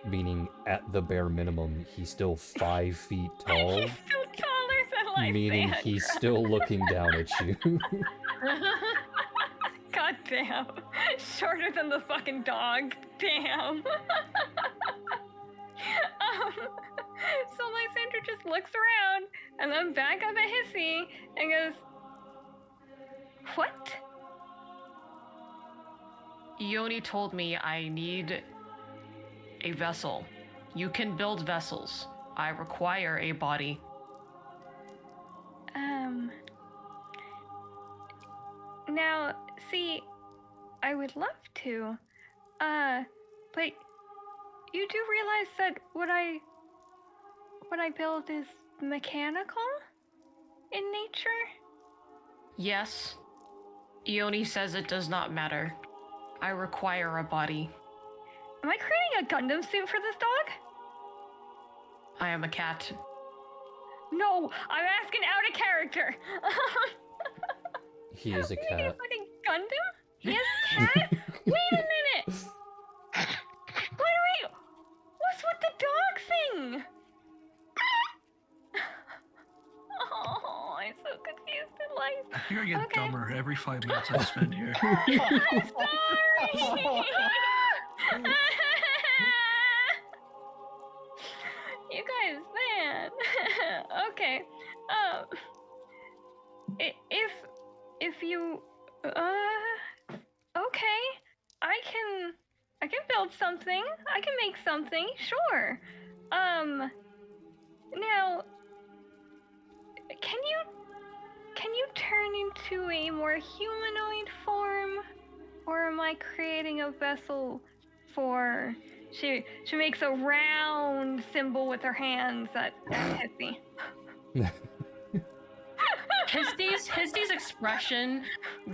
S1: Meaning, at the bare minimum, he's still 5 feet tall.
S7: He's still taller than Lysandra.
S1: Meaning he's still looking down at you.
S7: God damn. Shorter than the fucking dog. Damn. So Lysandra just looks around and then back up at Hissy and goes, "What?"
S3: Ioni told me I need a vessel. You can build vessels. I require a body.
S7: Now, see, I would love to, but you do realize that what I build is mechanical in nature?
S3: Yes. Ioni says it does not matter. I require a body.
S7: Am I creating a Gundam suit for this dog?
S3: I am a cat.
S7: No, I'm asking out of character.
S1: He is a
S7: Creating
S1: cat.
S7: fucking Gundam? He is a cat? Wait a minute! What's with the dog thing? Oh, I'm so confused in life.
S4: I think I get
S7: Okay.
S4: dumber every 5 minutes I spend here.
S7: I'm sorry! You guys, man. Okay. If you, okay, I can build something. I can make something. Sure. Now, can you turn into a more humanoid form, or am I creating a vessel for? She makes a round symbol with her hands at Hissy.
S3: Hisdy's expression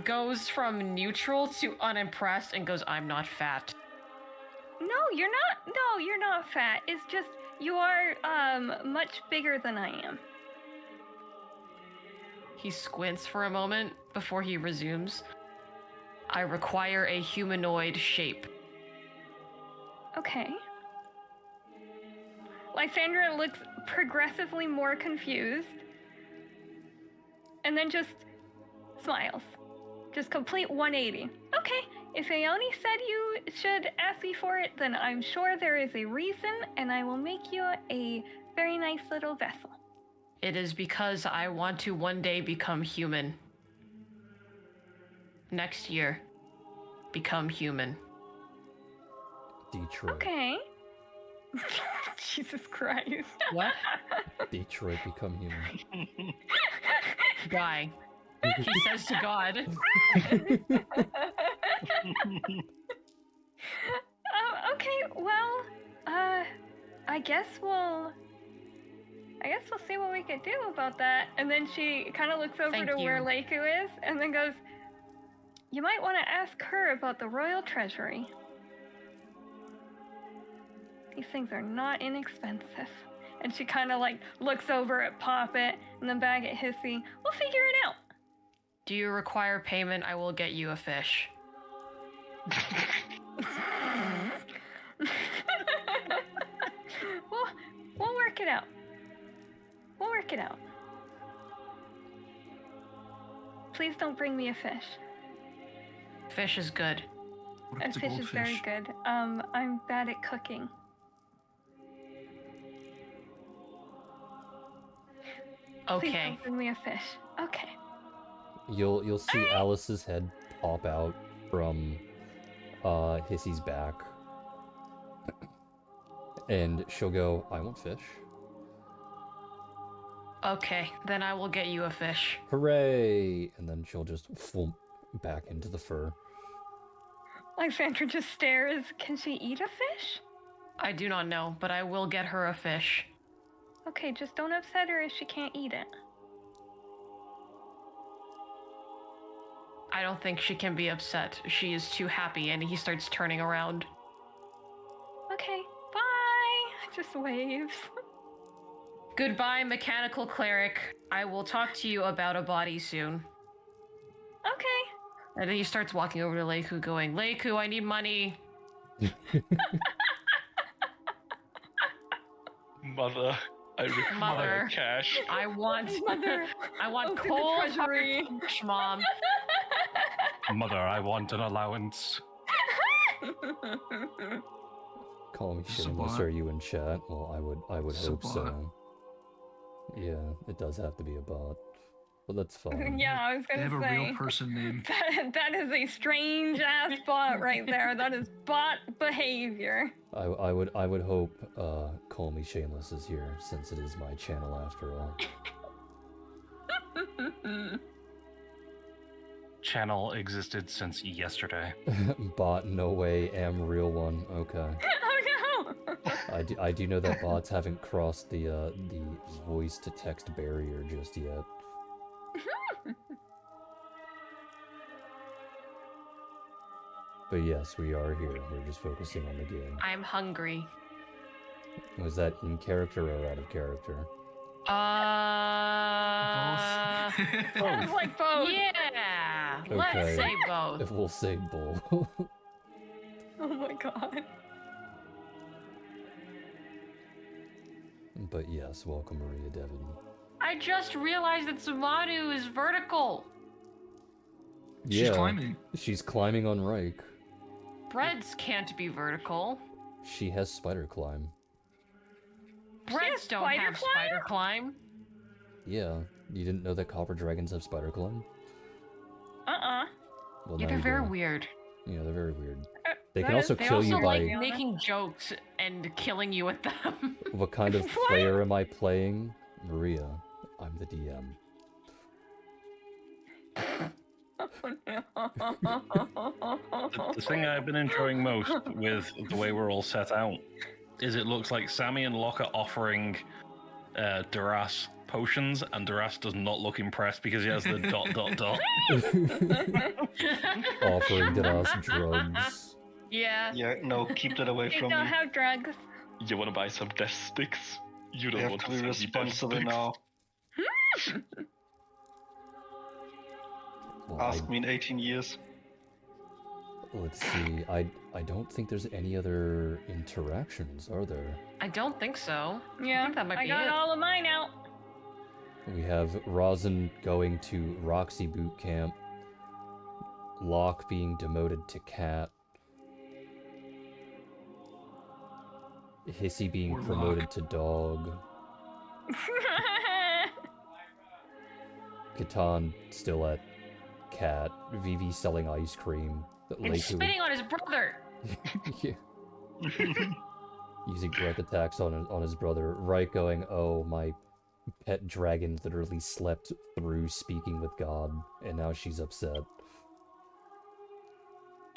S3: goes from neutral to unimpressed and goes, I'm not fat.
S7: No, you're not. No, you're not fat. It's just you are much bigger than I am.
S3: He squints for a moment before he resumes. I require a humanoid shape.
S7: Okay. Lysandra looks progressively more confused. And then just smiles. Just complete 180. Okay, if Ioni said you should ask me for it, then I'm sure there is a reason, and I will make you a very nice little vessel.
S3: It is because I want to one day become human. Next year, become human.
S1: Detroit.
S7: Okay. Jesus Christ.
S3: What?
S1: Detroit become human.
S3: Guy. He says to God.
S7: Okay, well, I guess we'll see what we can do about that. And then she kind of looks over
S3: Thank
S7: to
S3: you.
S7: where Leiku is, and then goes, "You might want to ask her about the royal treasury. These things are not inexpensive." And she kind of like looks over at Poppet and then back at Hissy. "We'll figure it out."
S3: Do you require payment? I will get you a fish.
S7: We'll work it out. We'll work it out. Please don't bring me a fish.
S3: Fish is good.
S4: What if
S7: And
S4: it's a
S7: fish is very
S4: goldfish?
S7: good. I'm bad at cooking. Please
S3: Okay.
S7: don't bring me a fish. Okay.
S1: You'll see Alice's head pop out from Hissy's back. And she'll go, I want fish.
S3: Okay, then I will get you a fish.
S1: Hooray! And then she'll just flump back into the fur.
S7: Lysandra just stares. Can she eat a fish?
S3: I do not know, but I will get her a fish.
S7: Okay, just don't upset her if she can't eat it.
S3: I don't think she can be upset. She is too happy, and he starts turning around.
S7: Okay, bye. Just waves.
S3: Goodbye, mechanical cleric. I will talk to you about a body soon.
S7: Okay.
S3: And then he starts walking over to Leiku going, Leiku, I need money.
S2: Mother, I require
S3: Mother.
S2: cash.
S3: I want
S7: Mother,
S3: I want
S7: open the
S3: cold hard
S7: treasury.
S3: cash, Mom.
S5: Mother, I want an allowance.
S1: Call me
S4: Is this a
S1: Shameless,
S4: bot?
S1: are you in chat? Well, I would
S4: It's a
S1: hope
S4: bot.
S1: so. Yeah, it does have to be a bot. But that's fine.
S7: Yeah, I was
S4: They
S7: gonna
S4: have a
S7: say.
S4: real person name.
S7: That is a strange ass bot right there. That is bot behavior.
S1: I would hope Call Me Shameless is here, since it is my channel after all.
S5: Channel existed since yesterday.
S1: Bot, no way, am real one. Okay.
S7: Oh no!
S1: I do know that bots haven't crossed the voice to text barrier just yet. But yes, we are here. We're just focusing on the game.
S3: I'm hungry.
S1: Was that in character or out of character?
S7: Sounds like both.
S3: Yeah.
S1: Okay.
S3: Let's say both.
S1: If we'll say bull.
S7: Oh my god.
S1: But yes, welcome Maria Devon.
S3: I just realized that Sumadu is vertical.
S4: She's
S1: Yeah,
S4: climbing.
S1: she's climbing on Reich.
S3: Breads can't be vertical.
S1: She has spider climb.
S3: Breads don't
S7: spider
S3: have
S7: climb?
S3: spider climb.
S1: Yeah, you didn't know that copper dragons have spider climb?
S7: Uh-uh.
S1: Well,
S3: Yeah,
S1: now
S3: they're
S1: you
S3: very
S1: do.
S3: weird.
S1: Yeah, they're very weird. They
S7: That
S1: can
S7: is-
S1: also
S3: They
S1: kill
S3: also
S1: you
S3: like
S1: by...
S3: making jokes and killing you with them.
S1: What kind of
S7: What?
S1: player am I playing? Maria, I'm the DM.
S6: The thing I've been enjoying most with the way we're all set out is it looks like Sammy and Locke are offering Duras potions, and Duras does not look impressed because he has the ...
S1: Offering to us drugs.
S3: Yeah.
S8: Yeah, no, keep that away
S7: They
S8: from
S7: don't
S8: me.
S7: have drugs.
S2: You wanna buy some death sticks? You
S8: You
S2: don't
S8: have
S2: want
S8: to
S2: to
S8: be
S2: sell me death
S8: responsible
S2: sticks.
S8: now.
S1: Well,
S8: Ask me in 18 years.
S1: let's see, I don't think there's any other interactions, are there?
S3: I don't think so.
S7: Yeah,
S3: I think that might
S7: I
S3: be
S7: got
S3: it.
S7: all of mine out.
S1: We have Rosin going to Roxy boot camp, Locke being demoted to cat, Hissy being
S4: Or
S1: promoted
S4: Locke.
S1: to dog, Catan still at cat, Vivi selling ice cream,
S3: And spitting on his brother.
S1: Yeah. Using breath attacks on his brother, Reich going, oh, my pet dragon literally slept through speaking with God, and now she's upset.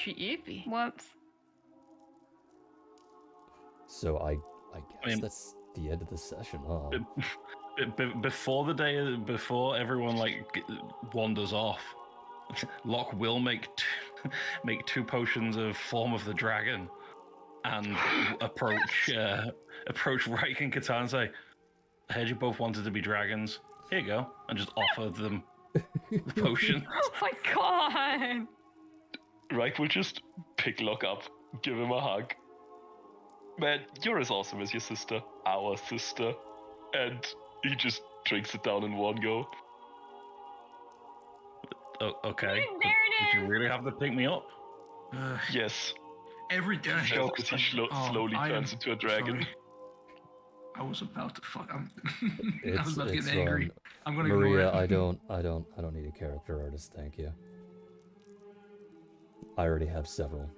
S3: Yippee.
S7: Whoops.
S1: So I guess
S6: I mean-
S1: that's the end of the session, huh?
S6: Before everyone wanders off, Locke will make two potions of Form of the Dragon, and approach Reich and Catan and say, "I heard you both wanted to be dragons. Here you go," and just offer them the potion.
S7: Oh my god.
S2: Reich will just pick Locke up, give him a hug. Man, you're as awesome as your sister, our sister. And he just drinks it down in one go.
S6: Oh, okay.
S7: There it
S6: Did you
S7: is.
S6: really have to pick me up?
S2: Yes,
S4: Every day.
S2: because he slowly
S4: I
S2: turns
S4: am
S2: into a dragon.
S4: sorry. I was about to fuck. I
S1: It's-
S4: was about to
S1: it's
S4: get angry.
S1: fine.
S4: I'm gonna
S1: Maria,
S4: ignore it.
S1: I don't need a character artist, thank you. I already have several.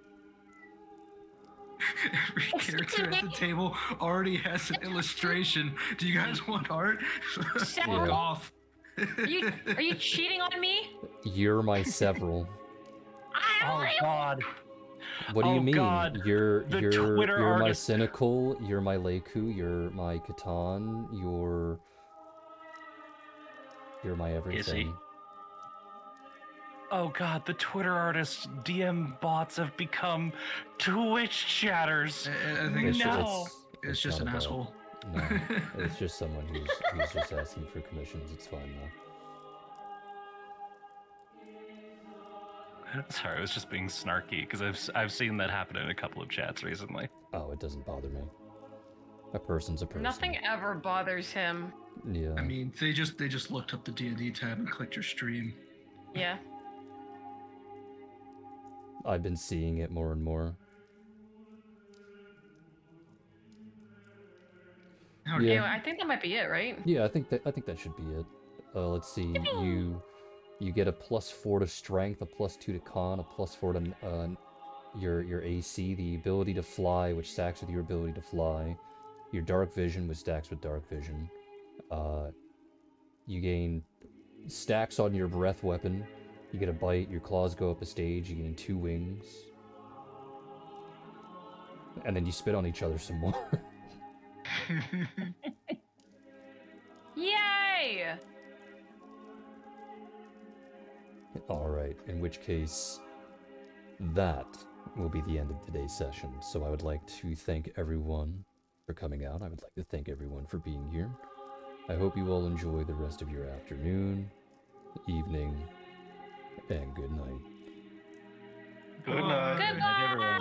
S4: Every character at the table already has an illustration. Do you guys want art? Fuck
S3: Several?
S4: off.
S3: Are you cheating on me?
S1: You're my several.
S5: Oh God!
S1: What do you
S5: Oh,
S1: mean?
S5: God.
S1: You're
S5: The
S1: you're
S5: Twitter
S1: you're my
S5: artist.
S1: cynical, you're my Leiku, you're my Catan, you're my everything.
S5: Oh god, the Twitter artists DM bots have become Twitch chatters.
S4: I think it's
S5: No.
S4: it's just
S1: not
S4: an
S1: about-
S4: asshole.
S1: No, it's just someone who's just asking for commissions. It's fine though.
S5: Sorry, I was just being snarky because I've seen that happen in a couple of chats recently.
S1: Oh, it doesn't bother me. A person's a person.
S3: Nothing ever bothers him.
S1: Yeah.
S4: I mean, they just looked up the D&D tab and clicked your stream.
S3: Yeah.
S1: I've been seeing it more and more.
S4: How
S1: Yeah.
S3: Anyway, I think that might be it, right?
S1: Yeah, I think that should be it. Let's see. You get a +4 to strength, a +2 to con, a +4 to your AC, the ability to fly, which stacks with your ability to fly, your dark vision, which stacks with dark vision. You gain stacks on your breath weapon. You get a bite. Your claws go up a stage. You gain 2 wings, and then you spit on each other some more.
S3: Yay!
S1: Alright, in which case, that will be the end of today's session. So I would like to thank everyone for coming out. I would like to thank everyone for being here. I hope you all enjoy the rest of your afternoon, evening, and good night.
S8: Good night.
S3: Goodbye!